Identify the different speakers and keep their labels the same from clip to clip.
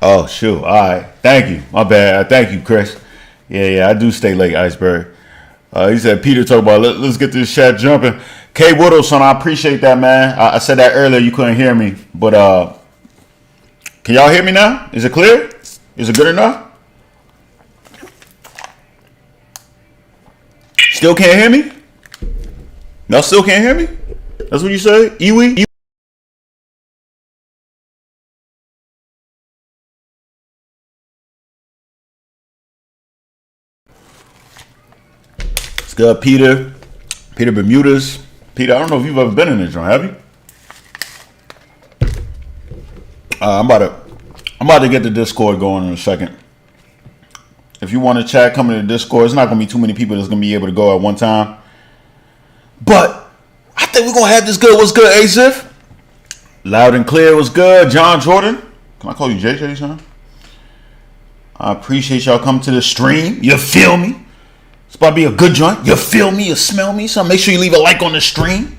Speaker 1: Oh shoot! All right, thank you. My bad. Thank you, Chris. Yeah, I do stay late, Iceberg. He said Peter talk about let's get this chat jumping. K Woodle, son, I appreciate that, man. I said that earlier. You couldn't hear me, but can y'all hear me now? Is it clear? Is it good enough? Still can't hear me? Y'all still can't hear me? That's what you say, Iwi? It's good, Peter. Peter Bermudez. Peter, I don't know if you've ever been in this joint, have you? I'm about to get the Discord going in a second. If you want to chat, come to the Discord. It's not going to be too many people that's going to be able to go at one time. But I think we're going to have this good. What's good, Azif? Loud and clear. What's good? John Jordan. Can I call you JJ, son? I appreciate y'all coming to the stream. You feel me? It's about to be a good joint. You feel me? You smell me? So make sure you leave a like on the stream.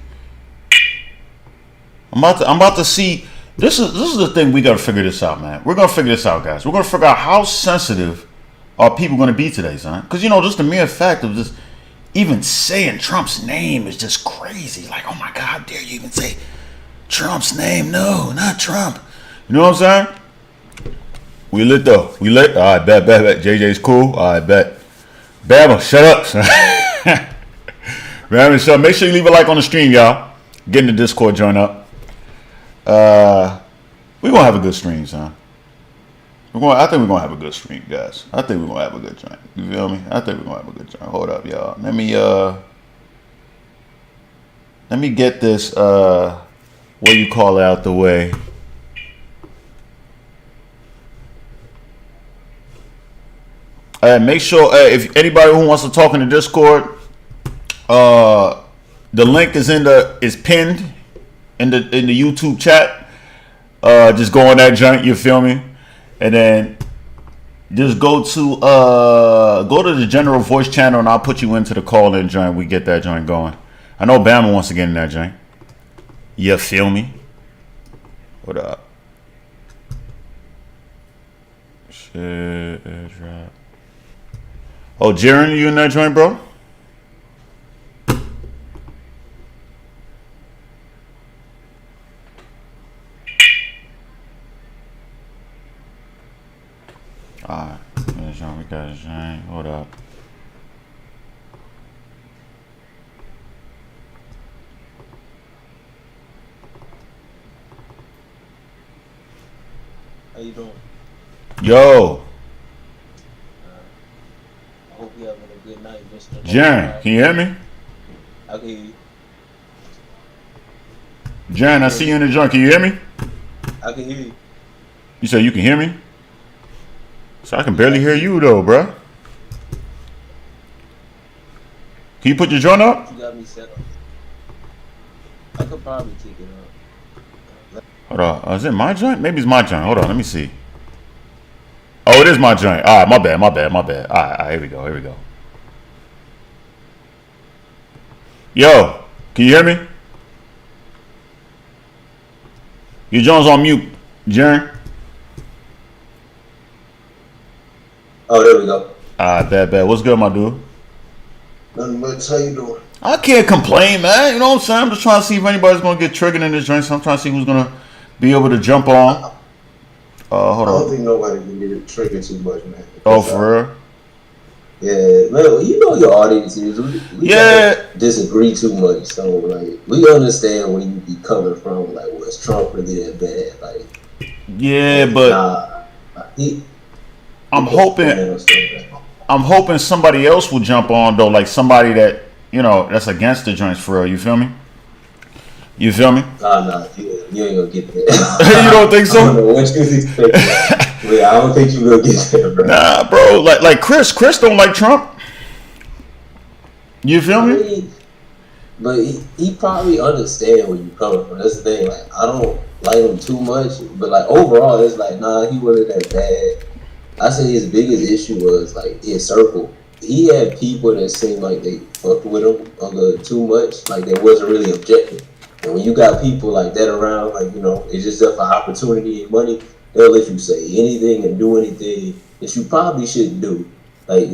Speaker 1: I'm about to see. This is the thing. We got to figure this out, man. We're going to figure this out, guys. We're going to figure out how sensitive are people going to be today, son. Because, just the mere fact of just even saying Trump's name is just crazy. Like, oh, my God, how dare you even say Trump's name? No, not Trump. You know what I'm saying? We lit, though. We lit? All right, bet. JJ's cool. All right, bet. Bama, shut up, son. Bama, shut up. Make sure you leave a like on the stream, y'all. Get in the Discord, join up. We're going to have a good stream, son. I think we're going to have a good stream, guys. I think we're going to have a good joint. You feel me? I think we're going to have a good joint. Hold up, y'all. Let me get this, what you call it, out the way. Make sure, if anybody who wants to talk in the Discord, the link is pinned in the YouTube chat. Just go on that joint, you feel me? And then just go to the general voice channel and I'll put you into the call-in joint. We get that joint going. I know Bama wants to get in that joint. You feel me? What up? Shit, drop. Oh, Jaren, you in that joint, bro? Alright, we got a joint. Hold up.
Speaker 2: How you doing?
Speaker 1: Yo.
Speaker 2: I hope you're having a good night, Mr.
Speaker 1: Jaren, can you hear me?
Speaker 2: I can hear you.
Speaker 1: Jaren, I see you in the joint. Can you hear me?
Speaker 2: I can hear you.
Speaker 1: You said you can hear me? So I can barely hear you though, bro. Can you put your joint up?
Speaker 2: You got me set up. I could probably kick it up.
Speaker 1: Hold on. Is it my joint? Maybe it's my joint. Hold on. Let me see. Oh, it is my joint. All right. My bad. All right. Here we go. Yo, can you hear me? Your joint's on mute, Jaren.
Speaker 2: Oh, there we go.
Speaker 1: All right. Bad. What's good, my dude?
Speaker 2: Nothing much. How you doing?
Speaker 1: I can't complain, man. You know what I'm saying? I'm just trying to see if anybody's going to get triggered in this joint. So I'm trying to see who's going to be able to jump on. Hold on.
Speaker 2: I don't think nobody can get triggered too much, man.
Speaker 1: Oh, for real?
Speaker 2: Yeah, man. You know your audience is. We don't disagree too much, so like we understand where you be coming from. Like, was Trump really that bad? Like,
Speaker 1: yeah, but I'm hoping somebody else will jump on though, like somebody that that's against the joints for real. You feel me? You feel me?
Speaker 2: Nah, you ain't gonna get that.
Speaker 1: You don't think so?
Speaker 2: I don't know what you expect. I don't think you gonna get that, bro.
Speaker 1: Nah, bro. Like Chris don't like Trump. You feel me?
Speaker 2: But he probably understand where you coming from. That's the thing. Like, I don't like him too much, but like overall, it's like he wasn't that bad. I say his biggest issue was like his circle. He had people that seemed like they fucked with him a little too much. Like they wasn't really objective. And when you got people like that around, like it's just up for opportunity and money. they'll let you say anything and do anything that you probably shouldn't do. Like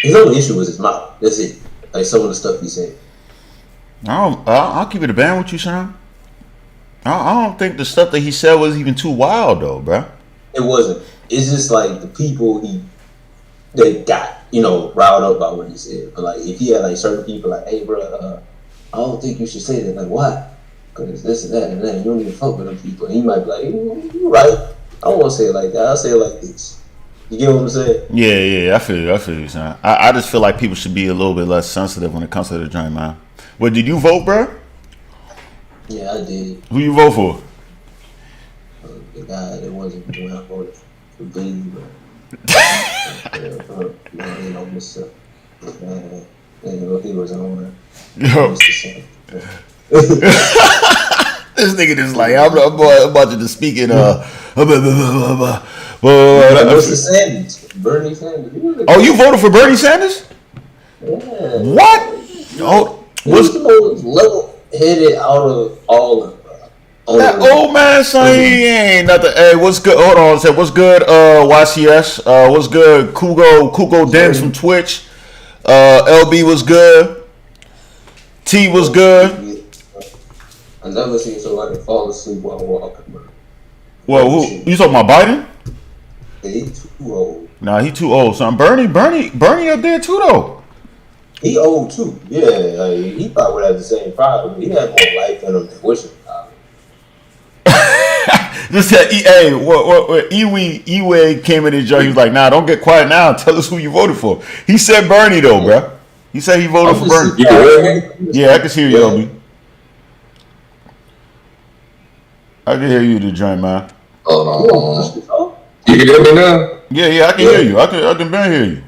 Speaker 2: his only issue was his mouth. That's it. Like some of the stuff he said.
Speaker 1: I'll keep it a band with you, Sean. I don't think the stuff that he said was even too wild though, bro.
Speaker 2: It wasn't. It's just like the people they got, riled up by what he said. But like if he had like certain people like, hey bro, I don't think you should say that. Like why? Because this and that and that. You don't even fuck with them people. And he might be like, you're right. I don't want to say it like that. I'll say it like this. You get what I'm saying?
Speaker 1: Yeah, I feel you, son. I just feel like people should be a little bit less sensitive when it comes to the joint, man. Well, did you vote, bro?
Speaker 2: Yeah, I did.
Speaker 1: Who you vote for?
Speaker 2: The guy that wasn't doing I voted for Bean, bro. Mr. He was on
Speaker 1: Yo. This nigga just like, I'm about to just speak in
Speaker 2: Mr. Sanders, Bernie Sanders.
Speaker 1: Oh, you voted for Bernie Sanders?
Speaker 2: Yeah.
Speaker 1: What? Oh,
Speaker 2: what's the most level-headed out of all of them?
Speaker 1: That old man saying he ain't nothing. Hey, what's good? Hold on, say what's good? YCS, what's good? Kugo Dens from Twitch. LB was good. T was good.
Speaker 2: I never seen somebody fall asleep while walking, bro.
Speaker 1: Well, who you talking about? Biden?
Speaker 2: Yeah, he too old.
Speaker 1: Nah, he too old, son. Bernie up there too though.
Speaker 2: He old too. Yeah, like, he probably would have the same problem. He had more life in him than Bush.
Speaker 1: Just said, hey, what Eway came in his joint. He was like, nah, don't get quiet now. Tell us who you voted for. He said Bernie though, bro. He said he voted for Bernie. Yeah, I can hear you, LB. I can hear you, the joint, man.
Speaker 3: You can hear me now?
Speaker 1: Yeah, I can hear you. I can barely hear you.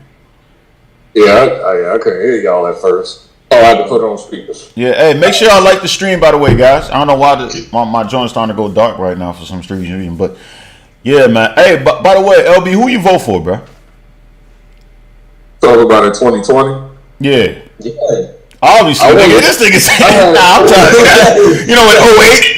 Speaker 3: Yeah, I couldn't hear y'all at first. Oh, I had to put it on speakers.
Speaker 1: Yeah, hey, make sure y'all like the stream, by the way, guys. I don't know why my joint's starting to go dark right now for some strange reason, but yeah, man. Hey, by the way, LB, who you vote for, bro?
Speaker 3: Talk about it 2020?
Speaker 1: Yeah.
Speaker 2: Yeah.
Speaker 1: Obviously, nigga, this nigga saying, nah, I'm tired of that. You know, in 08,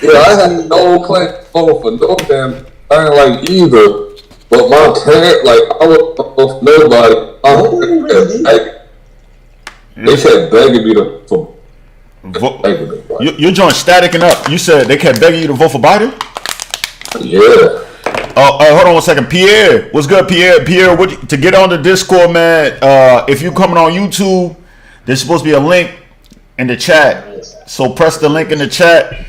Speaker 3: Yeah, I had no plan to vote for no damn thing like either. But my parents, like, I would vote for nobody. They kept begging me to vote.
Speaker 1: Your joint staticking up. You said they kept begging you to vote for Biden?
Speaker 3: Yeah.
Speaker 1: Oh, hold on 1 second. Pierre, what's good, Pierre? Pierre, to get on the Discord, man, if you coming on YouTube, there's supposed to be a link in the chat. So press the link in the chat.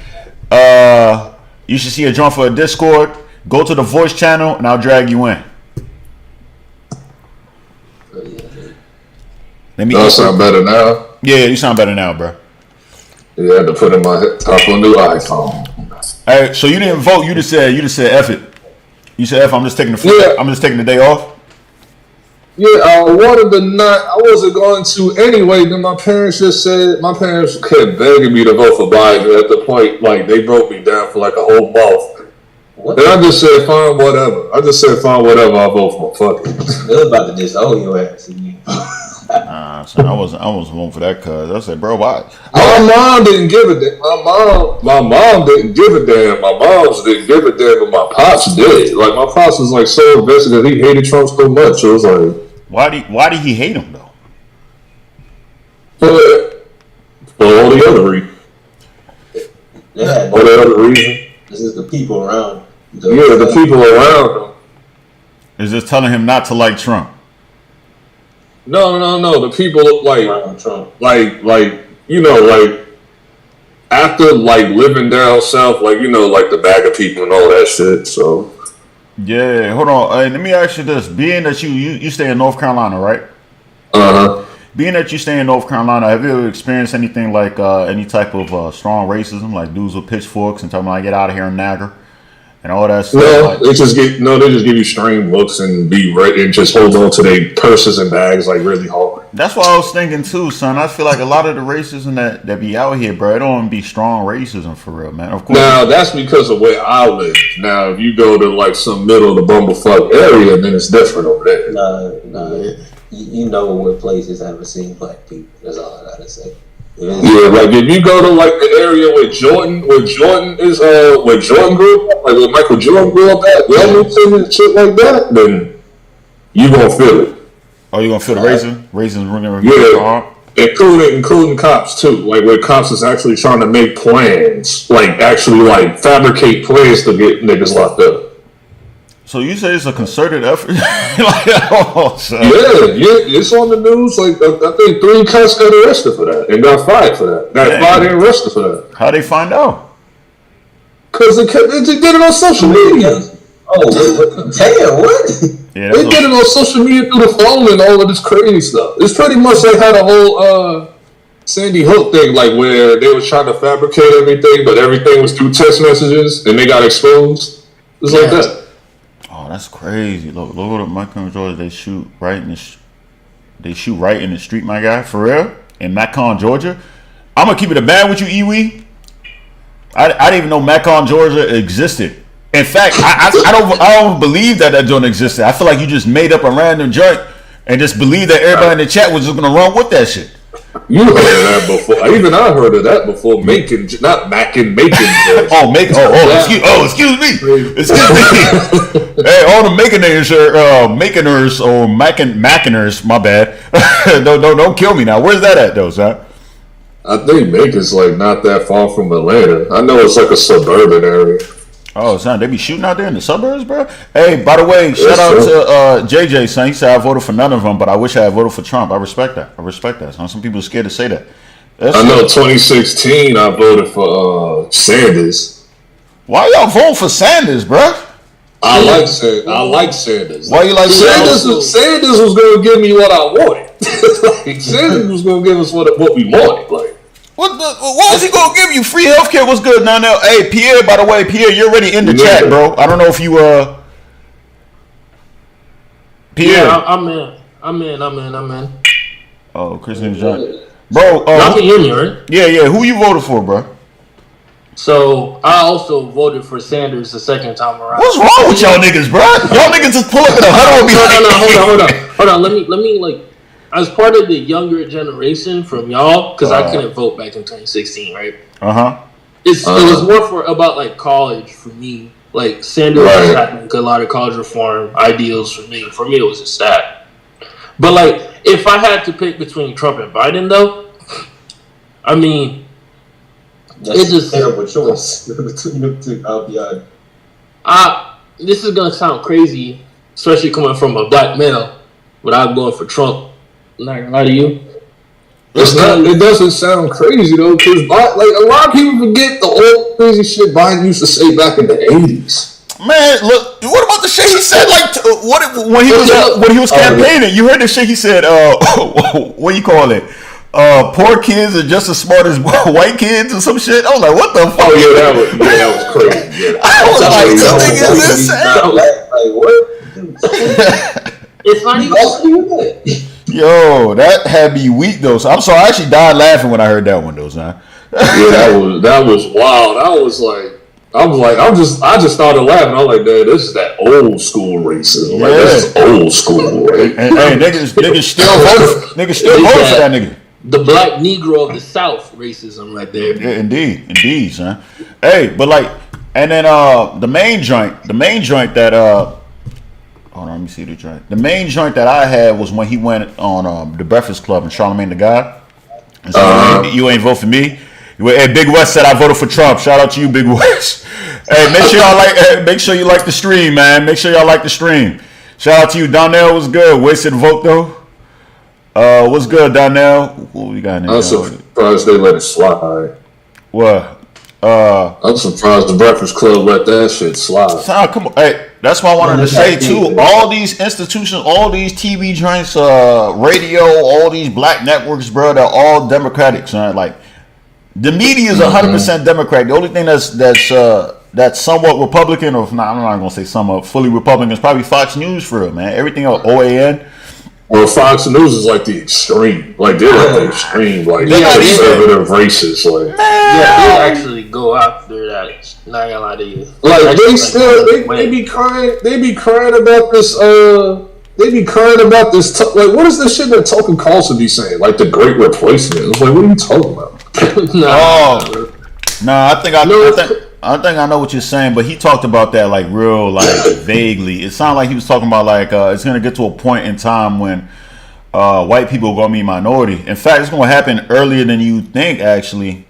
Speaker 1: You should see a joint for a Discord. Go to the voice channel, and I'll drag you in.
Speaker 3: That sound better now?
Speaker 1: Yeah, you sound better now, bro.
Speaker 3: Yeah, I had to put in my top of a new iPhone.
Speaker 1: All right, so you didn't vote. You just said F it. You said F. I'm just taking the day off.
Speaker 3: Yeah, I wanted to not. I wasn't going to anyway. Then my parents kept begging me to vote for Biden. At the point, like they broke me down for like a whole month. Then I just said, fine, whatever. I'll vote for. Fuck it.
Speaker 2: They're about to disown your ass again.
Speaker 1: Nah, son, I wasn't voting for that cuz. I said, bro, why?
Speaker 3: My mom didn't give a damn. My mom didn't give a damn. My moms didn't give a damn, but my pops did. Like my pops was like so invested that he hated Trump so much. It was like,
Speaker 1: why did he hate him though?
Speaker 3: For all the other reasons. For the other reason.
Speaker 2: This is the people around.
Speaker 3: The people around him.
Speaker 1: Is just telling him not to like Trump.
Speaker 3: No. The people like
Speaker 2: Trump.
Speaker 3: Like after like living down south, like like the bag of people and all that shit. So
Speaker 1: yeah, hold on. Let me ask you this: being that you stay in North Carolina, right? Being that you stay in North Carolina, have you ever experienced anything like any type of strong racism, like dudes with pitchforks and talking about get out of here in Niagara and all that stuff?
Speaker 3: No, they just give you strange looks and and just hold on to their purses and bags like really hard.
Speaker 1: That's what I was thinking too, son. I feel like a lot of the racism that be out here, bro, it don't be strong racism for real, man. Of course.
Speaker 3: Now that's because of where I live. Now if you go to like some middle of the bumblefuck area, then it's different over there.
Speaker 2: No. You know what places haven't seen black people. That's all I gotta say.
Speaker 3: Yeah, like if you go to like the area where Jordan is, where Jordan grew up, like where Michael Jordan grew up at, Wilmington and shit like that, then you gonna feel it.
Speaker 1: Oh, you gonna feel the raisins ringing?
Speaker 3: Yeah, including cops too. Like where cops is actually trying to make plans, like actually like fabricate plans to get niggas locked up.
Speaker 1: So you say it's a concerted effort? Oh,
Speaker 3: yeah, it's on the news. Like I think 3 cops got arrested for that and got fired for that. Got fired and arrested for that.
Speaker 1: How they find out?
Speaker 3: Because they did it on social media.
Speaker 2: Oh, damn! What?
Speaker 1: Yeah,
Speaker 3: they did it on social media through the phone and all of this crazy stuff. It's pretty much like how the whole Sandy Hook thing, like where they was trying to fabricate everything, but everything was through text messages and they got exposed. It's like that.
Speaker 1: Oh, that's crazy. Look at Michael and Georgia. They shoot right in the street, my guy. For real, in Macon, Georgia. I'm gonna keep it a band with you, Iwi. I didn't even know Macon, Georgia existed. In fact, I don't believe that joint existed. I feel like you just made up a random joint and just believed that everybody in the chat was just gonna run with that shit.
Speaker 3: You heard of that before? Even I heard of that before. Macon. Excuse me. Hey, all the Maconers or Maconers. My bad. Don't kill me now. Where's that at though, son? I think Macon's like not that far from Atlanta. I know it's like a suburban area.
Speaker 1: Oh, son, they be shooting out there in the suburbs, bro. Hey, by the way, shout out to JJ, son. He said I voted for none of them, but I wish I had voted for Trump. I respect that. Son. Some people are scared to say that.
Speaker 3: I know 2016, I voted for Sanders.
Speaker 1: Why y'all vote for Sanders, bro?
Speaker 3: I like Sanders.
Speaker 1: Why you like Sanders?
Speaker 3: Sanders was going to give me what I wanted. Sanders was going to give us what we wanted. Like.
Speaker 1: What was he gonna give you? Free healthcare? What's good now? Hey, Pierre. By the way, Pierre, you're already in the chat, bro. I don't know if you Pierre.
Speaker 4: Yeah, I'm in.
Speaker 1: Oh, Christian John, bro.
Speaker 4: Y'all can hear me, right?
Speaker 1: Yeah. Who you voted for, bro?
Speaker 4: So I also voted for Sanders the second time around.
Speaker 1: What's wrong with y'all niggas, bro? Y'all niggas just pull up in a huddle and be
Speaker 4: hold on. Let me like. As part of the younger generation from y'all, because I couldn't vote back in 2016, right? It was more about like college for me. Like Sanders was having a lot of college reform ideals for me. For me, it was a stat. But like, if I had to pick between Trump and Biden, though, I mean,
Speaker 2: it's just a terrible choice between the two. I'll be honest.
Speaker 4: This is gonna sound crazy, especially coming from a black male, but I'm going for Trump. I'm not gonna lie to you.
Speaker 3: It doesn't sound crazy though, because like a lot of people forget the old crazy shit Biden used to say back in the 80s.
Speaker 1: Man, look, what about the shit he said? Like, when he was campaigning? You heard the shit he said. What do you call it? Poor kids are just as smart as white kids or some shit. I was like, what the fuck?
Speaker 3: Oh yeah, that was crazy. Yeah.
Speaker 1: I was like,
Speaker 2: what?
Speaker 4: It's not even.
Speaker 1: Yo, that had me weak though. So I'm sorry, I actually died laughing when I heard that one though, son.
Speaker 3: Yeah, that was wild. I just started laughing. I was like, "Dad, this is that old school racism. Like this is old school, right?"
Speaker 1: And hey, niggas still vote for that nigga.
Speaker 4: The black Negro of the South racism right there.
Speaker 1: Yeah, indeed, son. Hey, but like, and then the main joint that hold on, let me see the joint. The main joint that I had was when he went on the Breakfast Club and Charlamagne the God. And so you ain't vote for me. Hey, Big West said I voted for Trump. Shout out to you, Big West. Hey, make sure you like the stream, man. Make sure y'all like the stream. Shout out to you, Donnell. What's good? Wasted vote though. What's good, Donnell? What we got in there?
Speaker 3: I'm surprised they let it slide.
Speaker 1: What?
Speaker 3: I'm surprised the Breakfast Club let that shit slide.
Speaker 1: Come on, hey. That's why I wanted to say too. All these institutions, all these TV joints, radio, all these black networks, bro, they're all Democratic, son. Like the media is 100% Democrat. The only thing that's somewhat Republican, or not, I'm not gonna say somewhat fully Republican, is probably Fox News for real, man. Everything else, OAN.
Speaker 3: Well, Fox News is like the extreme. Like they're like the extreme, like conservative racist. Like
Speaker 4: they actually go after that. Not gonna lie to you.
Speaker 3: Like they be crying. They be crying about this. They be crying about this. Like what is this shit that Tucker Carlson be saying? Like the Great Replacement. It's like what are you talking about?
Speaker 1: I think I know what you're saying, but he talked about that like real like vaguely. It sounded like he was talking about like it's gonna get to a point in time when white people are gonna be minority. In fact, it's gonna happen earlier than you think. Actually,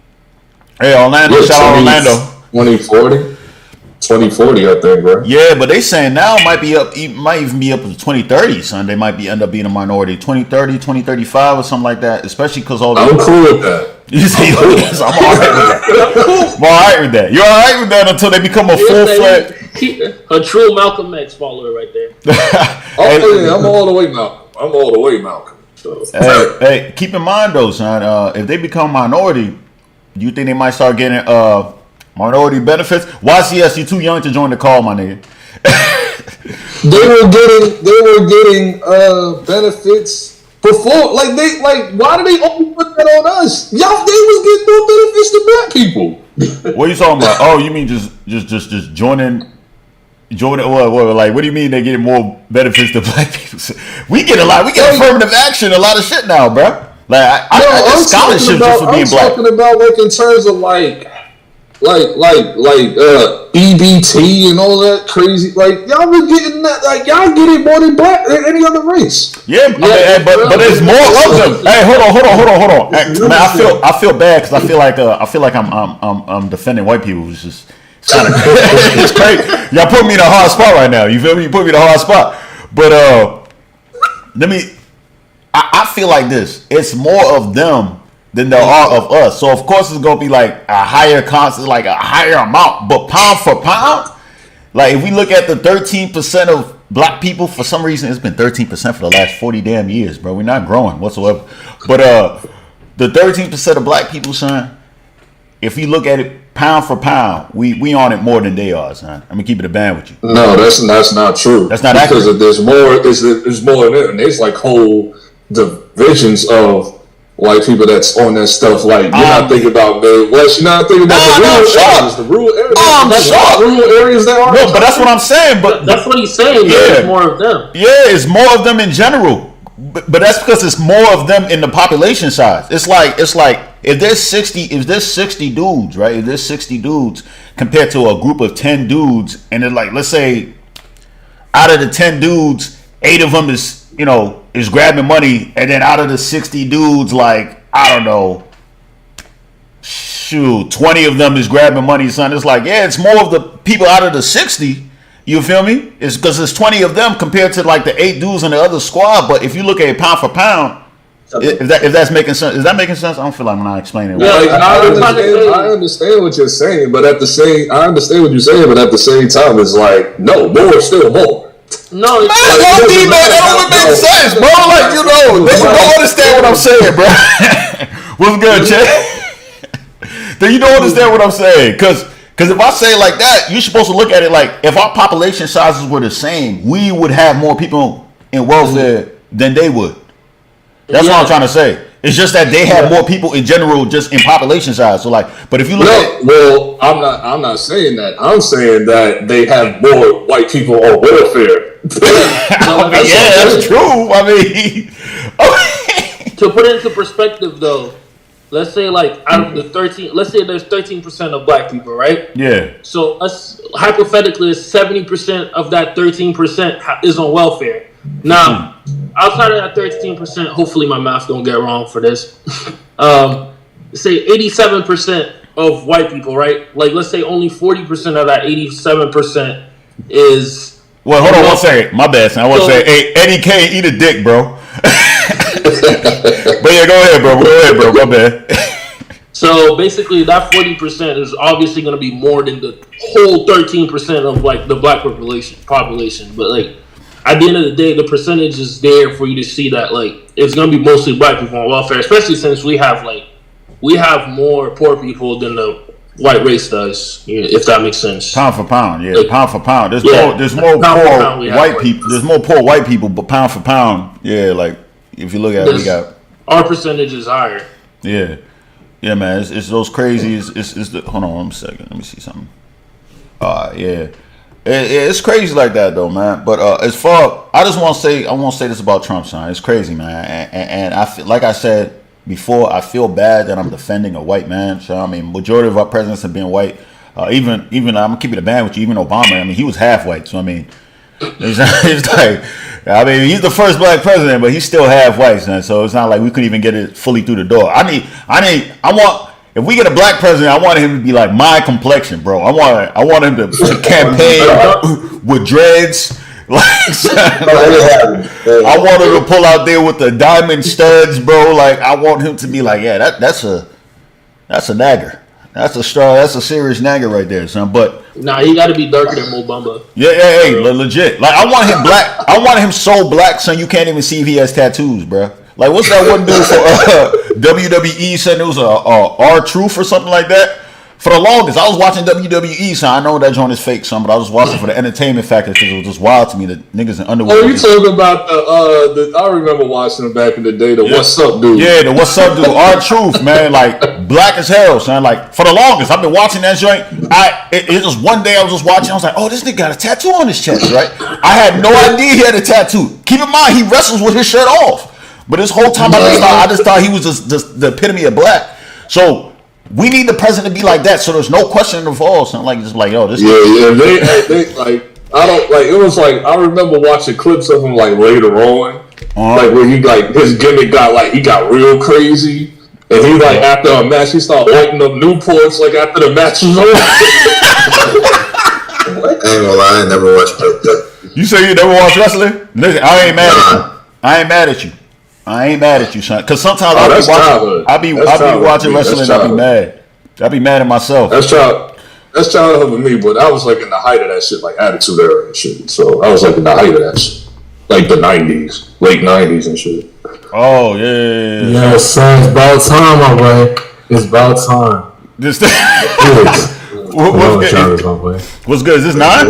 Speaker 1: hey Orlando, shout out Orlando.
Speaker 3: 2040, I think, bro.
Speaker 1: Yeah, but they saying now it might even be up to 2030, son. They might end up being a minority, 2030, 2035 or something like that. Especially because all
Speaker 3: I'm cool with that.
Speaker 1: You say, yes, I'm all right with that. I'm all right with that. You're all right with that until they become a full-fledged...
Speaker 4: A true Malcolm X follower right there.
Speaker 3: I'm all the way Malcolm. So.
Speaker 1: Hey, keep in mind, though, son, if they become minority, do you think they might start getting minority benefits? YCS, you too young to join the call, my nigga.
Speaker 3: They were getting benefits before, why do they only put that on us? Y'all, they was getting more benefits to black people.
Speaker 1: What are you talking about? Oh, you mean just joining? What? Like, what do you mean they get more benefits to black people? We get a lot. We get affirmative action, a lot of shit now, bro. Like, I get scholarships just for being black.
Speaker 3: I'm talking about like in terms of like BBT and all that crazy. Like y'all been getting that. Like y'all get it more than any other race.
Speaker 1: Yeah, but there's more of them. Hey, hold on. Hey, man, I feel bad because I feel like I'm defending white people. It's just kind of it's crazy. Y'all put me in a hard spot right now. You feel me? You put me in a hard spot. But I feel like this. It's more of them than there are of us. So of course it's gonna be like a higher constant, like a higher amount. But pound for pound, like if we look at the 13% of black people, for some reason it's been 13% for the last 40 damn years, bro. We're not growing whatsoever. But the 13% of black people, son, if you look at it pound for pound, we on it more than they are, son. I'm gonna keep it a band with you.
Speaker 3: No, that's not true.
Speaker 1: That's not accurate.
Speaker 3: Because there's more in it, and there's like whole divisions of white people that's on that stuff. Like you're not thinking about Midwest, you're not thinking about the rural areas. Rural areas that are.
Speaker 1: No, but that's what I'm saying. But
Speaker 4: that's what he's saying. Yeah, it's more of them.
Speaker 1: Yeah, it's more of them in general. But that's because it's more of them in the population size. It's like if there's 60 dudes, right? If there's 60 dudes compared to a group of 10 dudes, and then like let's say out of the 10 dudes, 8 of them is grabbing money, and then out of the 60 dudes, like, I don't know, 20 of them is grabbing money, son. It's like, yeah, it's more of the people out of the 60, you feel me? It's because it's 20 of them compared to like the 8 dudes in the other squad. But if you look at it pound for pound, if that's making sense, is that making sense? I don't feel like I'm not explaining it.
Speaker 3: Yeah, I understand what you're saying, but at the same time, it's like, no, more, still more.
Speaker 4: No,
Speaker 1: that don't make sense, bro. Like, they don't understand what I'm saying, bro. What's good, Chad? Then you don't understand what I'm saying, because if I say it like that, you're supposed to look at it like if our population sizes were the same, we would have more people in welfare than they would. That's what I'm trying to say. It's just that they have more people in general, just in population size. So like, but if you look at,
Speaker 3: well, I'm not saying that. I'm saying that they have more white people on welfare.
Speaker 1: That's true. I mean,
Speaker 4: to put it into perspective, though, let's say like out of the 13, let's say there's 13% of black people, right?
Speaker 1: Yeah.
Speaker 4: So us hypothetically, 70% of that 13% is on welfare. Now, outside of that 13%, hopefully my math don't get wrong for this. Say 87% of white people, right? Like, let's say only 40% of that 87% is.
Speaker 1: Well, hold on one second. My bad, son. I want to say, hey, Eddie K, eat a dick, bro. But yeah, go ahead, bro. My bad.
Speaker 4: So basically, that 40% is obviously going to be more than the whole 13% of like the black population. But like, at the end of the day, the percentage is there for you to see that like it's going to be mostly black people on welfare, especially since we have more poor people than the white race does, if that makes sense.
Speaker 1: Pound for pound, yeah. Like, pound for pound. There's more poor white people. There's more poor white people, but pound for pound, yeah. Like if you look at it, we got
Speaker 4: our percentage is higher.
Speaker 1: Yeah, yeah, man. It's those crazy. It's the. Hold on one second. Let me see something. Yeah. It's crazy like that though, man. But as far, I want to say this about Trump, son. It's crazy, man. And I feel like I said before I feel bad that I'm defending a white man. So I mean, majority of our presidents have been white. Even I'm gonna keep it a band with you. Even Obama, I mean, he was half white. So I mean, it's like, I mean, he's the first black president, but he's still half white, man. So it's not like we couldn't even get it fully through the door. If we get a black president, I want him to be like my complexion, bro. I want him to campaign with dreads. Like, I want him to pull out there with the diamond studs, bro. Like, I want him to be like, yeah, that's a nagger. That's a serious nagger right there, son. But
Speaker 4: nah, he got to be darker than Mo Bamba.
Speaker 1: Yeah, legit. Like, I want him black. I want him so black, son. You can't even see if he has tattoos, bro. Like, what's that one dude for WWE? Said it was a R-Truth or something like that. For the longest, I was watching WWE, so I know that joint is fake, son, but I was watching for the entertainment factor because it was just wild to me that niggas in underwear.
Speaker 3: Oh, you talking about the I remember watching them back in the day, What's Up Dude.
Speaker 1: Yeah, the What's Up Dude, R-Truth, man, like, black as hell, son. Like, for the longest, I've been watching that joint. It was one day I was just watching, I was like, oh, this nigga got a tattoo on his chest, right? I had no idea he had a tattoo. Keep in mind, he wrestles with his shirt off. But this whole time, I just thought he was just the epitome of black. So, we need the president to be like that, so there's no question involved. So I'm like, just like, yo, this.
Speaker 3: Yeah. They like, I don't like. It was like I remember watching clips of him like later on, like where he like his gimmick he got real crazy, and he like after a match he started lighting up Newports like after the match was over.
Speaker 5: I ain't gonna lie, I never watched that.
Speaker 1: You say you never watched wrestling? Listen, I ain't mad at you. I ain't mad at you, son. Because sometimes I be watching wrestling and I be mad. I be mad at myself.
Speaker 3: That's childhood with me, but I was like in the height of that shit, like Attitude Era and shit. So I was like in the height of that shit. Like the 90s, late 90s and shit.
Speaker 1: Oh, yeah.
Speaker 6: Yeah, son, it's about time, my boy. It's about time.
Speaker 1: What's good? Is this 9?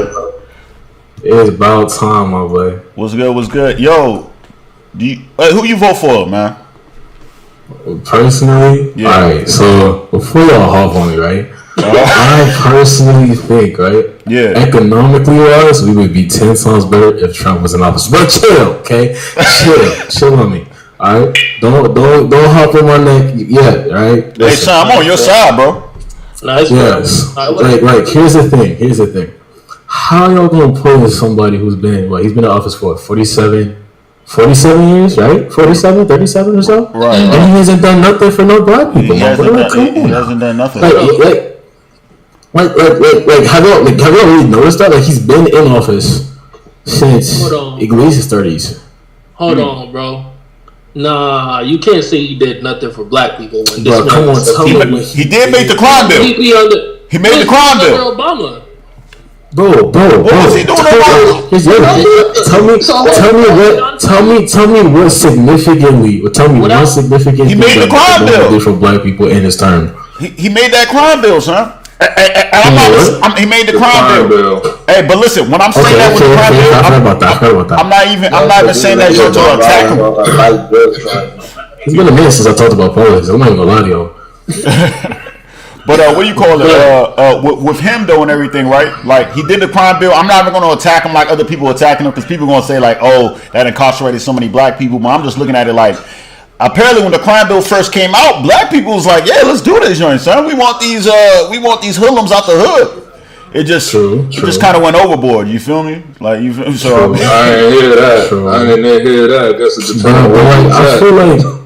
Speaker 6: It's about time, my boy.
Speaker 1: What's good? Yo. Who you vote for, man?
Speaker 6: Personally,
Speaker 1: yeah.
Speaker 6: All right. So before y'all hop on me, right? I personally think, right?
Speaker 1: Yeah.
Speaker 6: Economically wise, we would be 10 times better if Trump was in office. But chill, okay? Chill on me. All right. Don't hop on my neck yet, right?
Speaker 1: Hey, son, I'm on your side, bro.
Speaker 6: Yes. Like here's the thing. How y'all gonna put somebody who's been he's been in office for 47 years, right? 47, 37 or so?
Speaker 1: Right.
Speaker 6: And he hasn't done nothing for no black people.
Speaker 1: He hasn't done nothing.
Speaker 6: Have y'all really noticed that? Like, he's been in office since at least his 30s.
Speaker 4: Hold on, bro. Nah, you can't say he did nothing for black people when this
Speaker 6: man. Come on, tell me.
Speaker 1: He did make the crime bill. He made the crime bill.
Speaker 4: Obama.
Speaker 6: Bro. What
Speaker 1: was he doing?
Speaker 6: Tell me what significantly. Tell me one significant.
Speaker 1: He made the crime bill
Speaker 6: for black people in his term.
Speaker 1: He made that crime bill, son. He made the crime bill. Hey, but listen, when I'm saying that with the crime bill,
Speaker 6: I heard about that.
Speaker 1: I'm not even saying that to attack him.
Speaker 6: It's been a minute since I talked about politics. I'm not even gonna lie to y'all.
Speaker 1: But what do you call it? With him though and everything, right? Like, he did the crime bill. I'm not even going to attack him like other people attacking him, because people are going to say like, "Oh, that incarcerated so many black people." But I'm just looking at it like, apparently when the crime bill first came out, black people was like, "Yeah, let's do this, joint, son. We want these hoodlums out the hood." It just kind of went overboard. You feel me? Like, you feel me? So
Speaker 3: I didn't hear that. I didn't hear that. I guess it's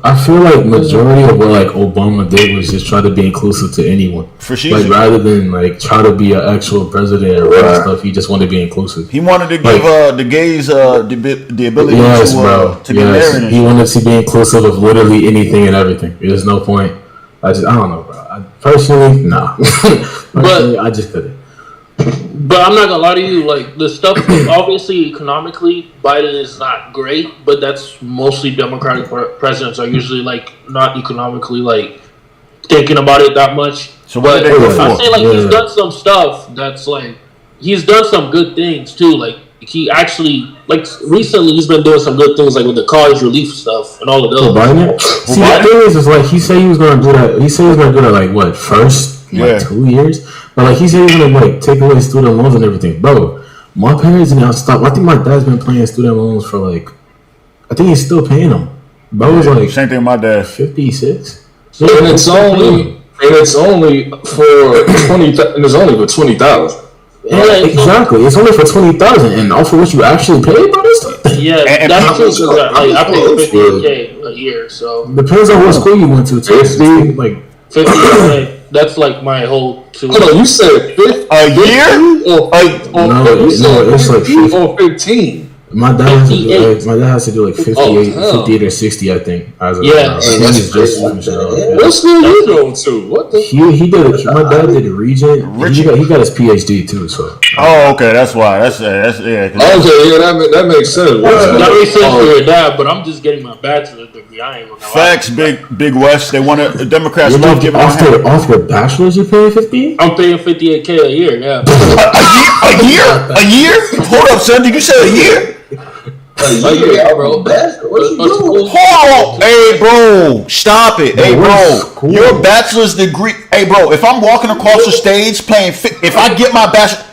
Speaker 6: I feel like majority of what like Obama did was just try to be inclusive to anyone.
Speaker 1: For sure.
Speaker 6: Like, rather than like try to be an actual president or stuff, he just wanted to be inclusive.
Speaker 1: He wanted to give the gays the ability to get married.
Speaker 6: He wanted to be inclusive of literally anything and everything. There's no point. I don't know, bro. Personally, nah. I just couldn't.
Speaker 4: But I'm not gonna lie to you, like, the stuff, obviously economically Biden is not great, but that's mostly Democratic presidents are usually like not economically like thinking about it that much.
Speaker 1: So what did they go for?
Speaker 4: I say like he's done some stuff that's like, he's done some good things too. Like, he actually, like, recently he's been doing some good things, like with the college relief stuff and all of those.
Speaker 6: See, the thing is like, he said he was gonna do that. He said he was gonna do that like what, first 2 years. But like, he said he's gonna like take away student loans and everything, bro. My parents didn't stop. I think my dad's been paying student loans for like, I think he's still paying them. Bro was like
Speaker 1: same thing with my dad.
Speaker 6: 56.
Speaker 3: And it's only for 20. And it's only for 20,000.
Speaker 6: Yeah, exactly. It's only for 20,000, and all for what you actually pay, bro.
Speaker 4: Yeah,
Speaker 1: and
Speaker 4: that's true. Because I pay $50K a year, so
Speaker 6: depends on what school you went to. 50, like
Speaker 4: 50K. That's like my whole.
Speaker 3: Hold on, you said 50
Speaker 1: a year?
Speaker 3: No,
Speaker 6: it's like 50
Speaker 3: or 15.
Speaker 6: My dad has to do like 58 or 60, I think. As a,
Speaker 4: yeah,
Speaker 6: he's just
Speaker 3: what school you going to? What the?
Speaker 6: He did. My dad did Regent. He got his PhD too. So.
Speaker 1: Oh, okay, that's why. That's yeah.
Speaker 3: Okay, yeah, that makes sense.
Speaker 4: That makes sense for your dad, but I'm just getting my bachelor's degree. I ain't gonna lie.
Speaker 1: Facts, Big West. They want the Democrats love giving
Speaker 6: off your bachelor's. You paying 50?
Speaker 4: I'm paying $58K a year. Yeah.
Speaker 1: A year? Hold up, son. Did you say a year?
Speaker 2: A year, bro. What you doing?
Speaker 1: Hold on. Hey, bro. Stop it. Hey, bro. Your bachelor's degree. Hey, bro. If I'm walking across the stage playing, if I get my bachelor,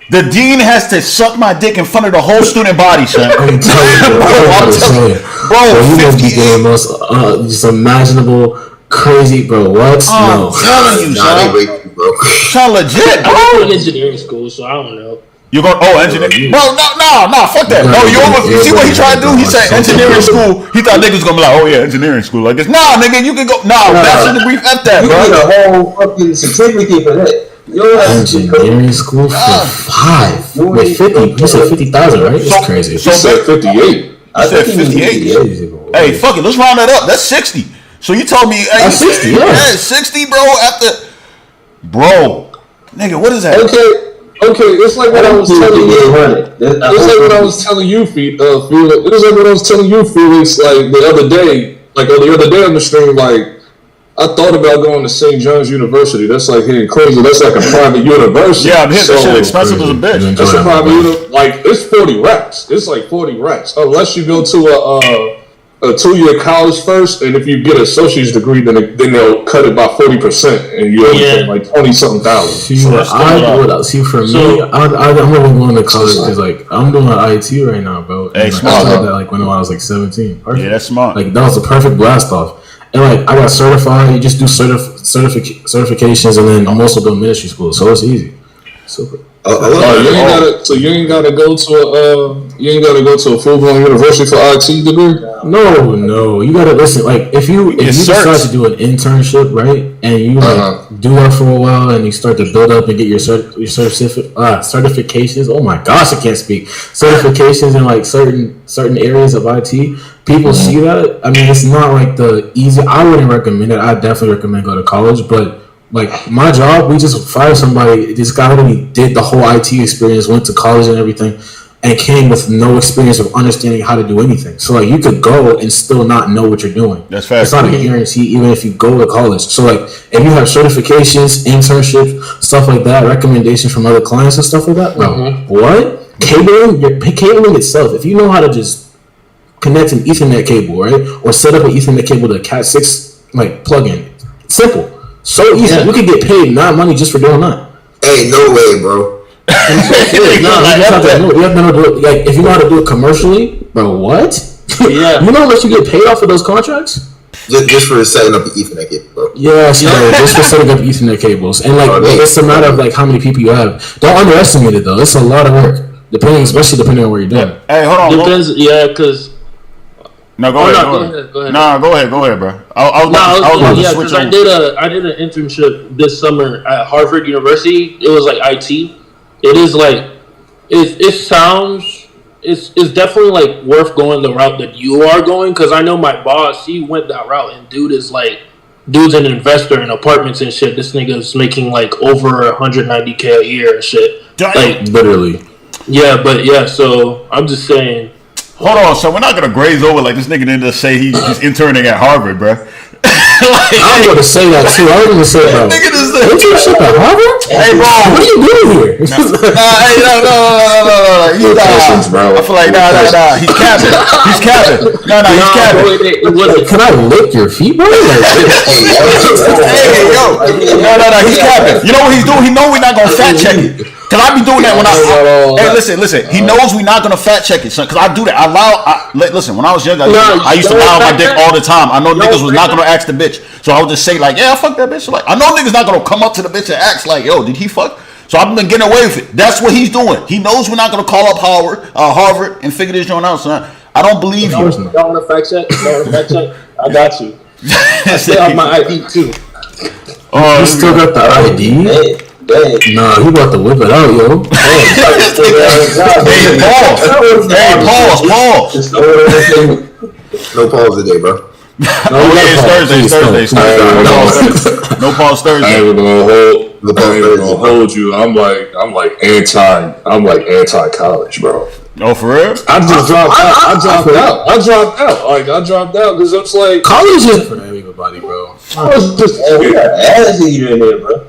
Speaker 1: the dean has to suck my dick in front of the whole student body, son.
Speaker 6: I'm telling you, bro. You must be getting the most just imaginable, crazy, bro. What?
Speaker 1: I'm telling you, son. Sound legit, bro.
Speaker 4: I'm in engineering school, so I don't know.
Speaker 1: You're going, engineering. Bro, no, fuck that. No, you see what he tried to do? He said engineering school. He thought niggas gonna be like, oh yeah, engineering school like this. Nah, nigga, you can go. Bachelor's degree, F that,
Speaker 2: bro. You need a whole fucking certificate for that.
Speaker 6: Engineering school for 5. Wait, 50. You said 50,000, right? That's crazy.
Speaker 3: You said 58.
Speaker 1: I said 58. Hey, fuck it, let's round that up. That's 60. So you told me, hey,
Speaker 6: that's 60, yeah.
Speaker 1: 60, bro. Bro, nigga, what is that?
Speaker 3: Okay, it's like what I was telling you. It's like what I was telling you, Felix. It was like what I was telling you, Felix. Like the other day on the stream, like I thought about going to St. John's University. That's like here in Cleveland. That's like a private university.
Speaker 1: Yeah, I'm here. That shit expensive as a bitch.
Speaker 3: It's a private university. Like it's 40 racks. It's like 40 racks. Unless you go to a 2-year college first, and if you get an associate's degree, then they'll cut it by 40%, and you only pay like 20-something thousand.
Speaker 6: See, for me, I'm only going to college because like I'm doing IT right now, bro.
Speaker 1: Hey, smart.
Speaker 6: I started that like when I was like 17. Perfect.
Speaker 1: Yeah, that's smart.
Speaker 6: Like that was a perfect blast off. And like I got certified. You just do certifications, and then I'm also doing ministry school, so it's easy. Super.
Speaker 3: You ain't gotta go to a full-blown university for IT degree.
Speaker 6: No, you gotta listen. Like if you decide to do an internship, right, and you do that for a while, and you start to build up and get your certifications. Oh my gosh, I can't speak. Certifications in like certain areas of IT. People see that. I mean, it's not like the easy. I wouldn't recommend it. I definitely recommend go to college, but. Like my job, we just fired somebody. This guy literally did the whole IT experience, went to college and everything, and came with no experience of understanding how to do anything. So like you could go and still not know what you're doing.
Speaker 1: That's fast.
Speaker 6: It's not a guarantee, even if you go to college. So like if you have certifications, internships, stuff like that, recommendations from other clients and stuff like that, bro. What? Cabling itself. If you know how to just connect an Ethernet cable, right, or set up an Ethernet cable to a Cat 6 like plug-in, simple. So easy. You can get paid not money just for doing that.
Speaker 5: Hey, no way, bro.
Speaker 6: You have to know do it. Like if you know how to do it commercially, bro. What?
Speaker 4: Yeah.
Speaker 6: You know how much you get paid off of those contracts?
Speaker 5: Just for setting up the Ethernet cable, bro.
Speaker 6: Yes, bro. Just for setting up Ethernet cables, and like it's a matter of like how many people you have. Don't underestimate it though. It's a lot of work, especially depending on where you're doing.
Speaker 1: Hey, hold on.
Speaker 4: Depends. Yeah, because.
Speaker 1: No, go ahead. Go ahead, bro.
Speaker 4: Because I did an internship this summer at Harvard University. It was like IT. It is like it's definitely like worth going the route that you are going, because I know my boss, he went that route, and dude's an investor in apartments and shit. This nigga's making like over $190K a year and shit. Like
Speaker 6: literally.
Speaker 4: Yeah, but yeah. So I'm just saying.
Speaker 1: Hold on, so we're not gonna graze over like this nigga didn't just say he's interning at Harvard, bro.
Speaker 6: I'm gonna say that too. I was gonna say that. Internship at Harvard?
Speaker 1: Hey, bro,
Speaker 6: what are you doing here?
Speaker 1: No. I feel like nah. He's capping. He's capping. No, he's capping.
Speaker 6: Can I lick your feet, bro?
Speaker 1: Hey, yo. No. He's capping. You know what he's doing? He know we're not gonna fact check it. Cause I be doing that when hey, listen. He knows we're not gonna fact check it, son. Cause I do that. Listen. When I was younger, I used to lie on my dick all the time. I know niggas was not gonna ask the bitch, so I would just say like, yeah, fuck that bitch. Like, I know niggas not gonna come up to the bitch and ask like, yo, did he fuck? So I've been getting away with it. That's what he's doing. He knows we're not gonna call up Harvard, and figure this joint out, son. I don't believe you.
Speaker 4: Y'all want to fact check? I got you. I still have my ID too.
Speaker 6: Oh, you still got the ID? Nah, he about to whip it out, yo.
Speaker 1: Pause.
Speaker 5: No pause today, bro.
Speaker 1: It's Thursday. No pause Thursday.
Speaker 3: I ain't gonna hold you. I'm like anti-college, bro.
Speaker 1: Oh, for real?
Speaker 3: I just dropped out. I dropped out because it's like
Speaker 6: college is for everybody, bro.
Speaker 2: We got ass eater in there, bro.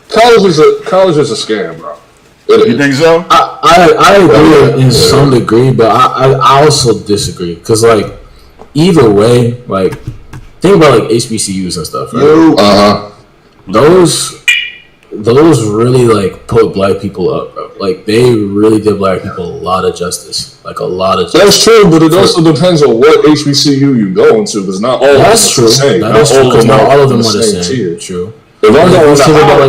Speaker 3: College is a scam, bro.
Speaker 1: You think so?
Speaker 6: I agree in some degree, but I also disagree because like either way, like think about like HBCUs and stuff, right? Those really like put black people up, bro. Like they really did black people a lot of justice, like a lot of justice.
Speaker 3: That's true, but it also depends on what HBCU you go into, because not all.
Speaker 6: That's true. That's true. Because not all of them are the same.
Speaker 3: Tier.
Speaker 6: True.
Speaker 3: If I'm going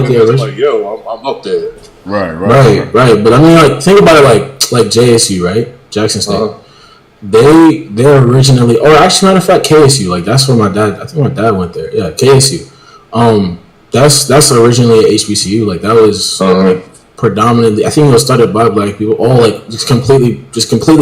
Speaker 3: to like yo, I'm up there.
Speaker 1: Right.
Speaker 6: But I mean, like think about it, like JSU, right? Jackson State. They're originally, or actually, matter of fact, KSU. Like that's where I think my dad went there. Yeah, KSU. That's originally a HBCU. Like that was like predominantly. I think it was started by black people, all like just completely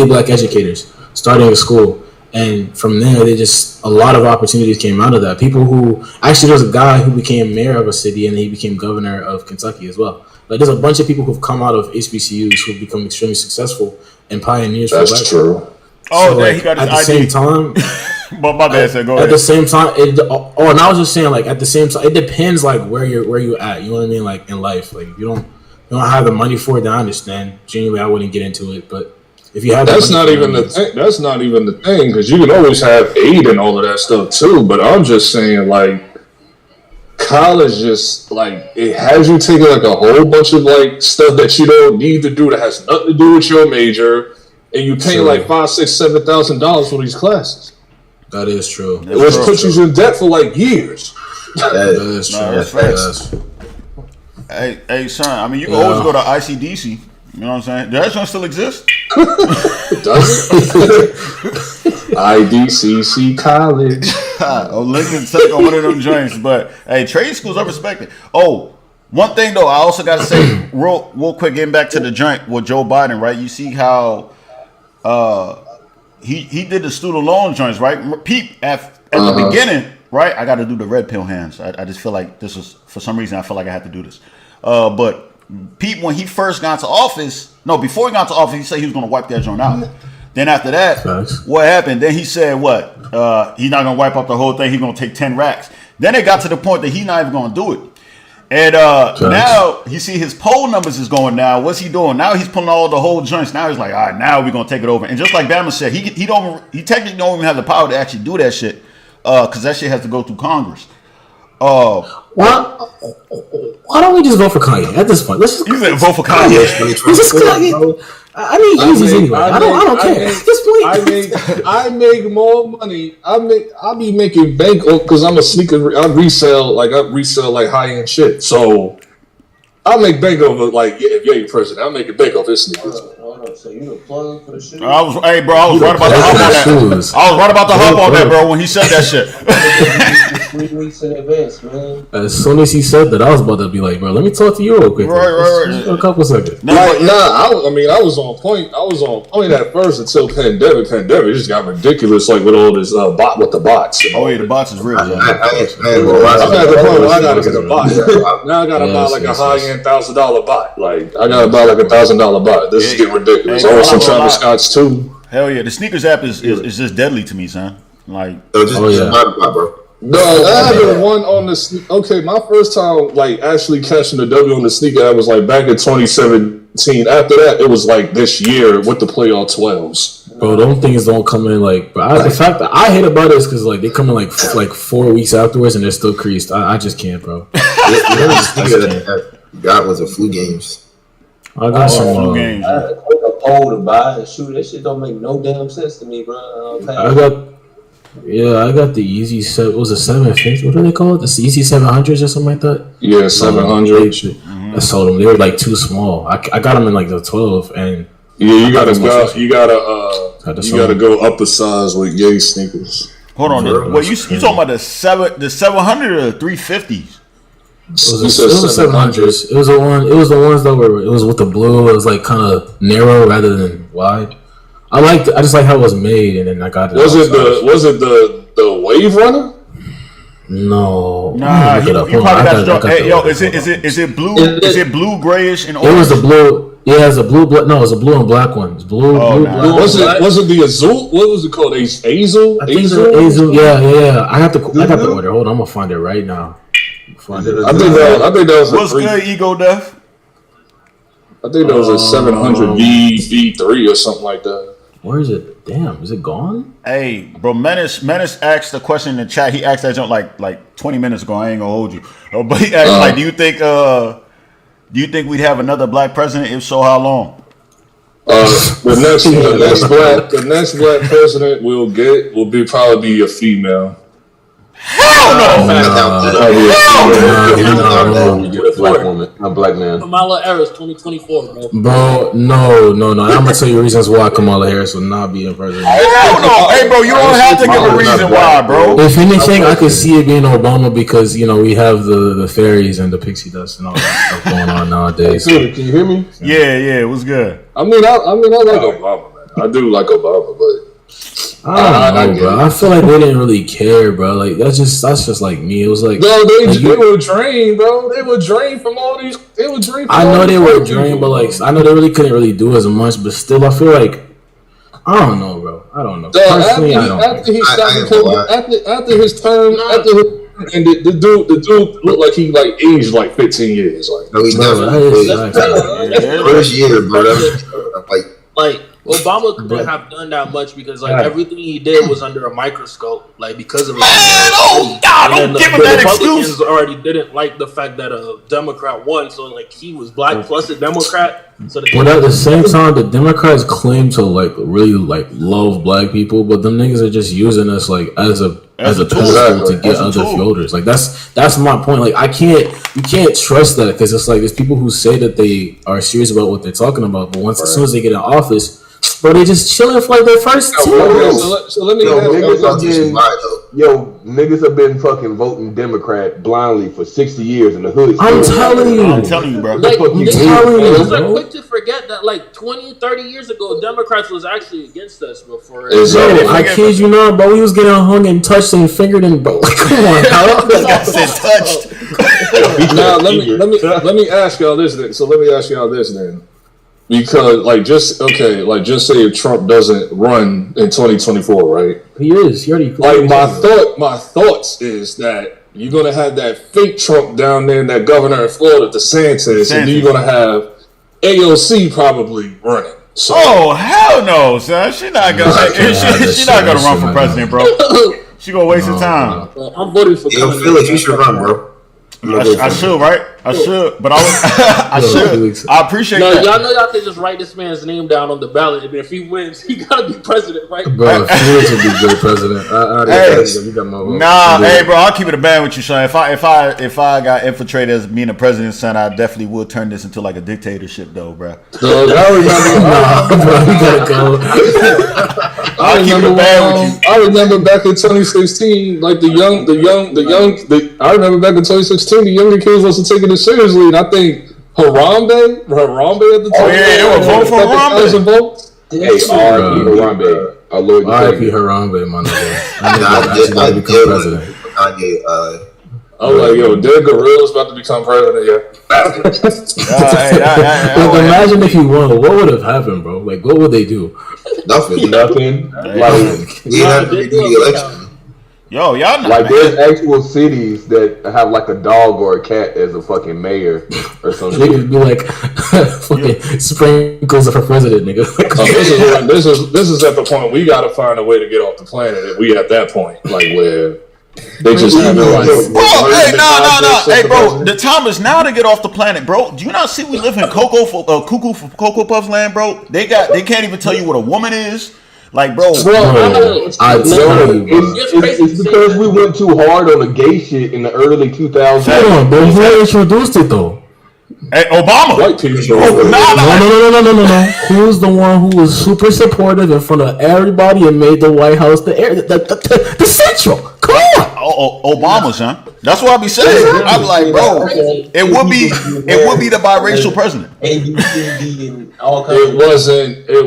Speaker 6: black educators starting a school, and from there a lot of opportunities came out of that. People who actually there's a guy who became mayor of a city and he became governor of Kentucky as well. Like there's a bunch of people who've come out of HBCUs who've become extremely successful and pioneers.
Speaker 3: That's true.
Speaker 1: Oh,
Speaker 6: so, like,
Speaker 1: he got his
Speaker 6: at the
Speaker 1: ID.
Speaker 6: same time.
Speaker 1: But my bad said go ahead.
Speaker 6: At the same time, and I was just saying, like at the same time, it depends, like where you at. You know what I mean? Like in life, like if you don't have the money for it, then I understand. Genuinely, I wouldn't get into it. But if you have,
Speaker 3: that's not even the thing. That's not even the thing, because you can always have aid and all of that stuff too. But I'm just saying, like college, just like it has you taking like a whole bunch of like stuff that you don't need to do that has nothing to do with your major. And you pay like $5,000, $6,000, $7,000 for these classes.
Speaker 6: That is true.
Speaker 3: Which puts you in debt for like years.
Speaker 6: That is true.
Speaker 1: Hey, son. I mean, you can always go to ICDC. You know what I'm saying? Does that one still exist?
Speaker 3: Does it? IDCC College.
Speaker 1: Lincoln Tech on one of them joints. But hey, trade schools, I respect it. Oh. One thing though, I also got to say real quick, getting back to the joint with Joe Biden, right? You see how he did the student loan joints, right? Pete at the beginning, right? I got to do the red pill hands. I just feel like this was, for some reason, I feel like I had to do this. But Pete, when he first got to office, before he got to office, he said he was going to wipe that joint out. Then after that, what happened? Then he said what? He's not going to wipe out the whole thing. He's going to take 10 racks. Then it got to the point that he's not even going to do it. And now you see his poll numbers is going down. What's he doing? Now he's pulling all the whole joints. Now he's like, all right, now we're gonna take it over. And just like Bama said, he technically don't even have the power to actually do that shit, because that shit has to go through Congress.
Speaker 6: Why don't we just vote for Kanye at this point? Let's just
Speaker 1: vote for Kanye.
Speaker 6: I mean, easy anyway. I don't care. At this point,
Speaker 3: I make more money. I be making bank because I'm a sneaker. I resell like high end shit. So I make bank over like if you're president, I make a bank off his sneakers.
Speaker 2: So you the plug for the shit?
Speaker 1: I was right about to hop on that. I was right about to hop on that, bro, when he said that shit.
Speaker 2: 3 weeks in advance, man.
Speaker 6: As soon as he said that, I was about to be like, bro, let me talk to you real quick.
Speaker 1: Right.
Speaker 6: A couple seconds.
Speaker 3: I was on point. I was on point at first until pandemic. Pandemic just got ridiculous, like with all this with the bots.
Speaker 1: Oh yeah, the bots is real.
Speaker 3: I'm at the point where I gotta get a bot. Now I gotta buy like a high-end $1,000 bot. Like I gotta buy like a $1,000 bot. This is getting ridiculous. I want some Travis Scott's too.
Speaker 1: Hell yeah, the sneakers app is just deadly to me, son. Like,
Speaker 3: bro. No, I haven't won on the okay, my first time like actually catching the W on the sneaker app was like back in 2017. After that, it was like this year with the Play All 12s.
Speaker 6: Bro, those things don't come in like. But the fact that I hate about it is because like they come in like 4 weeks afterwards and they're still creased. I just can't, bro.
Speaker 5: Got was a flu games.
Speaker 6: I got some flu
Speaker 1: games.
Speaker 2: I had to take a pole to buy and shoot. That shit don't make no damn sense to me, bro.
Speaker 6: I got the Easy 7. What was it, 750? What do they call it? The Easy 700s or something like that?
Speaker 3: Yeah, 700.
Speaker 6: I sold them. They were like too small. I got them in like the 12 and.
Speaker 3: Yeah, you gotta go up a size with Ye sneakers.
Speaker 1: Hold on, what you talking about the 700 or the 350s?
Speaker 6: It was 700s. It was the ones that were. It was with the blue. It was like kind of narrow rather than wide. I just like how it was made, and then I got it.
Speaker 3: Was it the Wave Runner?
Speaker 6: No,
Speaker 1: nah. You probably got hey, yo, is it blue? Is it blue, grayish, and orange?
Speaker 6: It was the blue. Yeah, it's a blue. No, it's a blue and black one. It's blue. Blue.
Speaker 3: Was it the Azul? What was it called? Azul?
Speaker 6: I think Azul. Yeah. I got the order. Hold on, I'm gonna find it right now.
Speaker 3: I think that was.
Speaker 1: What's good, Ego Def?
Speaker 3: I think that was a 700 V3 or something like that.
Speaker 6: Where is it? Damn, is it gone?
Speaker 1: Hey, bro, Menace asked the question in the chat. He asked that jump like 20 minutes ago. I ain't gonna hold you. But he asked do you think we'd have another black president? If so, how long?
Speaker 3: The next black president we'll get will probably be a female.
Speaker 1: Hell no!
Speaker 5: Black woman, a black man.
Speaker 4: Kamala Harris, 2024, bro.
Speaker 6: Bro, no. I'm gonna tell you reasons why Kamala Harris will not be a president.
Speaker 1: Hell no! Hey, bro, you don't have to give a reason why, bro.
Speaker 6: If anything, I could see it being Obama because we have the fairies and the pixie dust and all that stuff going on nowadays.
Speaker 5: Can you hear me?
Speaker 1: Yeah, it was good.
Speaker 3: I like Obama, man. I do like Obama, but.
Speaker 6: I don't know, bro. I feel like they didn't really care, bro. Like that's just like me. It was like
Speaker 3: they were drained, bro. They were drained from all these. They were drained.
Speaker 6: I know they were drained, but like I know they really couldn't really do as much. But still, I feel like I don't know, bro. I don't know. Personally,
Speaker 3: after his term, and the dude looked like he like aged like 15 years. Like
Speaker 5: no, he's first year, bro.
Speaker 4: Like Obama couldn't have done that much because everything he did was under a microscope, because of his
Speaker 1: don't give him that
Speaker 4: Republicans
Speaker 1: excuse.
Speaker 4: already didn't like the fact that a Democrat won, so he was black plus a Democrat. So
Speaker 6: but at the same time, the Democrats claim to really love black people, but them niggas are just using us as a pedestal to get other voters. Like that's my point. Like you can't trust that because it's like there's people who say that they are serious about what they're talking about, but as soon as they get in office, bro, they just chilling for their first two.
Speaker 3: So let me
Speaker 5: niggas have been fucking voting Democrat blindly for 60 years in the hood.
Speaker 6: I'm telling you,
Speaker 1: bro.
Speaker 4: Niggas are quick to forget that 20, 30 years ago, Democrats was actually against us before.
Speaker 6: I kid you not, bro. We was getting hung and touched and fingered and bro. Come on,
Speaker 1: I said touched.
Speaker 3: Now let me ask y'all this then. Because just say if Trump doesn't run in 2024, right?
Speaker 6: He is. He already.
Speaker 3: My thoughts is that you're gonna have that fake Trump down there, that governor in Florida, DeSantis, and you're gonna have AOC probably running. So.
Speaker 1: Oh hell no, son! She's not gonna run for president, bro. She gonna waste her time.
Speaker 4: I'm voting for.
Speaker 5: Yo, Felix, you should run, bro.
Speaker 1: I should, right? I should, but I should. I appreciate that.
Speaker 4: Y'all know y'all can just write this man's name down on the ballot, and if he wins, he gotta be president, right?
Speaker 6: Bro, Felix would be good president.
Speaker 1: Hey, bro, I'll keep it a band with you, son. If I got infiltrated as being a president, son, I definitely would turn this into a dictatorship, though, bro.
Speaker 3: I remember back in 2016, I remember back in 2016, the younger kids wasn't taking it seriously, and I think Harambe at the time.
Speaker 1: Oh yeah, they were voting for Harambe.
Speaker 5: Hey, Harambe, our Lord.
Speaker 6: R.I.P. Harambe, my nigga. I need to become president.
Speaker 3: I'm like, yo, Dead Gorilla's about to become president,
Speaker 6: Imagine if he won. What would have happened, bro? What would they do?
Speaker 5: Nothing.
Speaker 6: Nothing.
Speaker 5: We have to redo the election.
Speaker 1: Yo, y'all not,
Speaker 5: like there's actual cities that have like a dog or a cat as a fucking mayor or something.
Speaker 6: Niggas be like fucking sprinkles for president, nigga.
Speaker 3: This is at the point we gotta find a way to get off the planet. If we at that point, like where they just have like,
Speaker 1: bro, hey, no. Hey, bro, the time is now to get off the planet, bro. Do you not see we live in cuckoo for Cocoa Puffs land, bro? They can't even tell you what a woman is. Like, bro,
Speaker 5: it's because we went too hard on the gay shit in the early 2000s.
Speaker 6: Hold on, bro. Who introduced it though?
Speaker 1: Hey, Obama.
Speaker 3: White people.
Speaker 6: No. Who's the one who was super supportive in front of everybody and made the White House the central? Come on.
Speaker 1: Obama, son. That's what I be saying. I'm like, bro, it would be the biracial president.
Speaker 3: It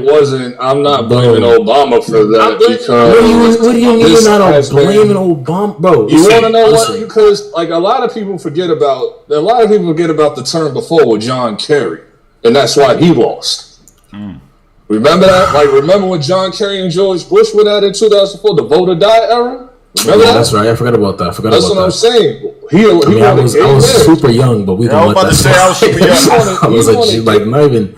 Speaker 3: wasn't. I'm not blaming Obama for that because.
Speaker 6: What do you mean you're not blaming Obama, bro?
Speaker 3: You want to know what? Because like a lot of people forget about the term before with John Kerry, and that's why he lost. Remember that? Like, remember when John Kerry and George Bush were at in 2004, the vote or die era? Remember that?
Speaker 6: That's right. I forgot about that.
Speaker 3: That's what I'm saying.
Speaker 6: I was super young, but we can let that slide.
Speaker 1: I was super young.
Speaker 6: I was like not even.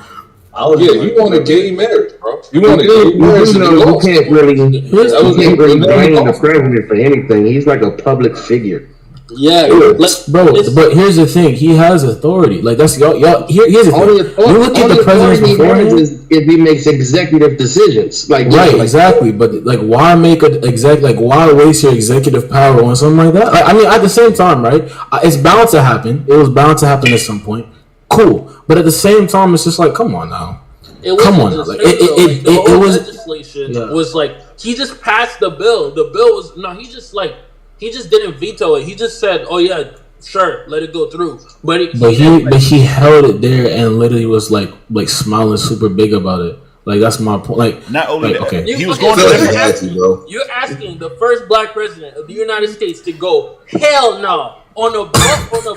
Speaker 3: You want a gay marriage, bro. You want a gay marriage.
Speaker 5: You can't really blame the president for anything. He's like a public figure.
Speaker 4: Yeah,
Speaker 6: bro. But here's the thing: he has authority. Like that's y'all. Here's the thing: you look at the presidents beforehand.
Speaker 5: If he makes executive decisions,
Speaker 6: exactly. But like, why make why waste your executive power on something like that? I mean, at the same time, right? It's bound to happen. It was bound to happen at some point. Cool, but at the same time, it's just like, come on now.
Speaker 4: It was legislation was like he just passed the bill. The bill was he just didn't veto it. He just said, "Oh yeah, sure, let it go through." But
Speaker 6: he held it there and literally was like smiling super big about it. Like that's my point. Like
Speaker 1: not only that,
Speaker 6: okay,
Speaker 1: he was going to
Speaker 4: You're asking the first black president of the United States to go hell no on a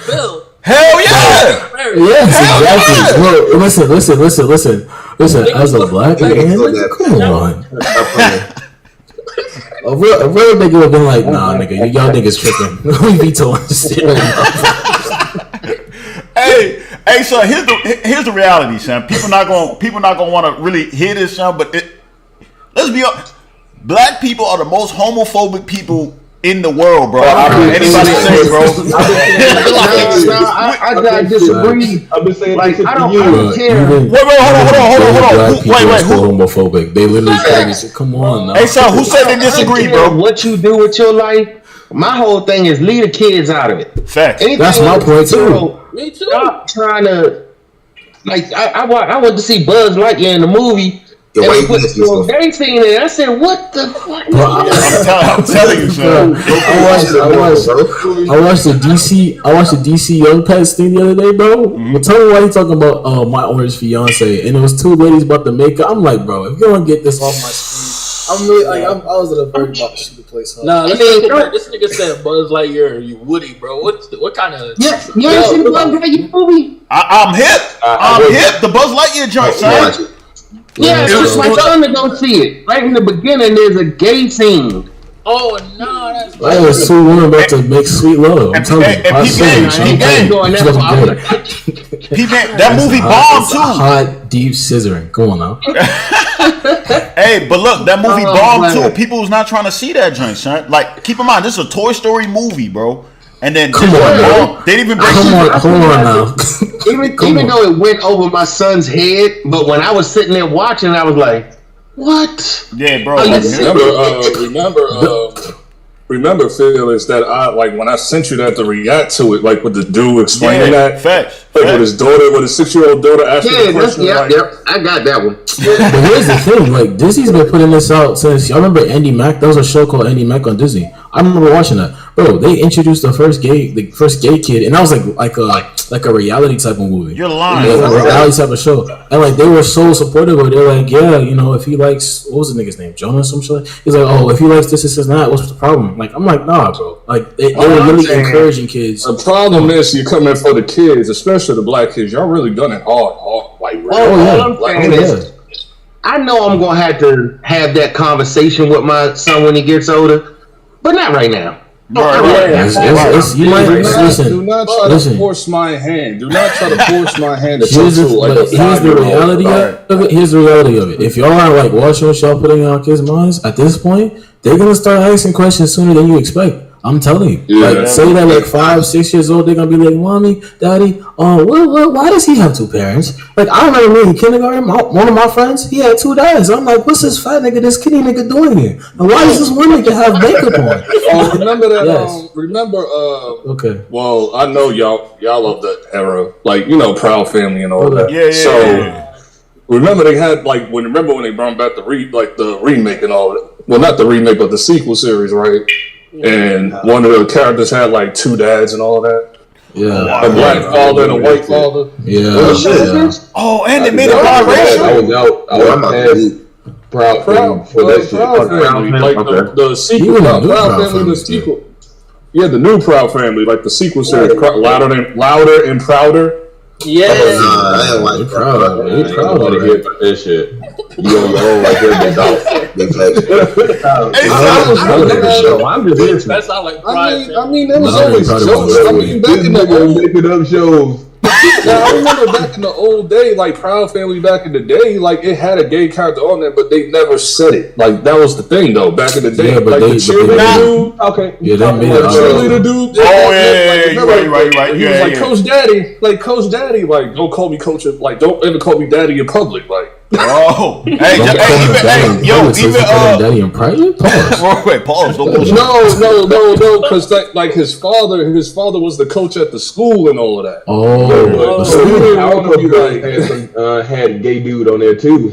Speaker 4: bill.
Speaker 1: Hell yeah!
Speaker 6: Yes, exactly. Bro, listen. As a black man, come on. A real nigga would have been like, nah, nigga, y'all niggas tripping. We vetoing this shit right
Speaker 1: now. Hey, so here's the reality, son. People not gonna want to really hear this, son. But let's be honest, black people are the most homophobic people in the world, bro. Anybody say, bro?
Speaker 5: I disagree. I've been saying like I don't care.
Speaker 1: Wait, hold on. Wait. Who
Speaker 6: homophobic? They literally say, "Come on, now."
Speaker 1: Hey, so who said they disagree, bro?
Speaker 5: What you do with your life? My whole thing is leave the kids out of it.
Speaker 1: Fact.
Speaker 6: That's my point too.
Speaker 4: Me too.
Speaker 5: Stop trying to I went to see Buzz Lightyear in the movie. And they put the gay scene in. I said, "What the fuck?"
Speaker 1: I'm telling you, son.
Speaker 6: I watched the DC Young Pets thing the other day, bro. But tell me why you talking about My Orange Fiance, and it was two ladies about to make it. I'm like, bro, if you don't get this off my screen, I'm really I was at a very about to shoot the place up.
Speaker 4: Nah, this nigga said Buzz Lightyear, you Woody, bro. What kind of?
Speaker 5: You ain't seen the Buzz Lightyear movie?
Speaker 1: I'm hip. I'm hip. The Buzz Lightyear joint, son.
Speaker 5: Yeah, it's my son to go see it. Right in the beginning, there's a gay scene.
Speaker 4: Oh no, that's
Speaker 6: I was two women about to make sweet love. I'm telling you,
Speaker 1: that movie bombed too.
Speaker 6: Hot, deep scissoring. Go on now.
Speaker 1: Hey, but look, that movie bombed too. People was not trying to see that joint, son. Like, keep in mind, this is a Toy Story movie, bro. And then
Speaker 6: come on,
Speaker 1: they didn't even
Speaker 6: come on now.
Speaker 5: Even though it went over my son's head, but when I was sitting there watching, I was like, "What?"
Speaker 1: Yeah, bro.
Speaker 3: Remember, Felix, that when I sent you that to react to it, like with the dude explaining that,
Speaker 1: facts.
Speaker 3: With his daughter, with his 6-year-old daughter asking the question.
Speaker 5: I got that one.
Speaker 6: But here's the thing, like Disney's been putting this out since y'all remember Andy Mack. There was a show called Andy Mack on Disney. I remember watching that. Bro, they introduced the first gay kid, and that was like a reality type of movie.
Speaker 1: You're lying.
Speaker 6: Yeah, a reality type of show, and like they were so supportive of it. They're like, yeah, you know, if he likes, what was the nigga's name, Jonah, some shit. He's like, oh, if he likes this and that, what's the problem? Like, I'm like, nah, bro. Like they were really encouraging kids.
Speaker 3: The problem is you come in for the kids, especially the black kids. Y'all really done it hard, like
Speaker 5: I know I'm gonna have to have that conversation with my son when he gets older. but not right now.
Speaker 6: You might listen.
Speaker 3: Do not try to force my hand. Do not try to force my hand.
Speaker 6: Here's the reality of it. Here's the reality of it. If y'all are like watching what y'all putting in our kids' minds at this point, they're gonna start asking questions sooner than you expect. I'm telling you. Like, say that like 5-6 years old, they're gonna be like, "Mommy, Daddy, why does he have two parents?" Like, I remember me in kindergarten, one of my friends, he had two dads. I'm like, "What's this fat nigga, this skinny nigga doing here? And why does this one nigga have makeup on?"
Speaker 3: Remember that? Yes. Okay. Well, I know y'all love that era, like, you know, Proud Family and all that. Yeah. Remember they had like when they brought back the remake and all that. Well, not the remake, but the sequel series, right? And one of the characters had like two dads and all that. Yeah, a black father and a white father.
Speaker 1: Yeah. Oh, and they made it biracial.
Speaker 3: I'm Proud for that shit. Like the sequel, Proud Family, the sequel. Yeah, the new Proud Family, like the sequel series, louder and prouder.
Speaker 5: Yeah,
Speaker 3: I ain't like proud. You proud of that shit. You on your own like every dog. I'm just listening. That's not like Pride. I mean, there was always jokes. I mean, back in the old making up shows. Now, I remember back in the old day, like Proud Family back in the day, like it had a gay character on there, but they never said it. Like that was the thing, though. Back in the day, like the cheerleader dude. Okay. Yeah, they made it. Cheerleader dude. Oh yeah, right. He was like Coach Daddy, like don't call me coach. Like don't ever call me daddy in public, like.
Speaker 1: Oh, even
Speaker 6: daddy in private.
Speaker 1: Pause.
Speaker 3: No, because like his father was the coach at the school and all of that. Had a gay dude on there too.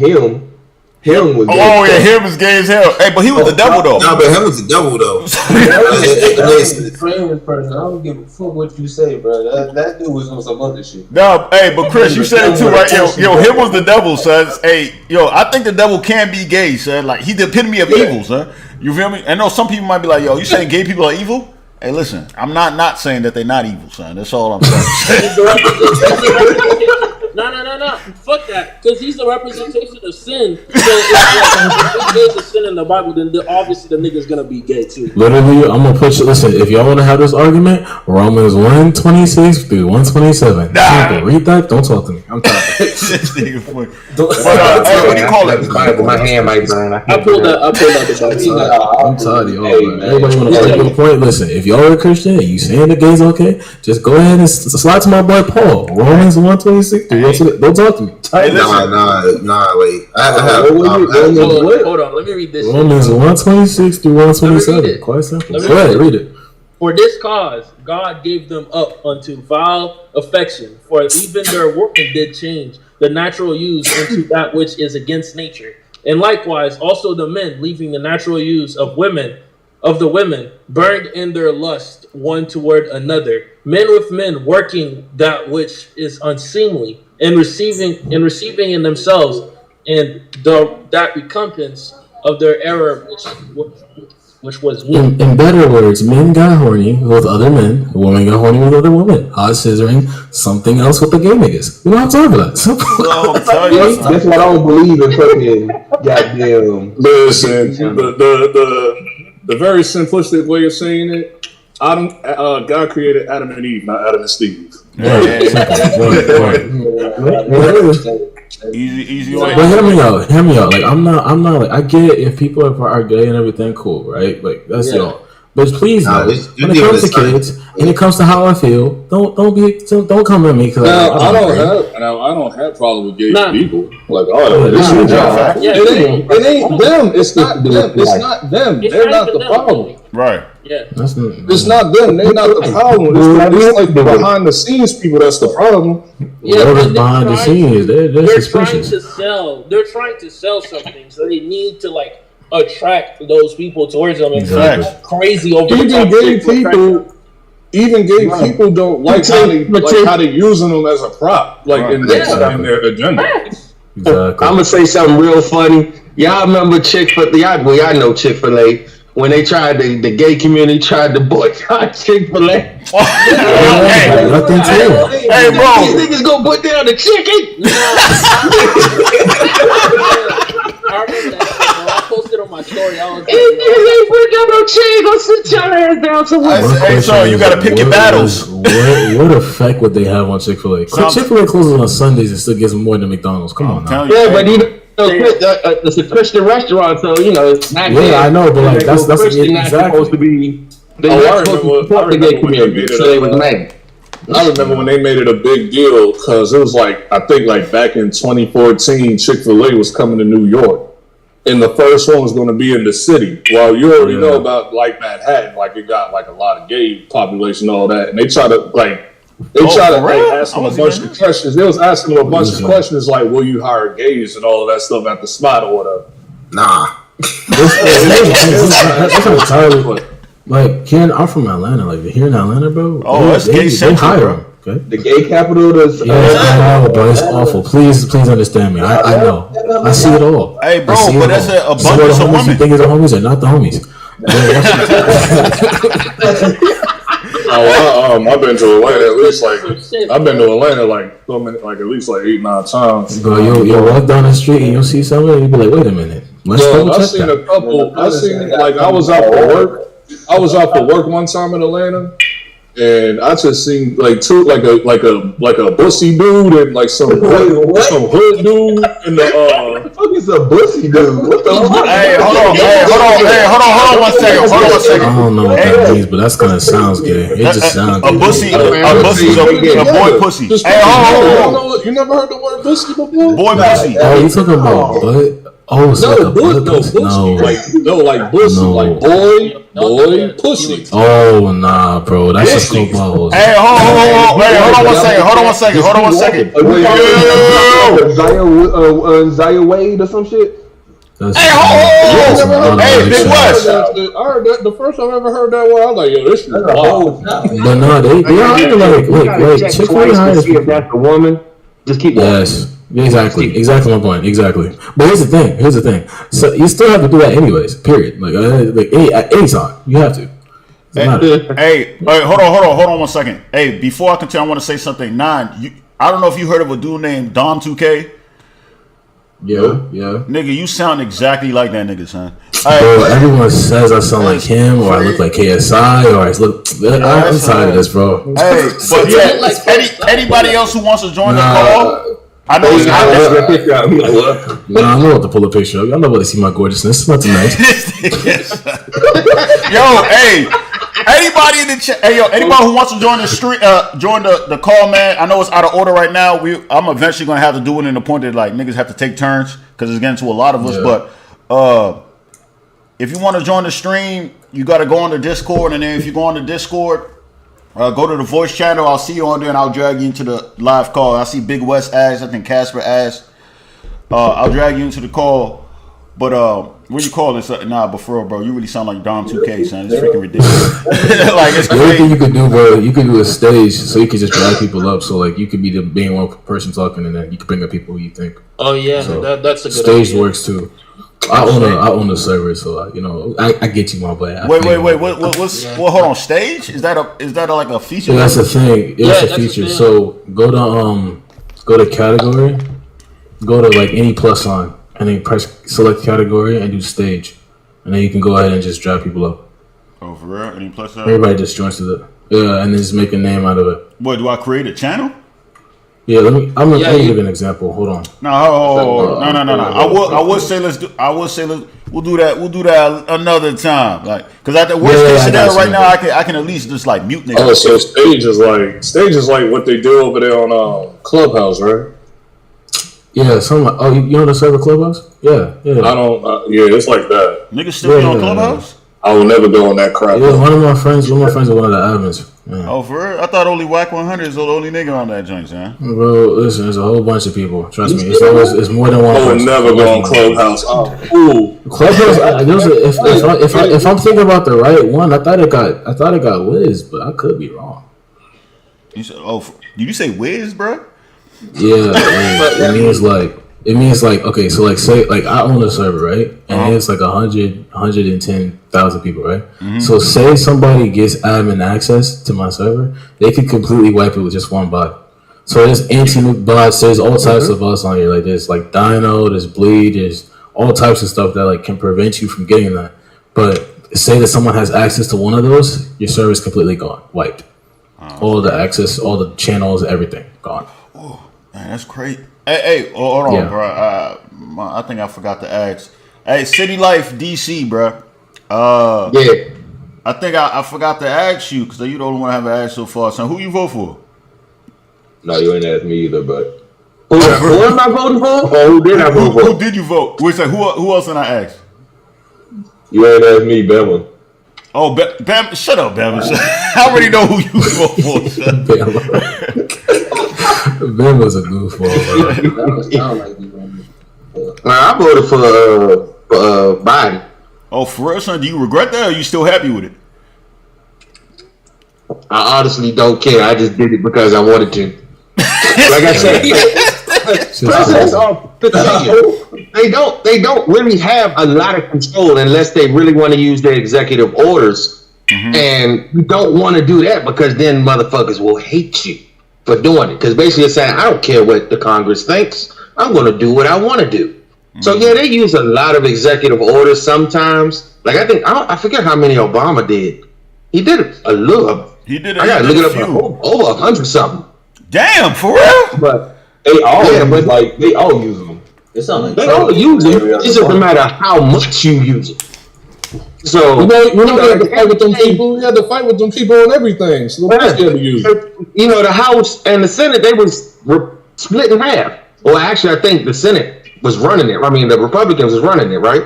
Speaker 3: Him was gay.
Speaker 1: Oh yeah, him was gay as hell. Hey, but he was the devil though.
Speaker 7: No, but him was the devil though.
Speaker 2: I don't give a fuck what you say, bro. That dude was on some other shit.
Speaker 1: No, hey, but Chris, you said it too, right? Yo, him was the devil, son. Hey, I think the devil can be gay, son. Like he's the epitome of evil, son. You feel me? I know some people might be like, yo, you saying gay people are evil? Hey, listen, I'm not saying that they're not evil, son. That's all I'm saying.
Speaker 4: No. Fuck that. Because he's the representation of sin. So if there's a sin in the Bible, then obviously the nigga's going to be gay too.
Speaker 6: Literally, I'm going to put you, listen, if y'all want to have this argument, Romans 1:26 through 1:27. Simple. Read that. Don't talk to me. I'm tired.
Speaker 1: What do you call it?
Speaker 5: My hand might burn.
Speaker 4: I pulled out the Bible.
Speaker 6: I'm tired of y'all. Everybody want to argue a point? Listen, if y'all are a Christian and you saying the gay's okay, just go ahead and slide to my boy Paul. Romans 1:26 through 1:27. Don't talk to me.
Speaker 7: Nah, wait.
Speaker 4: Hold on, let me read this.
Speaker 6: Romans 1:26 through 1:27. Quite simple. Go ahead, read it.
Speaker 4: For this cause, God gave them up unto vile affection, for even their working did change the natural use into that which is against nature. And likewise, also the men, leaving the natural use of the women, burned in their lust one toward another, men with men, working that which is unseemly, and receiving in themselves and that recompense of their error, which was weak.
Speaker 6: In better words, men got horny with other men, women got horny with other women. Hot scissoring, something else with the gay niggas. You know what I'm talking about?
Speaker 3: That's what I don't believe in fucking goddamn. Listen, the very simplistic way of saying it, God created Adam and Eve, not Adam and Steve.
Speaker 1: Easy.
Speaker 6: But hear me out. Like I'm not like, I get if people are gay and everything, cool, right? Like that's y'all. But please, when it comes to kids, when it comes to how I feel, don't come at me because
Speaker 3: I don't have problem with gay people. Like, it ain't them. It's not them. It's not them. They're not the problem.
Speaker 1: Right.
Speaker 4: Yeah.
Speaker 3: It's not them. They're not the problem. It's like the behind the scenes people that's the problem.
Speaker 6: Yeah, behind the scenes, they're suspicious.
Speaker 4: They're trying to sell something, so they need to like attract those people towards them and crazy over
Speaker 3: Even gay people don't like how they using them as a prop, like in their agenda.
Speaker 5: Exactly. I'm gonna say something real funny. Y'all remember Chick-fil-A? I know Chick-fil-A. When they tried the gay community tried to boycott Chick-fil-A.
Speaker 1: Hey, bro,
Speaker 5: these niggas gonna put down the chicken.
Speaker 4: I remember that. posted on my story. I was like,
Speaker 5: ain't put down no chain. Go sit your ass down somewhere.
Speaker 1: Hey, so you gotta pick your battles.
Speaker 6: What effect would they have on Chick-fil-A? Chick-fil-A closes on Sundays and still gets more than McDonald's. Come on now.
Speaker 5: Yeah, but it's a Christian restaurant, so it's not.
Speaker 6: Yeah, I know, but like that's
Speaker 5: Christian not supposed to be. They're not supposed to support the gay community, so they was mad.
Speaker 3: I remember when they made it a big deal because it was like, I think like back in 2014, Chick-fil-A was coming to New York. And the first one was going to be in the city. Well, you already know about like Manhattan, like it got like a lot of gay population, all that. And they try to ask them a bunch of questions. They was asking them a bunch of questions like, will you hire gays and all of that stuff at the spot or whatever.
Speaker 7: Nah.
Speaker 6: That's entirely. Like here, I'm from Atlanta. Like here in Atlanta, bro. They hire them. Okay.
Speaker 5: The gay capital does.
Speaker 6: Yeah, I know, bro. It's awful. Please understand me. I know. I see it all.
Speaker 1: Hey, bro, but that's a bunch of women.
Speaker 6: You think it's the homies or not the homies?
Speaker 3: I've been to Atlanta at least like at least like 8-9 times.
Speaker 6: Bro, you'll walk down the street and you'll see something and you'll be like, wait a minute.
Speaker 3: I've seen a couple. I was out for work. I was out for work one time in Atlanta, and I just seen like a bussy dude and like some hood dude in the
Speaker 5: What the fuck is a bussy dude? What the fuck?
Speaker 1: Hey, hold on 1 second.
Speaker 6: I don't know what that means, but that's kind of sounds gay. It just sounds
Speaker 1: a bussy's a boy pussy. Hey, hold on.
Speaker 3: You never heard the word bussy before?
Speaker 1: Boy pussy.
Speaker 6: Oh, you talking about butt? Oh, it's like a butt pussy.
Speaker 3: Like bussy, like boy, pussy.
Speaker 6: Oh, nah, bro. That's just football.
Speaker 1: Hey, hold on 1 second.
Speaker 5: Zaya Wade or some shit?
Speaker 1: Hey, Big West.
Speaker 3: I heard that the first time I ever heard that word. I was like, yo, this is wild.
Speaker 6: But no, they hire like Chick-fil-A hires.
Speaker 5: If that's a woman, just keep going.
Speaker 6: Yes. Exactly my point. Exactly. But here's the thing. So you still have to do that anyways. Period. At any time you have to.
Speaker 1: Hey, hold on 1 second. Hey, before I continue, I want to say something. I don't know if you heard of a dude named Dom 2K.
Speaker 6: Yeah.
Speaker 1: Nigga, you sound exactly like that nigga, son.
Speaker 6: Bro, everyone says I sound like him, or I look like KSI, or I look. I'm tired of this, bro.
Speaker 1: Hey, but yeah, anybody else who wants to join the call? I know it's not.
Speaker 6: I know what to pull a picture of. Y'all know what to see my gorgeousness. It's not too nice.
Speaker 1: Yo, hey, anybody in the chat? Hey, yo, anybody who wants to join the street, join the call, man. I know it's out of order right now. I'm eventually gonna have to do it in the point that like niggas have to take turns because it's getting to a lot of us.
Speaker 6: Yeah.
Speaker 1: But if you want to join the stream, you got to go on the Discord, and then if you go on the Discord. Go to the voice channel. I'll see you on there, and I'll drag you into the live call. I see Big West asked. I think Casper asked. I'll drag you into the call. But what you call this? But for real, bro, you really sound like Dom 2K, son. It's freaking ridiculous. Like it's crazy.
Speaker 6: The only thing you could do, bro, you could do a stage so you could just drag people up. So like you could be the main one person talking, and then you could bring up people who you think.
Speaker 4: Oh yeah,
Speaker 6: so
Speaker 4: that's a good
Speaker 6: stage
Speaker 4: idea.
Speaker 6: Works too. I own the server, so I get you, my boy.
Speaker 1: Wait. Hold on. Stage? Is that like a feature?
Speaker 6: So that's the thing. It's a feature. So go to category, go to like any plus sign, and then press select category and do stage, and then you can go ahead and just drag people up.
Speaker 1: Oh, for real? Any plus sign?
Speaker 6: Everybody just joins to the and then just make a name out of it.
Speaker 1: What, do I create a channel?
Speaker 6: Yeah, I'm gonna give an example. Hold on.
Speaker 1: No. I would say we'll do that another time. Like, because at the worst case scenario right now, I can at least just like mute niggas.
Speaker 3: Oh, so stage is like what they do over there on Clubhouse, right?
Speaker 6: Yeah, you know the server Clubhouse? Yeah.
Speaker 3: I don't. It's like that.
Speaker 1: Niggas still be on Clubhouse?
Speaker 3: I will never go on that crap.
Speaker 6: Yeah, one of my friends is one of the admins. Yeah.
Speaker 1: Oh, for real? I thought only Whack 100 is the only nigga on that joint, man.
Speaker 6: Bro, listen, there's a whole bunch of people. Trust me, it's more than one.
Speaker 3: I will never go on Clubhouse.
Speaker 6: Clubhouse. If I'm thinking about the right one, I thought it got Wiz, but I could be wrong.
Speaker 1: You said, did you say Wiz, bro?
Speaker 6: Yeah, it means like okay, so like say like I own a server, right? And it's like 110,000 people, right? Mm-hmm. So say somebody gets admin access to my server, they could completely wipe it with just one bot. So there's anti-nuke bots, there's all types of bots on here. Like there's like Dino, there's Bleed, there's all types of stuff that like can prevent you from getting that. But say that someone has access to one of those, your server is completely gone, wiped. All the access, all the channels, everything gone.
Speaker 1: Oh, man, that's crazy. Hey, hold on, bro. I think I forgot to ask. Hey, City Life DC, bro.
Speaker 5: Yeah.
Speaker 1: I think I forgot to ask you because you the only one I haven't asked so far. So who you vote for?
Speaker 3: No, you ain't asked me either, but
Speaker 5: Who am I voting for? Or who did I vote for?
Speaker 1: Who did you vote? Wait, so who else did I ask?
Speaker 3: you ain't asked me, Bama.
Speaker 1: Oh, Bam! Shut up, Bam! I already know who you vote for.
Speaker 6: Ben was a goofball,
Speaker 5: bro. I voted for Biden.
Speaker 1: Oh, for real, son? Do you regret that, or are you still happy with it?
Speaker 5: I honestly don't care. I just did it because I wanted to. Like I said, presidents are they don't really have a lot of control unless they really want to use their executive orders. And you don't want to do that because then motherfuckers will hate you for doing it. Because basically it's saying, I don't care what the Congress thinks. I'm going to do what I want to do. So yeah, they use a lot of executive orders sometimes. Like I forget how many Obama did. He did a little.
Speaker 1: He did.
Speaker 5: I gotta look it up. Over 100 something.
Speaker 1: Damn, for real.
Speaker 3: But they all they all use them.
Speaker 2: It sounds like
Speaker 5: they all use it. It doesn't matter how much you use it. So
Speaker 3: you had to fight with them people. You had to fight with them people on everything. So
Speaker 5: the House and the Senate, they was split in half. Well, actually, I think the Senate was running it. I mean, the Republicans was running it, right?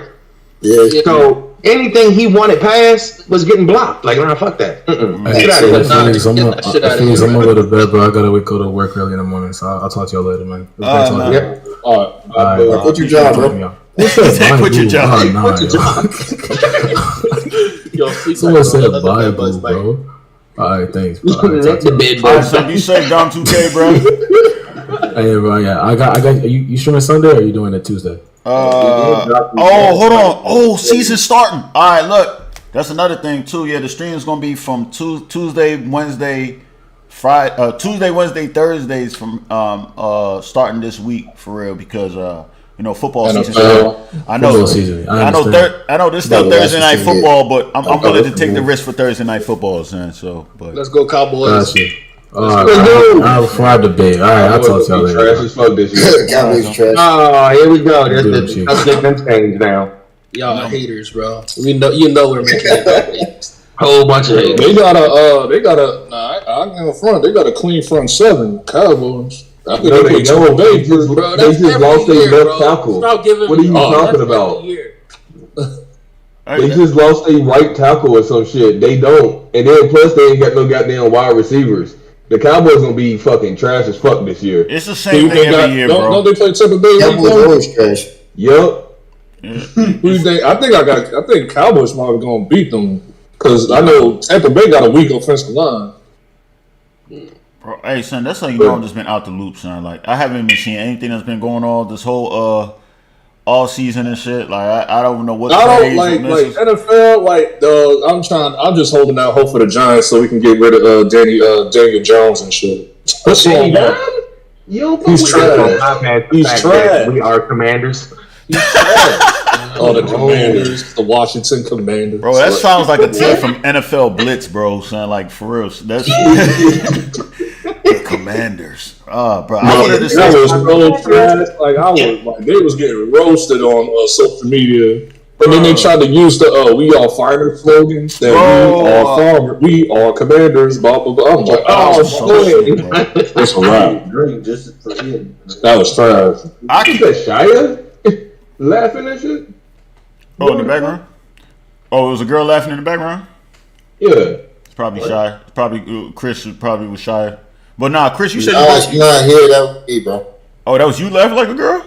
Speaker 7: Yeah.
Speaker 5: So anything he wanted passed was getting blocked. Like, nah, fuck that. Get out of here.
Speaker 6: I'm gonna go to bed, bro. I gotta go to work early in the morning, so I'll talk to y'all later, man.
Speaker 3: All right.
Speaker 7: Quit your job, bro.
Speaker 1: Quit your job.
Speaker 6: Someone said bye, bro. All right, thanks, bro.
Speaker 1: So be safe, Dom 2K, bro.
Speaker 6: Hey, bro, yeah, I got. You streaming Sunday or are you doing it Tuesday?
Speaker 1: Hold on. Oh, season starting. All right, look, that's another thing too. Yeah, the stream is gonna be from Tuesday, Wednesday, Friday, Tuesday, Wednesday, Thursdays from starting this week for real because football season. I know season. I know this is still Thursday night football, but I'm willing to take the risk for Thursday night football, son. So, but
Speaker 4: let's go Cowboys.
Speaker 6: I'll fly the bait. All right, I'll talk to y'all later.
Speaker 3: Trash as fuck this year.
Speaker 7: Cowboys trash.
Speaker 5: Oh, here we go. There's the change now.
Speaker 4: Y'all are haters, bro. You know we're making it.
Speaker 5: Whole bunch of haters.
Speaker 3: They got a. I can front. They got a clean front seven. Cowboys. I think they don't. They just lost their left tackle. What are you talking about? They just lost their right tackle or some shit. They don't, and then plus they ain't got no goddamn wide receivers. The Cowboys gonna be fucking trash as fuck this year.
Speaker 1: It's the same thing every year, bro.
Speaker 3: Don't they play Tampa Bay?
Speaker 7: Cowboys always trash.
Speaker 3: Yup. Who do you think? I think Cowboys probably gonna beat them because I know Tampa Bay got a weak offensive line.
Speaker 1: Bro, hey, son, that's how you know I'm just been out the loop, son. Like I haven't been seeing anything that's been going on this whole all season and shit. Like I don't know what.
Speaker 3: I don't like NFL. Like I'm just holding out hope for the Giants so we can get rid of Daniel Jones and shit.
Speaker 5: He's trash.
Speaker 3: He's trash.
Speaker 5: We are Commanders.
Speaker 3: He's trash. Oh, the Commanders, the Washington Commanders.
Speaker 1: Bro, that sounds like a team from NFL Blitz, bro. Son, like for real. That's the Commanders. Bro, I wanted to say
Speaker 3: was so trash. Like they was getting roasted on social media, and then they tried to use the "We Are Farmers" slogan. That we are Commanders. Blah blah blah. I'm like, it's a wrap. That was trash.
Speaker 1: I keep
Speaker 3: that Shia laughing and shit.
Speaker 1: Oh, in the background. Oh, it was a girl laughing in the background.
Speaker 3: Yeah,
Speaker 1: it's probably shy. It's probably Chris. Probably was shy. But nah, Chris, you said
Speaker 7: you was not here. That was me, bro.
Speaker 1: Oh, that was you laughing like a girl?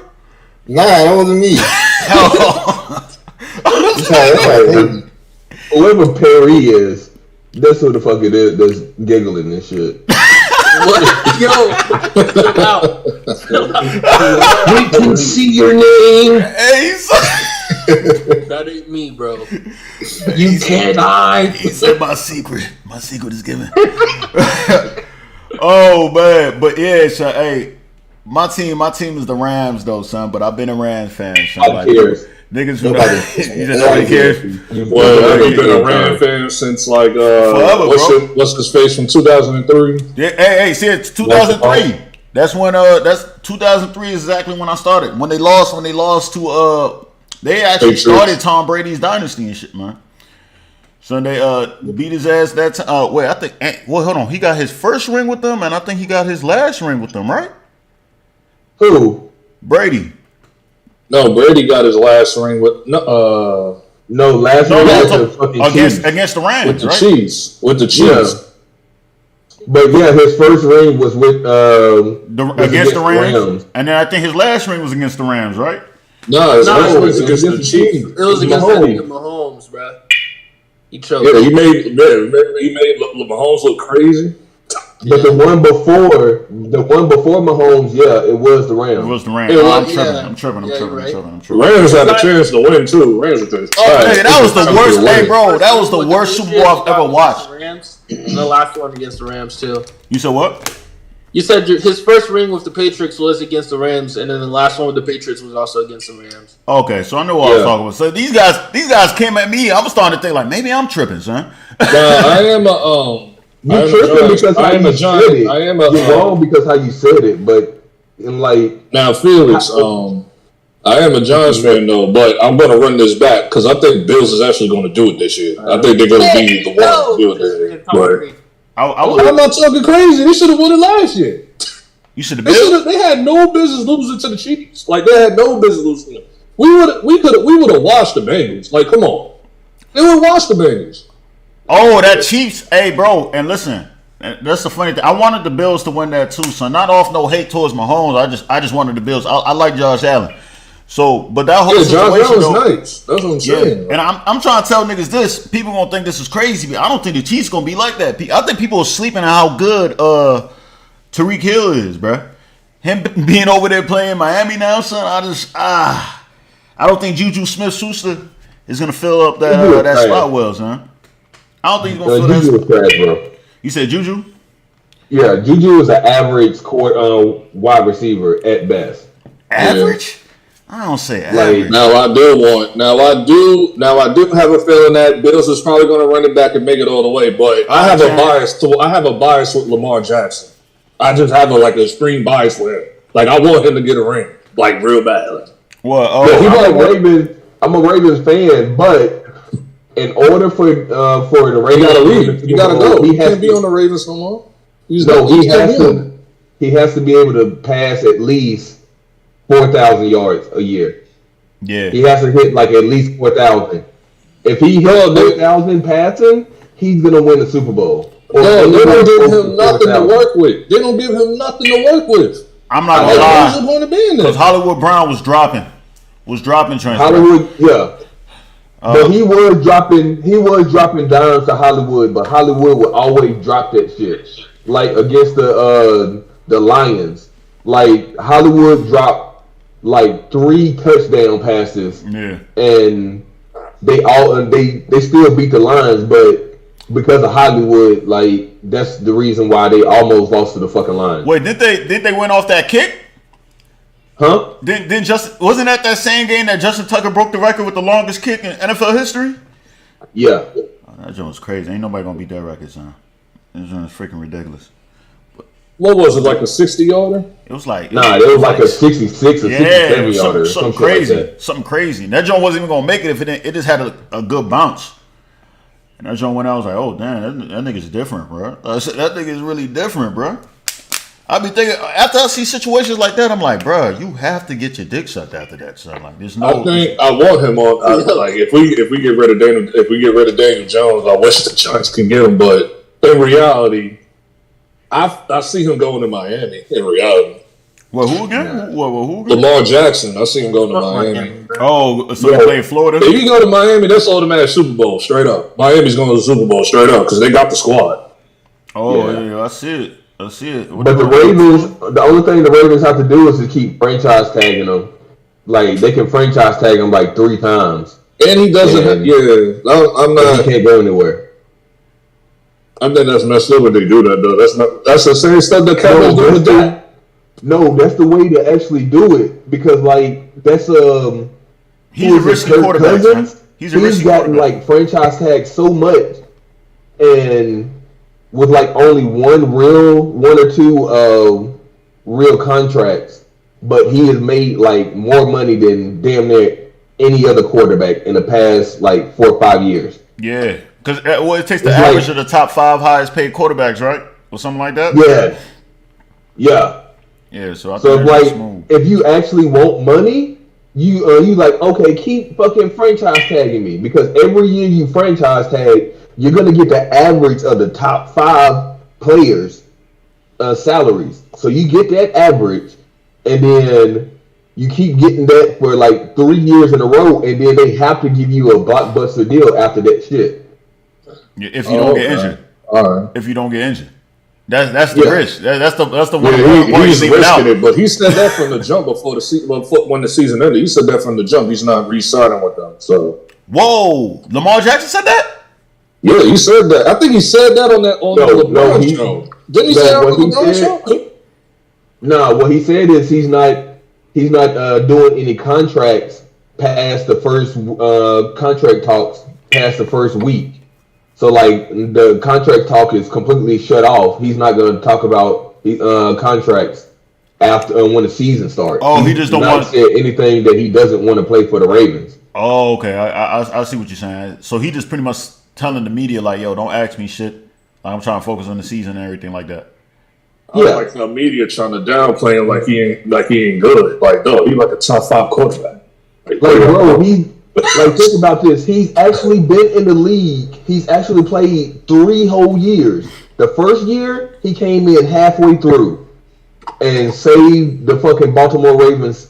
Speaker 7: Nah, that wasn't me.
Speaker 3: Whoever Perry is, that's who the fuck it is that's giggling and shit.
Speaker 4: What? Yo,
Speaker 5: we can see your name.
Speaker 1: Hey,
Speaker 4: that ain't me, bro.
Speaker 5: You can't hide.
Speaker 1: He said my secret. My secret is given. Oh man, but yeah, so hey, My team is the Rams though, son. But I've been a Rams fan. Son.
Speaker 5: Nobody cares.
Speaker 1: Niggas who nobody cares.
Speaker 3: Well, I've been a Rams fan since like what's his face from 2003.
Speaker 1: Yeah, hey, see, it's 2003. That's when that's 2003 is exactly when I started. When they lost to they actually started Tom Brady's dynasty and shit, man. So they beat his ass that time. Wait, I think. Well, hold on. He got his first ring with them, and I think he got his last ring with them, right?
Speaker 5: Who?
Speaker 1: Brady.
Speaker 3: No, Brady got his last ring with
Speaker 5: last ring
Speaker 1: against the Rams,
Speaker 3: with the
Speaker 1: right?
Speaker 3: Chiefs. With the Chiefs.
Speaker 5: Yeah. But yeah, his first ring was with
Speaker 1: against the Rams, and then I think his last ring was against the Rams, right?
Speaker 3: No, his last ring was against the Chiefs.
Speaker 4: It was against Mahomes, bro. He choked.
Speaker 3: Yeah, he made Mahomes look crazy.
Speaker 5: But the one before Mahomes, yeah, it was the Rams.
Speaker 1: It was the Rams. I'm tripping.
Speaker 3: Rams had a chance to win too. Rams had
Speaker 1: that was the worst. Hey, bro, that was the worst Super Bowl I've ever watched.
Speaker 4: Rams, and the last one against the Rams too.
Speaker 1: You said what?
Speaker 4: You said his first ring with the Patriots was against the Rams, and then the last one with the Patriots was also against the Rams.
Speaker 1: Okay, so I know what I was talking about. So these guys came at me. I was starting to think like maybe I'm tripping, son.
Speaker 3: I am a
Speaker 5: You're tripping because how you said it. You're wrong because how you said it, but
Speaker 3: now Felix, I am a Giants fan though, but I'm going to run this back because I think Bills is actually going to do it this year. I think they're going to be the one to do it this year. But I'm not talking crazy. They should have won it last year.
Speaker 1: You should have.
Speaker 3: They had no business losing to the Chiefs. Like they had no business losing. We would have watched the Bengals. Like come on, they would watch the Bengals.
Speaker 1: Oh, that Chiefs. Hey, bro, and listen, that's the funny thing. I wanted the Bills to win that too, so not off no hate towards Mahomes. I just wanted the Bills. I like Josh Allen. So, but that whole situation,
Speaker 3: Josh Allen's nice. That's what I'm saying.
Speaker 1: Yeah. And I'm trying to tell niggas this. People gonna think this is crazy, but I don't think the Chiefs gonna be like that. I think people are sleeping on how good Tyreek Hill is, bro. Him being over there playing Miami now, son. I don't think Juju Smith-Schuster is gonna fill up that spot well, son. I don't think he's gonna fill that.
Speaker 5: Trash, bro.
Speaker 1: You said Juju?
Speaker 5: Yeah, Juju is an average wide receiver at best.
Speaker 1: Average? Yeah. I don't say average.
Speaker 3: Now I do have a feeling that Bills is probably going to run it back and make it all the way. But I have a bias with Lamar Jackson. I just have a extreme bias with him. Like I want him to get a ring, like real bad.
Speaker 5: I'm a Ravens fan, but in order for the Ravens,
Speaker 3: you gotta leave. You gotta go. He can't be on the Ravens no more.
Speaker 5: He has to be able to pass at least 4,000 yards a year.
Speaker 1: Yeah,
Speaker 5: he has to hit at least 4,000. If he hits 4,000 passing, he's gonna win the Super Bowl.
Speaker 3: They don't give him nothing to work with. They don't give him nothing to work with.
Speaker 1: I'm not gonna lie, because Hollywood Brown was dropping transfer.
Speaker 5: Hollywood, yeah. But he was dropping dimes to Hollywood, but Hollywood would always drop that shit. Like against the Lions. Like Hollywood dropped 3 touchdown passes.
Speaker 1: Yeah. And
Speaker 5: they still beat the Lions, but because of Hollywood, that's the reason why they almost lost to the fucking Lions.
Speaker 1: Wait, did they win off that kick?
Speaker 5: Huh?
Speaker 1: Wasn't that same game that Justin Tucker broke the record with the longest kick in NFL history?
Speaker 5: Yeah.
Speaker 1: Oh, that joint was crazy. Ain't nobody gonna beat that record, son. That joint is freaking ridiculous.
Speaker 3: What was it, like a 60-yarder?
Speaker 1: It was like...
Speaker 5: it was like a 66 or 67-yarder.
Speaker 1: Something crazy. Like something crazy. And that joint wasn't even gonna make it if it just had a good bounce. And that joint went out, I was like, oh, damn, that nigga's different, bro. That nigga is really different, bro. I be thinking, after I see situations like that, I'm like, bro, you have to get your dick sucked after that, son. Like, there's no...
Speaker 3: I think I want him on... if we get rid of Daniel Jones, I wish the Giants can get him, but in reality... I see him going to Miami in reality.
Speaker 1: Well, who again? Yeah. Who again?
Speaker 3: Lamar Jackson. I see him going to Miami.
Speaker 1: Oh, so they play in Florida?
Speaker 3: If you go to Miami, that's automatic Super Bowl, straight up. Miami's going to the Super Bowl, straight up, because they got the squad.
Speaker 1: Oh, yeah, I see it.
Speaker 5: But the Ravens, the only thing the Ravens have to do is to keep franchise tagging them. They can franchise tag him 3 times.
Speaker 3: And he doesn't, I'm not.
Speaker 5: He can't go anywhere.
Speaker 3: I think that's messed up when they do that, though. That's the same stuff that Cowboys do.
Speaker 5: No, that's the way to actually do it because like that's
Speaker 1: he's a risky quarterback.
Speaker 5: He's gotten like franchise tagged so much, and with like only one or two real contracts, but he has made like more money than damn near any other quarterback in the past like 4 or 5 years.
Speaker 1: Yeah, because it takes the average of the top 5 highest paid quarterbacks, right, or something like that.
Speaker 5: Yeah.
Speaker 1: So
Speaker 5: if you actually want money. You like okay? Keep fucking franchise tagging me because every year you franchise tag, you're gonna get the average of the top 5 players' salaries. So you get that average, and then you keep getting that for like 3 years in a row, and then they have to give you a blockbuster deal after that shit.
Speaker 1: Yeah, if you don't get injured.
Speaker 3: All right.
Speaker 1: If you don't get injured. That's the risk. That's the one.
Speaker 3: He's risking it, but he said that from the jump before the season. When the season ended, he said that from the jump. He's not re-signing with them. So
Speaker 1: whoa, Lamar Jackson said that.
Speaker 3: Yeah, he said that. I think he said that on the LeBron show. Didn't he say that on the LeBron show?
Speaker 5: No, what he said is he's not doing any contracts past the first contract talks past the first week. So, like, the contract talk is completely shut off. He's not going to talk about contracts after when the season starts.
Speaker 1: Oh, he just don't want
Speaker 5: to say anything that he doesn't want to play for the Ravens.
Speaker 1: Oh, okay. I see what you're saying. So he just pretty much telling the media, like, yo, don't ask me shit. I'm trying to focus on the season and everything like that.
Speaker 3: Yeah, like the media trying to downplay him like he ain't good. Like, no, he like a top 5 quarterback.
Speaker 5: Like bro, like, think about this. He's actually been in the league. He's actually played 3 whole years. The first year, he came in halfway through and saved the fucking Baltimore Ravens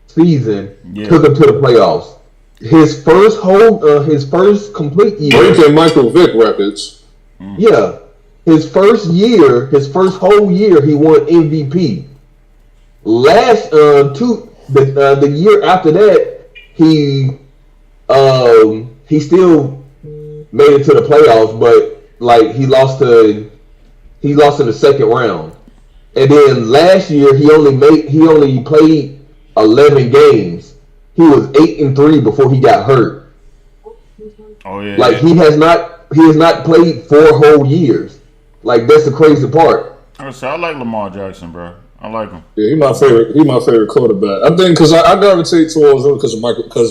Speaker 5: season. Yeah. Took them to the playoffs. His first complete year.
Speaker 3: Breaking Michael Vick records.
Speaker 5: Yeah. His first whole year, he won MVP. The year after that, he still made it to the playoffs, but like he lost in the second round. And then last year he only played 11 games. He was 8-3 before he got hurt.
Speaker 1: Oh yeah.
Speaker 5: Like he has not played 4 whole years. Like that's the crazy part.
Speaker 1: I like Lamar Jackson, bro. I like him.
Speaker 3: Yeah, he's my favorite quarterback. I think because I gravitate towards him because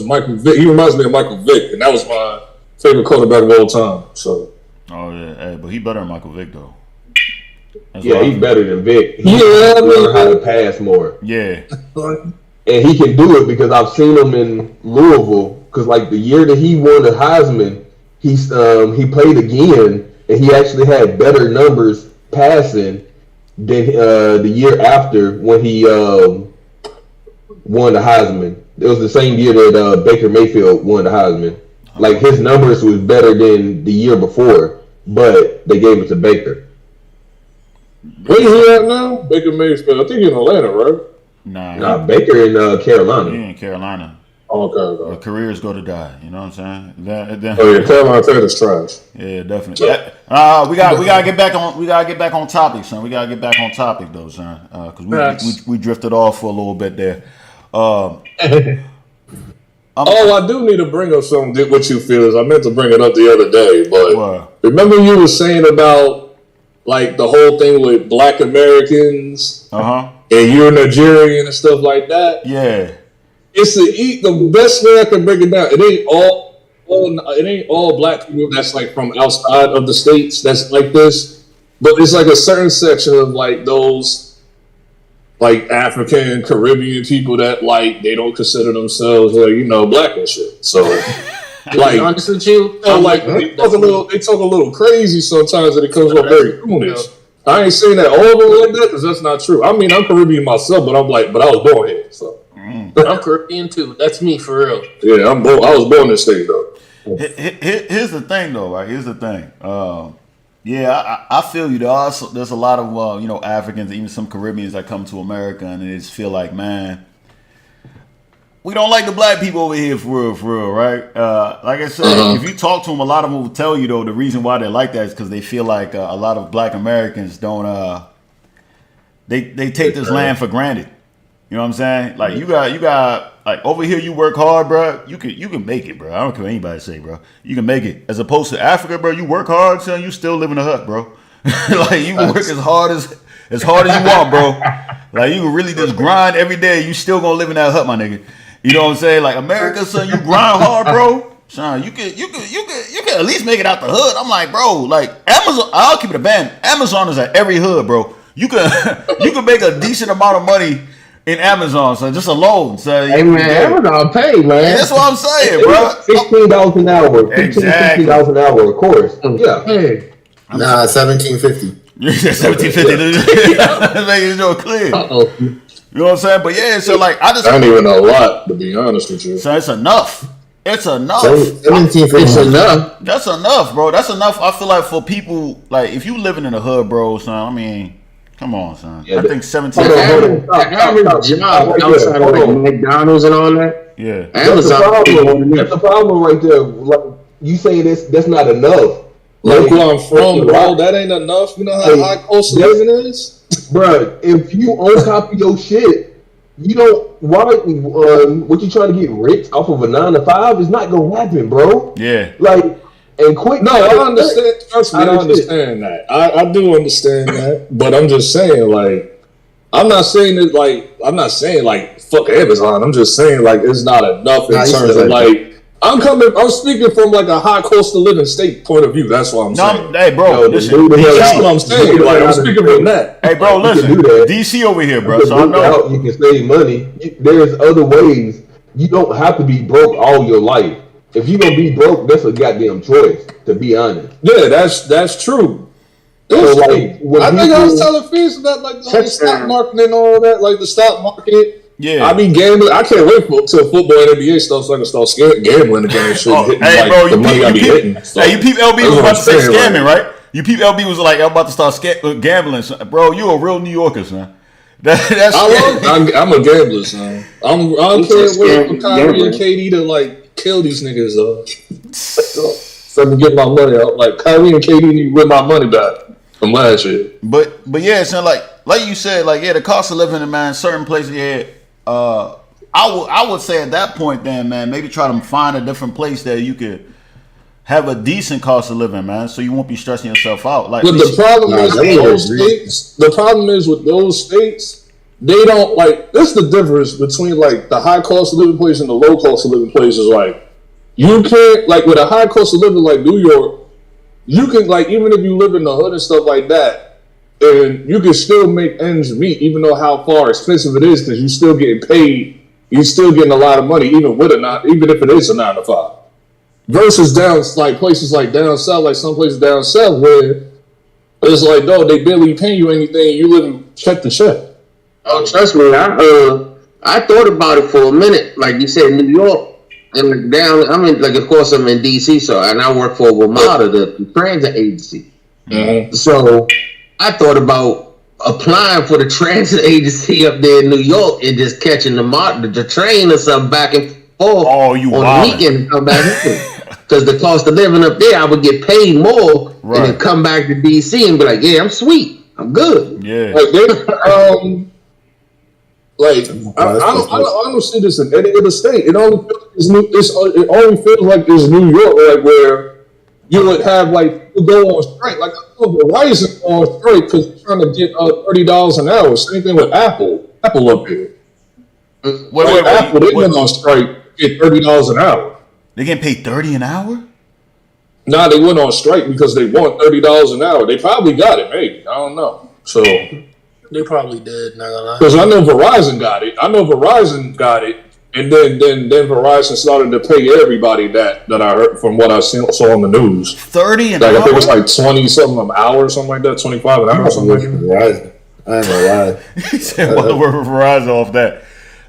Speaker 3: Michael Vick. He reminds me of Michael Vick, and that was my favorite quarterback of all time. So.
Speaker 1: Oh yeah, hey, but he better than Michael Vick though.
Speaker 5: He's better than Vick. He learn how to pass more.
Speaker 1: Yeah.
Speaker 5: And he can do it because I've seen him in Louisville. Because like the year that he won the Heisman, he played again, and he actually had better numbers passing than the year after when he won the Heisman. It was the same year that Baker Mayfield won the Heisman. Like his numbers was better than the year before, but they gave it to Baker.
Speaker 3: Where is he at now? Baker Mayfield. I think he's in Atlanta, right?
Speaker 1: Nah,
Speaker 5: Baker in Carolina.
Speaker 1: He in Carolina.
Speaker 3: Oh, okay.
Speaker 1: The careers go to die. You know what I'm saying?
Speaker 3: Oh yeah, Carolina Panthers trash.
Speaker 1: Yeah, definitely. We gotta get back on topic, son. We gotta get back on topic though, son. Because we drifted off for a little bit there.
Speaker 3: I do need to bring up something. What you feel is I meant to bring it up the other day, but remember you were saying about like the whole thing with Black Americans, and you're Nigerian and stuff like that.
Speaker 1: Yeah.
Speaker 3: It's the best way I can break it down. It ain't all black people that's like from outside of the states that's like this, but it's like a certain section of like those like African Caribbean people that like they don't consider themselves like black and shit. So like
Speaker 4: honest with you,
Speaker 3: they talk a little crazy sometimes, and it comes off very coonish. I ain't saying that all of them like that because that's not true. I mean, I'm Caribbean myself, but I was born here, so.
Speaker 4: I'm Caribbean too. That's me for real.
Speaker 3: Yeah, I was born in the state though.
Speaker 1: Here's the thing though, right? Here's the thing. I feel you. There's a lot of Africans, even some Caribbeans that come to America and they just feel like, man, we don't like the black people over here for real, right? Like I said, if you talk to them, a lot of them will tell you though the reason why they're like that is because they feel like a lot of black Americans don't they take this land for granted. You know what I'm saying? Like you got like over here you work hard, bro. You can make it, bro. I don't care what anybody say, bro. You can make it. As opposed to Africa, bro, you work hard, son, you still live in a hut, bro. Like you can work as hard as you want, bro. Like you can really just grind every day. You still gonna live in that hut, my nigga. You know what I'm saying? Like America, son, you grind hard, bro. Son, you can at least make it out the hood. I'm like, bro, like Amazon. I'll keep it a band. Amazon is at every hood, bro. You can make a decent amount of money in Amazon, so just alone. So
Speaker 5: hey man, Amazon pay, man.
Speaker 1: And that's what I'm saying, bro.
Speaker 8: $16 an hour.
Speaker 1: Exactly.
Speaker 8: $16 an hour, of course. Yeah.
Speaker 5: Hey.
Speaker 7: Nah, $17.50.
Speaker 1: You said $17.50. Making it clear. You know what I'm saying? But yeah, so like I
Speaker 3: ain't even a lot, to be honest with you.
Speaker 1: So it's enough. It's enough.
Speaker 7: $17.50.
Speaker 5: It's enough.
Speaker 1: That's enough, bro. That's enough. I feel like for people, like if you living in the hood, bro, son. I mean, come on, son.
Speaker 8: Yeah,
Speaker 1: I think 17.
Speaker 5: The average job outside of like McDonald's and all that.
Speaker 1: Yeah.
Speaker 5: Amazon.
Speaker 8: That's the problem right there. Like you saying that's not enough.
Speaker 3: Look where I'm from, bro. That ain't enough. You know how high cost of living is,
Speaker 8: bro. If you on top of your shit, you don't. Why? What you trying to get rich off of a 9 to 5 is not gonna happen, bro.
Speaker 1: Yeah.
Speaker 8: Like and quit.
Speaker 3: No, I understand. Trust me, I understand that. I do understand that, but I'm just saying, like, I'm not saying like fuck Amazon. I'm just saying like it's not enough in terms of like. I'm speaking from like a high cost of living state point of view. That's what I'm saying.
Speaker 1: Hey, bro, listen.
Speaker 3: That's what I'm saying. Like, I'm speaking from that.
Speaker 1: Hey, bro, listen. DC over here, bro. So I know
Speaker 8: you can save money. There's other ways. You don't have to be broke all your life. If you're gonna be broke, that's a goddamn choice. To be honest.
Speaker 3: Yeah, that's true.
Speaker 8: So, like,
Speaker 3: I think I was telling Fizz about like the whole stock market and all that, like the stock market.
Speaker 1: Yeah,
Speaker 3: I be gambling. I can't wait till football and NBA stuff so I can start gambling again and shit.
Speaker 1: Hey, bro,
Speaker 3: the money I be hitting.
Speaker 1: Hey, you peep LB was about to say scamming, right? You peep LB was like, I'm about to start gambling. Bro, you a real New Yorker, son. That's
Speaker 3: I'm a gambler, son. I can't wait for Kyrie and KD to like kill these niggas, so I can get my money out. Like Kyrie and KD need to win my money back from last year.
Speaker 1: But yeah, so like you said, like the cost of living in man, certain places, yeah. I would say at that point, then, man, maybe try to find a different place that you could have a decent cost of living, man, so you won't be stressing yourself out. Like,
Speaker 3: but the problem is with those states, they don't like. That's the difference between like the high cost of living place and the low cost of living places. Like, you can't like with a high cost of living like New York, you can like even if you live in the hood and stuff like that. And you can still make ends meet, even though how far expensive it is, because you're still getting paid. You're still getting a lot of money, even if it is a 9 to 5. Versus down like places like down south, like some places down south where it's like, no, they barely paying you anything. You living check to check.
Speaker 5: Oh, trust me, I thought about it for a minute. Like you said, New York and down. I mean, like of course I'm in DC, and I work for WMATA, the transit agency.
Speaker 3: Mm-hmm.
Speaker 5: So. I thought about applying for the transit agency up there in New York and just catching the train or something back and forth on the weekend and come back here. Because the cost of living up there, I would get paid more and then come back to DC and be like, yeah, I'm sweet. I'm good.
Speaker 1: Yeah.
Speaker 3: I don't see this in any other state. It only feels like it's New York, like where you would have like you go on strike. Like Verizon on strike because they're trying to get $30 an hour. Same thing with Apple. Apple up here. Apple, they went on strike, get $30 an hour.
Speaker 1: They getting paid $30 an hour?
Speaker 3: Nah, they went on strike because they want $30 an hour. They probably got it, maybe. I don't know. So
Speaker 4: they probably did. Not gonna lie.
Speaker 3: Because I know Verizon got it. And then Verizon started to pay everybody that I heard from what I saw on the news.
Speaker 1: 30 an hour?
Speaker 3: I think it was like 20 something an hour or something like that, 25 an hour or something like that.
Speaker 7: Verizon. I ain't gonna lie.
Speaker 1: He said, "What were Verizon off that?"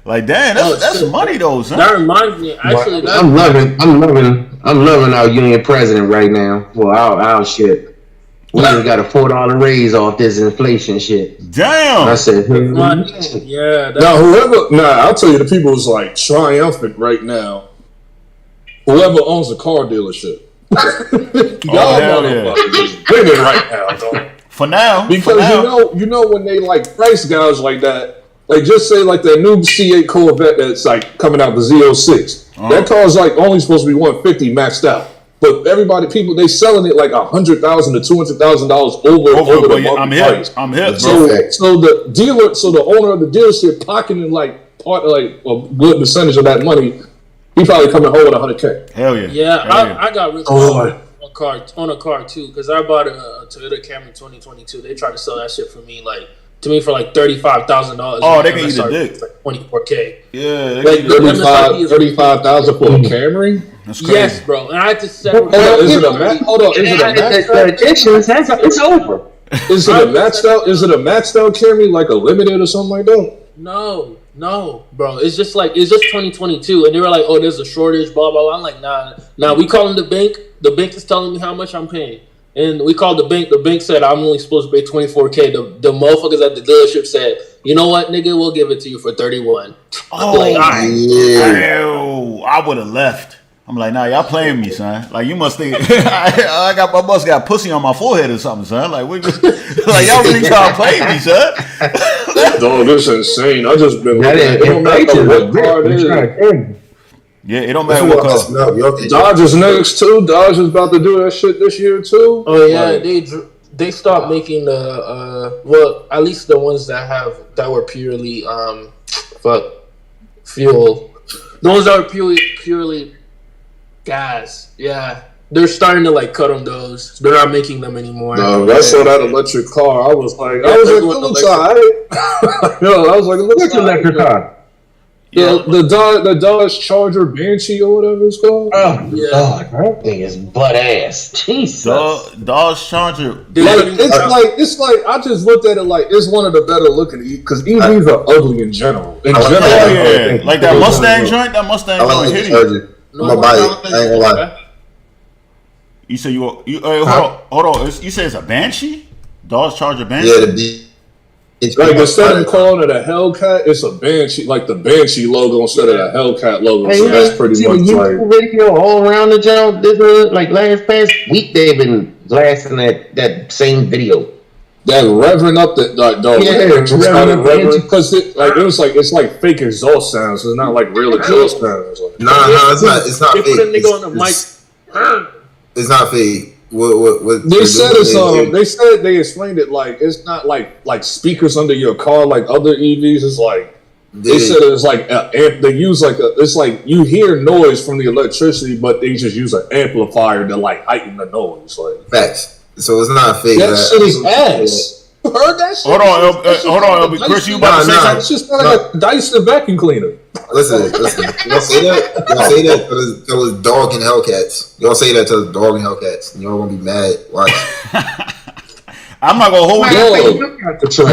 Speaker 1: Like, damn, that's money though, son.
Speaker 4: That reminds me, actually.
Speaker 5: I'm loving our union president right now for our shit. We just got a $4 raise off this inflation shit.
Speaker 1: Damn.
Speaker 5: I said,
Speaker 4: yeah.
Speaker 3: I'll tell you, the people is like triumphant right now. Whoever owns a car dealership, y'all motherfuckers is winning right now, dog.
Speaker 1: For now,
Speaker 3: because you know when they like price gouge like that, like just say like that new C8 Corvette that's like coming out the Z06. That car's like only supposed to be 150 maxed out, but people they selling it like $100,000 to $200,000 over the market price.
Speaker 1: I'm hip,
Speaker 3: so the owner of the dealership pocketing like a good percentage of that money. He probably coming home with $100K.
Speaker 1: Hell yeah.
Speaker 4: Yeah, I got rich on a car too, because I bought a Toyota Camry 2022. They tried to sell that shit for me for like $35,000.
Speaker 1: Oh, they can eat a dick.
Speaker 4: Like $24K.
Speaker 1: Yeah,
Speaker 3: like $35,000 for a Camry.
Speaker 1: That's crazy.
Speaker 4: Yes, bro. And I had to settle.
Speaker 3: Is it a maxed out?
Speaker 5: It's over.
Speaker 3: Is it a maxed out? Is it a maxed out Camry, like a limited or something like that?
Speaker 4: No, bro. It's just 2022, and they were like, "Oh, there's a shortage." Blah blah blah. I'm like, nah. We calling the bank. The bank is telling me how much I'm paying, and we called the bank. The bank said I'm only supposed to pay $24K. The motherfuckers at the dealership said, "You know what, nigga? We'll give it to you for $31."
Speaker 1: Oh,
Speaker 4: like,
Speaker 1: yeah. I would have left. I'm like, nah, y'all playing me, son. Like, you must think I must got pussy on my forehead or something, son. Like, like y'all really trying to play me, son.
Speaker 3: Dog, this is insane. I just been looking at it. Don't matter what car it is.
Speaker 1: Yeah, it don't matter what car.
Speaker 3: Dodge is next too. Dodge is about to do that shit this year too.
Speaker 4: Oh yeah, they stopped making the at least the ones that were purely fuel. The ones that were purely gas. Yeah, they're starting to cut on those. They're not making them anymore.
Speaker 3: No, I saw that electric car. I was like, it looks alright. Yo, I was like, it looks
Speaker 5: electric car.
Speaker 3: The Dodge Charger Banshee or whatever it's called.
Speaker 5: Oh yeah, that thing is butt ass. Jesus.
Speaker 1: Dodge Charger.
Speaker 3: It's like I just looked at it like it's one of the better looking because EVs are ugly in general.
Speaker 1: Yeah, like that Mustang joint. That Mustang joint hit you.
Speaker 7: I'm gonna buy it. I ain't gonna lie.
Speaker 1: You say hold on. You say it's a Banshee? Dodge Charger Banshee?
Speaker 7: Yeah,
Speaker 3: it's like instead of calling it a Hellcat, it's a Banshee, like the Banshee logo instead of the Hellcat logo.
Speaker 5: Hey,
Speaker 3: so that's pretty much
Speaker 5: video all around the job. Like past week, they've been blasting that same video.
Speaker 3: That revving up the Reverend because it's like fake exhaust sounds. It's not like real exhaust sounds.
Speaker 7: No, it's not fake.
Speaker 4: Put a nigga on the mic.
Speaker 7: It's not fake. What
Speaker 3: they said they explained it like it's not like speakers under your car like other EVs. It's like they said it's like they use it's like you hear noise from the electricity, but they just use an amplifier to heighten the noise. Like
Speaker 7: facts. So it's not fake.
Speaker 3: That shit is ass. You heard that shit?
Speaker 1: Hold on, Chris. You about to say something?
Speaker 3: It's just like a Dyson vacuum cleaner.
Speaker 7: Listen. You don't say that. You don't say that to those dog and Hellcats. You don't say that to the dog and Hellcats. And you're gonna be mad. Watch.
Speaker 1: I'm not gonna hold you.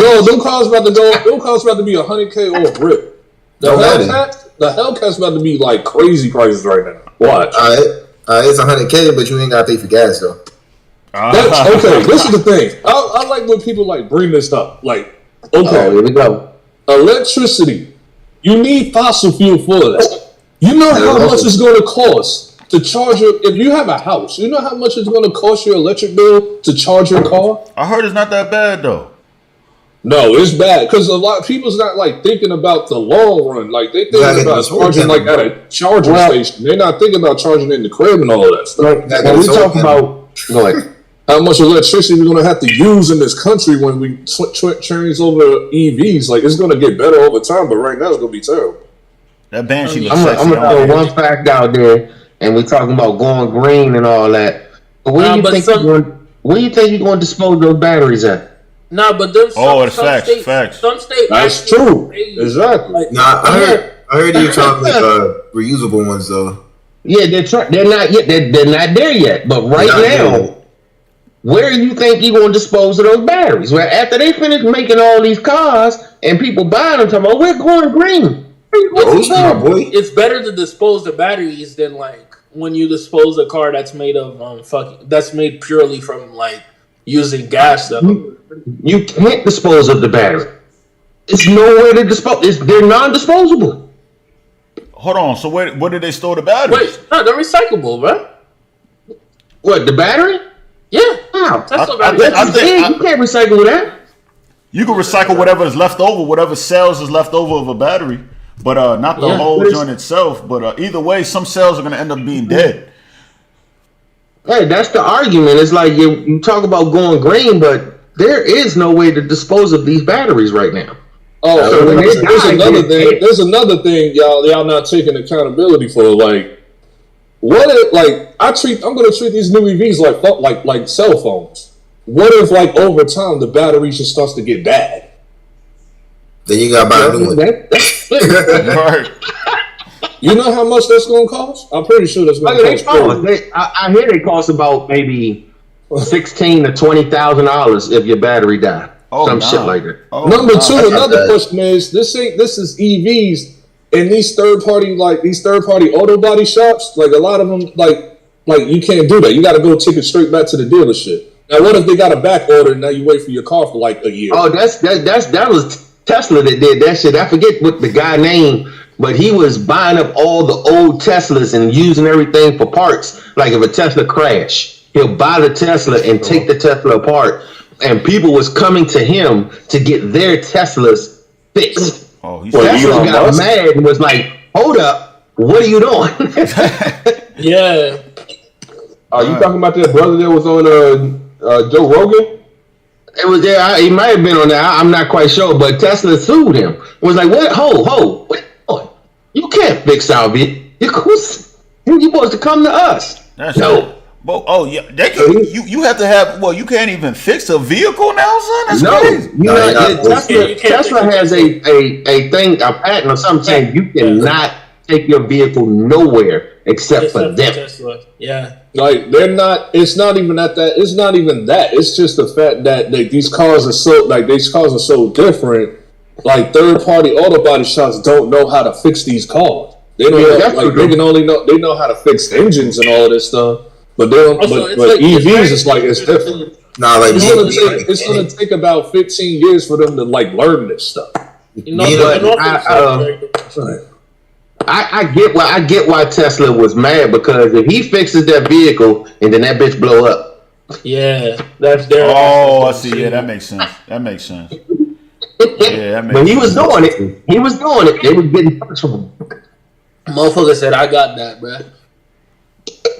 Speaker 3: Yo, them cars about to go. Them cars about to be $100K off rip. The Hellcat's about to be like crazy prices right now. Watch.
Speaker 7: Alright, it's $100K, but you ain't gotta pay for gas though.
Speaker 3: Okay, this is the thing. I like when people bring this up. Here
Speaker 5: we go.
Speaker 3: Electricity. You need fossil fuel for that. You know how much it's going to cost to charge if you have a house. You know how much it's going to cost your electric bill to charge your car?
Speaker 1: I heard it's not that bad though.
Speaker 3: No, it's bad because a lot of people's not thinking about the long run. They think about charging at a charging station. They're not thinking about charging in the crib and all that stuff.
Speaker 5: When we talk about
Speaker 3: how much electricity we're going to have to use in this country when we change over EVs. It's going to get better over time, but right now it's going to be terrible.
Speaker 1: That Banshee
Speaker 5: I'm going to throw one fact out there, and we're talking about going green and all that. But where do you think you're going to dispose those batteries at?
Speaker 4: Nah, but there's some
Speaker 1: facts.
Speaker 4: Some states.
Speaker 3: That's true. Exactly.
Speaker 7: I heard you talking reusable ones though.
Speaker 5: Yeah, they're not yet. They're not there yet. But right now. Where do you think you're going to dispose of those batteries? Well, after they finish making all these cars and people buying them, talking about we're going green.
Speaker 4: It's better to dispose the batteries than when you dispose a car that's made of that's made purely from using gas stuff.
Speaker 5: You can't dispose of the battery. It's nowhere to dispose. They're non-disposable.
Speaker 1: Hold on. So where did they store the batteries?
Speaker 4: Wait, no, they're recyclable, bro.
Speaker 5: What, the battery?
Speaker 4: Yeah.
Speaker 5: Wow.
Speaker 4: Tesla
Speaker 1: I
Speaker 4: batteries.
Speaker 1: think-
Speaker 5: You can't recycle that.
Speaker 1: You can recycle whatever is left over, whatever cells is left over of a battery, but not the whole joint itself. But either way, some cells are going to end up being dead.
Speaker 5: Hey, that's the argument. It's like you talk about going green, but there is no way to dispose of these batteries right now.
Speaker 3: Oh,
Speaker 5: So when they
Speaker 3: there's
Speaker 5: die,
Speaker 3: another
Speaker 5: they-
Speaker 3: thing. There's another thing y'all not taking accountability for. Like, what if I'm gonna treat these new EVs like cell phones. What if over time the battery just starts to get bad?
Speaker 7: Then you gotta buy a new one.
Speaker 5: That's
Speaker 1: Right.
Speaker 3: You know how much that's gonna cost? I'm pretty sure that's gonna
Speaker 5: they
Speaker 3: cost.
Speaker 5: cost. I hear they cost about maybe $16,000 to $20,000 if your battery die. Some shit like that.
Speaker 3: Number two, another question is this is EVs and these third party auto body shops. Like a lot of them, like you can't do that. You got to go take it straight back to the dealership. Now, what if they got a back order and now you wait for your car for like a year?
Speaker 5: Oh, that was Tesla that did that shit. I forget what the guy named, but he was buying up all the old Teslas and using everything for parts. Like if a Tesla crash, he'll buy the Tesla and take the Tesla apart. And people was coming to him to get their Teslas fixed.
Speaker 1: Oh, he's
Speaker 5: Tesla got mad and was like, "Hold up, what are you doing?"
Speaker 4: Yeah.
Speaker 8: Are you talking about that brother that was on Joe Rogan?
Speaker 5: It was there. He might have been on there. I'm not quite sure, but Tesla sued him. Was like, "What? What? You can't fix our vehicles. You're supposed to come to us."
Speaker 1: That's
Speaker 5: no.
Speaker 1: It. Well, oh yeah, they can, you have to have. Well, you can't even fix a vehicle now, son. That's crazy.
Speaker 5: Tesla has a thing, a patent or something saying you cannot take your vehicle nowhere except for them.
Speaker 4: Tesla. Yeah.
Speaker 3: Like they're not. It's not even that. It's not even that. It's just the fact that these cars are so different. Like third party auto body shops don't know how to fix these cars. They don't they know how to fix engines and all of this stuff. But they don't. But EVs, it's different.
Speaker 7: Nah, like
Speaker 3: It's gonna take about 15 years for them to learn this stuff.
Speaker 5: I get why Tesla was mad, because if he fixes that vehicle and then that bitch blow up.
Speaker 4: Yeah, that's their.
Speaker 1: Oh, I see. Yeah, that makes sense. Yeah, that makes sense.
Speaker 5: But he was doing it. He was doing it. They was getting parts from him.
Speaker 4: Motherfucker said, "I got that, bruh."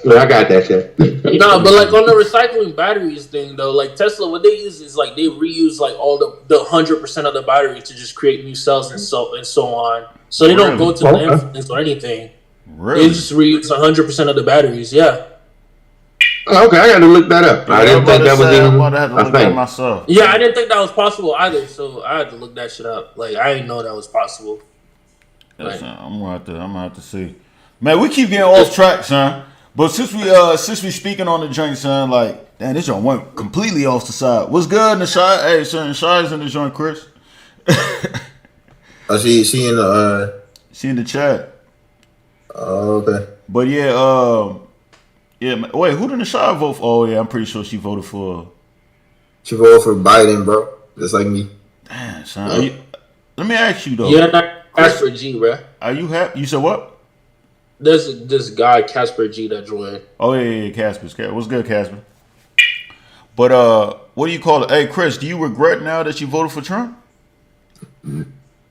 Speaker 5: I got that shit.
Speaker 4: No, but on the recycling batteries thing though, Tesla, what they use is they reuse all the 100% of the batteries to just create new cells and so on. So they don't go to landfills or anything.
Speaker 1: Really?
Speaker 4: They just reuse 100% of the batteries. Yeah.
Speaker 5: Okay, I got to look that up. I didn't think that was even.
Speaker 1: I'm about to have to look that myself.
Speaker 4: Yeah, I didn't think that was possible either, so I had to look that shit up. I didn't know that was possible.
Speaker 1: I'm gonna have to see. Man, we keep getting off track, son. But since we speaking on the joint, son, damn, this joint went completely off the side. What's good, Nashai? Hey, son, Nashai's in the joint, Chris.
Speaker 7: Oh, she in the
Speaker 1: She in the chat.
Speaker 7: Oh, okay.
Speaker 1: But yeah, wait, who did Nashai vote for? Oh yeah, I'm pretty sure she voted for.
Speaker 7: She voted for Biden, bro. Just like me.
Speaker 1: Damn, son. Let me ask you though.
Speaker 4: Yeah, not Casper G, bro.
Speaker 1: Are you happy? You said what?
Speaker 4: There's this guy Casper G that joined.
Speaker 1: Oh yeah, Casper. What's good, Casper? But what do you call it? Hey, Chris, do you regret now that you voted for Trump?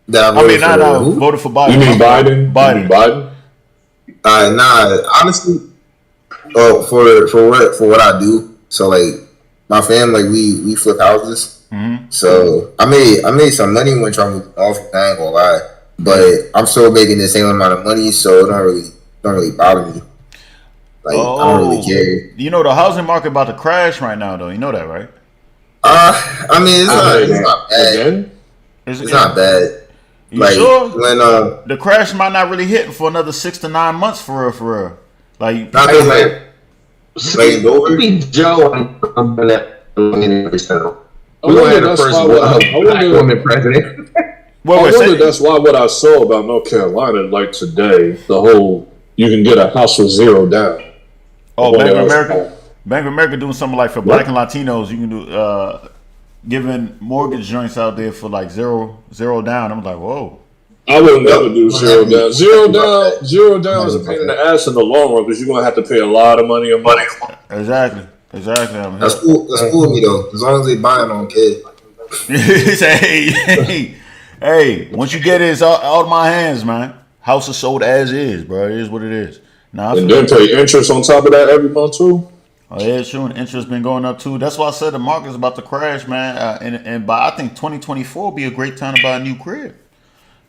Speaker 7: That
Speaker 1: voted for Biden.
Speaker 3: You mean Biden?
Speaker 1: Biden.
Speaker 7: Nah, honestly, for what I do. So my family, we flip houses.
Speaker 1: Mm-hmm.
Speaker 7: So I made some money when Trump was off. I ain't gonna lie, but I'm still making the same amount of money, so it don't really bother me. I don't really care.
Speaker 1: You know the housing market about to crash right now, though. You know that, right?
Speaker 7: I mean, it's not bad. It's not bad.
Speaker 1: You sure?
Speaker 7: When
Speaker 1: the crash might not really hit for another 6 to 9 months for real.
Speaker 7: Not
Speaker 5: Joe, I'm gonna
Speaker 3: I wonder that's why what I saw about North Carolina, today, the whole you can get a house for $0 down.
Speaker 1: Oh, Bank of America doing something for Black and Latinos. You can do giving mortgage joints out there for zero down. I'm like, whoa.
Speaker 3: I would never do $0 down. $0 down is a pain in the ass in the long run because you're gonna have to pay a lot of money.
Speaker 1: Exactly. Exactly. I'm
Speaker 7: That's cool. That's cool with me though. As long as they buying on kid.
Speaker 1: hey, once you get it, it's out of my hands, man. House is sold as is, bro. It is what it is. Now,
Speaker 3: and then pay interest on top of that every month too.
Speaker 1: Oh yeah, sure. And interest been going up too. That's why I said the market's about to crash, man. And by I think 2024 will be a great time to buy a new crib.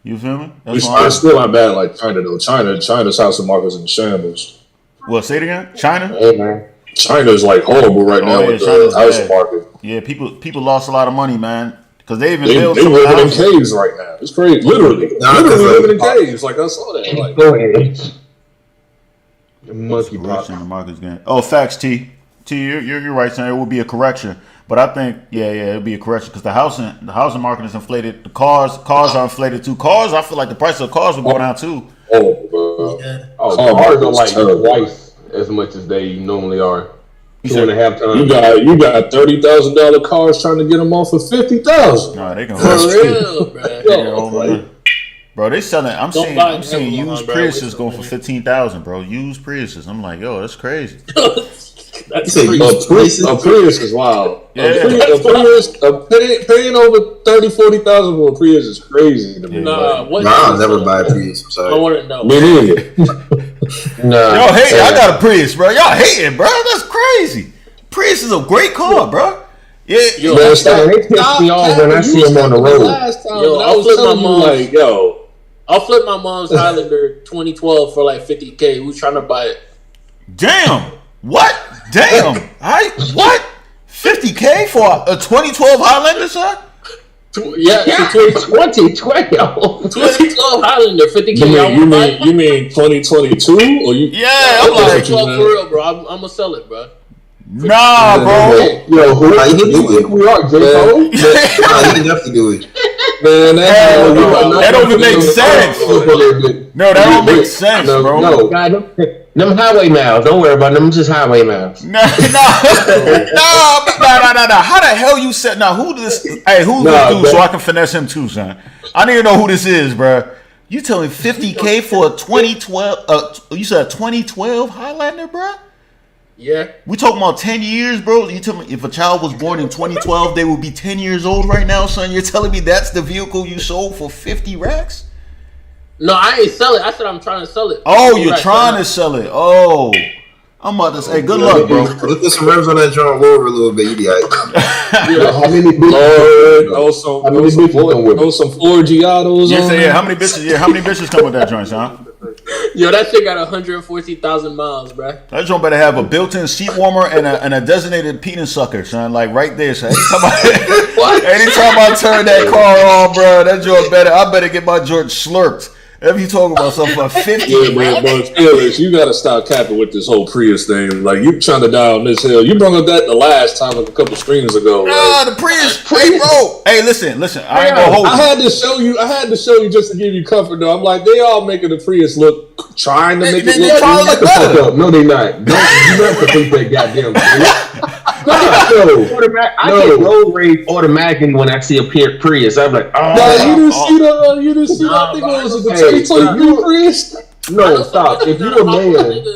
Speaker 1: You feel me?
Speaker 3: It's still not bad like China though. China's housing market's in shambles.
Speaker 1: What? Say it again. China?
Speaker 5: Hey, man.
Speaker 3: China's like horrible right now with the housing market.
Speaker 1: Yeah, people lost a lot of money, man. Because they even
Speaker 3: they living in caves right now. It's crazy. Literally living in caves. Like I saw that. Like,
Speaker 5: go ahead.
Speaker 8: Monkey box.
Speaker 1: The market's getting. Oh, facts, T. You're right, son. It will be a correction, but I think it'll be a correction because the housing market is inflated. The cars are inflated too. Cars, I feel like the price of cars will go down too.
Speaker 8: Cars are like twice as much as they normally are. 2.5 times.
Speaker 3: You got $30,000 cars trying to get them off for $50,000.
Speaker 1: Nah, they can.
Speaker 4: For real, bro.
Speaker 1: Bro, they selling. I'm seeing used Priuses going for $15,000, bro. Used Priuses. I'm like, yo, that's crazy.
Speaker 3: That's a Prius is wild.
Speaker 1: Yeah.
Speaker 3: Paying over $30,000-$40,000 for a Prius is crazy to me.
Speaker 7: I'll never buy a Prius. I'm sorry.
Speaker 4: I want to know.
Speaker 3: Me neither.
Speaker 1: Y'all hating. I got a Prius, bro. Y'all hating, bro. That's crazy. Prius is a great car, bro. Yeah,
Speaker 5: yo, they piss me off when I see them on the road.
Speaker 4: I'll flip my mom's Highlander 2012 for like $50K. Who's trying to buy it?
Speaker 1: Damn. What? Damn. What? $50K for a 2012 Highlander, sir?
Speaker 4: Yeah,
Speaker 5: 2012.
Speaker 4: 2012 Highlander, $50K.
Speaker 3: You mean 2022? Or you?
Speaker 1: Yeah, I'm like,
Speaker 4: 2012 for real, bro. I'm gonna sell it, bro.
Speaker 1: Nah, bro.
Speaker 8: Yo, who we are, J-Cole?
Speaker 7: Nah, he can definitely do it.
Speaker 3: Man,
Speaker 1: that don't even make sense. No, that don't make sense, bro.
Speaker 5: No, God, them highway miles. Don't worry about them. Just highway miles.
Speaker 1: No. How the hell you said? Now, who this? Hey, who's this dude? So I can finesse him too, son. I need to know who this is, bro. You telling $50K for a 2012? You said a 2012 Highlander, bro?
Speaker 4: Yeah.
Speaker 1: We talking about 10 years, bro. You tell me if a child was born in 2012, they would be 10 years old right now, son. You're telling me that's the vehicle you sold for 50 racks?
Speaker 4: No, I ain't sell it. I said I'm trying to sell it.
Speaker 1: Oh, you're trying to sell it. Oh. I'm about to say, good luck, bro.
Speaker 7: Look at some rims on that joint lower a little bit. You be like,
Speaker 8: how many bitches?
Speaker 3: Some Ford Giottos.
Speaker 1: Yeah, how many bitches come with that joint, son?
Speaker 4: Yo, that shit got 140,000 miles, bro.
Speaker 1: That joint better have a built-in seat warmer and a designated penis sucker, son. Like right there, son. Anytime I turn that car on, bro, that joint I better get my joint slurped. If you talking about something for 50,
Speaker 3: yeah, man, but Felix, you gotta stop capping with this whole Prius thing. Like you trying to die on this hill. You brought up that the last time, like a couple streams ago.
Speaker 1: Nah, the Prius. Hey, bro. Hey, listen. I ain't gonna hold you.
Speaker 3: I had to show you just to give you comfort, though. I'm like, they all making the Prius trying to make it look
Speaker 8: better. No, they not. You not complete that goddamn Prius.
Speaker 5: I get road rage automatically when I see a Prius. I'm like, oh.
Speaker 3: No, you didn't see that. I think it was a 2022 Prius.
Speaker 8: No, stop. If you're a man,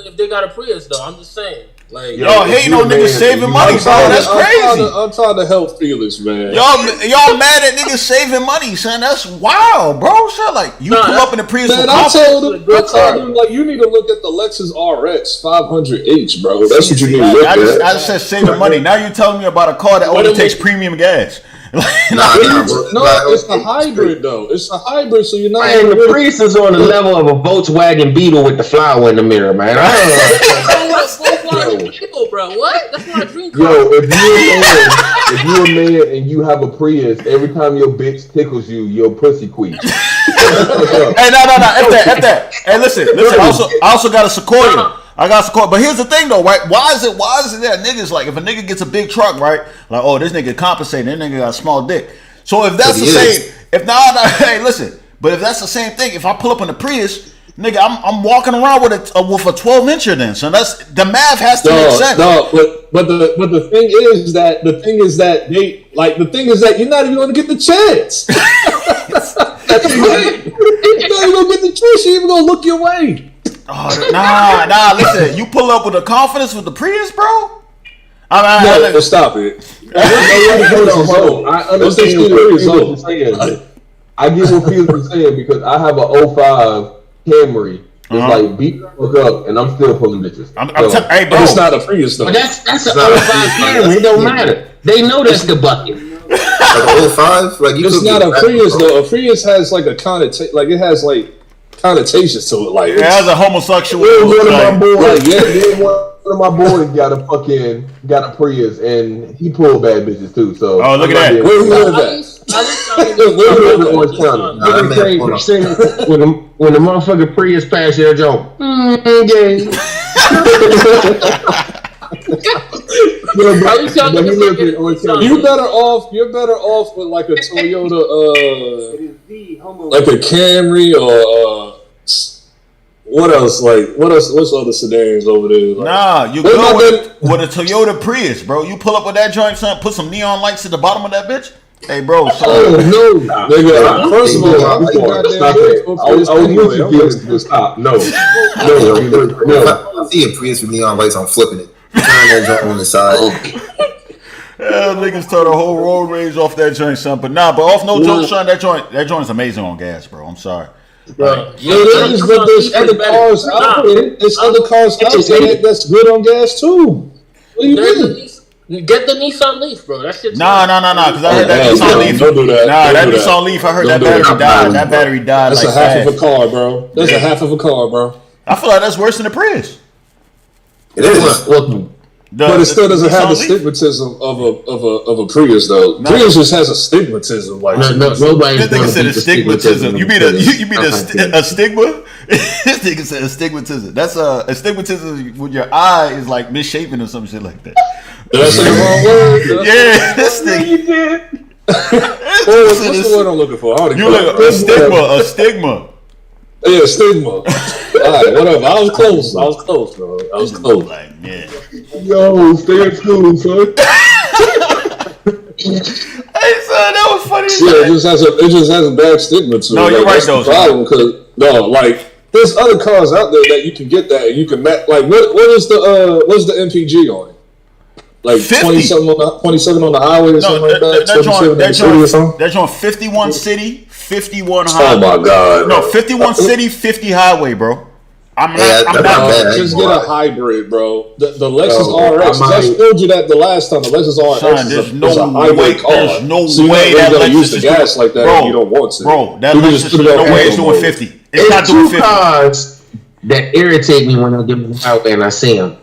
Speaker 4: if they got a Prius, though, I'm just saying. Like,
Speaker 1: y'all hating on niggas saving money, bro. That's crazy.
Speaker 3: I'm trying to help Felix, man.
Speaker 1: Y'all mad at niggas saving money, son? That's wild, bro. Son, like you pull up in the Prius.
Speaker 3: Man, I told him like you need to look at the Lexus RX 500H, bro. That's what you need to look at.
Speaker 1: I just said saving money. Now you're telling me about a car that only takes premium gas.
Speaker 3: It's a hybrid though. It's a hybrid, so you're not.
Speaker 5: Man, the Prius is on the level of a Volkswagen Beetle with the flower in the mirror, man.
Speaker 4: Bro, what? That's my dream car.
Speaker 8: Yo, if you're a man and you have a Prius, every time your bitch tickles you, your pussy queef.
Speaker 1: Hey, no. F that. Hey, listen. I also got a Sequoia. I got Sequoia. But here's the thing, though, right? Why is it that niggas, like, if a nigga gets a big truck, right? Like, oh, this nigga compensating. That nigga got a small dick. So if that's the same, hey, listen. But if that's the same thing, if I pull up in a Prius, nigga, I'm walking around with a 12-incher then. So that's the math has to make sense.
Speaker 3: No, but the thing is that you're not even going to get the chance. You're not even going to get the chance. You're even going to look your way.
Speaker 1: Oh, nah. Listen, you pull up with the confidence with the Prius, bro.
Speaker 3: No, stop it.
Speaker 8: I understand what Felix is saying. I get what Felix is saying because I have a 05 Camry. It's like beat the fuck up, and I'm still pulling bitches.
Speaker 1: Hey, bro,
Speaker 3: it's not a Prius though.
Speaker 5: But that's an 05 Camry. It don't matter. They know that's the bucket.
Speaker 7: Like 05, like
Speaker 3: it's not a Prius though. A Prius has like a connotation, like it has like connotations to it. Like
Speaker 1: it has a homosexual.
Speaker 8: One of my boys got a Prius, and he pulled bad bitches too. So
Speaker 1: look at that.
Speaker 3: Where he live at?
Speaker 5: When the motherfucking Prius pass your joke, gay.
Speaker 3: You're better off with like a Toyota, like a Camry or what else? What's other sedans over there? Like,
Speaker 1: you go with a Toyota Prius, bro. You pull up with that joint, son. Put some neon lights at the bottom of that bitch. Hey, bro.
Speaker 3: Nigga. First of all,
Speaker 8: stop. No.
Speaker 7: I see a Prius with neon lights. I'm flipping it. Turn that joint on the side.
Speaker 1: Niggas turn the whole road rage off that joint, son. But off no joke, son. That joint's amazing on gas, bro. I'm sorry.
Speaker 3: Right. There's other cars out there. There's other cars out there that's good on gas too. What do you mean?
Speaker 4: Get the Nissan Leaf, bro. That shit's
Speaker 1: Nah. Because I heard that Nissan Leaf.
Speaker 3: Don't do that.
Speaker 1: That Nissan Leaf. I heard that battery died. That battery died.
Speaker 3: That's like half of a car, bro. That's a half of a car, bro.
Speaker 1: I feel like that's worse than the Prius.
Speaker 7: It is.
Speaker 3: But it still doesn't have the stigmatism of a Prius though. Prius just has a stigmatism. Like
Speaker 5: nobody.
Speaker 1: This nigga said a stigmatism. You mean a stigma? This nigga said a stigmatism. That's a stigmatism when your eye is like misshapen or some shit like that.
Speaker 3: Did I say the wrong word?
Speaker 1: Yeah, this nigga.
Speaker 3: What's the word I'm looking for?
Speaker 1: You look a stigma.
Speaker 3: Yeah, stigma. All right, whatever. I was close, bro. I was close.
Speaker 1: Like, yeah.
Speaker 8: Yo, stay in school, son.
Speaker 1: Hey, son, that was funny.
Speaker 3: Yeah, it just has a bad stigma to it.
Speaker 1: No, you're right, though.
Speaker 3: Problem, because there's other cars out there that you can get that and you can match. Like, what's the MPG on it? Like 27 on the highway or something like that.
Speaker 1: That's on 51 city, 51
Speaker 3: highway. Oh my god!
Speaker 1: No, 51 city, 50 highway, bro. I'm
Speaker 3: not. Just get a hybrid, bro. The Lexus RX. I showed you that the last time. The Lexus RX is a highway car.
Speaker 1: There's no
Speaker 3: so
Speaker 1: way
Speaker 3: that
Speaker 1: Lexus
Speaker 3: use the gas like that. If you don't want to,
Speaker 1: bro. That Lexus no way it's doing 50. It's not doing 50.
Speaker 5: Two cars that irritate me when I get them out and I see them.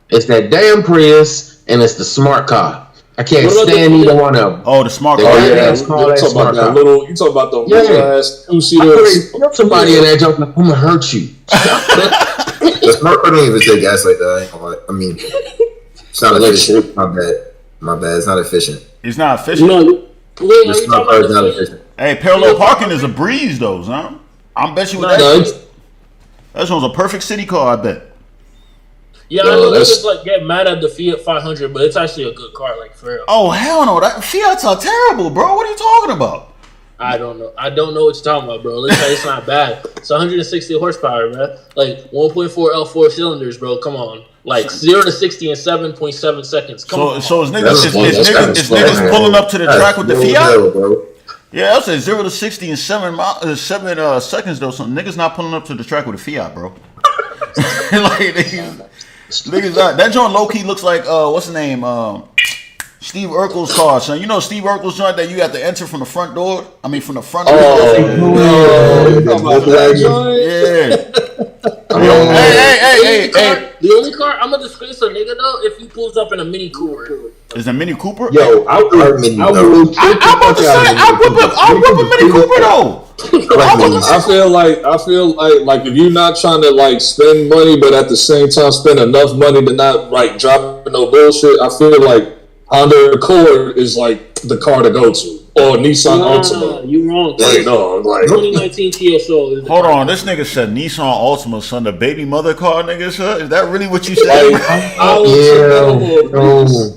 Speaker 5: It's that damn Prius. And it's the smart car. I can't stand either one of them.
Speaker 1: Oh, the smart car.
Speaker 3: You talking about the little ass 2-seater.
Speaker 5: Somebody in that joke like, I'm gonna hurt you.
Speaker 7: The smart car don't even take gas like that. I mean, it's not efficient. My bad. It's not efficient.
Speaker 1: It's not efficient.
Speaker 7: The smart car is not efficient.
Speaker 1: Hey, parallel parking is a breeze, though, son. I bet you with that one's a perfect city car. I bet.
Speaker 4: Yeah, I know niggas like get mad at the Fiat 500, but it's actually a good car, like for real.
Speaker 1: Oh hell no, that Fiats are terrible, bro. What are you talking about?
Speaker 4: I don't know what you're talking about, bro. Let's say it's not bad. It's 160 horsepower, man. Like 1.4 L4 cylinders, bro. Come on, like 0 to 60 in 7.7 seconds. So
Speaker 1: is niggas pulling up to the track with the Fiat? Yeah, I said 0 to 60 in 7 seconds though. So niggas not pulling up to the track with a Fiat, bro. Niggas that joint low key looks like what's the name? Steve Urkel's car, son. You know Steve Urkel's joint that you have to enter from the front door? I mean from the front door. Hey.
Speaker 4: The only car I'm gonna disgrace a nigga though if he pulls up in a Mini Cooper.
Speaker 1: Is a Mini Cooper?
Speaker 8: Yo, I'll whip a Mini Cooper though.
Speaker 3: I feel like if you're not trying to like spend money, but at the same time spend enough money to not like drop no bullshit, I feel like Honda Accord is like the car to go to, or Nissan Altima.
Speaker 4: You wrong.
Speaker 3: Like
Speaker 4: 2019 TSO.
Speaker 1: Hold on, this nigga said Nissan Altima, son, the baby mother car, nigga. Son? Is that really what you said?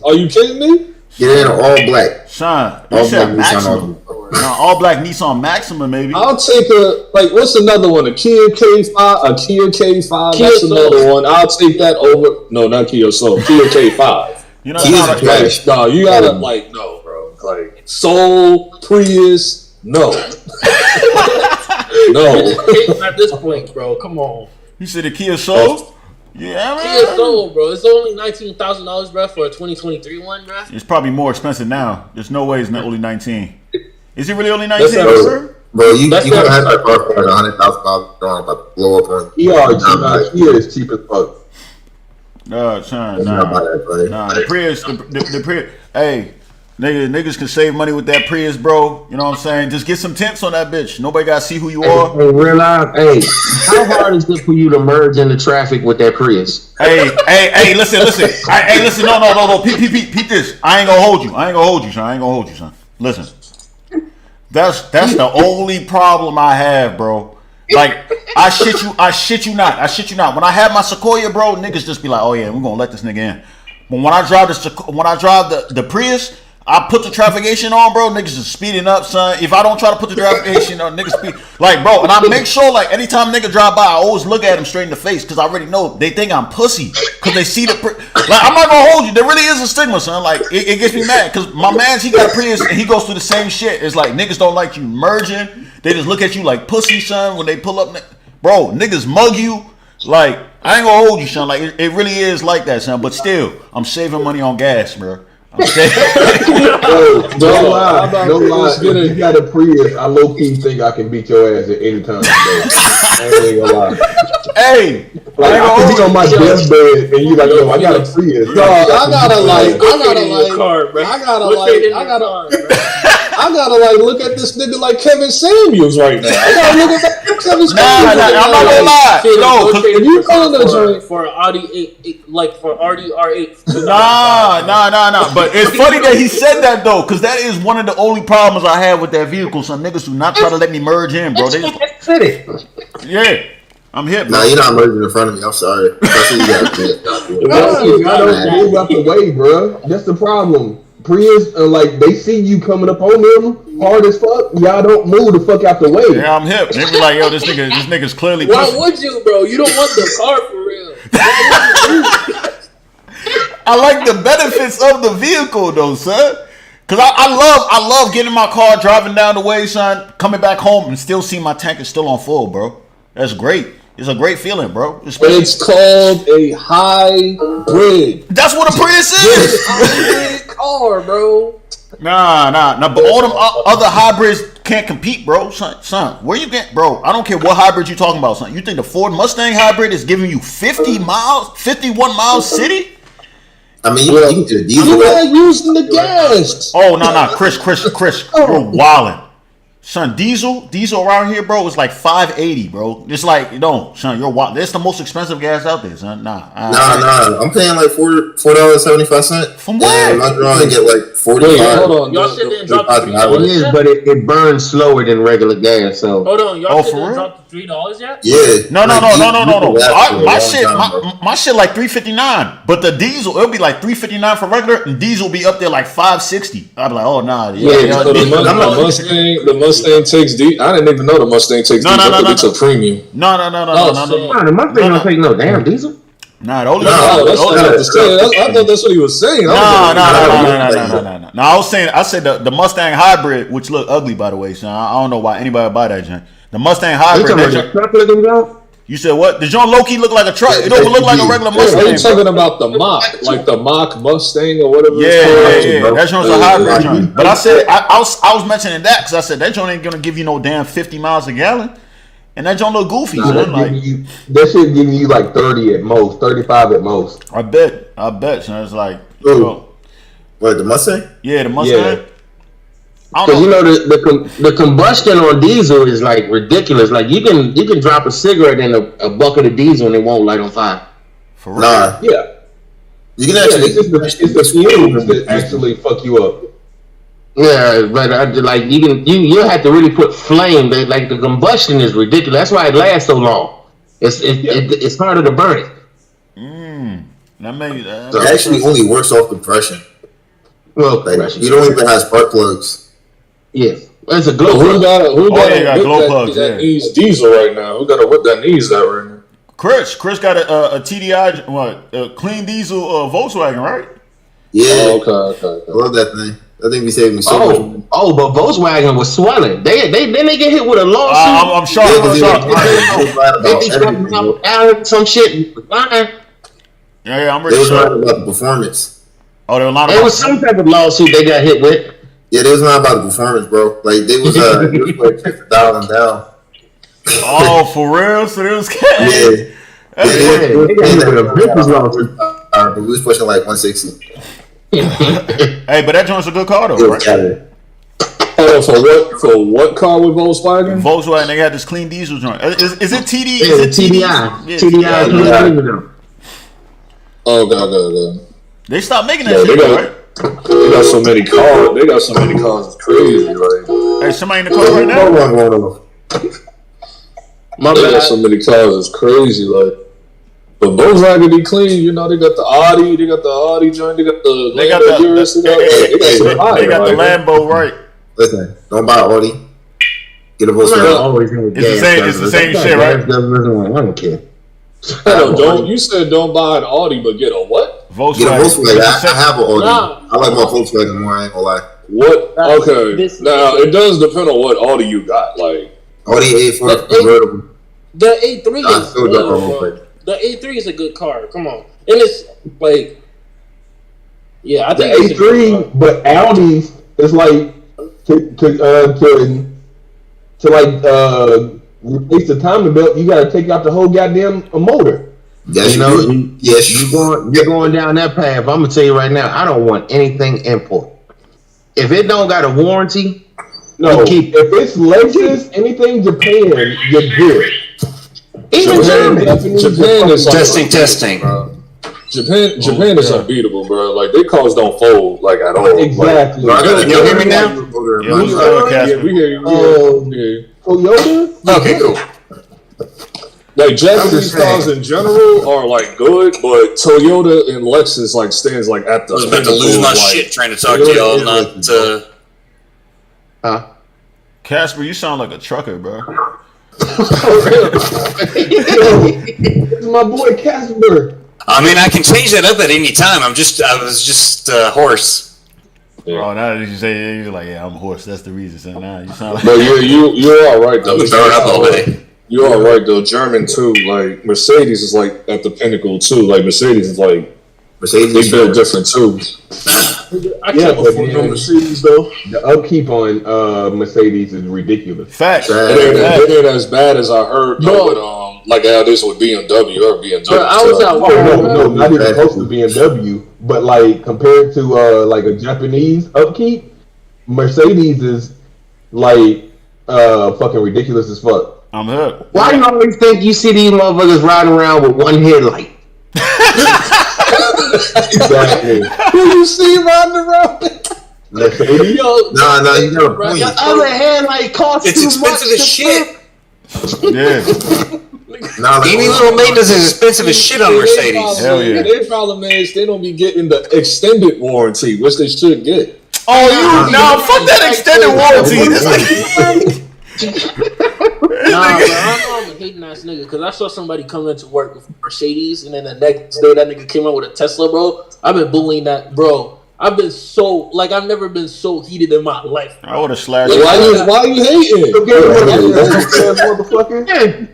Speaker 3: Are you kidding me?
Speaker 7: Get in all black.
Speaker 1: Son, you said Maxima. All black Nissan Maxima, maybe.
Speaker 3: I'll take what's another one? A Kia K5. Kia K5. That's another one. I'll take that over. No, not Kia Soul. Kia K5.
Speaker 1: You know, no,
Speaker 3: you gotta like no, bro. Like Soul, Prius, no, no.
Speaker 4: At this point, bro, come on.
Speaker 1: You said the Kia Soul? Yeah, man.
Speaker 4: Kia Soul, bro. It's only $19,000, bro, for a 2023 one, bro.
Speaker 1: It's probably more expensive now. There's no way it's not only 19. Is it really only 19?
Speaker 7: Bro, you gonna have that car for like $100,000 about to blow up on.
Speaker 8: Kia is cheap as fuck.
Speaker 1: Nah. The Prius, the Prius. Hey, niggas can save money with that Prius, bro. You know what I'm saying? Just get some tints on that bitch. Nobody gotta see who you are.
Speaker 5: Hey, real life. Hey, how hard is it for you to merge into traffic with that Prius?
Speaker 1: Hey, listen. Hey, listen. No. Peep this. I ain't gonna hold you, son. Listen. That's the only problem I have, bro. Like, I shit you not. When I have my Sequoia, bro, niggas just be like, oh yeah, we're gonna let this nigga in. But when I drive the Prius, I put the traffication on, bro. Niggas is speeding up, son. If I don't try to put the traffication on, niggas speed. Like, bro, and I make sure, like, anytime nigga drive by, I always look at him straight in the face because I already know they think I'm pussy because they see the. Like, I'm not gonna hold you. There really is a stigma, son. Like, it gets me mad because my man's he got a Prius and he goes through the same shit. It's like niggas don't like you merging. They just look at you like pussy, son. When they pull up, bro, niggas mug you. Like, I ain't gonna hold you, son. Like, it really is like that, son. But still, I'm saving money on gas, bro.
Speaker 8: Don't lie. You got a Prius. I low key think I can beat your ass at any time. I ain't gonna lie.
Speaker 1: Hey,
Speaker 8: like I can be on my deathbed and you like, yo, I got a Prius.
Speaker 3: Bro, I gotta look at this nigga like Kevin Samuels right now. I gotta look at that Kevin Samuels.
Speaker 1: I'm not gonna lie. No,
Speaker 3: because if you calling the joint
Speaker 4: for Audi 8, like for Audi R8.
Speaker 1: Nah. But it's funny that he said that though, because that is one of the only problems I have with that vehicle. Some niggas do not try to let me merge in, bro. They just, yeah. I'm hip, bro.
Speaker 7: Nah, you're not merging in front of me. I'm sorry. That's what you
Speaker 8: gotta don't move out the way, bro. That's the problem. Prius, like they see you coming up on them hard as fuck. Y'all don't move the fuck out the way.
Speaker 1: Yeah, I'm hip. They be like, yo, this nigga's clearly.
Speaker 4: Why would you, bro? You don't want the car for real.
Speaker 1: I like the benefits of the vehicle though, son. Cause I love getting in my car, driving down the way, son, coming back home and still see my tank is still on full, bro. That's great. It's a great feeling, bro.
Speaker 3: It's called a hybrid.
Speaker 1: That's what a Prius is.
Speaker 4: Hybrid car, bro.
Speaker 1: Nah. But all them other hybrids can't compete, bro. Son, where you get, bro? I don't care what hybrid you talking about, son. You think the Ford Mustang hybrid is giving you 51 miles city?
Speaker 7: I mean, you can do diesel.
Speaker 3: You're not using the gas.
Speaker 1: Oh no, Chris, you're wildin'. Son, diesel around here, bro, is like $5.80, bro. It's like, son, you're wild. That's the most expensive gas out there, son. Nah.
Speaker 7: I'm paying like $4.75.
Speaker 1: From where?
Speaker 7: I'm trying to get like 45.
Speaker 4: Hold on, y'all shit didn't drop to $3 yet?
Speaker 5: But it burns slower than regular gas. So
Speaker 4: hold on, y'all shit didn't drop to $3 yet?
Speaker 7: Yeah.
Speaker 1: No. My shit like $3.59, but the diesel it'll be like $3.59 for regular, and diesel be up there like $5.60. I'll be like, oh nah.
Speaker 3: Yeah. So the Mustang takes diesel. I didn't even know the Mustang takes diesel. I think it's a premium.
Speaker 1: No.
Speaker 5: The Mustang don't take no damn diesel.
Speaker 1: Nah,
Speaker 3: I thought that's what he was saying.
Speaker 1: No. I said the Mustang hybrid, which look ugly by the way, son. I don't know why anybody would buy that junk. The Mustang hybrid. You said what? The joint low-key look like a truck. It don't look like a regular Mustang.
Speaker 3: Are you talking about the Mach? Like the Mach Mustang or whatever
Speaker 1: it's called? Yeah. That joint's a hybrid joint. But I said, I was mentioning that because I said that joint ain't going to give you no damn 50 miles a gallon. And that joint look goofy.
Speaker 8: That shit giving you like 30 at most, 35 at most.
Speaker 1: I bet. So it's like,
Speaker 7: what, the Mustang?
Speaker 1: Yeah, the Mustang.
Speaker 5: Yeah. Because the combustion on diesel is like ridiculous. Like you can drop a cigarette in a bucket of diesel and it won't light on fire.
Speaker 1: For real?
Speaker 7: Nah.
Speaker 8: Yeah.
Speaker 7: You can actually.
Speaker 8: It's the fumes that actually fuck you up.
Speaker 5: Yeah, but you have to really put flame. Like the combustion is ridiculous. That's why it lasts so long. It's harder to burn it.
Speaker 7: It actually only works off compression.
Speaker 5: Well,
Speaker 7: you don't even have spark plugs.
Speaker 5: Yes, it's a glow plug.
Speaker 3: Who got a
Speaker 1: glow plugs
Speaker 3: that needs diesel right now? Who got a whip that needs that right now?
Speaker 1: Chris got a TDI, a clean diesel Volkswagen, right?
Speaker 7: Yeah.
Speaker 3: Okay.
Speaker 7: I love that thing. That thing be saving me so much money.
Speaker 5: But Volkswagen was swelling. They get hit with a lawsuit.
Speaker 1: I'm shocked.
Speaker 5: Some shit.
Speaker 1: Yeah, I'm
Speaker 7: They
Speaker 1: ready.
Speaker 7: was lying about the performance.
Speaker 1: Oh, there was a lot of.
Speaker 5: It was some type of lawsuit they got hit with.
Speaker 7: Yeah, they was lying about the performance, bro. Like they was like check for dialing down.
Speaker 1: Oh, for real? So there was cash.
Speaker 7: Yeah.
Speaker 5: They got hit with a business lawsuit.
Speaker 7: But we was pushing like 160.
Speaker 1: Hey, but that joint's a good car though,
Speaker 7: It
Speaker 1: right?
Speaker 7: was Saturday.
Speaker 3: Oh, for what car with Volkswagen?
Speaker 1: Volkswagen, they had this clean diesel joint. Is it TD?
Speaker 5: Yeah,
Speaker 1: Is
Speaker 5: the
Speaker 1: it
Speaker 5: TDI.
Speaker 1: Yeah,
Speaker 5: TDI.
Speaker 3: Oh, God.
Speaker 1: They stopped making that
Speaker 3: Yeah,
Speaker 1: shit,
Speaker 3: they got-
Speaker 1: right?
Speaker 3: They got so many cars. They got so many cars. It's crazy. Like
Speaker 1: Hey, somebody in the car right
Speaker 7: No
Speaker 1: now?
Speaker 7: one going on.
Speaker 4: My
Speaker 3: they got
Speaker 4: bad.
Speaker 3: so many cars. It's crazy. Like, but Volkswagen be clean. You know, they got the Audi. They got the Audi joint. They got the.
Speaker 1: They got
Speaker 3: Lambo
Speaker 1: the
Speaker 3: Urus, they got some fire,
Speaker 1: they got the
Speaker 3: like,
Speaker 1: Lambo right.
Speaker 7: Listen, don't buy Audi. Get a Volkswagen.
Speaker 1: It's the same shit, right?
Speaker 5: I don't care.
Speaker 3: Don't you said don't buy an Audi, but get a what?
Speaker 7: Get a
Speaker 1: Volkswagen.
Speaker 7: Volkswagen. I have an Audi.
Speaker 4: Nah.
Speaker 7: I like my Volkswagen more. I ain't gonna lie.
Speaker 3: What? Okay.
Speaker 4: This-
Speaker 3: Now it does depend on what Audi you got. Like,
Speaker 7: Audi A4 convertible.
Speaker 4: The A3
Speaker 7: I
Speaker 4: is
Speaker 7: still
Speaker 4: good,
Speaker 7: got my
Speaker 4: bro.
Speaker 7: Volkswagen.
Speaker 4: The A3 is a good car. Come on, and it's like, yeah, I
Speaker 8: The
Speaker 4: think it's a good
Speaker 8: A3,
Speaker 4: car.
Speaker 8: but Audis is like to replace the timing belt. You got to take out the whole goddamn motor.
Speaker 7: Yes,
Speaker 5: You know,
Speaker 7: yes,
Speaker 5: you're going down that path. I'm gonna tell you right now. I don't want anything import. If it don't got a warranty,
Speaker 8: No,
Speaker 5: you keep
Speaker 8: if it's Lexus, anything Japan, you're good.
Speaker 5: even German.
Speaker 3: Japan is like,
Speaker 9: Testing.
Speaker 3: Japan is unbeatable, bro. Like their cars don't fold like at all.
Speaker 8: Exactly.
Speaker 7: Bro, I got a
Speaker 9: You hear me now?
Speaker 1: Yeah, what's
Speaker 3: Like,
Speaker 1: up,
Speaker 3: yeah,
Speaker 1: Casper?
Speaker 3: we hear you.
Speaker 8: Toyota.
Speaker 9: Okay, cool.
Speaker 3: Like
Speaker 5: I'm
Speaker 3: Japanese
Speaker 5: just saying.
Speaker 3: cars in general are like good, but Toyota and Lexus like stands like at the.
Speaker 9: I was about to lose
Speaker 3: pinnacle,
Speaker 9: my
Speaker 3: like,
Speaker 9: shit trying to talk to y'all. Not.
Speaker 1: Casper, you sound like a trucker, bro.
Speaker 8: It's my boy Casper.
Speaker 9: I mean, I can change that up at any time. I was just hoarse.
Speaker 3: Yeah.
Speaker 1: Oh, now that you say you're like, yeah, I'm a horse. That's the reason. So now you sound like.
Speaker 3: But you're all right though.
Speaker 9: I'm throwing up all day.
Speaker 3: You're all right though. German too. Like Mercedes is like at the pinnacle too. Like Mercedes is like
Speaker 7: Mercedes.
Speaker 3: they build different too.
Speaker 4: I
Speaker 8: Yeah,
Speaker 4: can't
Speaker 8: but
Speaker 4: afford no
Speaker 8: man,
Speaker 4: Mercedes though.
Speaker 8: the upkeep on Mercedes is ridiculous.
Speaker 1: Facts.
Speaker 3: It ain't as bad as I heard though.
Speaker 4: No.
Speaker 3: With, like how this with BMW or BMW.
Speaker 4: Bro, I was at
Speaker 8: Oh,
Speaker 4: work.
Speaker 8: no, not even close to BMW. But like compared to like a Japanese upkeep, Mercedes is like fucking ridiculous as fuck.
Speaker 1: I'm hooked.
Speaker 5: Why do you always think you see these motherfuckers riding around with one headlight?
Speaker 8: Exactly.
Speaker 3: Who you see riding around?
Speaker 8: Mercedes.
Speaker 4: Yo,
Speaker 7: Nah, you got a point.
Speaker 5: The other headlight costs
Speaker 9: It's
Speaker 5: too much
Speaker 9: expensive as
Speaker 5: to
Speaker 9: shit.
Speaker 5: flip.
Speaker 1: Yeah.
Speaker 7: Nah, like,
Speaker 9: Any little maintenance is expensive as shit on Mercedes.
Speaker 1: Hell yeah.
Speaker 3: Their problem is they don't be getting the extended warranty, which they should get.
Speaker 1: Oh, you no, fuck that extended warranty. This
Speaker 4: Nah, bro, I know I'm a hating ass nigga because I saw somebody come into work with Mercedes and then the next day that nigga came out with a Tesla, bro. I've been bullying that, bro. I've been so I've never been so heated in my life.
Speaker 1: I would have slashed.
Speaker 3: Why you hating?
Speaker 8: Motherfucker.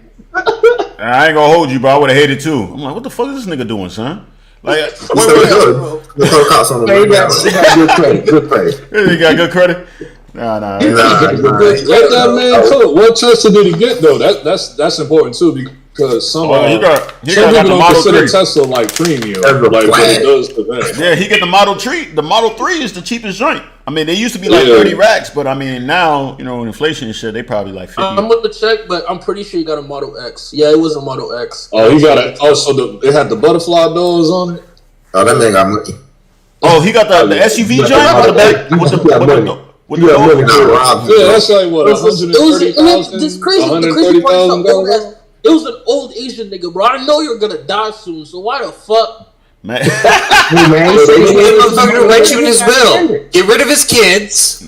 Speaker 1: I ain't gonna hold you, bro. I would have hated too. I'm like, what the fuck is this nigga doing, son? Like,
Speaker 7: What's up with good? Let's throw cops on
Speaker 8: He
Speaker 7: them.
Speaker 8: got good credit. Good credit.
Speaker 1: he got good credit. Nah.
Speaker 7: Nah.
Speaker 3: Let that man cook. What Tesla did he get though? That's important too because some
Speaker 1: Oh, he got
Speaker 3: some
Speaker 1: the
Speaker 3: people don't
Speaker 1: Model
Speaker 3: consider
Speaker 1: 3.
Speaker 3: Tesla like premium,
Speaker 7: That's a
Speaker 3: like what
Speaker 7: flag.
Speaker 3: it does to them.
Speaker 1: Yeah, he get the Model 3. The Model 3 is the cheapest joint. I mean, they used to be like
Speaker 3: Yeah.
Speaker 1: 30 racks, but I mean now, you know, with inflation and shit, they probably like 50.
Speaker 4: I'm gonna check, but I'm pretty sure he got a Model X. Yeah, it was a Model X.
Speaker 3: Oh, he got it. Oh, so it had the butterfly doors on it.
Speaker 7: Oh, that man got money.
Speaker 1: Oh, he got the SUV joint with the back with the door.
Speaker 7: Nah, Rob.
Speaker 3: Yeah, that's like what
Speaker 4: It was
Speaker 3: $130,000.
Speaker 4: this crazy. The crazy part is the old ass. It was an old Asian nigga, bro. I know you're gonna die soon, so why the fuck?
Speaker 1: Man.
Speaker 5: Hey, man,
Speaker 9: Motherfucker to write you in his will. Get rid of his kids.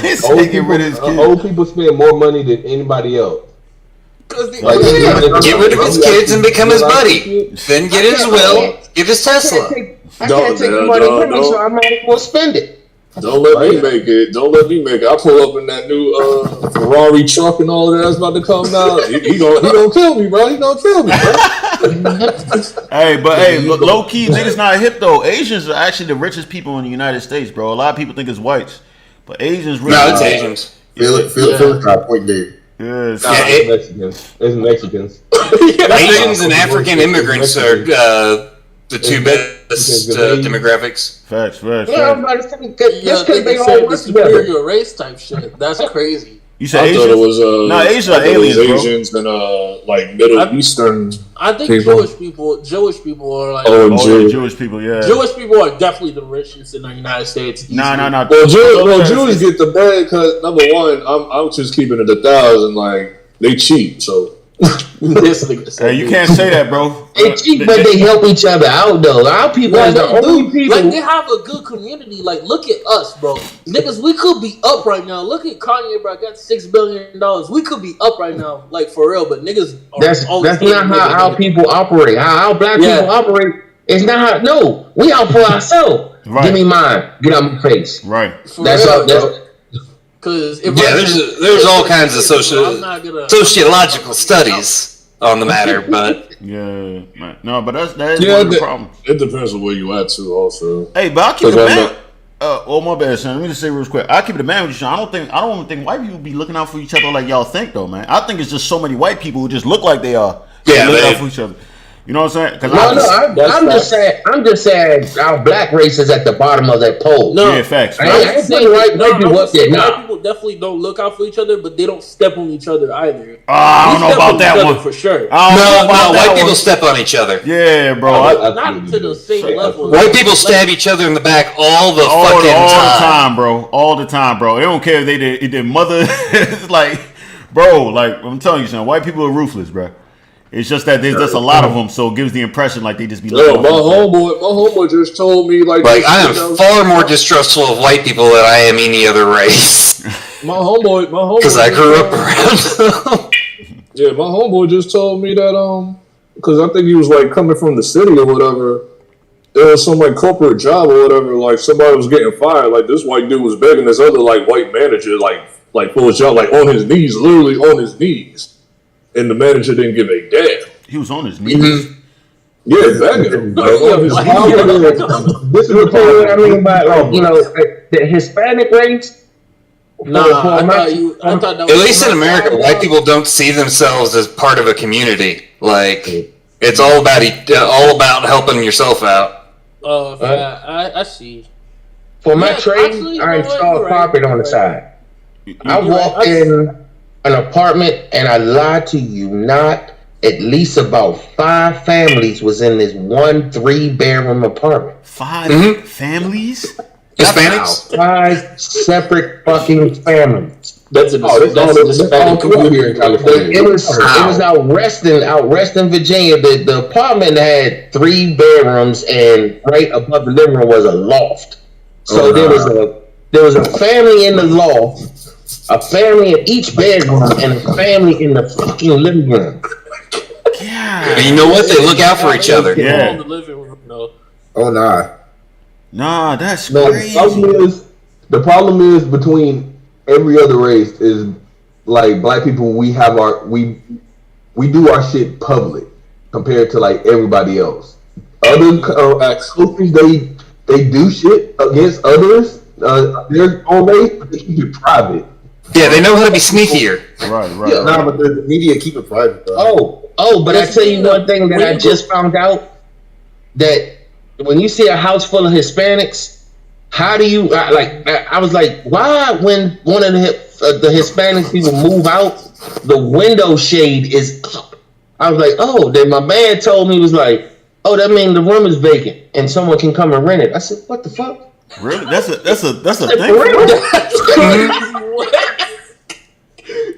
Speaker 1: He's taking rid of his kid.
Speaker 8: Old people spend more money than anybody else.
Speaker 9: Get rid of his kids and become his buddy. Then get his will, get his Tesla.
Speaker 5: I can't take the money with me, so I might as well spend it.
Speaker 3: Don't let me make it. Don't let me make it. I pull up in that new Ferrari truck and all of that's about to come down. He gonna kill me, bro. He gonna kill me, bro.
Speaker 1: Hey, low key, niggas not hip though. Asians are actually the richest people in the United States, bro. A lot of people think it's whites, but Asians really.
Speaker 9: No, it's Asians.
Speaker 7: Phil got point there.
Speaker 1: Yes.
Speaker 8: It's Mexicans. It's Mexicans.
Speaker 9: Asians and African immigrants are the two best demographics.
Speaker 1: Facts.
Speaker 5: Yeah, I'm about to say, just because they all
Speaker 4: the
Speaker 5: work together.
Speaker 4: superior race type shit. That's crazy.
Speaker 1: You said
Speaker 3: I
Speaker 1: Asians?
Speaker 3: thought it was
Speaker 1: Asians are aliens, bro.
Speaker 3: Asians and like Middle Eastern.
Speaker 4: I think
Speaker 3: people.
Speaker 4: Jewish people are like.
Speaker 1: Jewish people, yeah.
Speaker 4: Jewish people are definitely the richest in the United States.
Speaker 1: No.
Speaker 3: Well, Jews get the bag because number one, I'm just keeping it 1,000. Like they cheat, so.
Speaker 1: Hey, you can't say that, bro.
Speaker 5: They cheat, but they help each other out, though. Our people are the only people.
Speaker 4: Like, they have a good community. Like, look at us, bro. Niggas, we could be up right now. Look at Kanye, bro. Got $6 billion. We could be up right now, like, for real. But niggas are
Speaker 5: That's not how our people operate. How our black people operate. It's not how. No, we out for ourselves.
Speaker 1: Right.
Speaker 5: Give me mine. Get out my face.
Speaker 1: Right.
Speaker 5: That's all.
Speaker 4: Because
Speaker 9: there's all kinds of sociological studies on the matter, but
Speaker 1: but that is one of the problems.
Speaker 3: It depends on where you at too, also.
Speaker 1: Hey, but I'll keep it man. My bad, son. Let me just say real quick. I'll keep it a man with you, Sean. I don't even think white people be looking out for each other like y'all think, though, man. I think it's just so many white people who just look like they are.
Speaker 9: Yeah,
Speaker 1: look out for each other. You know what I'm saying?
Speaker 5: I'm just saying our black race is at the bottom of that pole.
Speaker 1: No, yeah, facts.
Speaker 5: I ain't saying white people up there.
Speaker 4: White people definitely don't look out for each other, but they don't step on each other either.
Speaker 1: I don't know about that one
Speaker 4: for sure.
Speaker 9: No, white people step on each other.
Speaker 1: Yeah, bro.
Speaker 4: Not to the same level.
Speaker 9: White people stab each other in the back all the
Speaker 1: time, bro. All the time, bro. They don't care if they did mother. It's like, bro, like I'm telling you, son. White people are ruthless, bro. It's just that there's just a lot of them, so it gives the impression like they just be.
Speaker 3: My homeboy just told me like
Speaker 9: I am far more distrustful of white people than I am any other race.
Speaker 3: my homeboy,
Speaker 9: because I grew up around them.
Speaker 3: Yeah, my homeboy just told me that because I think he was like coming from the city or whatever. There was some like corporate job or whatever. Like somebody was getting fired. Like this white dude was begging this other like white manager like for his job, like on his knees, literally on his knees. And the manager didn't give a damn.
Speaker 1: He was on his knees.
Speaker 3: Mm-hmm. Yeah, begging him.
Speaker 5: This is what I mean by the Hispanic race.
Speaker 4: I thought that
Speaker 9: at least in America, white people don't see themselves as part of a community. Like it's all about helping yourself out.
Speaker 4: I see.
Speaker 5: For my trade, I installed carpet on the side. I walked in an apartment, and I lied to you not. At least about 5 families was in this 1 3-bedroom apartment.
Speaker 1: 5 families?
Speaker 9: Hispanics?
Speaker 5: 5 separate fucking families.
Speaker 4: That's a Hispanic community here in California.
Speaker 5: It was out Reston, Virginia. The apartment had 3 bedrooms, and right above the living room was a loft. So there was a family in the loft, a family in each bedroom, and a family in the fucking living room.
Speaker 1: Yeah.
Speaker 9: And you know what? They look out for each other.
Speaker 1: Yeah.
Speaker 7: Oh nah.
Speaker 1: Nah, that's crazy.
Speaker 8: The problem is between every other race is like black people. We do our shit public compared to like everybody else. Other countries they do shit against others. Their own race, but they keep it private.
Speaker 9: Yeah, they know how to be sneakier.
Speaker 1: Right.
Speaker 7: Yeah, nah, but the media keep it private, bro.
Speaker 5: But I tell you one thing that I just found out, that when you see a house full of Hispanics, how do you I was like, why when one of the Hispanic people move out, the window shade is up? I was like, then my man told me, was like, that means the room is vacant and someone can come and rent it. I said, what the fuck?
Speaker 1: Really? That's a thing.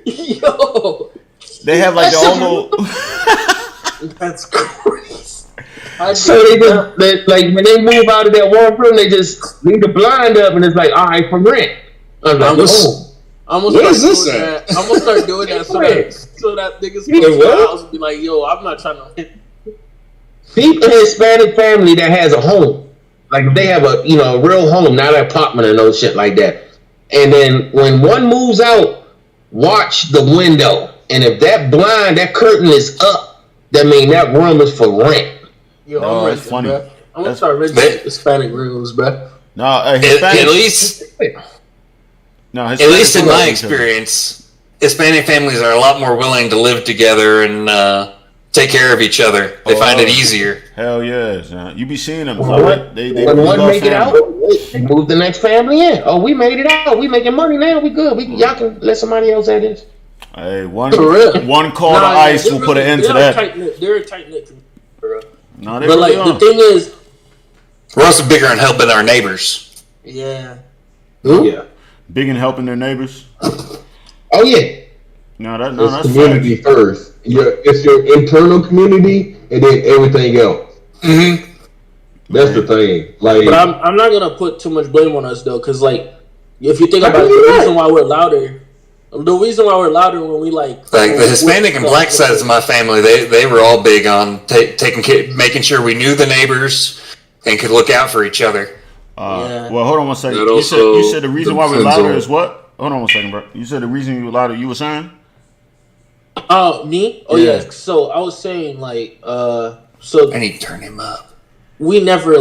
Speaker 4: Yo,
Speaker 1: they have like their own little.
Speaker 4: That's crazy.
Speaker 5: So they like when they move out of that one room, they just leave the blind up, and it's like, all right, for rent. I'm like,
Speaker 4: I'm gonna start doing that so that niggas come to the house and be like, yo, I'm not trying to.
Speaker 5: Peep a Hispanic family that has a home, like they have a real home, not an apartment or no shit like that. And then when one moves out, watch the window, and if that curtain is up, that means that room is for rent.
Speaker 4: Yo, I'm renting, funny. Bro. I'm gonna start renting Hispanic rooms, bro.
Speaker 9: No, at least in my experience, Hispanic families are a lot more willing to live together and take care of each other. They find it easier.
Speaker 1: Hell yeah, you be seeing them.
Speaker 5: When one make it out, they move the next family in. Oh, we made it out. We making money now. We good. Y'all can let somebody else at this.
Speaker 1: Hey, one call to ICE will put an end to that.
Speaker 4: They're a tight knit, bro.
Speaker 1: No,
Speaker 4: but like the thing is,
Speaker 9: we're also bigger on helping our neighbors.
Speaker 4: Yeah.
Speaker 1: Yeah. Big in helping their neighbors.
Speaker 5: Oh yeah.
Speaker 8: That's community first. It's your internal community, and then everything else.
Speaker 5: Mm-hmm.
Speaker 8: That's the thing. Like,
Speaker 4: but I'm not gonna put too much blame on us though, because like, if you think about it, the reason why we're louder when we like
Speaker 9: the Hispanic and black sides of my family, they were all big on making sure we knew the neighbors and could look out for each other.
Speaker 1: Well, hold on one second. You said the reason why we're louder is what? Hold on one second, bro. You said the reason you were louder. You were saying?
Speaker 4: Me? Oh yeah. So I was saying like, so
Speaker 9: I need to turn him up.
Speaker 4: We never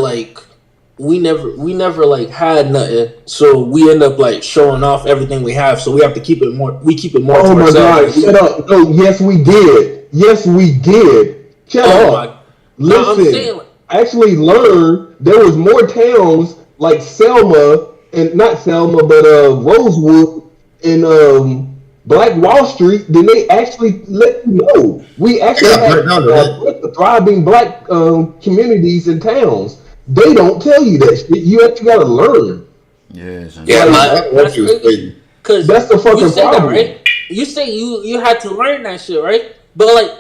Speaker 4: had nothing, so we end up like showing off everything we have. So we have to keep it more. We keep it more.
Speaker 8: Oh my god! Shut up! No, yes we did. Shut up. Listen, I actually learned there was more towns like Selma and not Selma, but Rosewood and Black Wall Street. Then they actually let you know. We actually have thriving black communities and towns. They don't tell you that shit. You actually got to learn.
Speaker 1: Yes.
Speaker 9: Yeah,
Speaker 4: that's crazy. Because
Speaker 8: that's the fucking problem.
Speaker 4: That, right? You say you had to learn that shit, right? But like,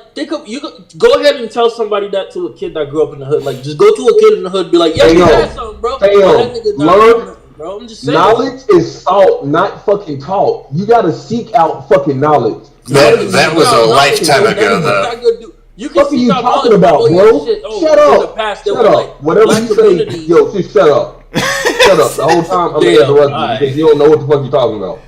Speaker 4: you go ahead and tell somebody that to a kid that grew up in the hood. Like, just go to a kid in the hood, and be like, "Yeah, you had something, bro."
Speaker 8: Learn.
Speaker 4: Bro, I'm just saying.
Speaker 8: Knowledge is sought, not fucking taught. You got to seek out fucking knowledge.
Speaker 9: That was a lifetime ago, though.
Speaker 8: What are you talking about, bro? Shut up. Shut up. Whatever you say, yo, just shut up. Shut up. The whole time I'm interrupting you because you don't know what the fuck you're talking about.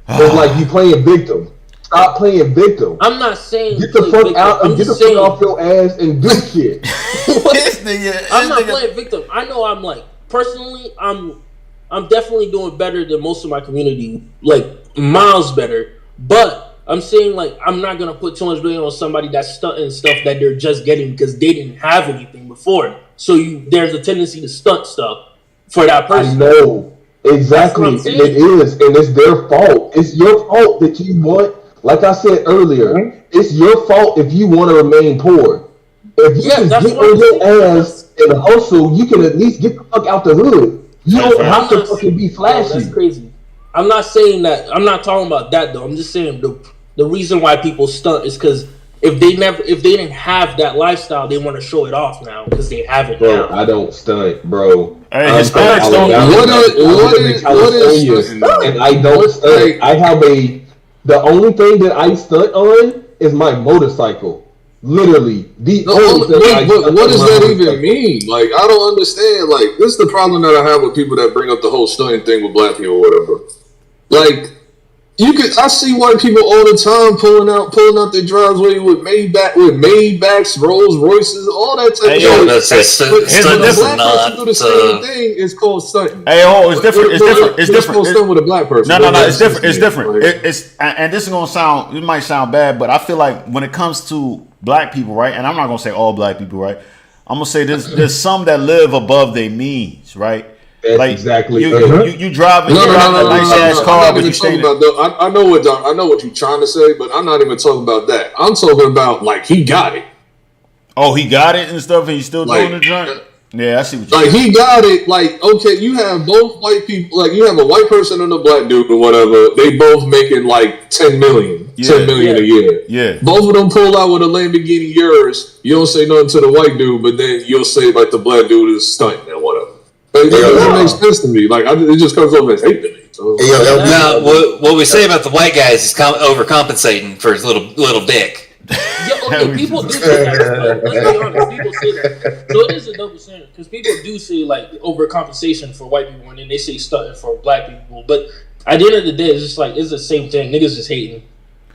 Speaker 8: It's like you playing victim. Stop playing victim.
Speaker 4: I'm not saying
Speaker 8: get the fuck out and get the fuck off your ass and do shit.
Speaker 4: I'm not playing victim. I know I'm like personally I'm definitely doing better than most of my community, like miles better. But I'm saying like I'm not gonna put too much blame on somebody that's stunting stuff that they're just getting because they didn't have anything before. So there's a tendency to stunt stuff for that person.
Speaker 8: I know exactly, and it is, and it's their fault. It's your fault that you want. Like I said earlier, it's your fault if you want to remain poor. If you can get on your ass and hustle, you can at least get the fuck out the hood. You don't have to fucking be flashy.
Speaker 4: That's crazy. I'm not saying that. I'm not talking about that though. I'm just saying the reason why people stunt is because if they didn't have that lifestyle, they want to show it off now because they have it now.
Speaker 8: I don't stunt, bro.
Speaker 1: Hey, Hispanics don't.
Speaker 8: What is and I don't stunt. I have the only thing that I stunt on is my motorcycle. Literally,
Speaker 3: what does that even mean? Like, I don't understand. Like, this is the problem that I have with people that bring up the whole stunting thing with black people or whatever. Like, I see white people all the time pulling out their driveway with Maybachs, Rolls Royces, all that type of shit. But the black person do the same thing. It's called stunting.
Speaker 1: Hey, it's different. It's different.
Speaker 3: It's stunt with a black person.
Speaker 1: No, it's different. It's different. And this is gonna sound. It might sound bad, but I feel like when it comes to black people, right? And I'm not gonna say all black people, right? I'm gonna say there's some that live above their means, right?
Speaker 8: That's like exactly
Speaker 1: you driving a nice ass car, but you staying.
Speaker 3: I know what you're trying to say, but I'm not even talking about that. I'm talking about like he got it.
Speaker 1: Oh, he got it and stuff, and he's still doing the joint. Yeah, I see what you're
Speaker 3: saying. He got it. Like, okay, you have both white people. Like, you have a white person and a black dude or whatever. They both making like 10 million a year.
Speaker 1: Yeah.
Speaker 3: Both of them pull out with a Lamborghini Urus. You don't say nothing to the white dude, but then you'll say like the black dude is stunting and whatever. It doesn't make sense to me. Like it just comes over as hate to me. So.
Speaker 9: No, what we say about the white guys is overcompensating for his little dick.
Speaker 4: Yeah, okay, people do say that. Let's be honest, people say that. So it is a double standard because people do say like overcompensation for white people and then they say stunting for black people. But at the end of the day, it's just like it's the same thing. Niggas just hating.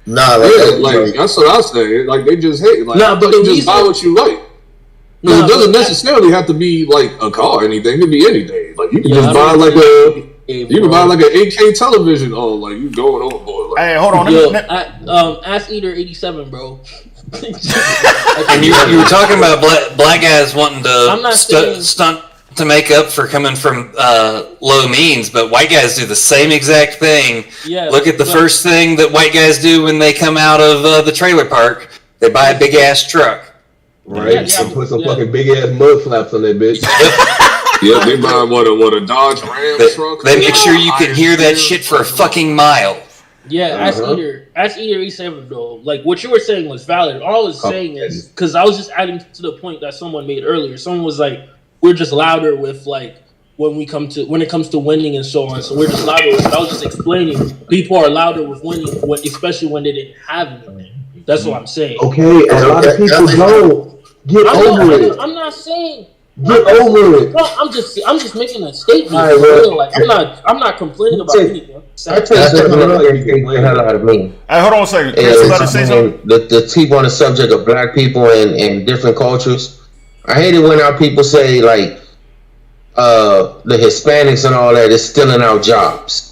Speaker 7: Nah,
Speaker 3: like that's what I say. Like they just hate. Like but you just buy what you like. Because it doesn't necessarily have to be like a car or anything. It could be anything. Like you can just buy like you can buy like an 8K television. Oh, like you going overboard. Like,
Speaker 1: hey, hold on.
Speaker 4: Ass Eater 87, bro.
Speaker 9: And you were talking about black guys wanting to stunt to make up for coming from low means, but white guys do the same exact thing.
Speaker 4: Yeah,
Speaker 9: look at the first thing that white guys do when they come out of the trailer park. They buy a big ass truck.
Speaker 8: Right, and put some fucking big ass mud flaps on that bitch.
Speaker 3: Yeah, they buy what a Dodge Ram truck.
Speaker 9: They make sure you can hear that shit for a fucking mile.
Speaker 4: Yeah, Ass Eater 87 though. Like what you were saying was valid. All I was saying is because I was just adding to the point that someone made earlier. Someone was like, "We're just louder with like when it comes to winning and so on." So we're just louder with it. I was just explaining people are louder with winning, especially when they didn't have anything. That's what I'm saying.
Speaker 8: Okay, a lot of people don't get over it.
Speaker 4: I'm not saying
Speaker 8: get over it.
Speaker 4: No, I'm just making a statement.
Speaker 8: Right,
Speaker 4: like I'm not complaining about anything.
Speaker 5: I tell you something that irritates the hell out of me.
Speaker 1: Hey, hold on a second. Chris, you about to say something?
Speaker 5: The keep on the subject of black people and different cultures. I hate it when our people say like the Hispanics and all that is stealing our jobs.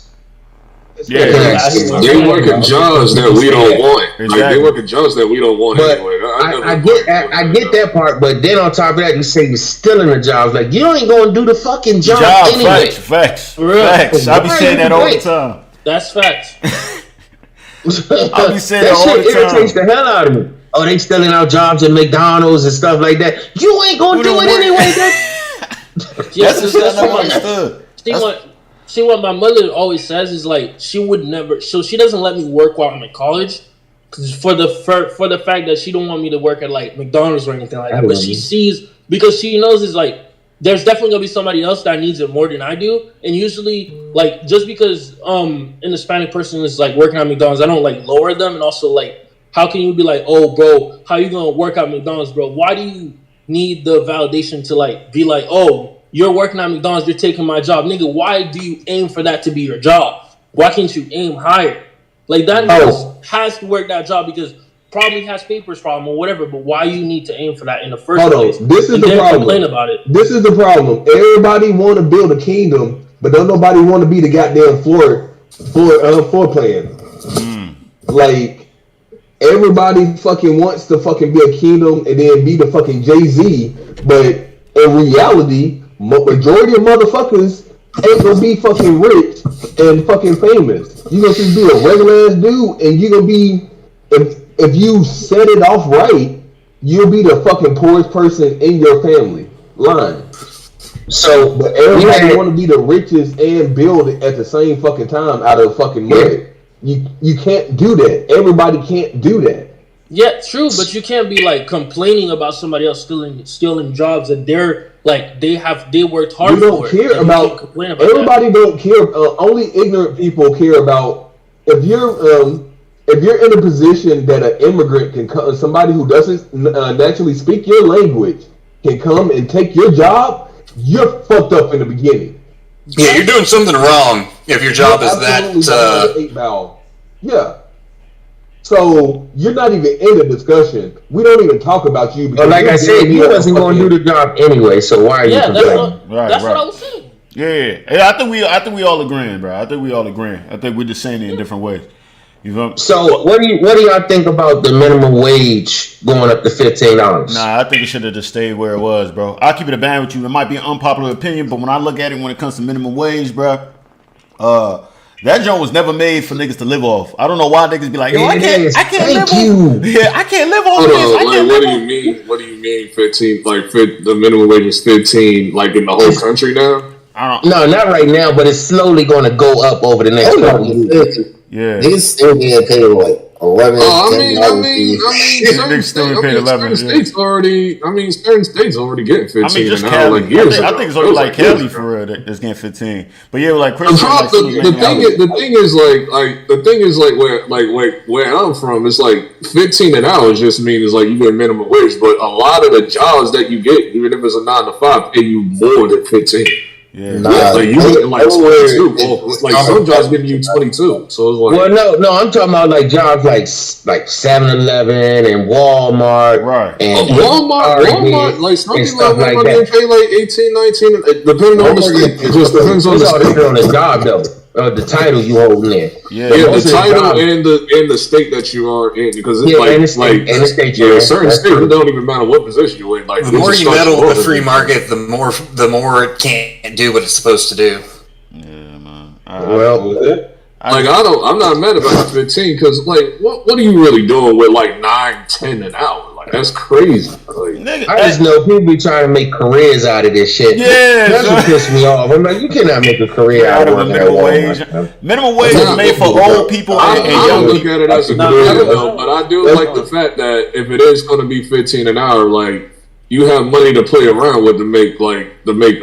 Speaker 3: Yeah, they work at jobs that we don't want. Exactly. Like they work at jobs that we don't want anyway.
Speaker 5: I get that part, but then on top of that, you say you're stealing the jobs. Like you ain't gonna do the fucking job anyway.
Speaker 1: Facts. I be saying that all the time.
Speaker 4: That's facts.
Speaker 1: I be saying that all the time.
Speaker 5: That shit irritates the hell out of me. Oh, they stealing our jobs at McDonald's and stuff like that. You ain't gonna do it anyway.
Speaker 1: That's just understood.
Speaker 4: See what my mother always says is like she would never. So she doesn't let me work while I'm in college, for the fact that she don't want me to work at like McDonald's or anything like that. But she sees because she knows it's like there's definitely gonna be somebody else that needs it more than I do. And usually like just because an Hispanic person is like working at McDonald's, I don't like lower them. And also like how can you be like, oh bro, how you gonna work at McDonald's, bro? Why do you need the validation to like be like, oh, you're working at McDonald's, you're taking my job. Nigga, why do you aim for that to be your job? Why can't you aim higher? Like, that has to work that job because probably has papers problem or whatever, but why you need to aim for that in the first place?
Speaker 8: This is the problem.
Speaker 4: Complain about it.
Speaker 8: This is the problem. Everybody want to build a kingdom, but don't nobody want to be the goddamn floor plan. Like, everybody fucking wants to fucking be a kingdom and then be the fucking Jay-Z, but in reality, majority of motherfuckers ain't gonna be fucking rich and fucking famous. You gonna just be a regular ass dude, and you gonna be if you set it off right, you'll be the fucking poorest person in your family line. So, but everybody want to be the richest and build it at the same fucking time out of fucking money. You can't do that. Everybody can't do that.
Speaker 4: Yeah, true, but you can't be like complaining about somebody else stealing jobs that they're like they worked hard for.
Speaker 8: You don't care about everybody. Don't care. Only ignorant people care about if you're in a position that an immigrant can come, somebody who doesn't naturally speak your language can come and take your job. You're fucked up in the beginning.
Speaker 9: Yeah, you're doing something wrong if your job is that.
Speaker 8: 8 ball. Yeah. So you're not even in the discussion. We don't even talk about you.
Speaker 5: But like I said, you wasn't going to do the job anyway. So why are you complaining?
Speaker 4: That's what I was saying.
Speaker 1: Yeah. I think we all agreeing, bro. I think we all agreeing. I think we're just saying it in different ways. You know?
Speaker 5: So what do y'all think about the minimum wage going up to $15?
Speaker 1: Nah, I think it should have just stayed where it was, bro. I'll keep it a band with you. It might be an unpopular opinion, but when I look at it when it comes to minimum wage, bro, that joint was never made for niggas to live off. I don't know why niggas be like, yo, I can't live off. Yeah, I can't live off this.
Speaker 3: What do you mean 15? Like the minimum wage is 15 like in the whole country now?
Speaker 5: No, not right now, but it's slowly going to go up over the next couple years.
Speaker 1: Yeah.
Speaker 7: Niggas still getting paid like 11.
Speaker 3: Certain states already. Certain states already getting 15
Speaker 1: just
Speaker 3: an hour.
Speaker 1: Cali. I think it's only like Cali for real that's getting 15. But yeah, like Chris.
Speaker 3: The thing is where I'm from, it's like 15 an hour just means like you get minimum wage. But a lot of the jobs that you get, even if it's a 9 to 5, pay you more than 15.
Speaker 1: Yeah,
Speaker 3: like you get like 22. Like some jobs giving you 22. So it's like,
Speaker 5: well, no, I'm talking about like jobs like 7-Eleven and Walmart,
Speaker 1: right?
Speaker 5: And
Speaker 3: Walmart, like something like Walmart, they pay like 18, 19, depending on the state. It just depends on the state.
Speaker 5: On the job though. The title you hold in.
Speaker 3: Yeah, the title and the state that you are in, because it's certain states it don't even matter what position you're in. Like
Speaker 9: the more you meddle with the free market, the more it can't do what it's supposed to do.
Speaker 1: Yeah, man.
Speaker 3: I'm not mad about 15 because like what are you really doing with like 9, 10 an hour? Like that's crazy. Like,
Speaker 5: I just know people be trying to make careers out of this shit.
Speaker 1: Yeah,
Speaker 5: that's what pissed me off. I'm like, you cannot make a career out of
Speaker 1: minimum wage. Minimum wage is made for old people and young people.
Speaker 3: I don't look at it as a career though, but I do like the fact that if it is going to be 15 an hour, like you have money to play around with to make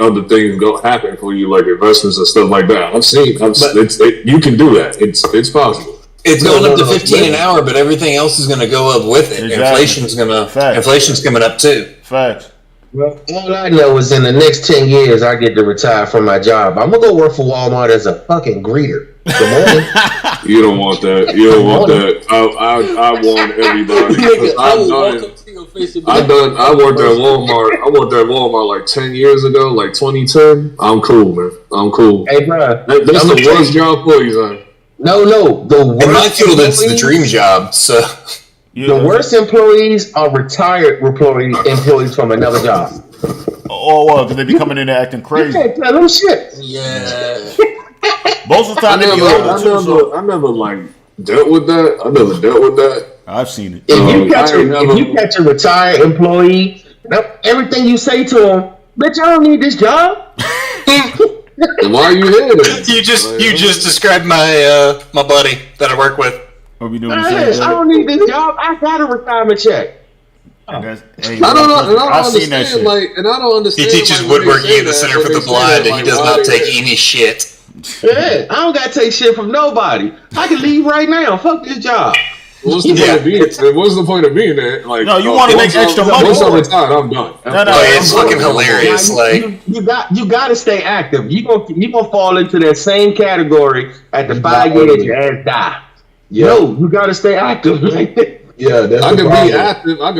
Speaker 3: other things happen for you, like investments and stuff like that. You can do that. It's possible.
Speaker 9: It's going up to 15 an hour, but everything else is going to go up with it. Exactly. Inflation's coming up too.
Speaker 1: Facts.
Speaker 5: Well, all I know is in the next 10 years, I get to retire from my job. I'm gonna go work for Walmart as a fucking greeter. Good morning.
Speaker 3: You don't want that. You don't want that. I want everybody. I worked at Walmart. I worked at Walmart like 10 years ago, like 2010. I'm cool, man. I'm cool.
Speaker 5: Hey, bro.
Speaker 3: That's the worst job for you, son.
Speaker 5: No.
Speaker 9: In my field, it's the dream job. So
Speaker 5: the worst employees are retired employees from another job.
Speaker 1: Oh, well, because they be coming in there acting crazy.
Speaker 5: You can't tell them shit.
Speaker 4: Yeah.
Speaker 1: Most of the time,
Speaker 3: I never like dealt with that. I never dealt with that.
Speaker 1: I've seen it.
Speaker 5: If you catch a retired employee, everything you say to them, bitch, I don't need this job.
Speaker 3: Why are you here then?
Speaker 9: You just described my my buddy that I work with.
Speaker 1: Are we doing the same thing?
Speaker 5: I don't need this job. I got a retirement check.
Speaker 3: I don't understand. And I don't understand.
Speaker 9: He teaches woodworking in the Center for the Blind, and he does not take any shit.
Speaker 5: Yeah, I don't gotta take shit from nobody. I can leave right now. Fuck this job.
Speaker 3: What's the point of being? What's the point of being there? Like,
Speaker 1: no, you want to make extra money.
Speaker 3: Once I'm retired, I'm done.
Speaker 9: It's fucking hilarious.
Speaker 5: You got to stay active. You gonna fall into that same category at the 5 years that your ass die. Yeah. No, you got to stay active.
Speaker 8: Yeah, that's
Speaker 3: I can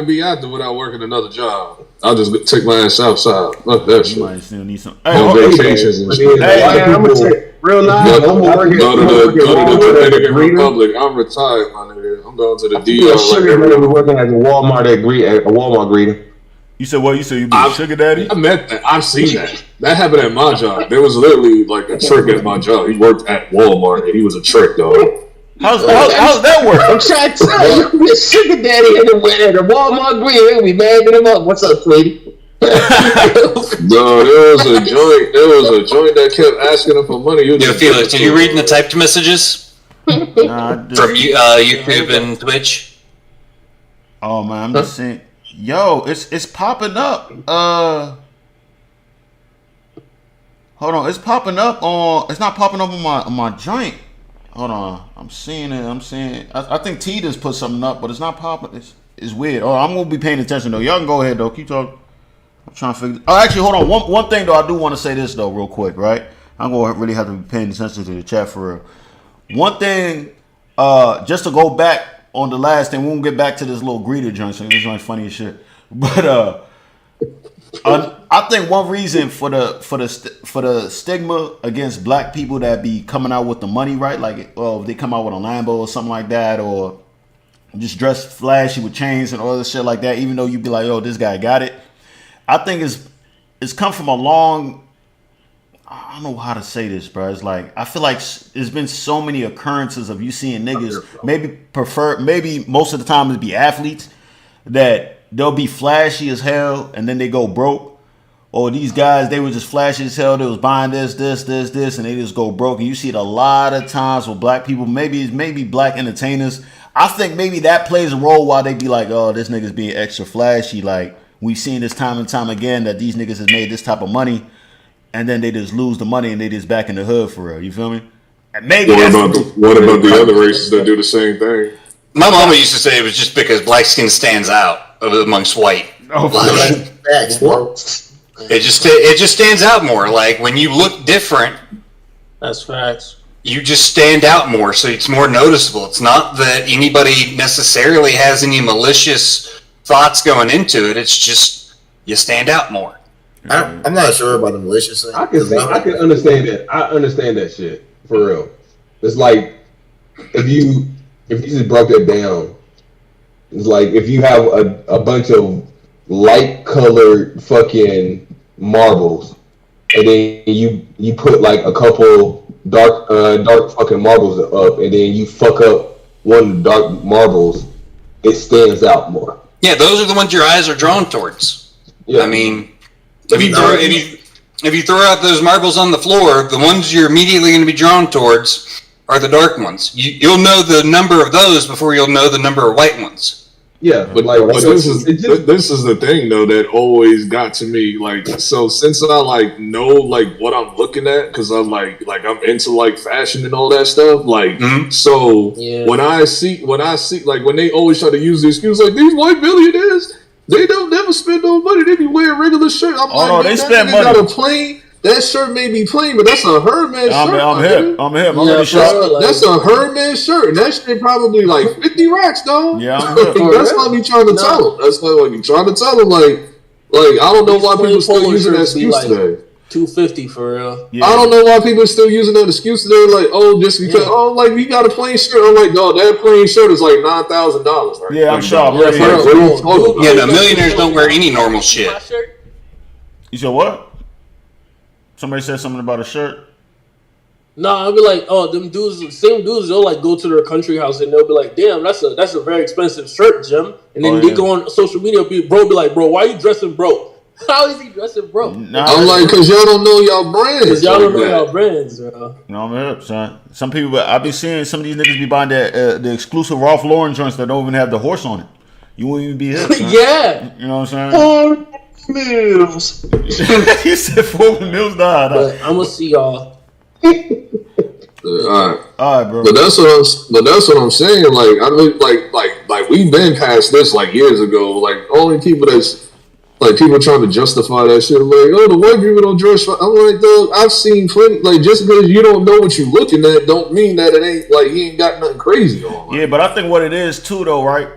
Speaker 3: be active without working another job. I'll just take my ass outside. Fuck that shit.
Speaker 1: Might still need some
Speaker 3: vacations and shit.
Speaker 5: I'm gonna take real life.
Speaker 3: Go to the Dominican Republic. I'm retired, my nigga. I'm going to the DR.
Speaker 5: Sugar daddy working as a Walmart greeter.
Speaker 1: You said what? You said you be a sugar daddy?
Speaker 3: I met that. I've seen that. That happened at my job. There was literally like a trick at my job. He worked at Walmart and he was a trick dog.
Speaker 1: How's that work?
Speaker 5: I'm trying to tell you, you be a sugar daddy at a Walmart greeter. They'll be bagging him up. What's up, sweetie?
Speaker 3: No, there was a joint that kept asking him for money.
Speaker 9: Yo, Felix, are you reading the typed messages from YouTube and Twitch?
Speaker 1: Oh man, I'm just saying. Yo, it's popping up. Hold on, it's popping up on. It's not popping up on my joint. Hold on, I'm seeing it. I think T just put something up, but it's not popping. It's weird. Oh, I'm gonna be paying attention though. Y'all can go ahead though. Keep talking. I'm trying to figure. Oh, actually, hold on. One thing though, I do want to say this though, real quick, right? I'm gonna really have to be paying attention to the chat for real. One thing, just to go back on the last thing, we won't get back to this little greeter joint. So this is like funny as shit. But I think one reason for the stigma against black people that be coming out with the money, right? Like, if they come out with a Lambo or something like that, or just dressed flashy with chains and all this shit like that, even though you be like, "Yo, this guy got it." I think it's come from a long. I don't know how to say this, bro. It's like I feel like there's been so many occurrences of you seeing niggas maybe most of the time it'd be athletes that they'll be flashy as hell and then they go broke. Or these guys, they were just flashy as hell. They was buying this, and they just go broke. And you see it a lot of times with black people. Maybe black entertainers. I think maybe that plays a role why they be like, oh, this nigga's being extra flashy. Like, we've seen this time and time again that these niggas has made this type of money, and then they just lose the money and they just back in the hood for real. You feel me? And maybe
Speaker 3: what about the other races that do the same thing?
Speaker 9: My mama used to say it was just because black skin stands out amongst white.
Speaker 1: Oh,
Speaker 7: facts, bro.
Speaker 9: It just stands out more. Like when you look different,
Speaker 4: that's facts.
Speaker 9: You just stand out more, so it's more noticeable. It's not that anybody necessarily has any malicious thoughts going into it. It's just you stand out more.
Speaker 7: I'm not sure about the malicious thing.
Speaker 8: I can understand that. I understand that shit for real. It's like if you just broke it down, it's like if you have a bunch of light colored fucking marbles, and then you put like a couple dark fucking marbles up, and then you fuck up one of the dark marbles, it stands out more.
Speaker 9: Yeah, those are the ones your eyes are drawn towards. Yeah. I mean, if you throw out those marbles on the floor, the ones you're immediately going to be drawn towards are the dark ones. You'll know the number of those before you'll know the number of white ones.
Speaker 3: Yeah, but this is the thing though that always got to me. Like, so since I like know like what I'm looking at, because I'm like I'm into like fashion and all that stuff. Like, so when I see like when they always try to use the excuse like these white billionaires, they don't never spend no money. They be wearing regular shirt. I'm like,
Speaker 1: no, they spend money.
Speaker 3: Got a plain. That shirt may be plain, but that's a Herman shirt.
Speaker 1: I'm hip.
Speaker 3: That's a Herman shirt, and that shit probably like 50 racks, though.
Speaker 1: Yeah,
Speaker 3: that's what we trying to tell them. That's what we trying to tell them. Like I don't know why people still using that excuse today.
Speaker 4: $250 for real.
Speaker 3: Yeah. I don't know why people are still using that excuse today. Like, oh, just because like we got a plain shirt. I'm like, no, that plain shirt is like $9,000. Right?
Speaker 1: Yeah, I'm sure.
Speaker 9: Yeah, the millionaires don't wear any normal shit.
Speaker 1: You said what? Somebody said something about a shirt.
Speaker 4: No, I'll be like, oh, them dudes, same dudes, they'll like go to their country house and they'll be like, damn, that's a very expensive shirt, Jim. And then they go on social media, be like, bro, why are you dressing broke? How is he dressing broke?
Speaker 3: I'm like, cause y'all don't know y'all brands.
Speaker 4: Cause y'all don't know y'all brands, bro.
Speaker 1: No, I'm hip, son. Some people, I be seeing some of these niggas be buying the exclusive Ralph Lauren joints that don't even have the horse on it. You won't even be hip.
Speaker 4: Yeah.
Speaker 1: You know what I'm saying?
Speaker 5: Mills.
Speaker 1: He said Foreman Mills died.
Speaker 4: But I'm gonna see y'all.
Speaker 3: All right,
Speaker 1: bro.
Speaker 3: But that's what I'm saying. Like I mean, like we've been past this like years ago. Like only people that's like people trying to justify that shit. Like, oh, the white people don't dress. I'm like, dog, I've seen plenty. Like just because you don't know what you're looking at, don't mean that it ain't like he ain't got nothing crazy on.
Speaker 1: Like. Yeah, but I think what it is too, though, right?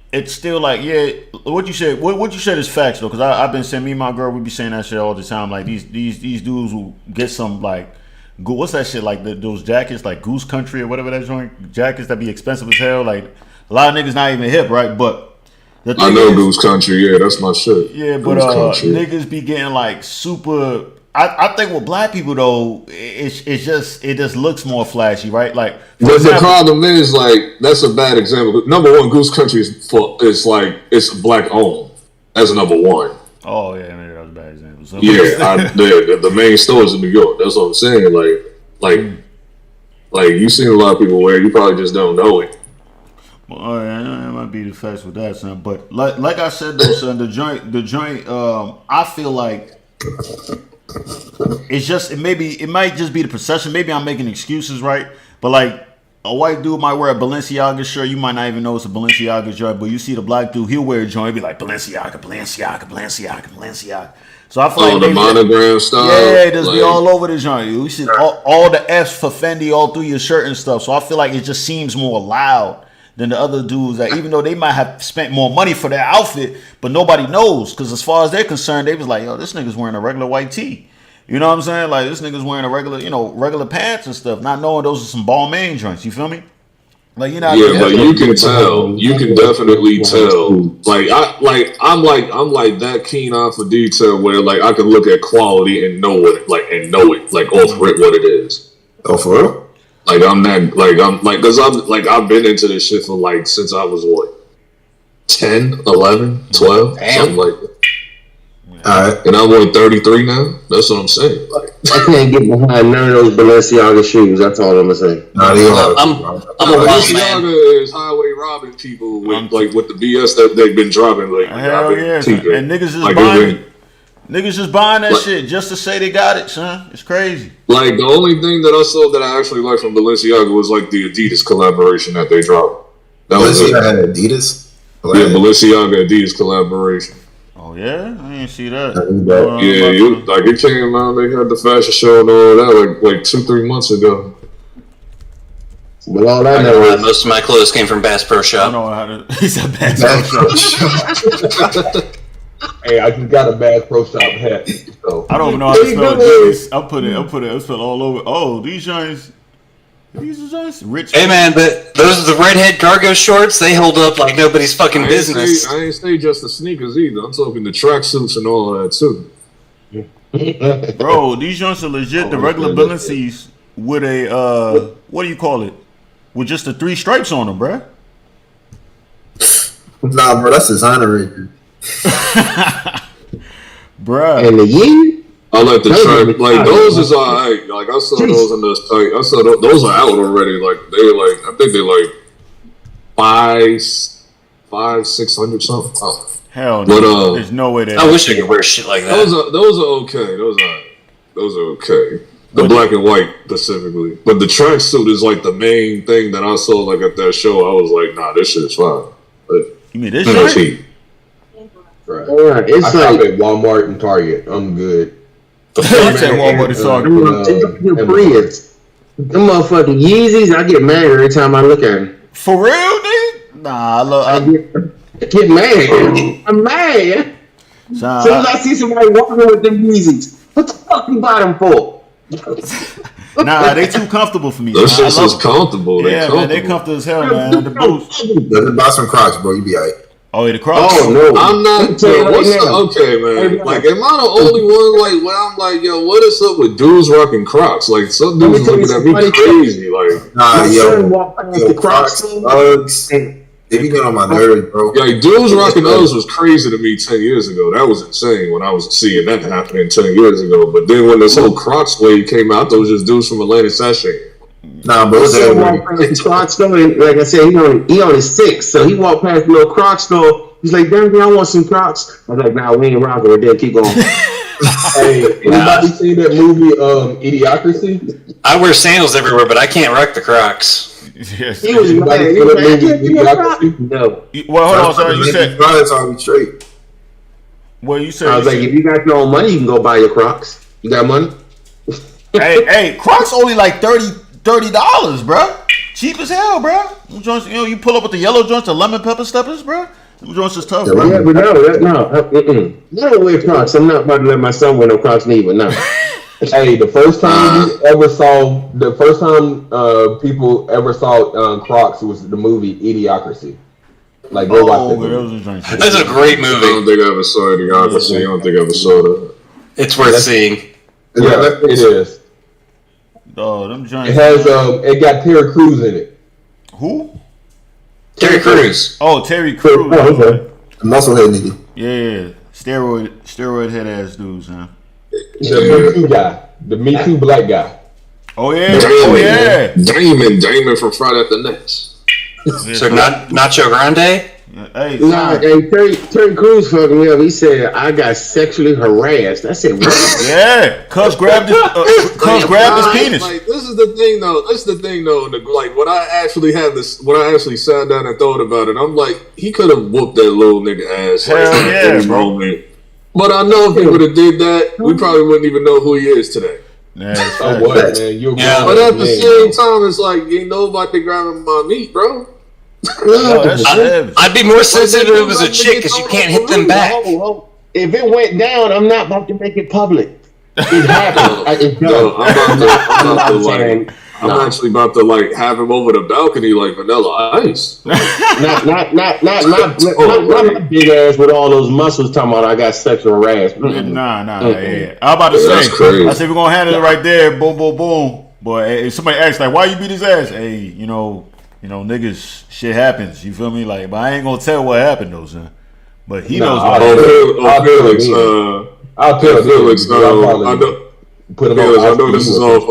Speaker 1: It's still like, yeah, what you said. What you said is facts though, because I've been saying, me and my girl, we be saying that shit all the time. Like these dudes who get some like, what's that shit like those jackets like Goose Country or whatever that joint jackets that be expensive as hell. Like a lot of niggas not even hip, right? But
Speaker 3: the thing I know Goose Country, yeah, that's my shit.
Speaker 1: Yeah, but niggas be getting like super. I think with black people though, it just looks more flashy, right? Like,
Speaker 3: but the problem is like that's a bad example. Number one, Goose Country is like it's black owned. That's number one.
Speaker 1: Oh yeah, maybe that was a bad example. So
Speaker 3: The main stores in New York. That's what I'm saying. Like you seen a lot of people wear. You probably just don't know it.
Speaker 1: Well, that might be the facts with that, son. But like I said though, son, the joint. I feel like. It might just be the perception. Maybe I'm making excuses, right? But like a white dude might wear a Balenciaga shirt. You might not even know it's a Balenciaga shirt, but you see the black dude, he'll wear a joint, be like Balenciaga. So I feel like
Speaker 3: the monogram style.
Speaker 1: Yeah, just be all over the joint. You see all the F's for Fendi all through your shirt and stuff. So I feel like it just seems more loud than the other dudes that even though they might have spent more money for their outfit, but nobody knows because as far as they're concerned, they was like, yo, this nigga's wearing a regular white tee. You know what I'm saying? Like this nigga's wearing a regular pants and stuff, not knowing those are some Balmain joints. You feel me? Like you know.
Speaker 3: Yeah, but you can tell. You can definitely tell. I'm like that keen eye for detail where like I can look at quality and know it like off rip what it is.
Speaker 7: Oh, for real?
Speaker 3: Like because I've been into this shit for like since I was what 10, 11, 12, something like that. And I'm 33 now. That's what I'm saying. Like,
Speaker 5: I can't get behind none of those Balenciaga shoes. That's all I'm gonna say.
Speaker 9: I'm a
Speaker 3: Balenciaga is highway robbing people with with the BS that they've been dropping lately.
Speaker 1: Hell yeah, and niggas just buying. Niggas just buying that shit just to say they got it, son. It's crazy.
Speaker 3: Like, the only thing that I saw that I actually liked from Balenciaga was like the Adidas collaboration that they dropped. That
Speaker 7: Balenciaga had Adidas?
Speaker 3: Yeah, Balenciaga Adidas collaboration.
Speaker 1: Oh yeah? I didn't see that.
Speaker 3: Yeah, it came out, they had the fashion show and all that like 2-3 months ago.
Speaker 5: But all I know is
Speaker 9: most of my clothes came from Bass Pro Shop.
Speaker 1: I don't know how to. He said Bass Pro Shop.
Speaker 8: Hey, I just got a Bass Pro Shop hat. So.
Speaker 1: I don't even know how to spell this. I'll put it spell all over. Oh, these joints rich.
Speaker 9: Hey man, but those are the redhead cargo shorts. They hold up like nobody's fucking business.
Speaker 3: I ain't say just the sneakers either. I'm talking the tracksuits and all of that too.
Speaker 1: Bro, these joints are legit. The regular Balenci's with a what do you call it? With just the 3 stripes on them, bro.
Speaker 7: Nah, bro, that's designer.
Speaker 1: Bruh.
Speaker 5: And the year?
Speaker 3: I like the track. Like, those is alright. Like, I saw those in those tight. I saw those are out already. Like, they were like, I think they're like 500-600 something. Oh.
Speaker 1: Hell no. But, there's no way that.
Speaker 9: I wish I could wear shit like that.
Speaker 3: Those are okay. Those are okay. The black and white specifically. But the tracksuit is like the main thing that I saw like at that show. I was like, nah, this shit is fine. But,
Speaker 1: you mean this
Speaker 3: shit?
Speaker 8: Right. It's I shop at Walmart and Target. I'm good.
Speaker 1: Walmart and
Speaker 5: Target. Them motherfucking Yeezys, I get mad every time I look at them.
Speaker 1: For real, nigga? Nah,
Speaker 5: I get mad. I'm mad. As soon as I see somebody walking with them Yeezys, what the fuck you buy them for?
Speaker 1: Nah, they too comfortable for me.
Speaker 3: Those shits is comfortable.
Speaker 1: Man, they comfortable as hell, man. The boots.
Speaker 7: Buy some Crocs, bro. You be alright.
Speaker 1: Oh, yeah, the Crocs.
Speaker 5: Oh no,
Speaker 3: I'm not. Okay, man. Like, am I the only one? Like, where I'm like, yo, what is up with dudes rocking Crocs? Like, some dudes looking at me crazy. Like,
Speaker 7: nah, yo, Crocs, Uggs. They be getting on my nerves, bro.
Speaker 3: Like, dudes rocking Uggs was crazy to me 10 years ago. That was insane when I was seeing that happening 10 years ago. But then when this whole Crocs wave came out, those just dudes from Atlanta sashaying.
Speaker 7: Nah, bro.
Speaker 5: The Crocs store, like I said, he on his 6, so he walked past the little Crocs store. He's like, "Damn, I want some Crocs." I was like, "Nah, we ain't rocking with that. Keep going."
Speaker 8: Hey, anybody seen that movie, Idiocracy?
Speaker 9: I wear sandals everywhere, but I can't rock the Crocs.
Speaker 1: Yes.
Speaker 5: He was mad. He was like, Idiocracy? No.
Speaker 1: Well, hold on, sorry. You said
Speaker 7: straight.
Speaker 1: Well, you said.
Speaker 5: I was like, if you got your own money, you can go buy your Crocs. You got money?
Speaker 1: hey, Crocs only like $30, bro. Cheap as hell, bro. Joints, you pull up with the yellow joints, the lemon pepper steppers, bro. Them joints is tough, bro.
Speaker 5: Yeah, but no. I don't wear Crocs. I'm not about to let my son wear no Crocs neither. No.
Speaker 8: Hey, the first time people ever saw Crocs was the movie Idiocracy. Like, go watch that.
Speaker 9: That's a great movie.
Speaker 3: I don't think I ever saw Idiocracy. I don't think I ever saw that.
Speaker 9: It's worth seeing.
Speaker 8: Yeah, it is.
Speaker 1: Oh, them joints.
Speaker 8: It has it got Terry Crews in it.
Speaker 1: Who?
Speaker 9: Terry Crews.
Speaker 1: Oh, Terry Crews.
Speaker 5: Oh, okay.
Speaker 7: Musclehead nigga.
Speaker 1: Yeah, steroid head ass dudes, huh?
Speaker 8: The Me Too guy, the Me Too black guy.
Speaker 1: Oh yeah,
Speaker 3: Damon from Friday the Next.
Speaker 9: So Nacho Grande.
Speaker 1: Hey,
Speaker 5: Terry Crews fucked me up. He said I got sexually harassed. I said, what?
Speaker 1: Yeah, Cuz grabbed his penis.
Speaker 3: Like, this is the thing though. Like, when I actually sat down and thought about it, I'm like, he could have whooped that little nigga ass.
Speaker 1: Hell
Speaker 3: like,
Speaker 1: yeah, bro.
Speaker 3: Moment. But I know if he would have did that, we probably wouldn't even know who he is today.
Speaker 1: Yeah,
Speaker 8: But at
Speaker 3: the same time, it's like, ain't nobody grabbing my meat, bro.
Speaker 9: I'd be more sensitive if it was a chick because you can't hit them back.
Speaker 5: If it went down, I'm not about to make it public. It happened.
Speaker 3: I'm actually about to like have him over the balcony like Vanilla Ice.
Speaker 5: not my big ass with all those muscles talking about I got sexual harassment.
Speaker 1: Nah. Yeah. I'm about to say. I said we're gonna handle it right there. Boom, boom, boom. But if somebody asks like, why you beat his ass? Hey, you know, niggas, shit happens. You feel me? Like, but I ain't gonna tell what happened though, son. But he knows what happened.
Speaker 8: I'll tell
Speaker 3: Felix. I know.
Speaker 8: Put him
Speaker 3: Felix, I know this is off.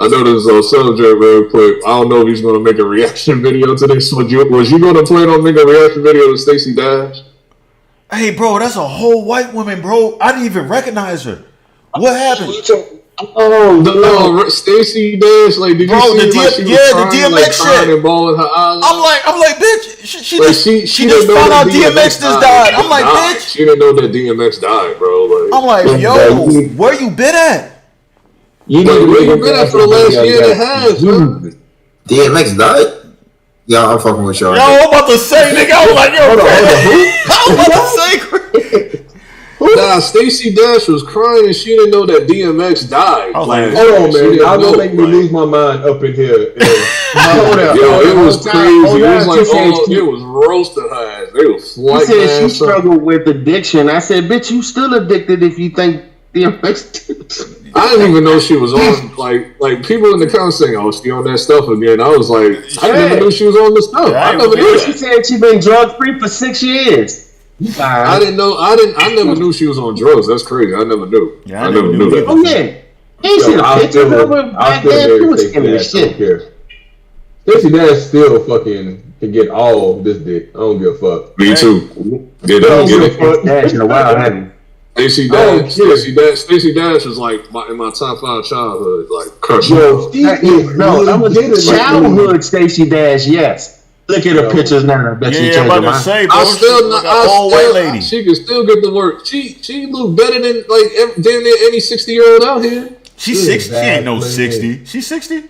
Speaker 3: I know this is off subject real quick. I don't know if he's going to make a reaction video to this. Was you going to plan on making a reaction video to Stacey Dash?
Speaker 1: Hey, bro, that's a whole white woman, bro. I didn't even recognize her. What happened?
Speaker 3: No, Stacey Dash, like, did you see
Speaker 1: the DMX shit.
Speaker 3: And bawling her eyes
Speaker 1: I'm like, bitch, she
Speaker 3: she
Speaker 1: just found out DMX just died. I'm like, bitch.
Speaker 3: She didn't know that DMX died, bro. Like,
Speaker 1: I'm like, yo, where you been at?
Speaker 3: You know where you been at for the last year and a half, bro?
Speaker 7: DMX died? Yeah, I'm fucking with y'all.
Speaker 1: Yo, I'm about to say, nigga. I was like, yo, hold on. I was about to say,
Speaker 3: nah, Stacey Dash was crying and she didn't know that DMX died.
Speaker 8: Hold on, man. Y'all gonna make me lose my mind up in here.
Speaker 3: Yo, it was crazy. It was like, it was roasting her ass. They was
Speaker 5: flighting. She said she struggled with addiction. I said, bitch, you still addicted if you think DMX.
Speaker 3: I didn't even know she was on. Like people in the comments saying, "Oh, she on that stuff again." I was like, I never knew she was on the stuff. I never knew.
Speaker 5: She said she been drug free for 6 years.
Speaker 3: I didn't know. I never knew she was on drugs. That's crazy. I never knew.
Speaker 1: Yeah, I never knew that.
Speaker 5: Oh yeah. Ain't seen a picture of her back then. She was skinny as shit.
Speaker 8: Stacey Dash still fucking can get all this dick. I don't give a fuck.
Speaker 3: Me too. Get it.
Speaker 5: Dash in a while, haven't you?
Speaker 3: Stacey Dash was like in my top 5 childhood, like crush.
Speaker 5: No, that was childhood Stacey Dash. Yes, look at her pictures now. I bet you changed her mind.
Speaker 1: White lady.
Speaker 3: She can still get the work. She look better than like damn near any 60-year-old out here.
Speaker 1: She's 60. She ain't no 60. She's 60.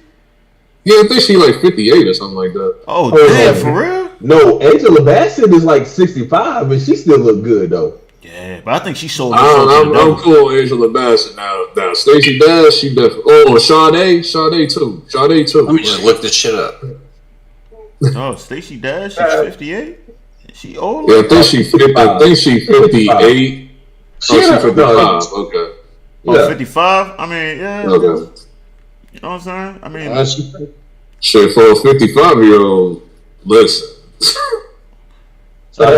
Speaker 3: Yeah, I think she like 58 or something like that.
Speaker 1: Oh damn, for real?
Speaker 8: No, Angela Bassett is like 65, but she still look good though.
Speaker 1: Yeah, but I think she sold.
Speaker 3: I'm cool with Angela Bassett now. Stacey Dash, she definitely. Oh, Sade too.
Speaker 9: Let me just look this shit up.
Speaker 1: Oh, Stacey Dash, she's 58. She old?
Speaker 3: Yeah, I think she 58. She's 55. Okay.
Speaker 1: Oh, 55? I mean, yeah.
Speaker 3: Okay.
Speaker 1: You know what I'm saying? I mean,
Speaker 3: shit, for a 55-year-old, listen. She just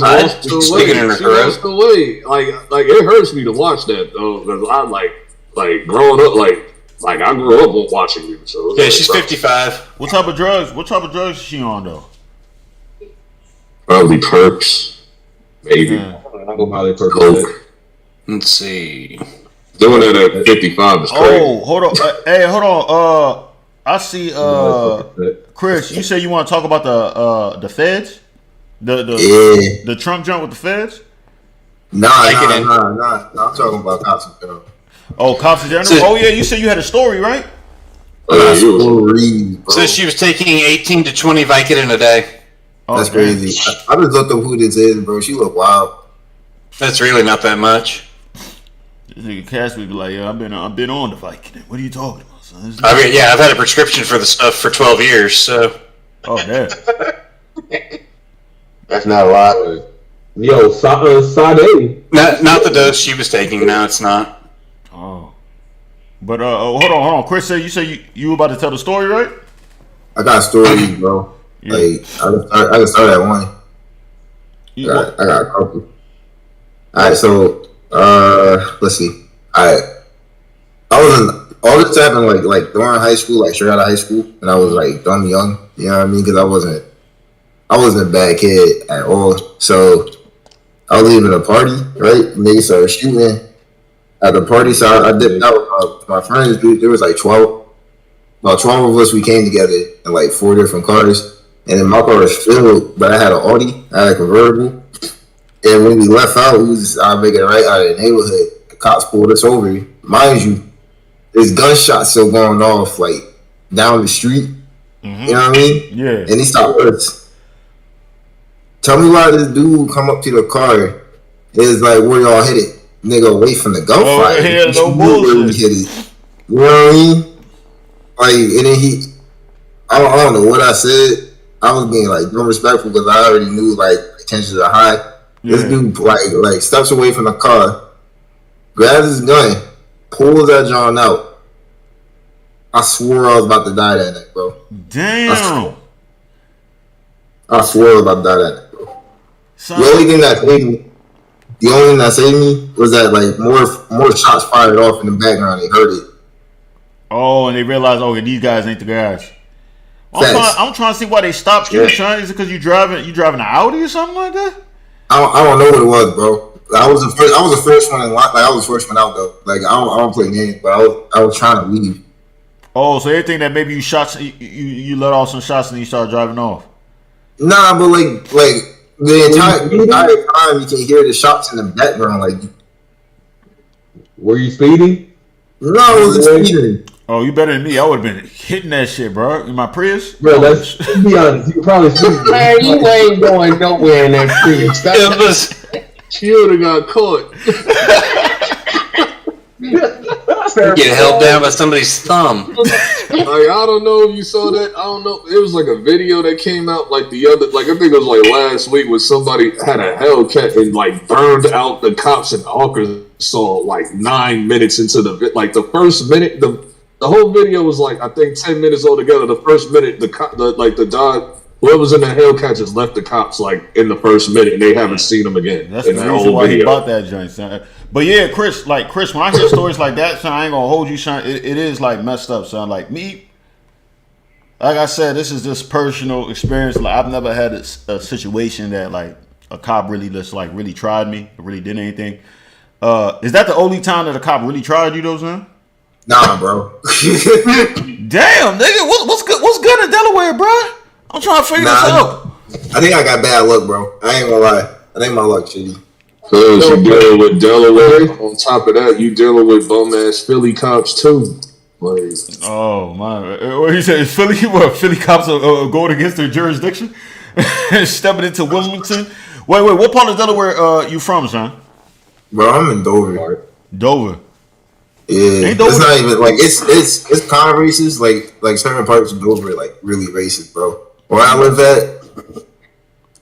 Speaker 3: lost the weight. She lost the weight. Like it hurts me to watch that though, because I like growing up, like I grew up watching you. So
Speaker 9: yeah, she's 55.
Speaker 1: What type of drugs? Is she on though?
Speaker 3: Probably perks, maybe.
Speaker 9: Coke. Let's see.
Speaker 3: Doing it at 55 is crazy.
Speaker 1: Oh, hold on. Hey, hold on. I see. Chris, you say you want to talk about the feds, the Trump jump with the feds?
Speaker 7: Nah. I'm talking about cops in general.
Speaker 1: Oh, cops in general. Oh yeah, you said you had a story, right?
Speaker 9: So she was taking 18 to 20 Vicodin a day.
Speaker 7: That's crazy. I just looked up who this is, bro. She look wild.
Speaker 9: That's really not that much.
Speaker 1: This nigga Cass would be like, "Yeah, I've been on the Vicodin. What are you talking about, son?"
Speaker 9: I mean, yeah, I've had a prescription for this stuff for 12 years. So.
Speaker 1: Oh damn.
Speaker 5: That's not a lot.
Speaker 8: Yo, Sade.
Speaker 9: Not the dose she was taking. No, it's not.
Speaker 1: Oh. But hold on. Chris said you about to tell the story, right?
Speaker 7: I got stories, bro. Yeah. Like I can start at one. I got a couple. All right, so let's see. All this happened like during high school, like straight out of high school, and I was like dumb young. You know what I mean? Because I wasn't a bad kid at all. So I was leaving a party, right? And they started shooting at the party. So I dipped out with my friends. Dude, there was like 12. About 12 of us. We came together in like 4 different cars. And then my car was filled, but I had an Audi. I had a convertible. And when we left out, we was making it right out of the neighborhood. The cops pulled us over. Mind you, there's gunshots still going off like down the street. Mm-hmm. You know what I mean?
Speaker 1: Yeah.
Speaker 7: And he stopped us. Tell me why this dude come up to the car. It's like, where y'all hit it? Nigga, away from the gunfire.
Speaker 1: Oh, yeah, no bullshit.
Speaker 7: Hit it. You know what I mean? Like, and then I don't know what I said. I was being like disrespectful because I already knew like tensions are high. Yeah. This dude like steps away from the car, grabs his gun, pulls that John out. I swore I was about to die that night, bro.
Speaker 1: Damn.
Speaker 7: I swore I was about to die that night, bro. The only thing that saved me was that like more shots fired off in the background. They heard it.
Speaker 1: Oh, and they realized, these guys ain't the guys. I'm trying to see why they stopped you. Is it because you driving an Audi or something like that?
Speaker 7: I don't know what it was, bro. I was the first one in line. Like I was the first one out though. Like I don't play games, but I was trying to leave.
Speaker 1: Oh, so they think that maybe you let off some shots and then you started driving off?
Speaker 7: Nah, but like the entire time you can hear the shots in the background. Like,
Speaker 8: were you speeding?
Speaker 7: No, I wasn't speeding.
Speaker 1: Oh, you better than me. I would have been hitting that shit, bro. In my Prius?
Speaker 8: Bro, let's be honest. You probably speeding.
Speaker 5: Man, you ain't going nowhere in that Prius.
Speaker 4: She would have got caught.
Speaker 9: Get held down by somebody's thumb.
Speaker 3: Like, I don't know if you saw that. I don't know. It was like a video that came out like the other, like I think it was like last week, where somebody had a Hellcat and like burned out the cops in Arkansas like 9 minutes into the first minute. The whole video was like I think 10 minutes altogether. The first minute, whoever's in the Hellcat just left the cops like in the first minute, and they haven't seen them again.
Speaker 1: That's the reason why he bought that joint, son. But yeah, Chris, when I hear stories like that, son, I ain't gonna hold you, son. It is like messed up, son. Like me, like I said, this is just personal experience. Like I've never had a situation that like a cop really just like really tried me, or really did anything. Is that the only time that a cop really tried you, though, son?
Speaker 7: Nah, bro.
Speaker 1: Damn, nigga, what's good in Delaware, bro? I'm trying to figure this out.
Speaker 7: I think I got bad luck, bro. I ain't gonna lie. I think my luck shitty.
Speaker 3: Cause you dealing with Delaware. On top of that, you dealing with bum ass Philly cops too. Like,
Speaker 1: oh man, what he said? Philly cops are going against their jurisdiction, stepping into Wilmington. Wait, what part of Delaware you from, son?
Speaker 7: Bro, I'm in Dover.
Speaker 1: Dover.
Speaker 7: Yeah, it's not even like it's kind of racist. Like certain parts of Dover are like really racist, bro. Where I live at,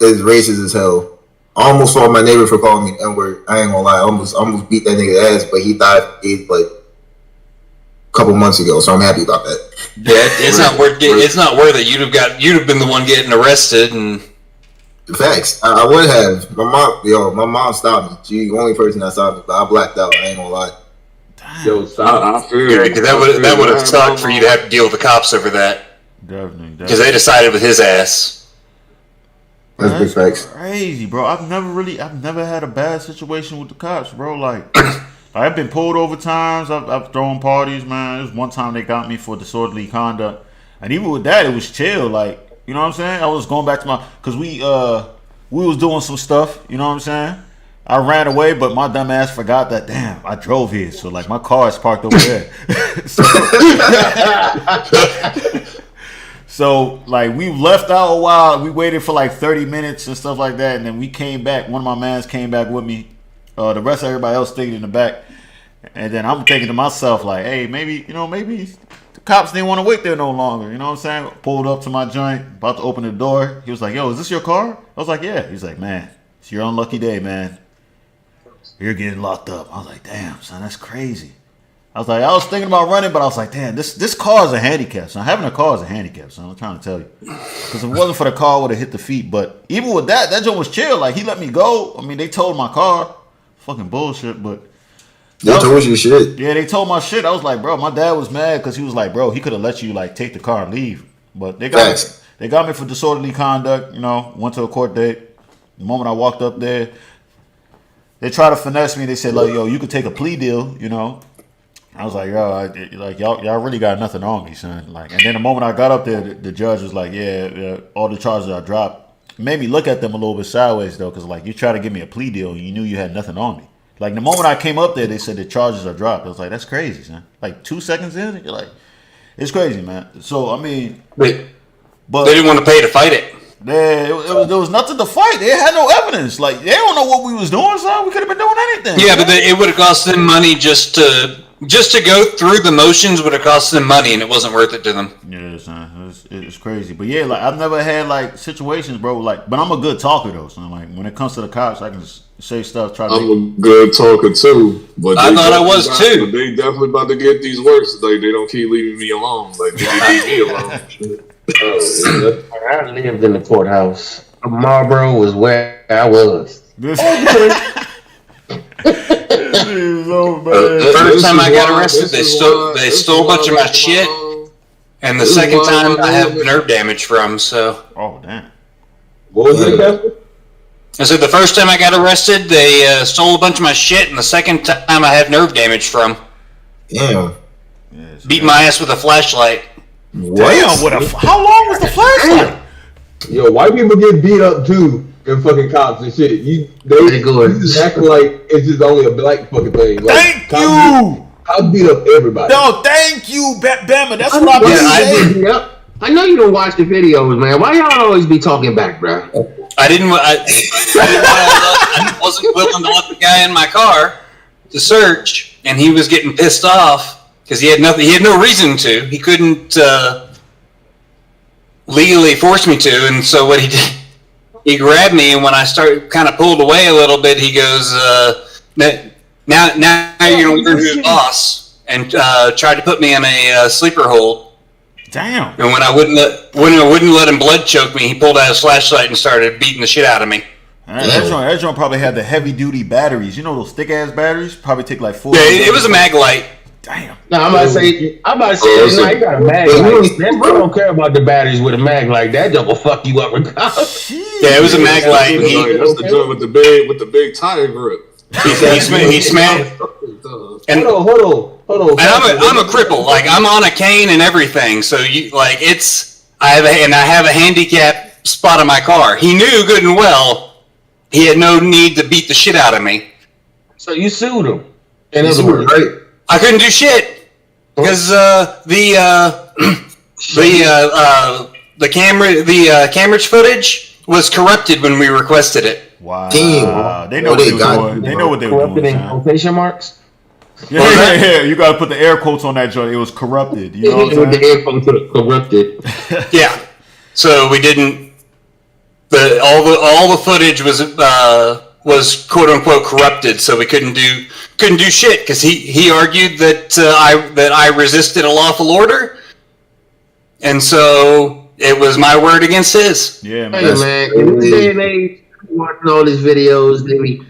Speaker 7: it's racist as hell. I almost saw my neighbor for calling me N-word. I ain't gonna lie, I almost beat that nigga's ass, but he died like a couple months ago, so I'm happy about that.
Speaker 9: Yeah, it's not worth it. It's not worth it. You'd have been the one getting arrested and.
Speaker 7: Facts. I would have. My mom stopped me. She's the only person that stopped me, but I blacked out. I ain't gonna lie.
Speaker 8: Yo, stop.
Speaker 3: I feel
Speaker 9: because that would have sucked for you to have to deal with the cops over that.
Speaker 1: Definitely.
Speaker 9: Because they decided with his ass.
Speaker 7: That's big facts.
Speaker 1: Crazy, bro. I've never had a bad situation with the cops, bro. Like I've been pulled over times. I've thrown parties, man. There's one time they got me for disorderly conduct, and even with that, it was chill. Like, you know what I'm saying? I was going back to because we was doing some stuff. You know what I'm saying? I ran away, but my dumb ass forgot that. Damn, I drove here, so like my car is parked over there. So like we left out a while. We waited for like 30 minutes and stuff like that, and then we came back. One of my mans came back with me. The rest of everybody else stayed in the back. And then I'm thinking to myself like, hey, maybe the cops didn't want to wait there no longer. You know what I'm saying? Pulled up to my joint, about to open the door. He was like, yo, is this your car? I was like, yeah. He's like, man, it's your unlucky day, man. You're getting locked up. I was like, damn, son, that's crazy. I was thinking about running, but I was like, damn, this car is a handicap, son. Having a car is a handicap, son. I'm trying to tell you. Because if it wasn't for the car, I would have hit the feet. But even with that joint was chill. Like, he let me go. I mean, they towed my car. Fucking bullshit, but...
Speaker 7: They told you shit.
Speaker 1: Yeah, they told my shit. I was like, bro, my dad was mad because he was like, bro, he could have let you, like, take the car and leave. But they got me for disorderly conduct, you know, went to a court date. The moment I walked up there, they tried to finesse me. They said, like, yo, you could take a plea deal, you know. I was like, yo, y'all really got nothing on me, son. Like, and then the moment I got up there, the judge was like, yeah, all the charges I dropped. It made me look at them a little bit sideways, though, because, like, you tried to give me a plea deal and you knew you had nothing on me. Like, the moment I came up there, they said the charges are dropped. I was like, that's crazy, son. Like, 2 seconds in, you're like, it's crazy, man. So, I mean...
Speaker 9: But they didn't want to pay to fight it.
Speaker 1: There was nothing to fight. They had no evidence. Like, they don't know what we was doing, son. We could have been doing anything.
Speaker 9: Yeah, but it would have cost them money just to go through the motions would have cost them money, and it wasn't worth it to them.
Speaker 1: Yeah, son. It's crazy. But yeah, like, I've never had, like, situations, bro, like, but I'm a good talker, though, son. Like, when it comes to the cops, I can just say stuff,
Speaker 3: I'm a good talker, too. But
Speaker 9: I thought I was, too.
Speaker 3: They definitely about to get these worse. Like, they don't keep leaving me alone. Like, they leave me alone.
Speaker 5: I lived in the courthouse. Marlboro was where I was.
Speaker 1: This
Speaker 9: First time I got arrested, they stole a bunch of my shit, and the second time I have nerve damage from. So.
Speaker 1: Oh damn.
Speaker 8: What was it, Casper?
Speaker 9: I said the first time I got arrested, they stole a bunch of my shit, and the second time I have nerve damage from.
Speaker 7: Damn.
Speaker 9: Beat my ass with a flashlight.
Speaker 1: Damn, how long was the flashlight?
Speaker 8: Yo, white people get beat up too in fucking cops and shit. You just act like it's just only a black fucking thing. Like,
Speaker 1: Thank you.
Speaker 8: I'll beat up everybody.
Speaker 1: No, thank you, Bama. That's what I've been saying.
Speaker 5: I know you don't watch the videos, man. Why y'all always be talking back, bro?
Speaker 9: I wasn't willing to let the guy in my car to search, and he was getting pissed off because he had nothing. He had no reason to. He couldn't legally force me to, and so what he did, he grabbed me, and when I started kind of pulled away a little bit, he goes, "Now you're gonna learn who's boss," and tried to put me in a sleeper hold.
Speaker 1: Damn.
Speaker 9: And when I wouldn't let him blood choke me, he pulled out his flashlight and started beating the shit out of me.
Speaker 1: That joint probably had the heavy duty batteries. You know those thick ass batteries? Probably take like 4.
Speaker 9: Yeah, it was a mag light.
Speaker 1: Damn.
Speaker 5: No, I'm about to say, you got a mag light. I don't care about the batteries with a mag light. That joint will fuck you up regardless.
Speaker 9: Yeah, it was a mag light.
Speaker 3: That's the joint with the big tire grip.
Speaker 9: He smashed. And
Speaker 8: hold on.
Speaker 9: And I'm a cripple. Like I'm on a cane and everything. So I have a handicap spot in my car. He knew good and well he had no need to beat the shit out of me.
Speaker 5: So you sued him. In other words,
Speaker 7: right?
Speaker 9: I couldn't do shit because the camera footage was corrupted when we requested it.
Speaker 1: Wow.
Speaker 7: Damn.
Speaker 1: They know what they were doing. They know what they were
Speaker 5: corrupted
Speaker 1: doing.
Speaker 5: in quotation marks.
Speaker 1: Yeah. You got to put the air quotes on that joint. It was corrupted. You know what I'm saying?
Speaker 5: The air quotes corrupted.
Speaker 9: Yeah. So we didn't. All the footage was quote unquote corrupted, so we couldn't do shit because he argued that I resisted a lawful order, and so it was my word against his.
Speaker 1: Yeah, man.
Speaker 5: Hey man, in this day and age, watching all these videos, they be,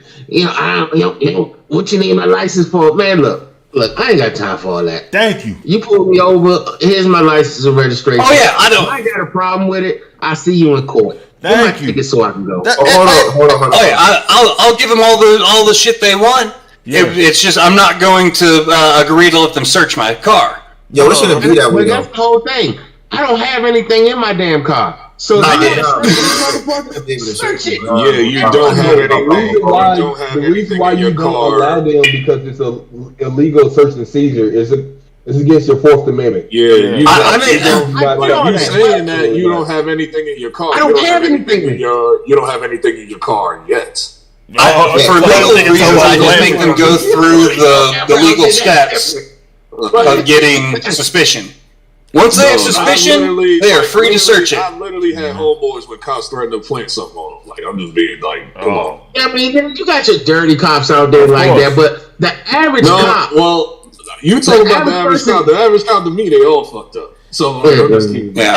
Speaker 5: what you need my license for? Man, look, I ain't got time for all that.
Speaker 1: Thank you.
Speaker 5: You pulled me over. Here's my license and registration.
Speaker 9: Oh yeah, I know.
Speaker 5: I got a problem with it. I see you in court.
Speaker 1: Thank you.
Speaker 5: So I can go.
Speaker 7: Hold on.
Speaker 9: Oh yeah, I'll give them all the shit they want. Yeah. It's just I'm not going to agree to let them search my car.
Speaker 7: Yo, it shouldn't be that way.
Speaker 5: That's the whole thing. I don't have anything in my damn car. So
Speaker 9: I did.
Speaker 5: Search it.
Speaker 3: Yeah, you don't have anything.
Speaker 8: The reason why you don't allow them because it's a illegal search and seizure is against your Fourth Amendment.
Speaker 3: Yeah, you
Speaker 8: saying
Speaker 3: that you don't have anything in your car.
Speaker 5: I don't have anything in
Speaker 3: you don't have anything in your car yet.
Speaker 9: For legal reasons, I just make them go through the legal steps of getting suspicion. Once they have suspicion, they are free to search it.
Speaker 3: I literally had homeboys with cops threatening to plant something on them. Like, I'm just being like, come on.
Speaker 5: Yeah, I mean, you got your dirty cops out there like that, but the average cop.
Speaker 3: Well, you talk about the average cop. The average cop to me, they all fucked up. So, I'm just keeping
Speaker 9: The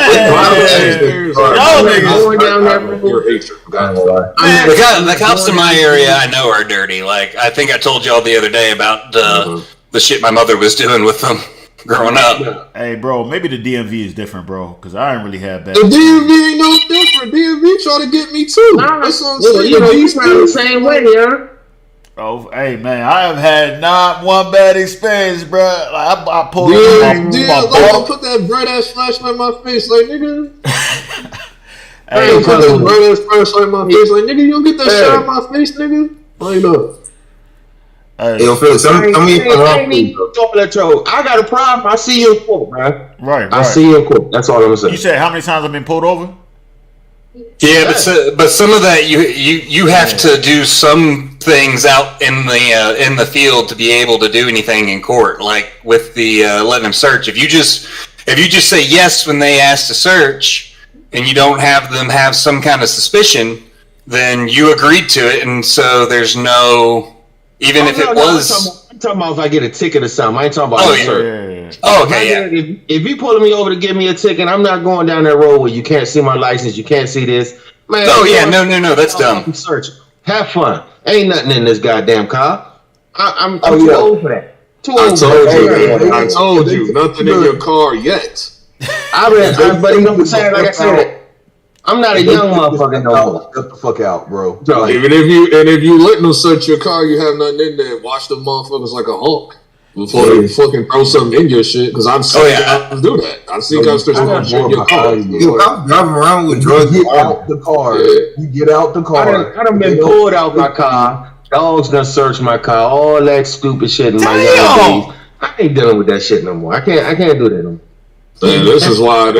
Speaker 9: cops in my area I know are dirty. Like, I think I told y'all the other day about the shit my mother was doing with them. Growing up.
Speaker 1: Hey, bro, maybe the DMV is different, bro, because I ain't really had bad.
Speaker 3: The DMV ain't no different. DMV try to get me too. That's what I'm saying.
Speaker 5: You sound the same way, yeah.
Speaker 1: Oh, hey, man, I have had not one bad experience, bro. Like, I pulled
Speaker 3: I put that bright ass flashlight in my face, like, nigga.
Speaker 1: Hey,
Speaker 3: put that bright ass flashlight in my face, like, nigga, you don't get that shot in my face, nigga. I know.
Speaker 7: Yo, Felix, I
Speaker 5: got a problem. I see you in court, man.
Speaker 1: Right.
Speaker 5: I see you in court. That's all I'm gonna say.
Speaker 1: You said how many times I've been pulled over?
Speaker 9: Yeah, but some of that you have to do some things out in the field to be able to do anything in court, like with the letting them search. If you just say yes when they ask to search, and you don't have them have some kind of suspicion, then you agreed to it, and so there's no. Even if it was...
Speaker 5: I'm talking about if I get a ticket or something. I ain't talking about
Speaker 1: yeah.
Speaker 9: Oh, okay, yeah.
Speaker 5: If you pulling me over to give me a ticket, I'm not going down that road where you can't see my license, you can't see this. Man,
Speaker 9: oh yeah, no, that's dumb.
Speaker 5: Search. Have fun. Ain't nothing in this goddamn car. I'm
Speaker 8: Oh,
Speaker 5: too
Speaker 8: yeah.
Speaker 5: old for that. Too
Speaker 3: I
Speaker 5: old
Speaker 3: told
Speaker 5: for
Speaker 3: you,
Speaker 5: that.
Speaker 3: I told you, nothing in your car yet.
Speaker 5: But you know what I'm saying? Like I said, I'm not a young motherfucker no more.
Speaker 8: Shut the fuck out, bro.
Speaker 5: So,
Speaker 8: Like,
Speaker 3: Even if you let them search your car, you have nothing in there. Watch them motherfuckers like a hawk before they fucking throw something in your shit. Because I've seen guys do that. I've seen guys search your car.
Speaker 7: Yo, I'm driving around with drugs.
Speaker 8: you get out the car. You get out the car.
Speaker 5: I done been pulled out my car. Dogs done searched my car. All that stupid shit in my young days. I ain't dealing with that shit no more. I can't do that no more.
Speaker 3: Man, this is why,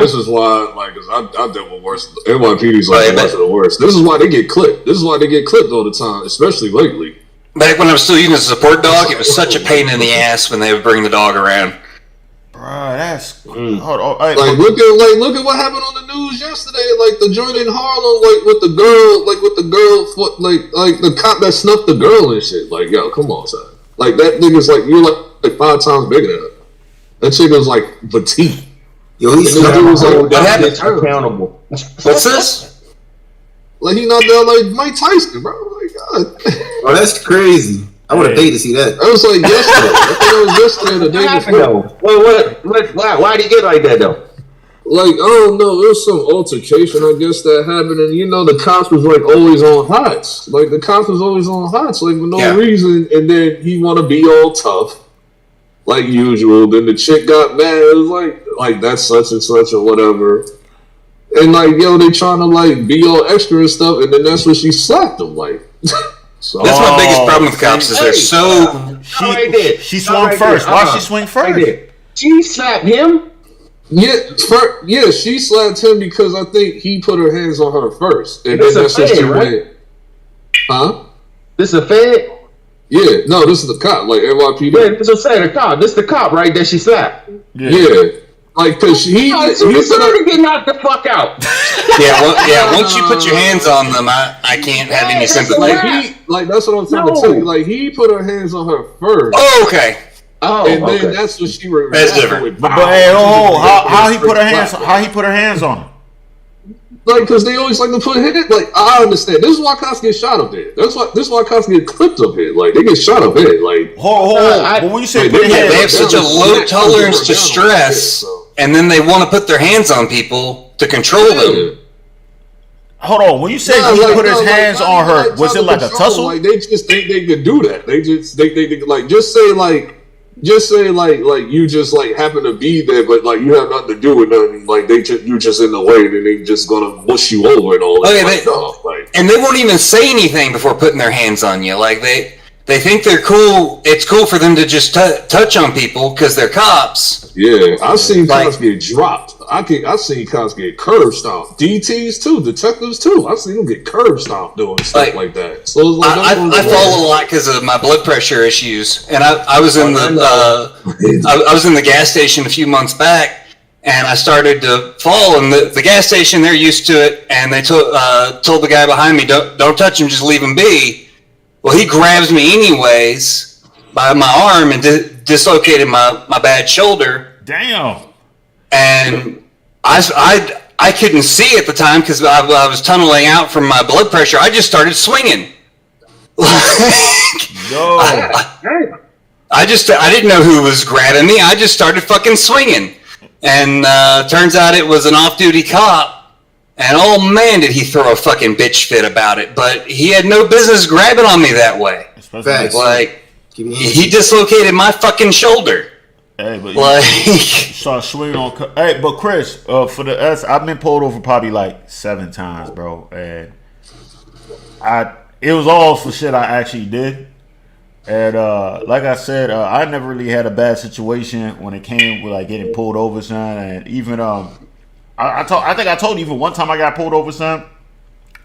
Speaker 3: like, cause I dealt with worse. NYPD's like the worst of the worst. This is why they get clipped. This is why they get clipped all the time, especially lately.
Speaker 9: Back when I was still using a support dog, it was such a pain in the ass when they would bring the dog around.
Speaker 1: Bro, that's hold on.
Speaker 3: Like look at what happened on the news yesterday. Like the joint in Harlem, like with the girl, like the cop that snuffed the girl and shit. Like, yo, come on, son. Like that nigga's like you're like 5 times bigger than her. That chick was like petite.
Speaker 7: Yo, he's
Speaker 5: What happened? Accountable.
Speaker 9: What's this?
Speaker 3: Like he not there like Mike Tyson, bro. Like God.
Speaker 7: Oh, that's crazy. I would have paid to see that.
Speaker 3: That was like yesterday. I think it was yesterday, the day before.
Speaker 5: Why did he get like that though?
Speaker 3: Like, I don't know, it was some altercation, I guess, that happened, and you know, the cops was like always on hots. Like the cops was always on hots, like for no reason, and then he want to be all tough, like usual. Then the chick got mad. It was like that's such and such or whatever, and like yo, they trying to like be all extra and stuff, and then that's when she slapped him, like. So,
Speaker 9: that's my biggest problem with cops is they're so.
Speaker 1: She swung first. Why she swing first?
Speaker 5: She slapped him.
Speaker 3: Yeah, she slapped him because I think he put her hands on her first, and then that's what she went. Huh?
Speaker 5: This a fed?
Speaker 3: Yeah, no, this is the cop, like NYPD.
Speaker 5: Yeah, this is the cop. This the cop, right? That she slapped.
Speaker 3: Yeah. Like, cause he
Speaker 5: said get knocked the fuck out.
Speaker 9: Once you put your hands on them, I can't have any sympathy.
Speaker 3: Like that's what I'm trying to tell you. Like he put her hands on her first.
Speaker 9: Oh, okay.
Speaker 3: And then that's what she was.
Speaker 9: That's different.
Speaker 1: But hey, how he put her hands? How he put her hands on her?
Speaker 3: Like, cause they always like to put hands. Like, I understand. This is why cops get shot up there. This is why cops get clipped up here. Like, they get shot up here. Like,
Speaker 1: hold on. But when you say
Speaker 9: they have such a low tolerance to stress, and then they want to put their hands on people to control them.
Speaker 1: Hold on. When you say he put his hands on her, was it like a tussle?
Speaker 3: Like, they just think they could do that. They like just say like you just like happen to be there, but like you have nothing to do with nothing. Like you're just in the way, and they just gonna mush you over and all that stuff. Like,
Speaker 9: and they won't even say anything before putting their hands on you. Like they think they're cool. It's cool for them to just touch on people because they're cops.
Speaker 3: Yeah, I've seen cops get dropped. I've seen cops get curb stomped. DTs too, detectives too. I've seen them get curb stomped doing stuff like that. So it's like
Speaker 9: I fall a lot because of my blood pressure issues, and I was in I was in the gas station a few months back, and I started to fall. And the gas station, they're used to it, and they told the guy behind me, "Don't touch him, just leave him be." Well, he grabs me anyways by my arm and dislocated my bad shoulder.
Speaker 1: Damn.
Speaker 9: And I couldn't see at the time because I was tunneling out from my blood pressure. I just started swinging. I didn't know who was grabbing me. I just started fucking swinging. And turns out it was an off-duty cop. And oh man, did he throw a fucking bitch fit about it. But he had no business grabbing on me that way. Like, he dislocated my fucking shoulder.
Speaker 1: Hey, but you start swinging on. Hey, but Chris, for the S, I've been pulled over probably like 7 times, bro. And it was all for shit I actually did. And like I said, I never really had a bad situation when it came with like getting pulled over, son. And even I think I told you even one time I got pulled over, son.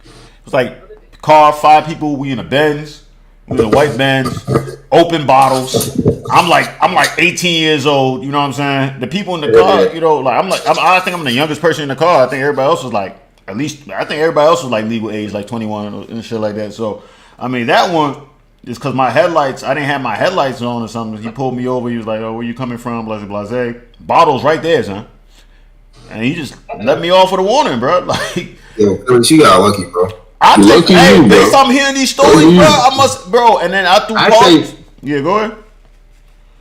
Speaker 1: It was like car, 5 people, we in a Benz, we in a white Benz, open bottles. I'm like 18 years old, you know what I'm saying? The people in the car, you know, like I think I'm the youngest person in the car. I think everybody else was like everybody else was like legal age, like 21 and shit like that. So I mean that one is because my headlights, I didn't have my headlights on or something. He pulled me over. He was like, "Oh, where you coming from?" Blase blase. Bottles right there, son. And he just let me off with a warning, bro. Like,
Speaker 7: Yo, she got lucky, bro.
Speaker 1: I think,
Speaker 3: Lucky you,
Speaker 1: based
Speaker 3: bro.
Speaker 1: on hearing these stories, bro, I must, bro. And then I threw parties. Yeah, go ahead.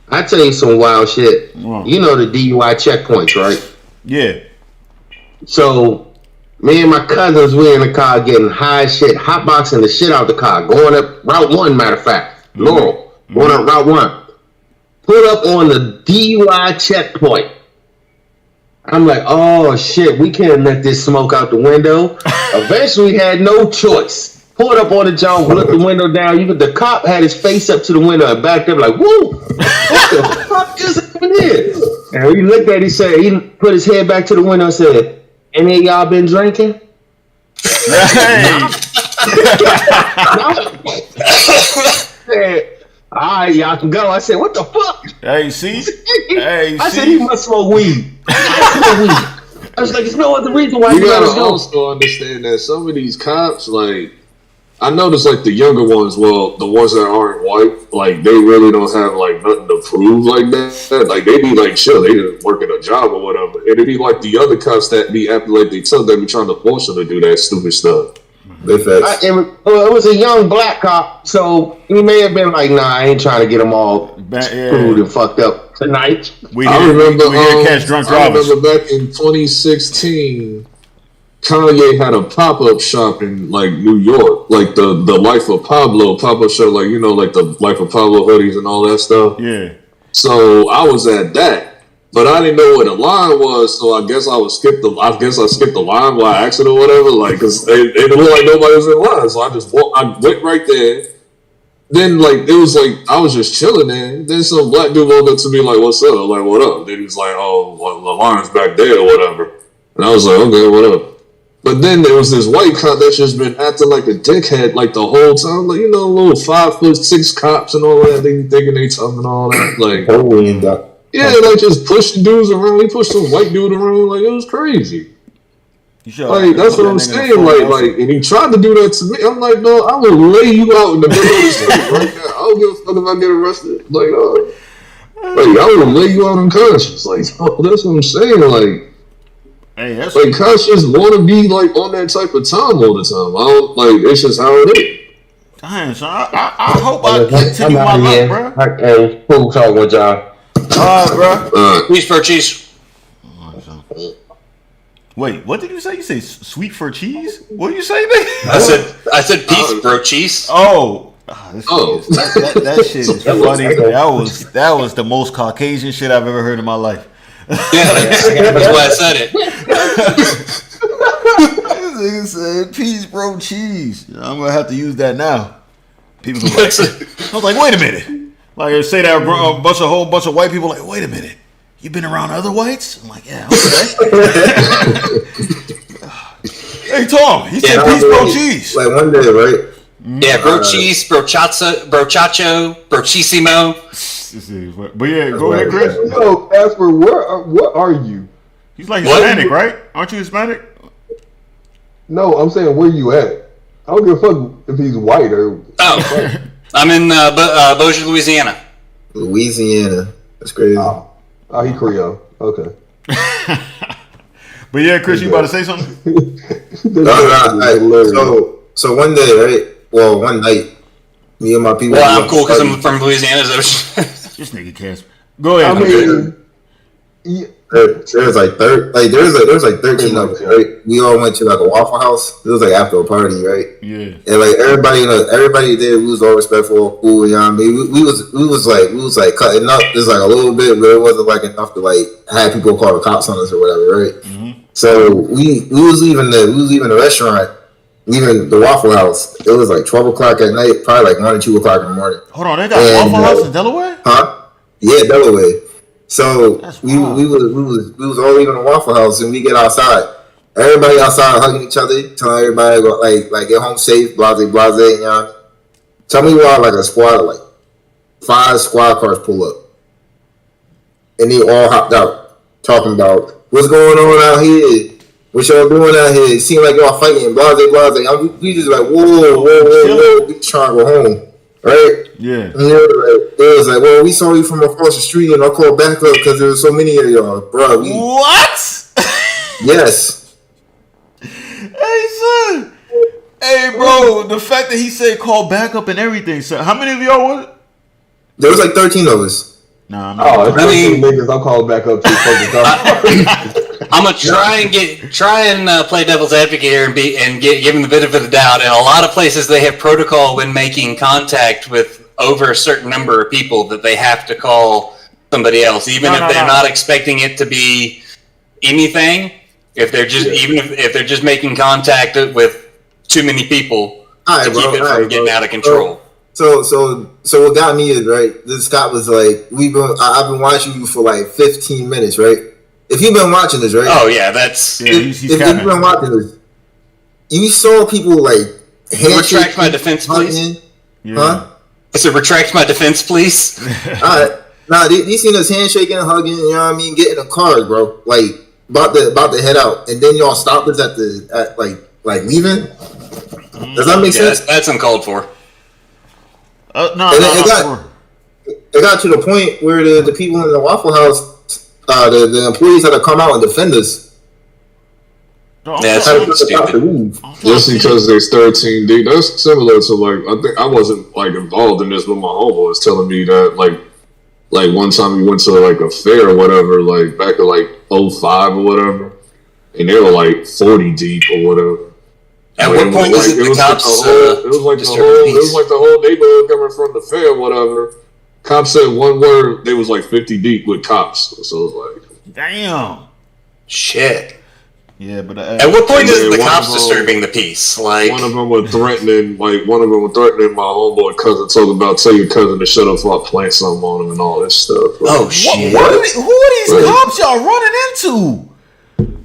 Speaker 5: I tell you some wild shit. You know the DUI checkpoints, right?
Speaker 1: Yeah.
Speaker 5: So, me and my cousins, we in the car getting high as shit, hotboxing the shit out the car, going up Route 1, matter of fact. Laurel, going up Route 1. Put up on the DUI checkpoint. I'm like, oh shit, we can't let this smoke out the window. Eventually, we had no choice. Pulled up on the jump, looked the window down. Even the cop had his face up to the window and backed up like, woo, what the fuck just happened here? And he looked at it, he said, he put his head back to the window and said, any of y'all been drinking? All right, y'all can go. I said, what the fuck?
Speaker 1: Hey, see?
Speaker 5: I said, he must smoke weed. I was like, there's no other reason why
Speaker 3: You
Speaker 5: you
Speaker 3: gotta
Speaker 5: gotta go.
Speaker 3: also understand that some of these cops, like, I noticed, like, the younger ones, well, the ones that aren't white, like, they really don't have, like, nothing to prove like that. Like, they be, like, chill, they just working a job or whatever. And it be, like, the other cops that be acting like they tough, they be trying to force them to do that stupid stuff.
Speaker 5: It was a young black cop, so he may have been like, nah, I ain't trying to get them all screwed and fucked up tonight.
Speaker 3: I remember back in 2016, Kanye had a pop-up shop in, like, New York, like the Life of Pablo pop-up shop, like, you know, like the Life of Pablo hoodies and all that stuff.
Speaker 1: Yeah.
Speaker 3: So I was at that. But I didn't know what the line was, so I guess I skipped the line by accident or whatever, like, cause it didn't look like nobody was in line. So I went right there. Then, like, it was like I was just chilling there. Then some black dude walked up to me like, "What's up?" I'm like, "What up?" Then he was like, "Oh, well, the line's back there or whatever." And I was like, "Okay, what up?" But then there was this white cop that's just been acting like a dickhead like the whole time, like, you know, little 5'6" cops and all that. They thinking they tough and all that, like. Yeah, like just pushing dudes around. He pushed some white dude around, like it was crazy. Like that's what I'm saying. Like, and he tried to do that to me. I'm like, no, I will lay you out in the middle of the street right now. I don't give a fuck if I get arrested. Like, I will lay you out unconscious. Like, that's what I'm saying. Like,
Speaker 1: hey, that's
Speaker 3: like cops just want to be like on that type of time all the time. I don't like. It's just how it is.
Speaker 1: Damn, son, I hope I continue my luck, bro.
Speaker 5: Hey, cool talking with y'all.
Speaker 1: Bro.
Speaker 9: Cheese for cheese.
Speaker 1: Wait, what did you say? You say sweet for cheese? What did you say, man?
Speaker 9: I said peace, bro. Cheese.
Speaker 1: That shit is funny. That was the most Caucasian shit I've ever heard in my life.
Speaker 9: Yeah, that's why I said it.
Speaker 1: This nigga said peace, bro, cheese. I'm gonna have to use that now. People be like, I was like, wait a minute. Like, say that a whole bunch of white people like, wait a minute, you been around other whites? I'm like, yeah, okay. Hey, Tom, he said peace, bro, cheese.
Speaker 7: Like one day, right?
Speaker 9: Yeah, bro, cheese, bro, chacho, bro, chisimo.
Speaker 1: But yeah, go ahead, Chris.
Speaker 8: No, Asper, what are you?
Speaker 1: He's like Hispanic, right? Aren't you Hispanic?
Speaker 8: No, I'm saying where you at. I don't give a fuck if he's white or.
Speaker 9: Oh. I'm in Bossier, Louisiana.
Speaker 7: Louisiana. That's crazy.
Speaker 8: Oh, he Creole. Okay.
Speaker 1: But yeah, Chris, you about to say something?
Speaker 7: So one day, right? Well, one night, me and my people.
Speaker 9: Well, I'm cool because I'm from Louisiana.
Speaker 1: This nigga Casper. Go ahead.
Speaker 8: I mean,
Speaker 7: there's like 13 of us, right? We all went to like a Waffle House. It was like after a party, right?
Speaker 1: Yeah.
Speaker 7: And like everybody there, we was all respectful, cool. You know what I mean? We was like cutting up just like a little bit, but it wasn't like enough to like have people call the cops on us or whatever, right? Mm-hmm. So we was leaving the restaurant, leaving the Waffle House. It was like 12 o'clock at night, probably like 1 or 2 o'clock in the morning.
Speaker 1: Hold on, they got Waffle House in Delaware?
Speaker 7: Huh? Yeah, Delaware. So we was all leaving the Waffle House, and we get outside. Everybody outside hugging each other, telling everybody like get home safe, blase. You know. Tell me why like a squad of like 5 squad cars pull up, and they all hopped out talking about what's going on out here. What y'all doing out here? It seemed like y'all fighting, blase. We just like whoa. We trying to go home. Right?
Speaker 1: Yeah.
Speaker 7: And it was like, well, we saw you from across the street, and I called back up because there was so many of y'all, bro.
Speaker 1: What?
Speaker 7: Yes.
Speaker 1: Hey, son. Hey, bro, the fact that he said call backup and everything, so how many of y'all was it?
Speaker 7: There was like 13 of us.
Speaker 8: Nah, I mean, niggas, I'll call back up too.
Speaker 9: I'm gonna try and play devil's advocate here and give him the benefit of the doubt. In a lot of places, they have protocol when making contact with over a certain number of people that they have to call somebody else, even if they're not expecting it to be anything. If they're just if they're just making contact with too many people to keep it from getting out of control.
Speaker 7: So what got me is, right, this Scott was like, I've been watching you for like 15 minutes, right? If you've been watching this, right?
Speaker 9: Oh yeah, that's
Speaker 7: if you've been watching this, you saw people like
Speaker 9: retract my defense, please.
Speaker 7: Huh?
Speaker 9: I said retract my defense, please.
Speaker 7: Alright. Nah, they seen us handshaking and hugging, you know what I mean, getting a card, bro. Like about to head out, and then y'all stopped us at leaving. Does that make sense?
Speaker 9: That's uncalled for.
Speaker 7: It got to the point where the people in the Waffle House, the employees had to come out and defend us.
Speaker 9: That's stupid.
Speaker 3: Just because there's 13 deep. That's similar to like, I think I wasn't like involved in this, but my homeboy was telling me that like one time we went to like a fair or whatever, like back in like 05 or whatever, and they were like 40 deep or whatever.
Speaker 9: At what point was it the cops?
Speaker 3: It was like the whole neighborhood coming from the fair or whatever. Cops said one word, they was like 50 deep with cops. So it was like,
Speaker 1: damn.
Speaker 9: Shit.
Speaker 1: Yeah, but
Speaker 9: at what point is the cops disturbing the peace? Like
Speaker 3: one of them was threatening my homeboy cousin, talking about tell your cousin to shut up before I plant something on him and all this stuff. Like,
Speaker 9: oh shit!
Speaker 1: Who are these cops y'all running into?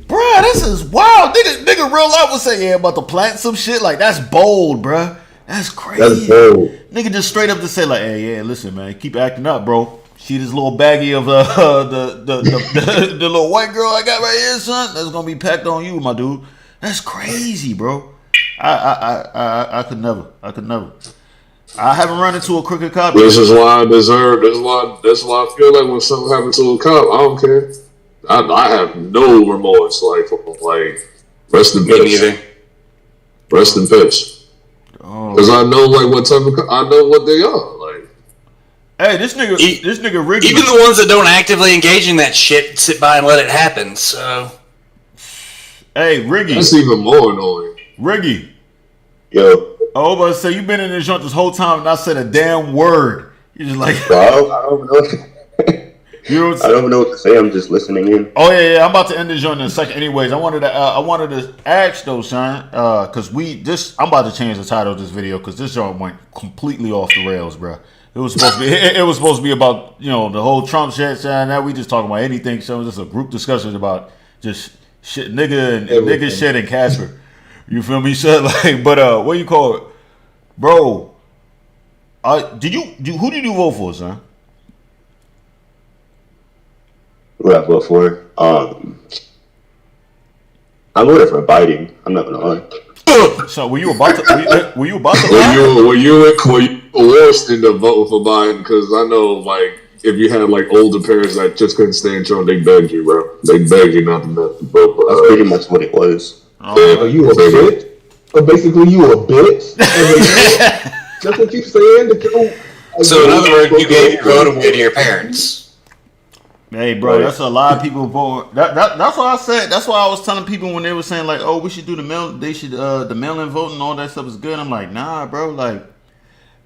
Speaker 1: Bruh, this is wild. Nigga real life would say, yeah, about to plant some shit. Like, that's bold, bruh. That's crazy.
Speaker 7: That's bold.
Speaker 1: Nigga just straight up to say, like, hey, yeah, listen, man, keep acting up, bro. See this little baggie of the little white girl I got right here, son? That's gonna be packed on you, my dude. That's crazy, bro. I could never. I haven't run into a crooked cop.
Speaker 3: This is why I deserve. That's why I feel like when something happens to a cop, I don't care. I have no remorse. Like rest in peace. Rest in peace. Because I know like what type of I know what they are. Like,
Speaker 1: hey, this nigga Riggy.
Speaker 9: Even the ones that don't actively engage in that shit sit by and let it happen. So,
Speaker 1: hey, Riggy,
Speaker 3: that's even more annoying.
Speaker 1: Riggy,
Speaker 10: yo.
Speaker 1: Oh, but say you been in this joint this whole time and not said a damn word. You're just like,
Speaker 10: bro, I don't know.
Speaker 1: I don't
Speaker 10: even know what to say. I'm just listening in.
Speaker 1: Oh yeah. I'm about to end this joint in a second. Anyways, I wanted to ask though, son, because I'm about to change the title of this video because this joint went completely off the rails, bro. It was supposed to be. It was supposed to be about the whole Trump shit, son. Now we just talking about anything. So it was just a group discussion about just shit, nigga shit and Casper. You feel me, son? Like, but what you call it, bro? Who did you vote for, son?
Speaker 10: Who I vote for? I voted for Biden. I'm not gonna lie.
Speaker 1: So were you about to? Were you about to?
Speaker 3: Were you coerced into voting for Biden? Because I know, like, if you had like older parents that just couldn't stand Trump, they begged you, bro. They begged you not to vote.
Speaker 10: That's pretty much what it was.
Speaker 8: Are you a bitch? Or basically, you a bitch? That's what you saying.
Speaker 9: So in other words, you gave your vote away to your parents.
Speaker 1: Hey, bro, that's a lot of people vote. That's what I said. That's why I was telling people when they were saying like, "Oh, we should do the mail-in voting and all that stuff is good." I'm like, nah, bro. Like,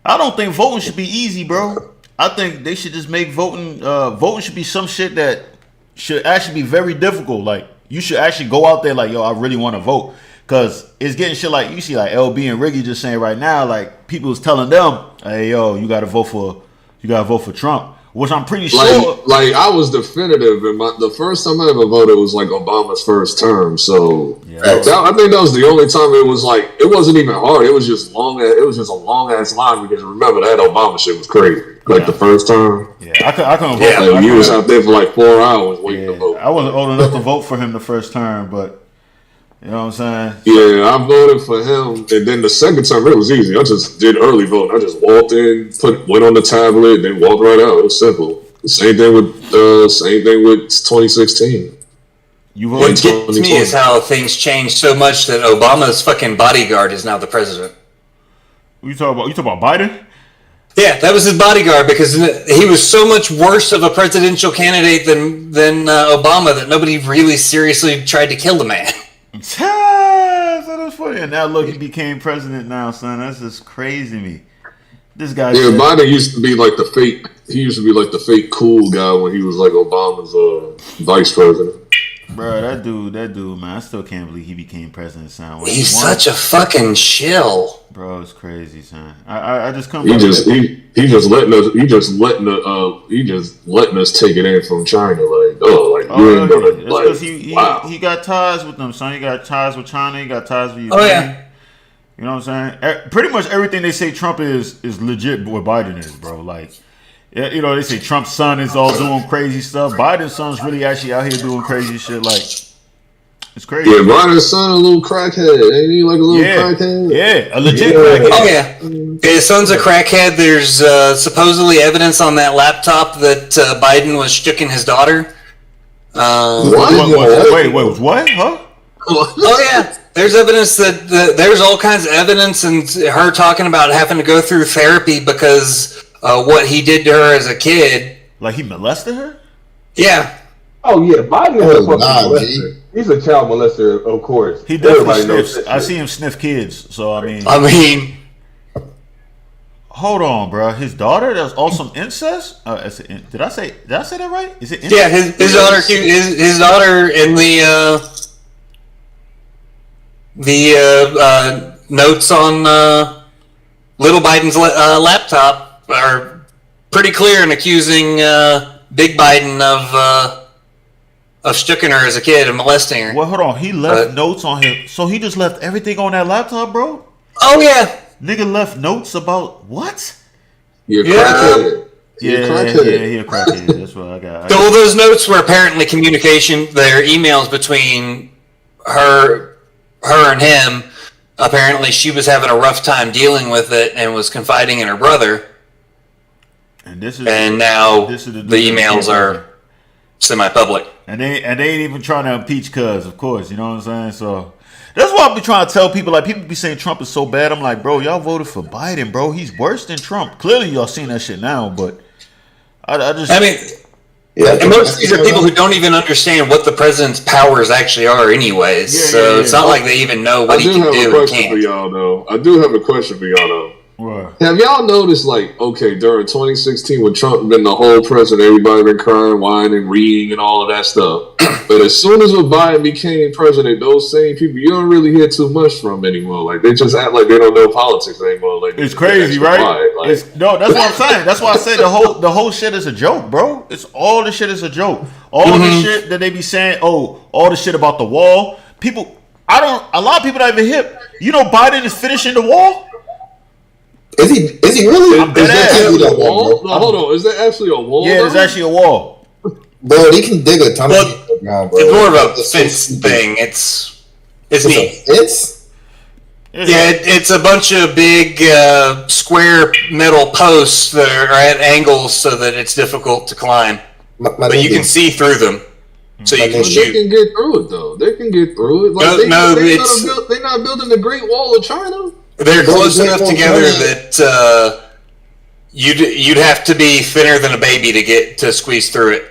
Speaker 1: I don't think voting should be easy, bro. I think they should just make voting. Voting should be some shit that should actually be very difficult. Like, you should actually go out there like, yo, I really want to vote, cause it's getting shit like you see like LB and Riggy just saying right now. Like, people's telling them, hey, yo, you gotta vote for Trump. Which I'm pretty sure.
Speaker 3: Like I was definitive, and the first time I ever voted was like Obama's first term. So I think that was the only time it was like it wasn't even hard. It was just long. It was just a long ass line because remember that Obama shit was crazy. Like the first term.
Speaker 1: Yeah, I couldn't vote.
Speaker 3: Yeah, like you was out there for like 4 hours waiting to vote.
Speaker 1: I wasn't old enough to vote for him the first term, but. You know what I'm saying?
Speaker 3: Yeah, I voted for him, and then the second time it was easy. I just did early voting. I just walked in, went on the tablet, then walked right out. It was simple. Same thing with 2016.
Speaker 9: What gets me is how things changed so much that Obama's fucking bodyguard is now the president.
Speaker 1: What you talking about? You talking about Biden?
Speaker 9: Yeah, that was his bodyguard because he was so much worse of a presidential candidate than Obama that nobody really seriously tried to kill the man.
Speaker 1: That was funny. And now look, he became president now, son. That's just crazy to me. This guy.
Speaker 3: Yeah, Biden used to be like the fake. He used to be like the fake cool guy when he was like Obama's vice president.
Speaker 1: Bro, that dude, man, I still can't believe he became president, son.
Speaker 9: He's such a fucking shill.
Speaker 1: Bro, it's crazy, son. I just come.
Speaker 3: He just letting us take it in from China, like you ain't gonna.
Speaker 1: It's because he got ties with them, son. He got ties with China. He got ties with Ukraine.
Speaker 9: Oh yeah.
Speaker 1: You know what I'm saying? Pretty much everything they say Trump is legit. What Biden is, bro. Like, you know, they say Trump's son is all doing crazy stuff. Biden's son's really actually out here doing crazy shit. Like, it's crazy.
Speaker 3: Yeah, Biden's son a little crackhead. Ain't he like a little crackhead?
Speaker 1: Yeah, a legit crackhead.
Speaker 9: Oh yeah, his son's a crackhead. There's supposedly evidence on that laptop that Biden was shooking his daughter.
Speaker 1: Wait, what? Huh?
Speaker 9: Oh yeah, there's evidence that there's all kinds of evidence, and her talking about having to go through therapy because what he did to her as a kid.
Speaker 1: Like he molested her?
Speaker 9: Yeah.
Speaker 8: Oh yeah, Biden is a fucking molester. He's a child molester, of course.
Speaker 1: He definitely sniffs. I see him sniff kids, so I mean. Hold on, bro. His daughter? That was also incest? Did I say that right? Is it incest?
Speaker 9: Yeah, his daughter. His daughter in the notes on little Biden's laptop are pretty clear in accusing Big Biden of sticking her as a kid and molesting her.
Speaker 1: Well, hold on. He left notes on him, so he just left everything on that laptop, bro.
Speaker 9: Oh yeah.
Speaker 1: Nigga left notes about what?
Speaker 3: You're crackhead.
Speaker 1: Yeah, he a crackhead. That's what I got.
Speaker 9: All those notes were apparently communication. They're emails between her and him. Apparently, she was having a rough time dealing with it and was confiding in her brother. And now the emails are semi-public.
Speaker 1: And they ain't even trying to impeach Cuz, of course. You know what I'm saying? So that's why I be trying to tell people. Like, people be saying Trump is so bad. I'm like, bro, y'all voted for Biden, bro. He's worse than Trump. Clearly, y'all seen that shit now, but I mean,
Speaker 9: and most of these are people who don't even understand what the president's powers actually are, anyways. It's not like they even know what he can do and can't.
Speaker 3: I do have a question for y'all, though.
Speaker 1: What?
Speaker 3: Have y'all noticed, like, okay, during 2016 when Trump been the whole president, everybody been crying, whining, reading, and all of that stuff. But as soon as Biden became president, those same people you don't really hear too much from anymore. Like, they just act like they don't know politics anymore. Like,
Speaker 1: it's crazy, right? No, that's what I'm saying. That's why I say the whole shit is a joke, bro. It's all the shit is a joke. All the shit that they be saying, all the shit about the wall. People, a lot of people don't even hip. You know, Biden is finishing the wall.
Speaker 7: Is he really?
Speaker 3: Is that actually a wall? No, hold on. Is that actually a wall?
Speaker 1: Yeah, it's actually a wall.
Speaker 7: Bro, they can dig a ton of shit now, bro.
Speaker 9: It's more of a fence thing. It's neat.
Speaker 7: It's?
Speaker 9: Yeah, it's a bunch of big square metal posts that are at angles so that it's difficult to climb. But you can see through them. So you can shoot.
Speaker 3: They can get through it, though. They can get through it. Like, they're not building the Great Wall of China.
Speaker 9: They're close enough together that you'd have to be thinner than a baby to squeeze through it.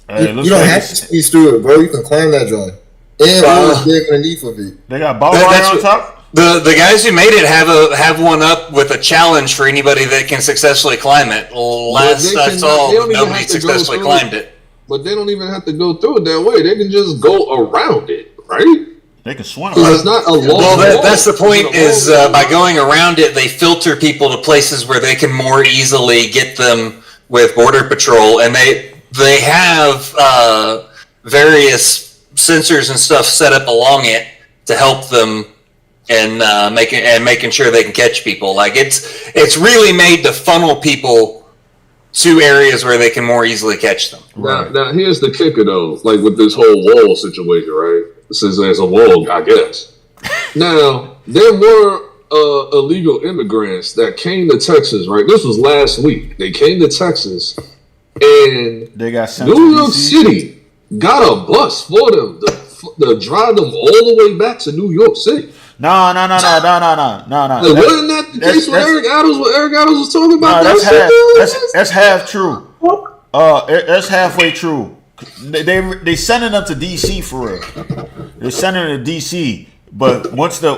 Speaker 7: You don't have to squeeze through it, bro. You can climb that joint. And dig underneath of it.
Speaker 1: They got barbed wire on top.
Speaker 9: The guys who made it have one up with a challenge for anybody that can successfully climb it. Last I saw, nobody successfully climbed it.
Speaker 3: But they don't even have to go through it that way. They can just go around it, right?
Speaker 1: They can swim.
Speaker 3: It's not a long
Speaker 9: wall. That's the point. Is by going around it, they filter people to places where they can more easily get them with Border Patrol, and they have various sensors and stuff set up along it to help them and making sure they can catch people. Like it's really made to funnel people to areas where they can more easily catch them.
Speaker 3: Now here's the kicker, though. Like with this whole wall situation, right? Since there's a wall, I guess. Now, there were illegal immigrants that came to Texas, right? This was last week. They came to Texas, and
Speaker 1: they got sent
Speaker 3: New York City got a bus for them to drive them all the way back to New York City.
Speaker 1: No.
Speaker 3: Wasn't that the case with Eric Adams? What Eric Adams was talking about?
Speaker 1: That's half true. That's halfway true. They sending them to DC for real. They're sending them to DC. But once the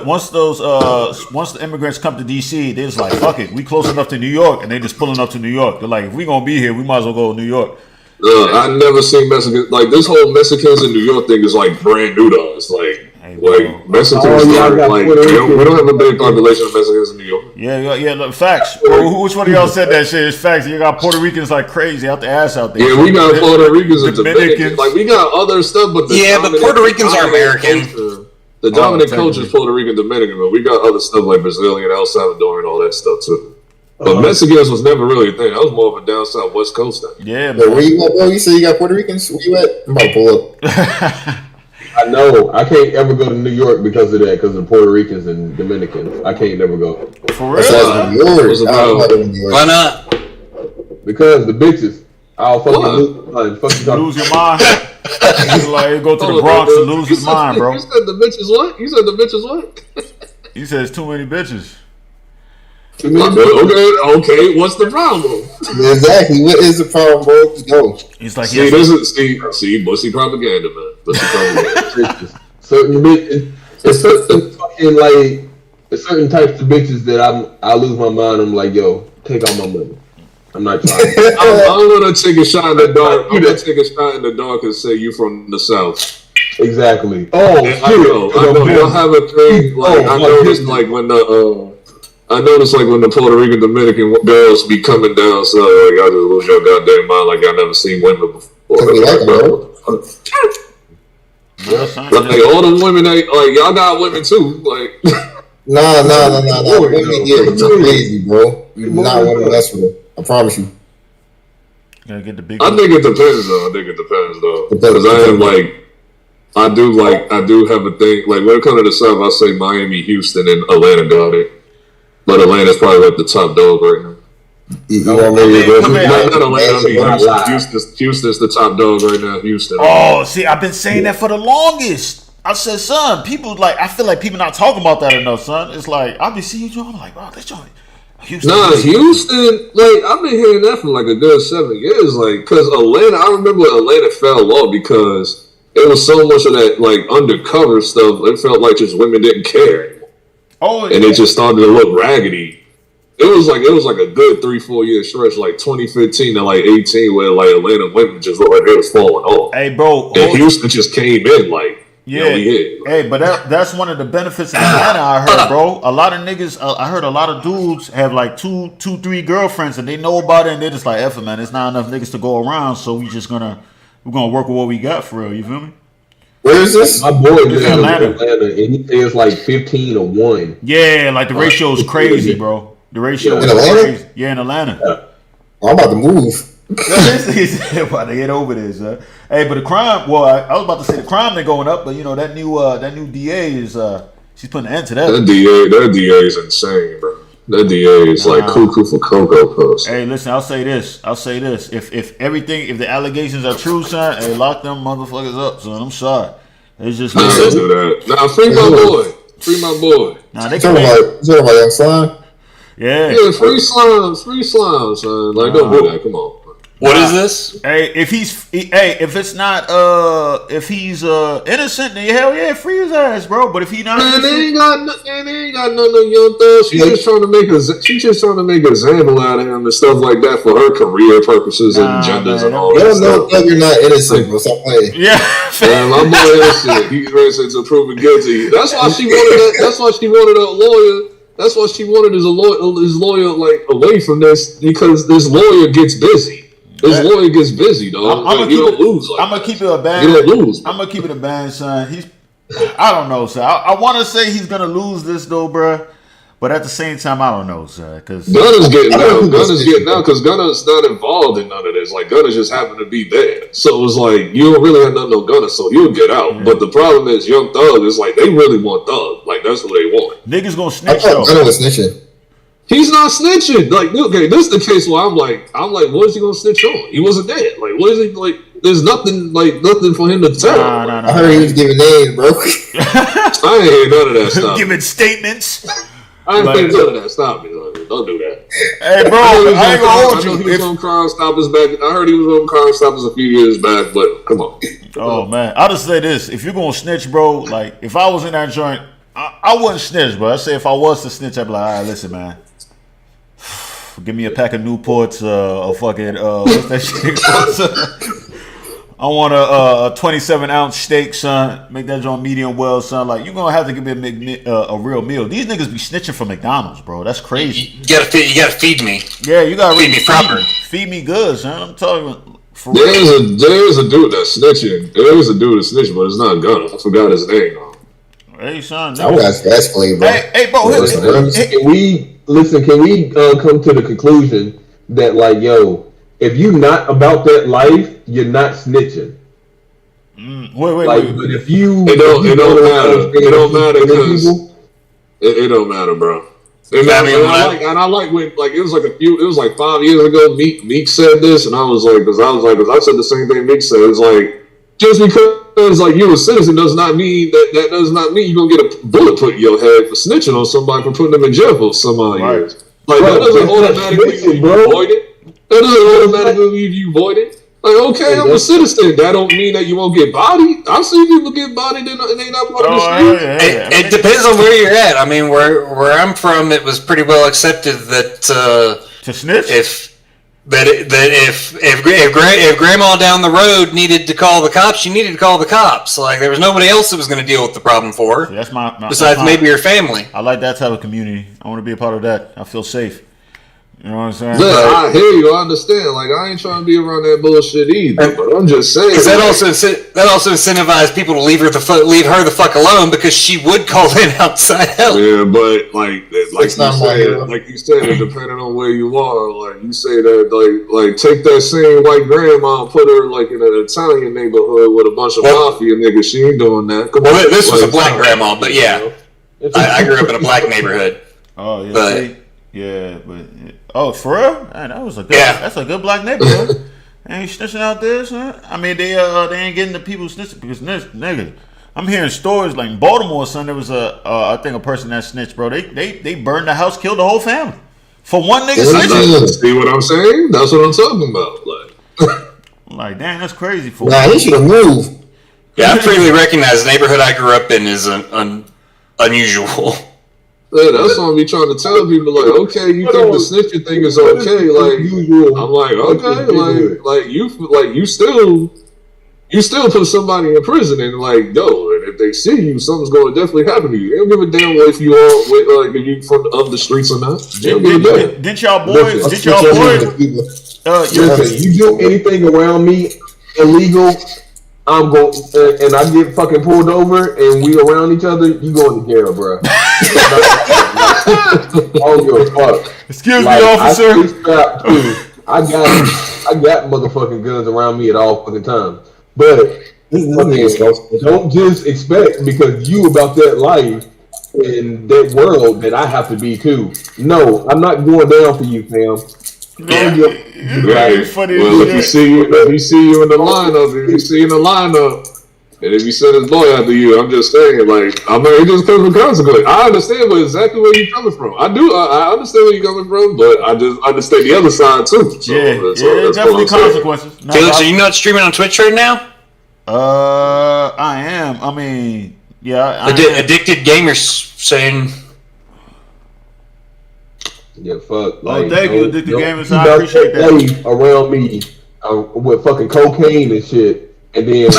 Speaker 1: immigrants come to DC, they're just like, fuck it, we close enough to New York, and they just pulling up to New York. They're like, if we gonna be here, we might as well go to New York.
Speaker 3: I never seen Mexicans like this whole Mexicans in New York thing is like brand new to us. Like Mexicans, we don't have a big population of Mexicans in New York.
Speaker 1: Yeah. Look, facts. Which one of y'all said that shit? It's facts. You got Puerto Ricans like crazy out the ass out there.
Speaker 3: Yeah, we got Puerto Ricans and Dominicans. Like we got other stuff, but
Speaker 9: but Puerto Ricans are American.
Speaker 3: The dominant culture is Puerto Rican, Dominican, but we got other stuff like Brazilian, El Salvador, and all that stuff too. But Mexicans was never really a thing. That was more of a down south West Coast thing.
Speaker 1: Yeah,
Speaker 7: but where you at, bro? You say you got Puerto Ricans? Where you at? I'm about to pull up.
Speaker 8: I know. I can't ever go to New York because of that, because of Puerto Ricans and Dominicans. I can't never go.
Speaker 1: For real?
Speaker 9: Why not?
Speaker 8: Because the bitches. I'll fucking
Speaker 1: lose your mind. He's like, go to the Bronx and lose his mind, bro.
Speaker 3: You said the bitches what? You said the bitches what?
Speaker 1: He says too many bitches.
Speaker 3: Okay. What's the problem?
Speaker 7: Exactly. What is the problem, bro? Go.
Speaker 1: He's like,
Speaker 3: see, bussy propaganda, man. Bussy propaganda.
Speaker 8: Certain bitches, it's certain fucking like, it's certain types of bitches that I lose my mind. I'm like, yo, take all my money. I'm not trying.
Speaker 3: I'm gonna take a shot in the dark. I'm gonna take a shot in the dark and say you from the South.
Speaker 8: Exactly.
Speaker 3: I know. You'll have a thing. Like I noticed, like when the Puerto Rican Dominican girls be coming down, so like I just lose your goddamn mind. Like I never seen women before. Like all the women, like y'all got women too. Like
Speaker 7: no. Women get crazy, bro. You not want to mess with them. I promise you.
Speaker 1: Gotta get the big.
Speaker 3: I think it depends though. Because I do have a thing. Like when it comes to the South, I say Miami, Houston, and Atlanta got it. But Atlanta's probably like the top dog right now. Not Atlanta. Houston's the top dog right now. Houston.
Speaker 1: Oh, see, I've been saying that for the longest. I said, son, people like. I feel like people not talking about that enough, son. It's like I'll be seeing you. I'm like, wow, this joint. Houston,
Speaker 3: like I've been hearing that for like a good 7 years, like because Atlanta. I remember Atlanta fell off because it was so much of that like undercover stuff. It felt like just women didn't care anymore. And it just started to look raggedy. It was like a good 3-4 year stretch, like 2015 to like 18, where like Atlanta women just looked like they was falling off.
Speaker 1: Hey, bro,
Speaker 3: and Houston just came in like.
Speaker 1: Yeah, hey, but that's one of the benefits of Atlanta. I heard, bro. A lot of niggas. I heard a lot of dudes have like two, 3 girlfriends, and they know about it, and they're just like, "F it, man. It's not enough niggas to go around, so we're gonna work with what we got for real." You feel me?
Speaker 7: Where is this?
Speaker 8: My boy lives in Atlanta, and he says like 15-1.
Speaker 1: Yeah, like the ratio is crazy, bro. The ratio is crazy. Yeah, in Atlanta.
Speaker 7: I'm about to move.
Speaker 1: He's about to get over this, huh? Hey, but the crime. Well, I was about to say the crime ain't going up, but you know that new DA is she's putting an end to that.
Speaker 3: That DA is insane, bro. That DA is like cuckoo for Cocoa Puffs.
Speaker 1: Hey, listen, I'll say this. If the allegations are true, son, hey, lock them motherfuckers up, son. I'm sorry. It's just
Speaker 3: do that. Nah, free my boy.
Speaker 1: Nah, they
Speaker 7: talking about young slime.
Speaker 1: Yeah,
Speaker 3: free slime, son. Like, don't do that. Come on.
Speaker 9: What is this?
Speaker 1: Hey, if it's not if he's innocent, then hell yeah, free his ass, bro. But if he not,
Speaker 3: man, they ain't got none of young thugs. She's just trying to make a example out of him and stuff like that for her career purposes and genders and all that.
Speaker 7: You don't know you're not innocent, bro. Stop playing.
Speaker 1: Yeah,
Speaker 3: man, my boy, that shit. He's innocent until proven guilty. That's why she wanted that. That's why she wanted a lawyer. That's why she wanted his lawyer like away from this, because this lawyer gets busy. His lawyer gets busy, though. I'm
Speaker 1: gonna keep it a band.
Speaker 3: You don't lose.
Speaker 1: I'm gonna keep it a band, son. I don't know, sir. I want to say he's gonna lose this though, bro. But at the same time, I don't know, sir. Because
Speaker 3: Gunna's getting out because Gunna's not involved in none of this. Like Gunna just happened to be there, so it was like you don't really have nothing on Gunna, so he'll get out. Yeah. But the problem is, Young Thug is like they really want Thug. Like that's what they want.
Speaker 1: Niggas gonna snitch.
Speaker 7: I thought Gunna was snitching.
Speaker 3: He's not snitching. Like, okay, this is the case where I'm like, what is he gonna snitch on? He wasn't dead. Like, what is he like? there's nothing for him to tell.
Speaker 1: Nah.
Speaker 7: I heard he was giving names, bro.
Speaker 3: I ain't hear none of that stuff.
Speaker 1: Giving statements.
Speaker 3: I ain't hear none of that. Stop me. Don't do that.
Speaker 1: Hey, bro, I ain't gonna hold you.
Speaker 3: He was on Crime Stoppers back. I heard he was on Crime Stoppers a few years back, but come on.
Speaker 1: Oh man, I'll just say this: if you're gonna snitch, bro, like if I was in that joint, I wouldn't snitch, bro. I say if I was to snitch, I'd be like, all right, listen, man, give me a pack of Newports, a fucking what's that shit? I want a 27-ounce steak, son. Make that joint medium well, son. Like you gonna have to give me a real meal. These niggas be snitching for McDonald's, bro. That's crazy.
Speaker 9: You gotta feed me.
Speaker 1: Yeah, you gotta
Speaker 9: feed me proper.
Speaker 1: Feed me good, son. I'm talking.
Speaker 3: There's a dude that's snitching. There's a dude that's snitching, but it's not Gunna. I forgot his name.
Speaker 1: Hey, son.
Speaker 7: That's funny, bro.
Speaker 1: Hey, bro.
Speaker 8: Can we come to the conclusion that, like, yo, if you not about that life, you're not snitching.
Speaker 1: Wait.
Speaker 8: But if you,
Speaker 3: it don't matter. It don't matter because it don't matter, bro. I like when it was like 5 years ago. Meek said this, and I was like, because I said the same thing Meek said. It's like just because like you're a citizen does not mean that does not mean you're gonna get a bullet put in your head for snitching on somebody for putting them in jail for some odd years. Like that doesn't automatically mean you avoid it. That doesn't automatically mean you avoid it. Like, okay, I'm a citizen. That don't mean that you won't get bodied. I've seen people get bodied and they not part of the street.
Speaker 9: It depends on where you're at. I mean, where I'm from, it was pretty well accepted that
Speaker 1: to snitch.
Speaker 9: If grandma down the road needed to call the cops, she needed to call the cops. Like there was nobody else that was going to deal with the problem for her.
Speaker 1: See, that's my
Speaker 9: besides maybe your family.
Speaker 1: I like that type of community. I want to be a part of that. I feel safe. You know what I'm saying?
Speaker 3: Yeah, I hear you. I understand. Like I ain't trying to be around that bullshit either. But I'm just saying.
Speaker 9: Because that also incentivized people to leave her the fuck alone because she would call in outside help.
Speaker 3: Yeah, but like you said, it depending on where you are. Like you say that like take that same white grandma and put her like in an Italian neighborhood with a bunch of mafia niggas. She ain't doing that.
Speaker 9: This was a black grandma, but yeah, I grew up in a black neighborhood.
Speaker 1: Oh yeah. But for real? Man, that was a good. Yeah. That's a good black neighborhood. Ain't snitching out there, son. I mean, they ain't getting the people snitching because nigga. I'm hearing stories like in Baltimore, son. There was I think a person that snitched, bro. They burned the house, killed the whole family for one nigga snitching.
Speaker 3: See what I'm saying? That's what I'm talking about.
Speaker 1: Like damn, that's crazy.
Speaker 7: He should have moved.
Speaker 9: Yeah, I freely recognize the neighborhood I grew up in is unusual.
Speaker 3: Yeah, that's what I be trying to tell people. Like, okay, you think the snitching thing is okay? Like, I'm like, okay, you still put somebody in prison, and like, yo, and if they see you, something's going to definitely happen to you. They don't give a damn if you are if you from the streets or not.
Speaker 1: Didn't y'all boys?
Speaker 8: Listen, you do anything around me illegal, I'm going, and I get fucking pulled over, and we around each other, you going to jail, bro. Oh, your fuck.
Speaker 1: Excuse me, officer.
Speaker 8: I got motherfucking guns around me at all fucking times. But don't just expect because you about that life in that world that I have to be too. No, I'm not going down for you, fam.
Speaker 3: Right. Well, if you see you in the lineup, and if you send his boy after you, I'm just saying, like, I mean, it just comes with consequence. I understand exactly where you're coming from. I understand where you're coming from, but I just understand the other side too. So
Speaker 1: that's definitely consequences.
Speaker 9: Felix, are you not streaming on Twitch right now?
Speaker 1: I am. I mean, yeah.
Speaker 9: Addicted Gamers saying.
Speaker 8: Yeah, fuck.
Speaker 1: Like, thank you, Addicted Gamers. I appreciate that.
Speaker 8: Around me with fucking cocaine and shit, and then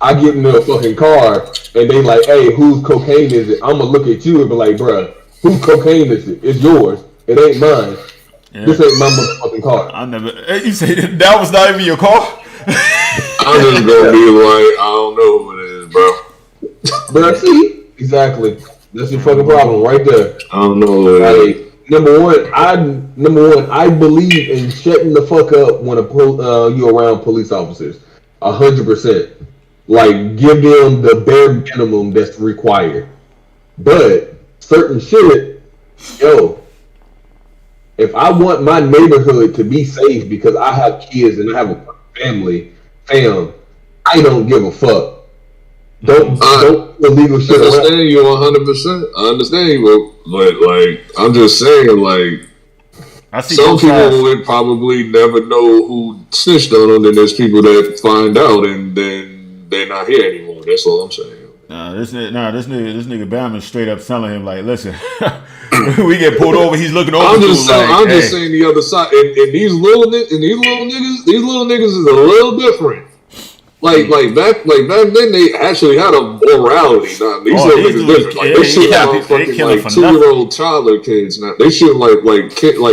Speaker 8: I get in a fucking car, and they like, hey, whose cocaine is it? I'm gonna look at you and be like, bruh, whose cocaine is it? It's yours. It ain't mine. Yeah. This ain't my motherfucking car.
Speaker 1: I never. You say that was not even your car?
Speaker 3: I'm just gonna be like, I don't know who it is, bro.
Speaker 8: But see, exactly. That's your fucking problem right there.
Speaker 3: I don't know who it is.
Speaker 8: Number one, I believe in shutting the fuck up when you're around police officers. 100%. Like, give them the bare minimum that's required. But certain shit, if I want my neighborhood to be safe because I have kids and I have a family, fam, I don't give a fuck. Don't illegal shit.
Speaker 3: I understand you 100%. I understand you, but like I'm just saying, like some people would probably never know who snitched on them, and there's people that find out and then they're not here anymore. That's all I'm saying.
Speaker 1: This nigga Bam is straight up telling him like, listen, we get pulled over, he's looking over.
Speaker 3: I'm just saying the other side, and these little niggas is a little different. Like back then, they actually had a morality. Now these little niggas different. Like, they shoot fucking like 2-year-old toddler kids now. They shoot like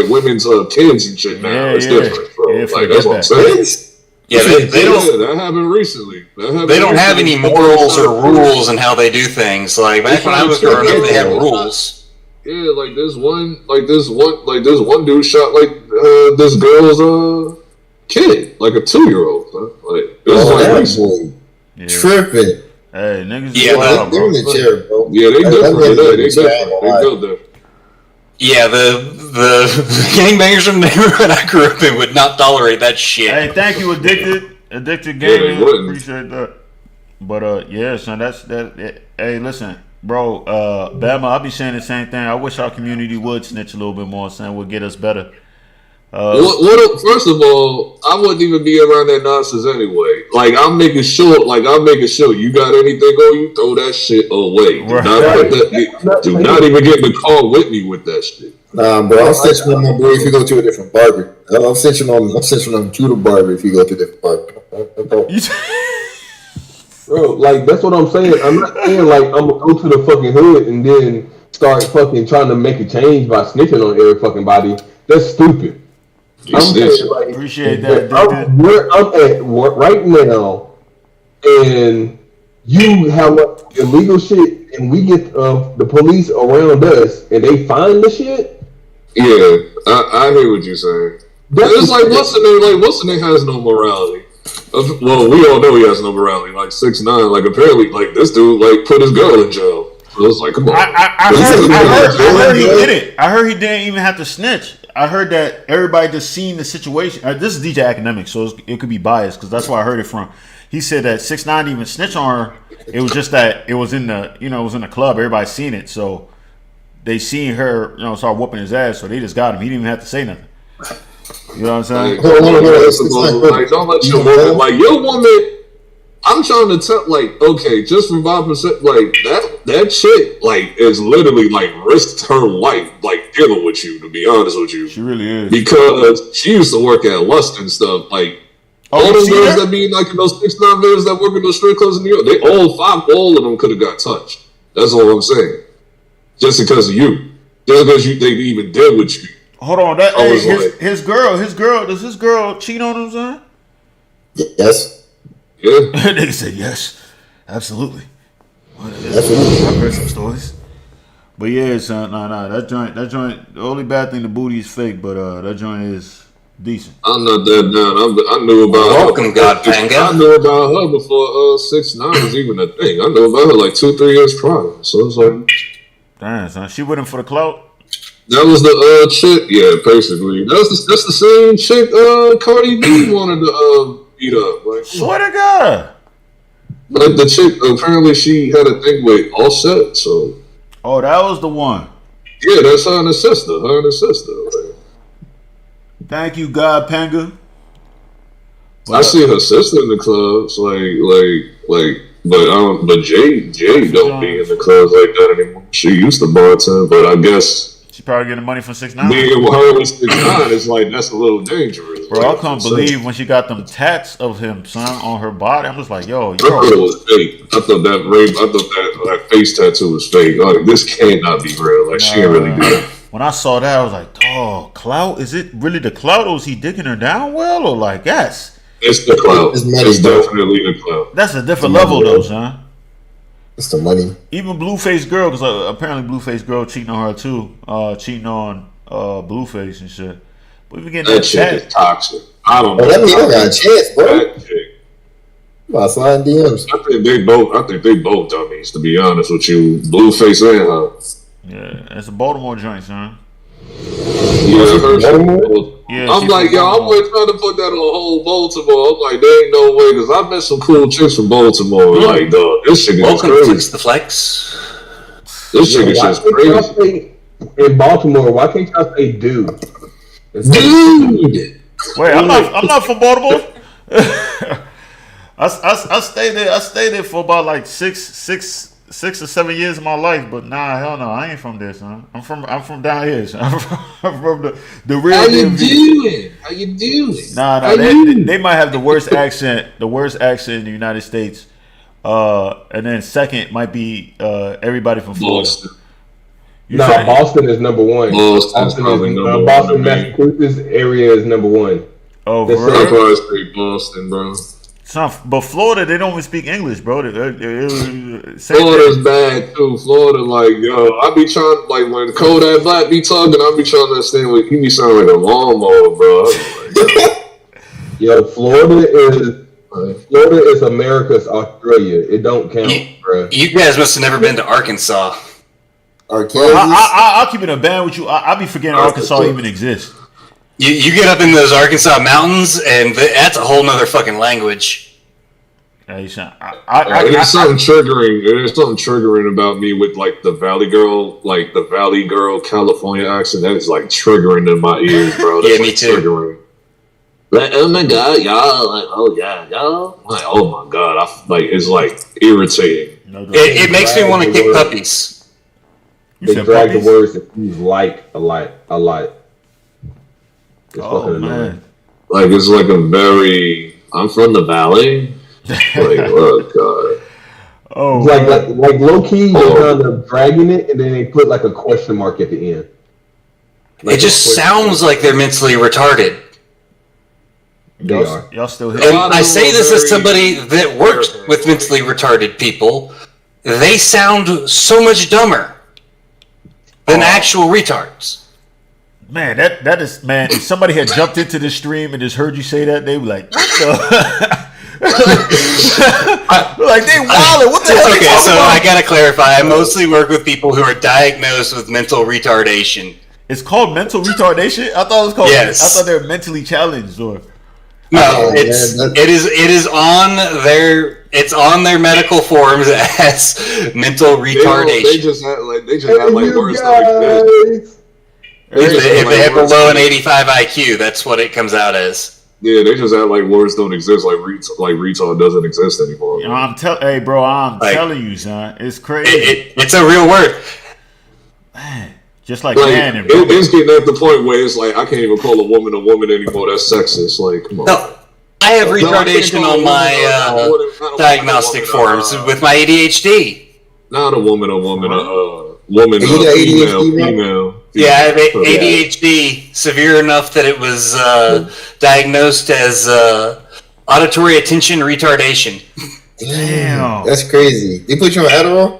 Speaker 3: women's kids and shit now. It's different, bro. Like that's what I'm saying.
Speaker 9: Yeah, they don't.
Speaker 3: That happened recently.
Speaker 9: They don't have any morals or rules in how they do things. Like back when I was growing up, they had rules.
Speaker 3: Yeah, like this one dude shot like this girl's kid, like a 2-year-old. Like this is
Speaker 7: like tripping.
Speaker 1: Hey, niggas.
Speaker 7: Yeah, they're in the chair, bro.
Speaker 3: Yeah, they different. They built different.
Speaker 9: Yeah, the gangbangers from the neighborhood I grew up in would not tolerate that shit.
Speaker 1: Hey, thank you, Addicted Gaming. Appreciate that. But yeah, son, that's that. Hey, listen, bro, Bama, I'll be saying the same thing. I wish our community would snitch a little bit more, son. Would get us better.
Speaker 3: First of all, I wouldn't even be around that nonsense anyway. Like I'm making sure you got anything on you, throw that shit away. Do not even get in the car with me with that shit.
Speaker 7: Nah, bro, I'm snitching on my boy if you go to a different barber. I'm snitching on to the barber if you go to a different barber.
Speaker 8: Bro, like that's what I'm saying. I'm not saying like I'm gonna go to the fucking hood and then start fucking trying to make a change by snitching on every fucking body. That's stupid. I'm saying, like,
Speaker 1: appreciate that.
Speaker 8: I'm at work right now, and you have illegal shit, and we get the police around us, and they find the shit.
Speaker 3: Yeah, I hear what you're saying. It's like what's the name has no morality. Well, we all know he has no morality. Like 6ix9ine, like apparently, like this dude, like put his girl in jail. So it's like, come on.
Speaker 1: I heard he did it. I heard he didn't even have to snitch. I heard that everybody just seen the situation. This is DJ Academic, so it could be biased because that's where I heard it from. He said that 6ix9ine even snitched on her. It was just that it was in the club. Everybody seen it, so they seen her, start whooping his ass. So they just got him. He didn't even have to say nothing. You know what I'm saying?
Speaker 3: Like, don't let your woman, like your woman. I'm trying to tell, like, okay, just from 5%, like that chick, like, is literally like risked her life, like dealing with you. To be honest with you,
Speaker 1: she really is,
Speaker 3: because she used to work at Lust and stuff. Like all those girls that be like in those 6ix9ine videos that work in those strip clubs in New York, all of them could have got touched. That's all I'm saying. Just because of you, just because they even deal with you.
Speaker 1: Hold on, his girl. Does his girl cheat on him, son?
Speaker 7: Yes.
Speaker 3: Yeah.
Speaker 1: Nigga said yes, absolutely.
Speaker 7: Absolutely.
Speaker 1: I've heard some stories, but yeah, son, nah. That joint. The only bad thing, the booty is fake, but that joint is decent.
Speaker 3: I'm not that down. I knew about
Speaker 9: welcome, God Panga.
Speaker 3: I knew about her before 6ix9ine was even a thing. I knew about her like 2-3 years prior. So it's like,
Speaker 1: damn, son, she with him for the clout.
Speaker 3: That was the chick, yeah, basically. That's the same chick Cardi B wanted to beat up. Like,
Speaker 1: swear to God.
Speaker 3: Like the chick, apparently she had a thing with Offset, so.
Speaker 1: Oh, that was the one.
Speaker 3: Yeah, that's her and her sister. Like.
Speaker 1: Thank you, God Panga.
Speaker 3: I see her sister in the clubs, but Jay don't be in the clubs like that anymore. She used to bartend, but I guess
Speaker 1: she probably getting money from 6ix9ine.
Speaker 3: Being with her with 6ix9ine is like that's a little dangerous.
Speaker 1: Bro, I can't believe when she got them tats of him, son, on her body. I'm just like, yo.
Speaker 3: I thought it was fake. I thought that face tattoo was fake. Like, this cannot be real. Like, she didn't really do that.
Speaker 1: When I saw that, I was like, oh, clout? Is it really the clout, or is he digging her down well, or like, yes?
Speaker 3: It's the clout. It's definitely the clout.
Speaker 1: That's a different level, though, son.
Speaker 7: It's the money.
Speaker 1: Even Blueface Girl, because apparently Blueface Girl cheating on her too, cheating on Blueface and shit. But we getting
Speaker 3: that chick is toxic. I don't know.
Speaker 7: That means I got a chance, bro. About sliding DMs.
Speaker 3: I think they both dummies. To be honest with you, Blueface and her.
Speaker 1: Yeah, it's a Baltimore joint, son.
Speaker 3: Yeah, I'm like, yo, I wasn't trying to put that on whole Baltimore. I'm like, there ain't no way, because I met some cool chicks from Baltimore. Yeah. Like, dog, this shit is crazy.
Speaker 9: Flex the Flex.
Speaker 3: This shit is just crazy.
Speaker 8: In Baltimore, why can't y'all say dude?
Speaker 3: Dude!
Speaker 1: Wait, I'm not from Baltimore. I stayed there for about like six or 7 years of my life, but nah, hell no, I ain't from there, son. I'm from down here, son. I'm from the real.
Speaker 3: How you doing? How you doing?
Speaker 1: Nah, they might have the worst accent in the United States. And then second might be everybody from Florida.
Speaker 8: Boston. Boston is number one. Boston, Massachusetts area is number one.
Speaker 1: Oh,
Speaker 3: really? I'd say Boston, bro.
Speaker 1: But Florida, they don't even speak English, bro.
Speaker 3: Florida's bad too. Florida, like, yo, I be trying, like, when Kodak Black be talking, I be trying to understand what he be sounding like a lawnmower, bro.
Speaker 8: Yo, Florida is America's Australia. It don't count, bro.
Speaker 9: You guys must have never been to Arkansas.
Speaker 1: I'll keep it a band with you. I'll be forgetting Arkansas even exists.
Speaker 9: You get up in those Arkansas mountains, and that's a whole nother fucking language.
Speaker 3: There's something triggering. There's something triggering about me with like the Valley Girl California accent. That is like triggering in my ears, bro. That's,
Speaker 9: yeah, me too.
Speaker 3: Triggering. Like, oh my god, y'all! Like, oh yeah, y'all! Like, oh my god, it's like irritating.
Speaker 9: It makes me want to kick puppies.
Speaker 8: They drag the words that you like a lot.
Speaker 1: Oh man!
Speaker 3: Like, it's like a very. I'm from the Valley. Like, oh god.
Speaker 8: Oh, like low key, they're kind of dragging it, and then they put like a question mark at the end.
Speaker 9: Like, it just sounds like they're mentally retarded.
Speaker 8: They are.
Speaker 1: Y'all still here?
Speaker 9: And I say this as somebody that works with mentally retarded people. They sound so much dumber than actual retards.
Speaker 1: Man, that is, man. If somebody had jumped into this stream and just heard you say that, they would be like, what the? Like, they wildin'. What the hell?
Speaker 9: Okay, so I gotta clarify. I mostly work with people who are diagnosed with mental retardation.
Speaker 1: It's called mental retardation? I thought it was called.
Speaker 9: Yes.
Speaker 1: I thought they were mentally challenged, or.
Speaker 9: No, it is on their medical forms as mental retardation.
Speaker 3: They just have like words that exist.
Speaker 9: If they have below an 85 IQ, that's what it comes out as.
Speaker 3: Yeah, they just act like words don't exist, like retard doesn't exist anymore.
Speaker 1: You know, I'm telling you, son, it's crazy.
Speaker 9: It's a real word.
Speaker 1: Man, just like man and
Speaker 3: it's getting at the point where it's like I can't even call a woman anymore. That's sexist. Like, come on.
Speaker 9: No, I have retardation on my diagnostic forms with my ADHD.
Speaker 3: Not a woman, female.
Speaker 9: Yeah, I have ADHD severe enough that it was diagnosed as auditory attention retardation.
Speaker 1: Damn,
Speaker 7: that's crazy. They put you on Adderall?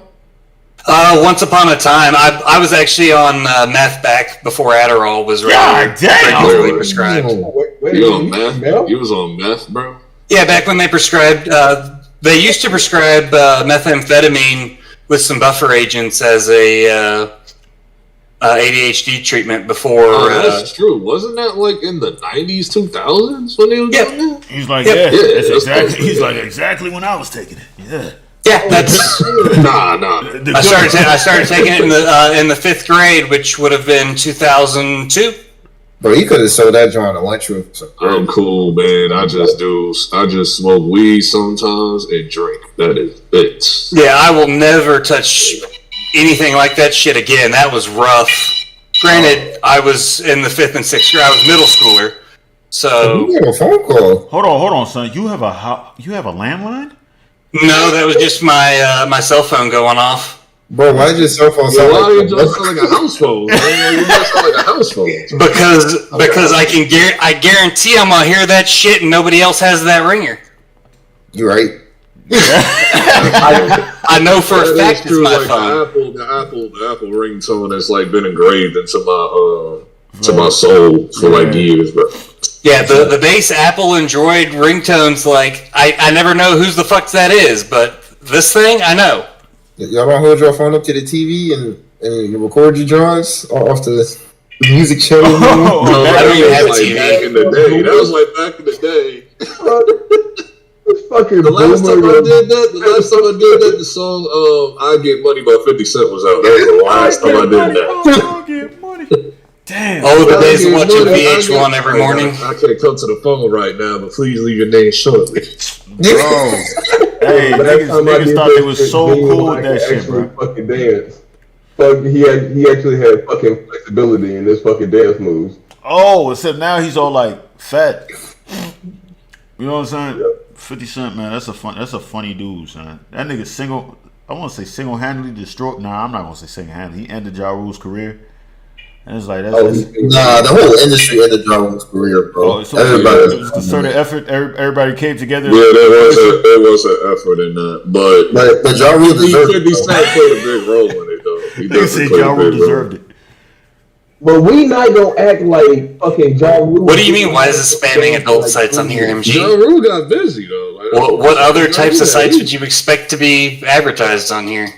Speaker 3: Uh,
Speaker 9: Once upon a time, I was actually on meth back before Adderall was regularly prescribed.
Speaker 3: You was on meth, bro?
Speaker 9: Yeah, back when they prescribed, they used to prescribe methamphetamine with some buffer agents as a ADHD treatment before.
Speaker 3: That's true. Wasn't that like in the 90s, 2000s when he was doing that?
Speaker 1: He's like, that's exactly. He's like, exactly when I was taking it. Yeah.
Speaker 9: Yeah, that's
Speaker 3: nah.
Speaker 9: I started taking it in the 5th grade, which would have been 2002.
Speaker 7: Bro, you could have sold that joint on lunchroom.
Speaker 3: I'm cool, man. I just smoke weed sometimes and drink. That is it.
Speaker 9: Yeah, I will never touch anything like that shit again. That was rough. Granted, I was in the 5th and 6th grade. I was middle schooler. So
Speaker 7: you have a phone call.
Speaker 1: Hold on, son. You have a landline?
Speaker 9: No, that was just my cell phone going off.
Speaker 7: Bro, why did your cell phone sound
Speaker 3: like a house phone? You just sound like a house phone.
Speaker 9: Because I guarantee I'm gonna hear that shit and nobody else has that ringer.
Speaker 7: You right.
Speaker 9: I know for a fact it's my phone.
Speaker 3: The Apple ringtone has like been engraved into my soul for like years, bro.
Speaker 9: Yeah, the base Apple Android ringtones, like I never know whose the fuck that is, but this thing I know.
Speaker 7: Y'all don't hold your phone up to the TV and record your drawings off the. music channel.
Speaker 9: No, I don't even have a
Speaker 3: like
Speaker 9: TV.
Speaker 3: back in the day. That was like back in the day.
Speaker 8: Fucking
Speaker 3: The last time I
Speaker 8: boomer.
Speaker 3: did that, the song "I Get Money" by 50 Cent was out. That was the last time I did that.
Speaker 1: Damn.
Speaker 9: Oh, the
Speaker 3: I
Speaker 9: days of
Speaker 3: get
Speaker 9: watching
Speaker 3: money,
Speaker 9: VH1 every morning.
Speaker 3: I can't come to the phone right now, but please leave your name shortly.
Speaker 1: Bro. Hey,
Speaker 8: Last time I
Speaker 1: niggas
Speaker 8: did
Speaker 1: thought
Speaker 8: that
Speaker 1: they was
Speaker 8: shit,
Speaker 1: so
Speaker 8: Bean
Speaker 1: cool with
Speaker 8: like
Speaker 1: that shit,
Speaker 8: actually
Speaker 1: bro.
Speaker 8: fucking dance. Fuck, he actually had fucking flexibility in his fucking dance moves.
Speaker 1: Oh, except now he's all like fat. You know what I'm saying? 50 Cent, man, that's a funny dude, son. That nigga I want to say single-handedly destroyed. Nah, I'm not gonna say single-handedly. He ended Ja Rule's career. And it's like that's
Speaker 7: Nah, the whole industry ended Ja Rule's career, bro.
Speaker 1: Oh, so
Speaker 7: Everybody.
Speaker 1: it was a concerted effort. Everybody came together.
Speaker 3: Yeah, there was an effort in that,
Speaker 7: But Ja Rule deserved it.
Speaker 3: 50 Cent played a big role in it, though. He
Speaker 1: They said
Speaker 3: definitely
Speaker 1: Ja
Speaker 3: played a
Speaker 1: Rule
Speaker 3: big
Speaker 1: deserved
Speaker 3: role.
Speaker 1: it.
Speaker 8: But we not gonna act like fucking Ja Rule.
Speaker 9: What do you mean? Why is it spamming adult sites on here,
Speaker 3: Ja
Speaker 9: MG?
Speaker 3: Rule got busy, though. Like,
Speaker 9: What other
Speaker 3: Ja
Speaker 9: types
Speaker 3: Rule
Speaker 9: of sites
Speaker 3: got
Speaker 9: would you expect to be advertised on here?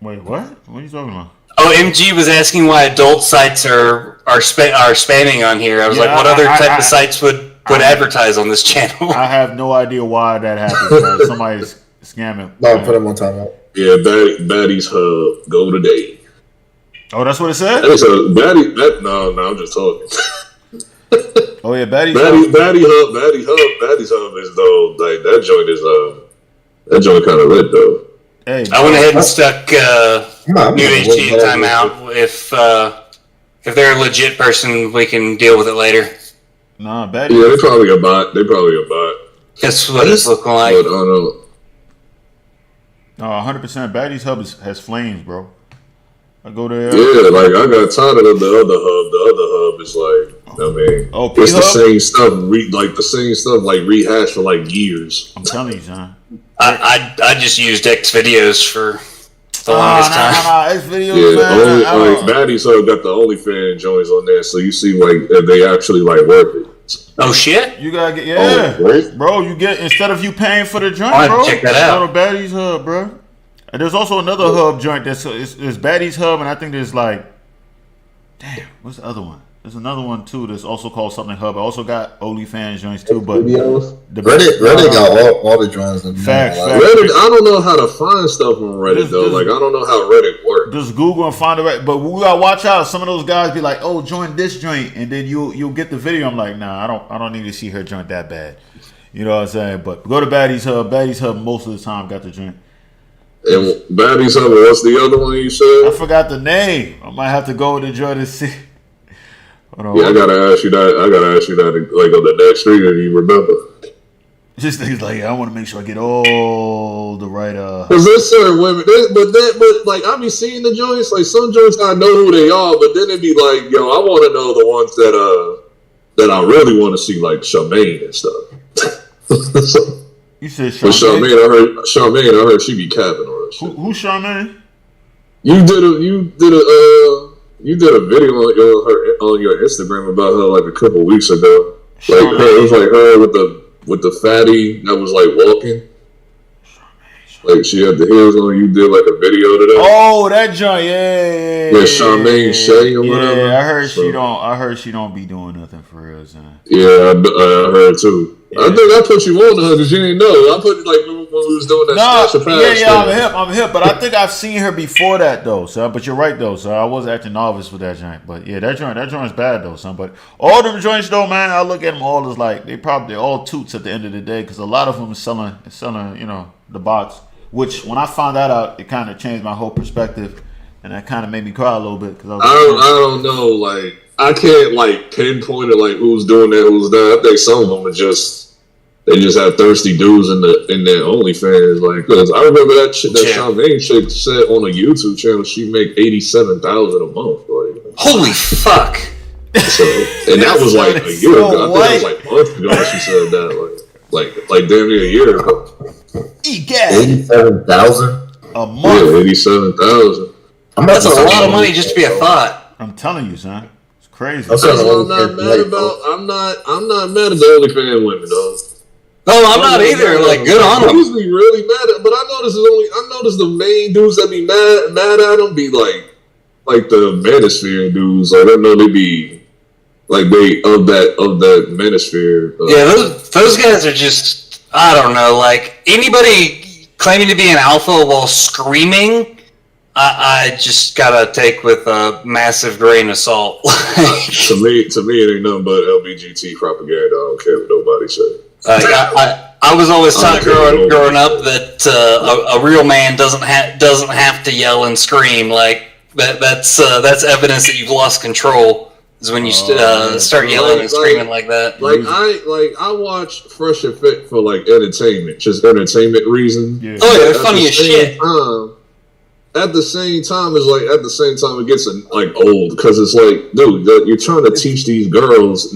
Speaker 1: Wait, what? What are you talking about?
Speaker 9: Oh, MG was asking why adult sites are spamming on here. I was
Speaker 1: Yeah,
Speaker 9: like, what other type of sites would advertise on this channel?
Speaker 1: I have no idea why that happened. Man. Somebody's scamming.
Speaker 7: No, put him on timeout.
Speaker 3: Yeah, Baddies Hub, go today.
Speaker 1: Oh, that's what it said?
Speaker 3: Hey, so no, I'm just talking.
Speaker 1: Oh yeah, Baddies
Speaker 3: Hub is though like that joint kind of lit though.
Speaker 1: Hey,
Speaker 9: I went ahead and stuck New HT in timeout. If they're a legit person, we can deal with it later.
Speaker 1: Nah, Baddies.
Speaker 3: Yeah, they probably a bot.
Speaker 9: That's what it's looking like.
Speaker 3: But I don't know.
Speaker 1: No, 100%. Baddies Hub has flames, bro. I go there.
Speaker 3: Yeah, like I got tired of the other hub. The other hub is like, I mean, it's the same stuff. The same stuff, like rehashed for like years.
Speaker 1: I'm telling you, son.
Speaker 9: I just used X videos for the longest time.
Speaker 1: X videos,
Speaker 3: man. Baddies Hub got the OnlyFans joints on there, so you see like if they actually like work it.
Speaker 9: Oh shit!
Speaker 1: You gotta get bro. You get instead of you paying for the joint, bro.
Speaker 9: Check that out.
Speaker 1: Go to Baddies Hub, bro. And there's also another hub joint that's it's Baddies Hub, and I think there's like, damn, what's the other one? There's another one too that's also called something Hub. I also got OnlyFans joints too, but
Speaker 7: Reddit got all the joints.
Speaker 1: Facts.
Speaker 3: Reddit, I don't know how to find stuff on Reddit though. Like I don't know how Reddit works.
Speaker 1: Just Google and find it. But we gotta watch out. Some of those guys be like, "Oh, join this joint," and then you'll get the video. I'm like, nah, I don't need to see her joint that bad. You know what I'm saying? But go to Baddies Hub. Baddies Hub most of the time got the joint.
Speaker 3: And Baddies Hub, what's the other one you said?
Speaker 1: I forgot the name. I might have to go to join to see.
Speaker 3: Yeah, I gotta ask you that. Like on the next stream, if you remember.
Speaker 1: Just things like I want to make sure I get all the right.
Speaker 3: Cause there's certain women, but like I be seeing the joints. Like some joints, I know who they are, but then it be like, yo, I want to know the ones that I really want to see, like Charmaine and stuff.
Speaker 1: You said
Speaker 3: Charmaine. Charmaine, I heard she be capping on that shit.
Speaker 1: Who's Charmaine?
Speaker 3: You did a video on your Instagram about her like a couple weeks ago. Like it was like her with the fatty that was like walking. Like she had the heels on. You did like a video to that.
Speaker 1: Oh, that joint, yeah.
Speaker 3: With Charmaine Shea or whatever.
Speaker 1: Yeah, I heard she don't be doing nothing for real, son.
Speaker 3: Yeah, I heard too. Yeah. I think I put you on to her because you didn't know. I put like when we was doing that.
Speaker 1: I'm hip. But I think I've seen her before that though, son. But you're right though, son. I was acting novice with that joint. But yeah, that joint's bad though, son. But all them joints though, man, I look at them all as like they're all toots at the end of the day because a lot of them is selling, you know, the bots. Which when I found that out, it kind of changed my whole perspective, and that kind of made me cry a little bit because
Speaker 3: I don't know, like I can't like pinpoint it like who's doing that, who's not. I think some of them are just have thirsty dudes in their OnlyFans. Like, cause I remember that Charmaine chick said on a YouTube channel she make $87,000 a month. Like,
Speaker 9: holy fuck!
Speaker 3: So, and that was like a year ago. I think it was like months ago she said that. Like damn near a year ago.
Speaker 7: 87,000
Speaker 1: a month.
Speaker 3: Yeah, 87,000.
Speaker 9: That's a lot of money just to be a thought.
Speaker 1: I'm telling you, son. It's crazy.
Speaker 3: That's what I'm not mad about. I'm not mad at the OnlyFans women, though.
Speaker 9: No, I'm not either. Like, good on them.
Speaker 3: I used to be really mad at, but I noticed the main dudes that be mad at them be like like the Manosphere dudes. Like I know they be like they of that Manosphere.
Speaker 9: Yeah, those guys are just, I don't know. Like anybody claiming to be an alpha while screaming, I just gotta take with a massive grain of salt.
Speaker 3: To me, it ain't nothing but LBGT propaganda. I don't care what nobody says.
Speaker 9: I was always taught growing up that a real man doesn't have to yell and scream. Like that's evidence that you've lost control. Is when you start yelling and screaming like that.
Speaker 3: Like I watch Fresh and Fit for like entertainment, just entertainment reasons.
Speaker 1: Yeah.
Speaker 9: Oh yeah, they're funny as shit.
Speaker 3: At the same time, it gets like old because it's like, dude, you're trying to teach these girls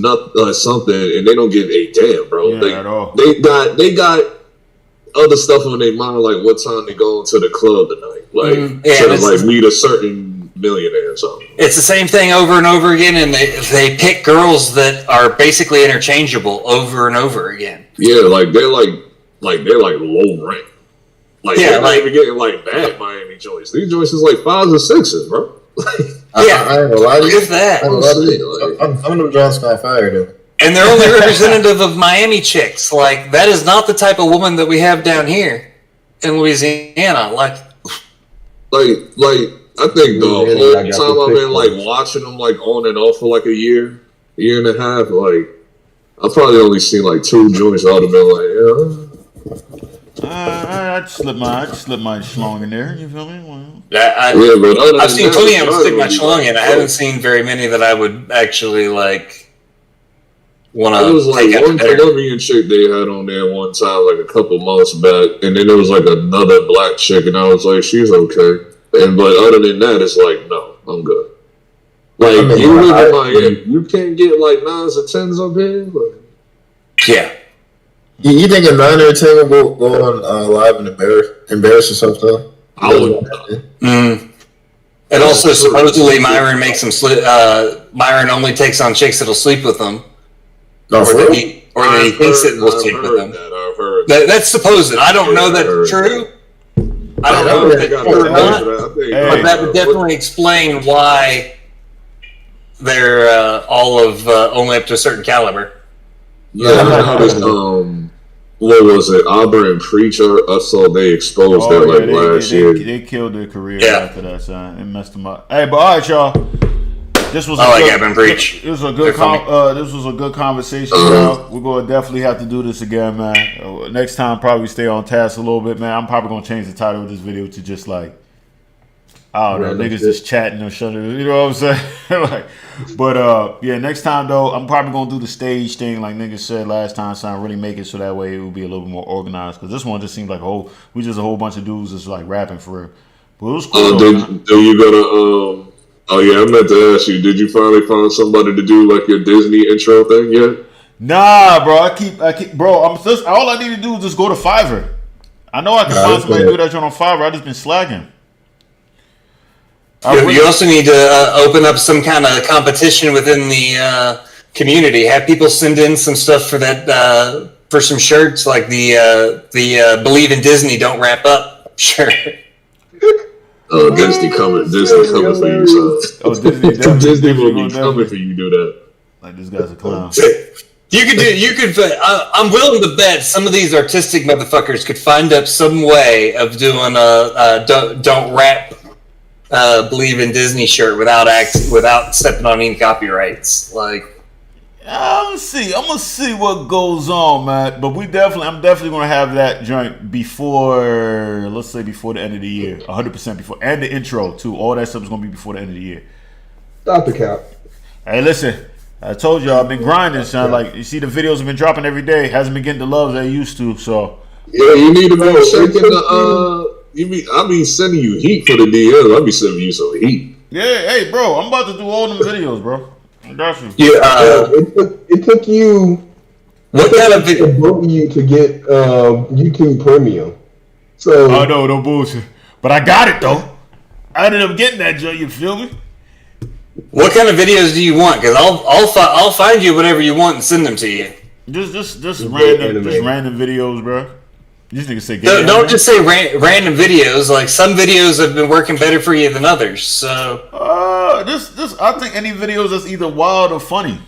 Speaker 3: something, and they don't give a damn, bro.
Speaker 1: Yeah, at all.
Speaker 3: They got other stuff on their mind, like what time they going to the club tonight, like to meet a certain millionaire or something.
Speaker 9: It's the same thing over and over again, and they pick girls that are basically interchangeable over and over again.
Speaker 3: Yeah, like they're low rank. Like they're not even getting like bad Miami joints. These joints is like 5s or 6s, bro.
Speaker 7: I ain't gonna lie to you.
Speaker 9: Look at that.
Speaker 7: Some of them joints got fired though.
Speaker 9: And they're only representative of Miami chicks. Like that is not the type of woman that we have down here in Louisiana. Like
Speaker 3: I think the whole time I've been like watching them like on and off for like a year and a half, like I've probably only seen like 2 joints out of been like,
Speaker 1: I'd slip my schlong in there. You feel me? Well,
Speaker 9: I've seen plenty of them stick my schlong in. I haven't seen very many that I would actually like want to.
Speaker 3: It was like one Colombian chick they had on there one time, like a couple months back, and then there was like another black chick, and I was like, she's okay. But other than that, it's like, no, I'm good. Like you live in Miami, you can't get like 9s or 10s up here. But...
Speaker 9: Yeah.
Speaker 7: You think a 9 or a 10 will go on live and embarrass yourself though?
Speaker 3: I would.
Speaker 9: And also, supposedly, Myron makes them sleep. Myron only takes on chicks that'll sleep with them, or that he thinks it will sleep with them. That's supposed. I don't know that's true. I don't know if it's true or not, but that would definitely explain why they're all of only up to a certain caliber.
Speaker 3: Yeah, what was it? Auburn and Preacher. I saw they exposed that like last year.
Speaker 1: They killed their career after that, son. It messed them up. Hey, but all right, y'all. This was
Speaker 9: Gavin Preach.
Speaker 1: This was a good this was a good conversation, y'all. We're gonna definitely have to do this again, man. Next time, probably stay on task a little bit, man. I'm probably gonna change the title of this video to just like, I don't know, niggas just chatting or something. You know what I'm saying? Yeah, next time though, I'm probably gonna do the stage thing, like niggas said last time. So I really make it so that way it will be a little bit more organized. Because this one just seemed like a whole bunch of dudes just like rapping for real. But it was cool.
Speaker 3: Do you gonna Oh yeah, I meant to ask you. Did you finally find somebody to do like your Disney intro thing yet?
Speaker 1: Nah, bro. I keep, bro. All I need to do is just go to Fiverr. I know I can find somebody to do that joint on Fiverr. I just been slacking.
Speaker 9: You also need to open up some kind of competition within the community. Have people send in some stuff for that for some shirts, like the Believe in Disney, Don't Wrap Up shirt.
Speaker 3: Disney coming for you, son. Disney will be coming for you. Do that.
Speaker 1: Like this guy's a clown.
Speaker 9: You could. I'm willing to bet some of these artistic motherfuckers could find up some way of doing a don't rap Believe in Disney shirt without stepping on any copyrights. Like,
Speaker 1: I'm gonna see what goes on, man. But I'm definitely gonna have that joint before, let's say before the end of the year, 100% before, and the intro too. All that stuff is gonna be before the end of the year.
Speaker 8: Stop the cap.
Speaker 1: Hey, listen, I told y'all I've been grinding, son. Like, you see the videos have been dropping every day. Hasn't been getting the love that it used to. So
Speaker 3: yeah, you need to be checking the. I be sending you heat for the DL. I be sending you some heat.
Speaker 1: Yeah, hey, bro, I'm about to do all them videos, bro. I got you.
Speaker 8: Yeah, it took you.
Speaker 9: What kind of video?
Speaker 8: You to get YouTube Premium. So
Speaker 1: I know, no bullshit. But I got it though. I ended up getting that joint. You feel me?
Speaker 9: What kind of videos do you want? Because I'll find you whatever you want and send them to you.
Speaker 1: Just random videos, bro. These niggas say
Speaker 9: don't just say random videos. Like some videos have been working better for you than others. So
Speaker 1: this I think any videos that's either wild or funny.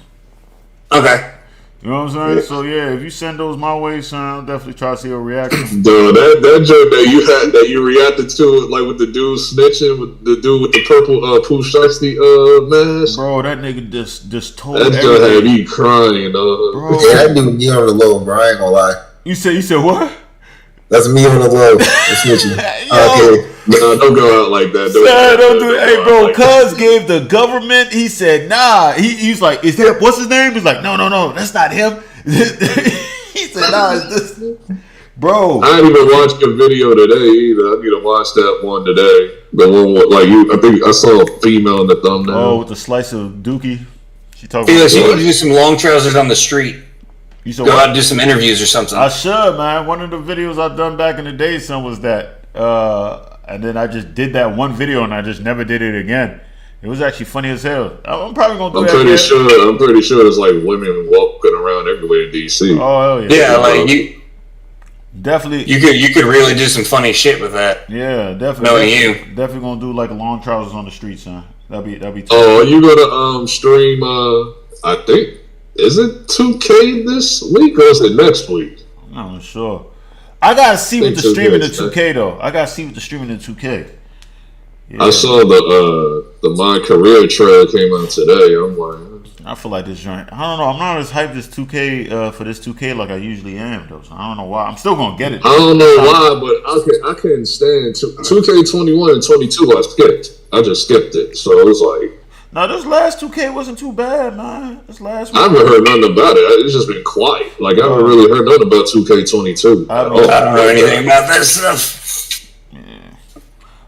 Speaker 9: Okay.
Speaker 1: You know what I'm saying? So yeah, if you send those my way, son, I'll definitely try to see a reaction.
Speaker 3: Dude, that joke that you reacted to, like with the dude snitching, with the dude with the purple Pooh Shiesty mask.
Speaker 1: Bro, that nigga just told
Speaker 3: that joke had me crying, dog.
Speaker 7: Bro, yeah, that dude me on the low, bro. I ain't gonna lie.
Speaker 1: You said what?
Speaker 7: That's me on the low. Snitching. Okay.
Speaker 3: No, don't go out like that.
Speaker 1: Don't do it. Hey, bro, Cuz gave the government. He said, nah. He's like, is that what's his name? He's like, no, that's not him. He said, nah, it's this. Bro,
Speaker 3: I didn't even watch the video today either. I need to watch that one today. The one with, like you, I think I saw a female in the thumbnail.
Speaker 1: Oh, with the slice of Dookie. She talking.
Speaker 9: Felix, you need to do some long trousers on the street.
Speaker 1: You
Speaker 9: go out and do some interviews or something.
Speaker 1: I should, man. One of the videos I've done back in the day, son, was that. And then I just did that one video and I just never did it again. It was actually funny as hell. I'm probably gonna do that.
Speaker 3: I'm pretty sure there's like women walking around everywhere in DC.
Speaker 1: Oh hell yeah!
Speaker 9: Yeah, like you.
Speaker 1: Definitely.
Speaker 9: You could really do some funny shit with that.
Speaker 1: Yeah, definitely.
Speaker 9: Knowing you.
Speaker 1: Definitely gonna do like long trousers on the street, son. That'd be.
Speaker 3: Oh, are you gonna stream? I think is it 2K this week or is it next week?
Speaker 1: I'm not sure. I gotta see what the streaming in 2K though. I gotta see what the streaming in 2K.
Speaker 3: Yeah. I saw the My Career trailer came out today. I'm like,
Speaker 1: I feel like this joint. I don't know. I'm not as hyped as 2K for this 2K like I usually am though. So I don't know why. I'm still gonna get it.
Speaker 3: I don't know why, but I couldn't stand 2K21 and 22. I skipped. I just skipped it. So it was like.
Speaker 1: No, this last 2K wasn't too bad, man. This last one.
Speaker 3: I haven't heard nothing about it. It's just been quiet. Like, I haven't really heard nothing about 2K22.
Speaker 9: I don't know anything about that stuff.
Speaker 1: Yeah.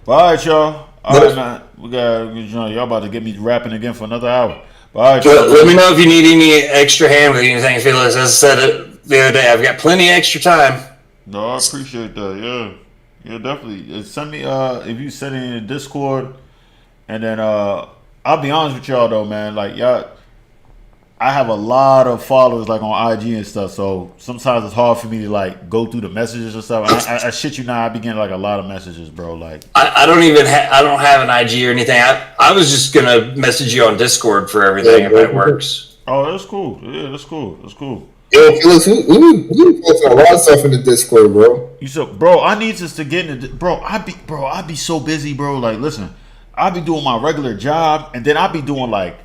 Speaker 1: Well, all right, y'all. All right, man. We got y'all about to get me rapping again for another hour. But all right, y'all.
Speaker 9: Let me know if you need any extra hand with anything, Felix. As I said it the other day, I've got plenty of extra time.
Speaker 1: No, I appreciate that. Yeah, definitely. Send me if you send it in the Discord, and then I'll be honest with y'all though, man. Like y'all, I have a lot of followers like on IG and stuff, so sometimes it's hard for me to like go through the messages and stuff. I shit you not, I be getting like a lot of messages, bro. Like
Speaker 9: I don't even I don't have an IG or anything. I was just gonna message you on Discord for everything if that works.
Speaker 1: Oh, that's cool. Yeah, that's cool. That's cool.
Speaker 7: Yo, Felix, we post a lot of stuff in the Discord, bro.
Speaker 1: You said, bro, I need us to get in the I be so busy, bro. Like, listen. I be doing my regular job, and then I be doing like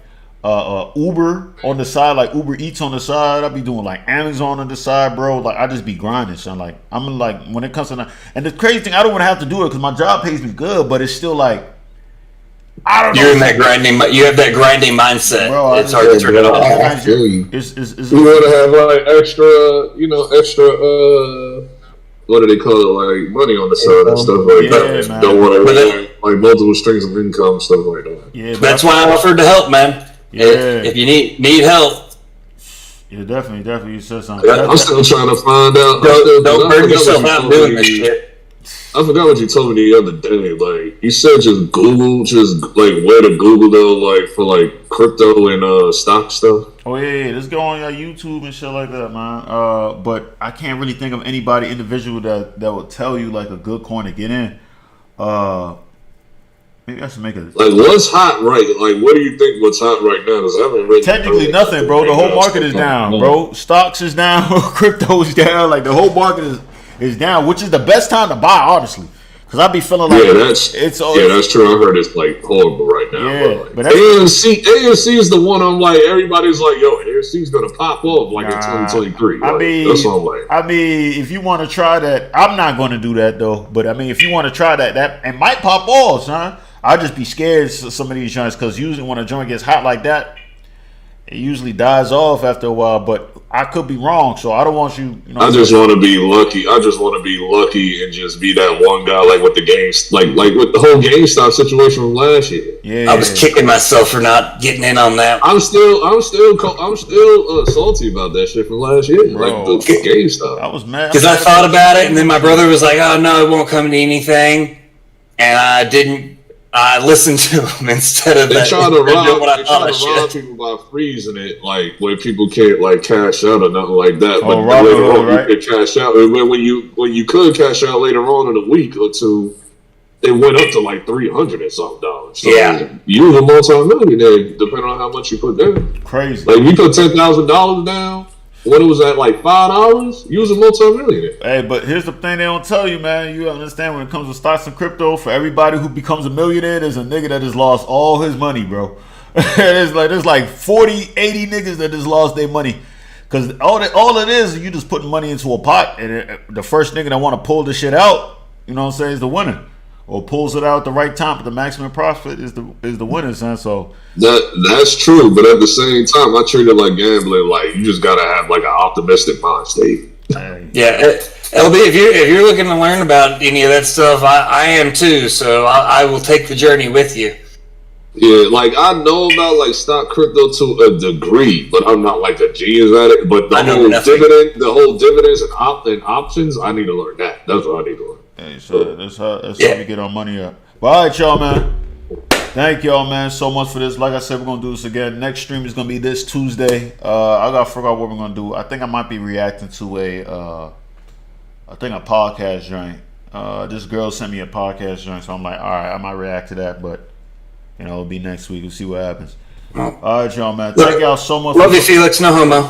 Speaker 1: Uber on the side, like Uber Eats on the side. I be doing like Amazon on the side, bro. Like I just be grinding, son. Like I'm like when it comes to and the crazy thing, I don't want to have to do it because my job pays me good, but it's still like I don't know.
Speaker 9: You're in that grinding. You have that grinding mindset. Bro, it's hard to turn it off.
Speaker 7: I feel you.
Speaker 3: You want to have like extra, what do they call it? Like money on the side and stuff like that. Man. Don't want to like multiple streams of income, stuff like that.
Speaker 1: Yeah,
Speaker 9: that's why I offered to help, man. Yeah. If you need help.
Speaker 1: Yeah, definitely. You said something.
Speaker 3: I'm still trying to find out.
Speaker 9: Don't burn yourself out doing this shit.
Speaker 3: I forgot what you told me the other day. Like you said, just like where to Google though, like for like crypto and stock stuff.
Speaker 1: Oh yeah, let's go on your YouTube and shit like that, man. But I can't really think of anybody individual that will tell you like a good coin to get in. Maybe I should make it.
Speaker 3: Like what's hot right? Like what do you think? What's hot right now? Because I haven't really
Speaker 1: technically nothing, bro. The whole market is down, bro. Stocks is down, crypto's down. Like the whole market is down, which is the best time to buy, honestly. Because I be feeling like
Speaker 3: that's true. I heard it's like horrible right now.
Speaker 1: Yeah,
Speaker 3: but AMC is the one I'm like everybody's like, yo, AMC's gonna pop off like in 2023.
Speaker 1: I mean, that's what I'm like. I mean, if you want to try that, I'm not going to do that though. But I mean, if you want to try that it might pop off, son. I'll just be scared of some of these joints because usually when a joint gets hot like that, it usually dies off after a while. But I could be wrong, so I don't want you.
Speaker 3: I just want to be lucky. I just want to be lucky and just be that one guy, like with the games, like with the whole GameStop situation from last year.
Speaker 1: Yeah,
Speaker 9: I was kicking myself for not getting in on that.
Speaker 3: I'm still salty about that shit from last year. Bro, like the GameStop.
Speaker 1: I was mad
Speaker 9: because I thought about it, and then my brother was like, "Oh no, it won't come to anything," and I didn't I listened to them instead of
Speaker 3: they try to rob people by freezing it, like where people can't like cash out or nothing like that. But later on, right? You can cash out. When you could cash out later on in a week or two, it went up to like $300 and something. So you was a multi-millionaire depending on how much you put down.
Speaker 1: Crazy.
Speaker 3: Like you put $10,000 down. When it was at like $5, you was a multi-millionaire.
Speaker 1: Hey, but here's the thing they don't tell you, man. You understand when it comes to stocks and crypto, for everybody who becomes a millionaire, there's a nigga that just lost all his money, bro. there's like 40, 80 niggas that just lost their money. Because all it is you just putting money into a pot, and the first nigga that want to pull the shit out, you know what I'm saying, is the winner. Or pulls it out at the right time at the maximum profit is the winner, son. So
Speaker 3: that's true, but at the same time, I treat it like gambling. Like you just gotta have like an optimistic mind state.
Speaker 9: Yeah, LB, if you're looking to learn about any of that stuff, I am too. So I will take the journey with you.
Speaker 3: Yeah, like I know about like stock crypto to a degree, but I'm not like a genius at it. But the whole dividends and options, I need to learn that. That's what I need to learn.
Speaker 1: Hey, so that's how we get our money up. But all right, y'all, man. Thank y'all, man, so much for this. Like I said, we're gonna do this again. Next stream is gonna be this Tuesday. I gotta figure out what we're gonna do. I think I might be reacting to a podcast joint. This girl sent me a podcast joint, so I'm like, all right, I might react to that, but you know, it'll be next week. We'll see what happens. All right, y'all, man. Thank y'all so much.
Speaker 9: Love you, Felix. No homo.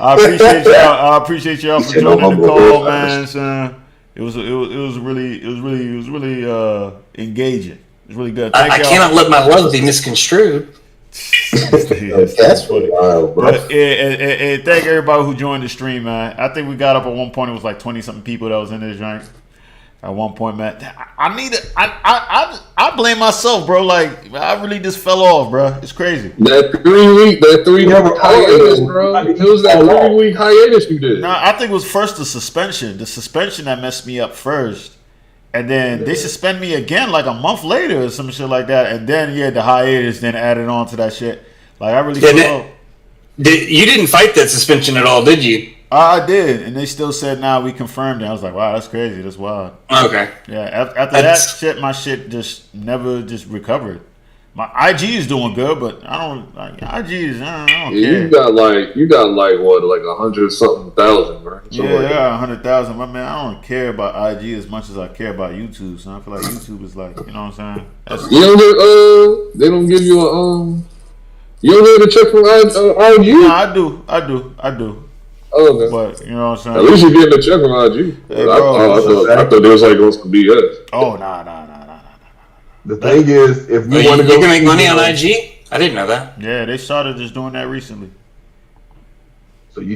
Speaker 1: I appreciate y'all for joining the call, man. Son. It was really engaging. It was really good.
Speaker 9: I cannot let my love be misconstrued.
Speaker 1: That's funny. Bro. But, and thank everybody who joined the stream, man. I think we got up at one point. It was like 20-something people that was in this joint. At one point, man, I blame myself, bro. Like I really just fell off, bro. It's crazy.
Speaker 3: That 3 week hiatus, bro. It was that 3 week hiatus you did.
Speaker 1: Nah, I think it was first the suspension. The suspension that messed me up first, and then they suspend me again like a month later or some shit like that. And then the hiatus then added on to that shit. Like I really fell off.
Speaker 9: You didn't fight that suspension at all, did you?
Speaker 1: I did, and they still said, "Nah, we confirmed it." I was like, "Wow, that's crazy. That's wild."
Speaker 9: Okay.
Speaker 1: Yeah. After that shit, my shit just never recovered. My IG is doing good, but I don't like IGs. I don't care.
Speaker 3: You got like what, like 100-something thousand, right?
Speaker 1: Yeah, 100,000. But man, I don't care about IG as much as I care about YouTube. So I feel like YouTube is like, you know what I'm saying?
Speaker 3: They don't give you a You don't get a check from IG?
Speaker 1: No, I do.
Speaker 3: Oh, okay.
Speaker 1: But you know what I'm saying?
Speaker 3: At least you're getting a check from IG.
Speaker 1: Hey, bro,
Speaker 3: I thought there was like going to be BS.
Speaker 1: Oh, nah.
Speaker 8: The thing is, if you want to go,
Speaker 9: you can make money on IG. I didn't know that.
Speaker 1: Yeah, they started just doing that recently.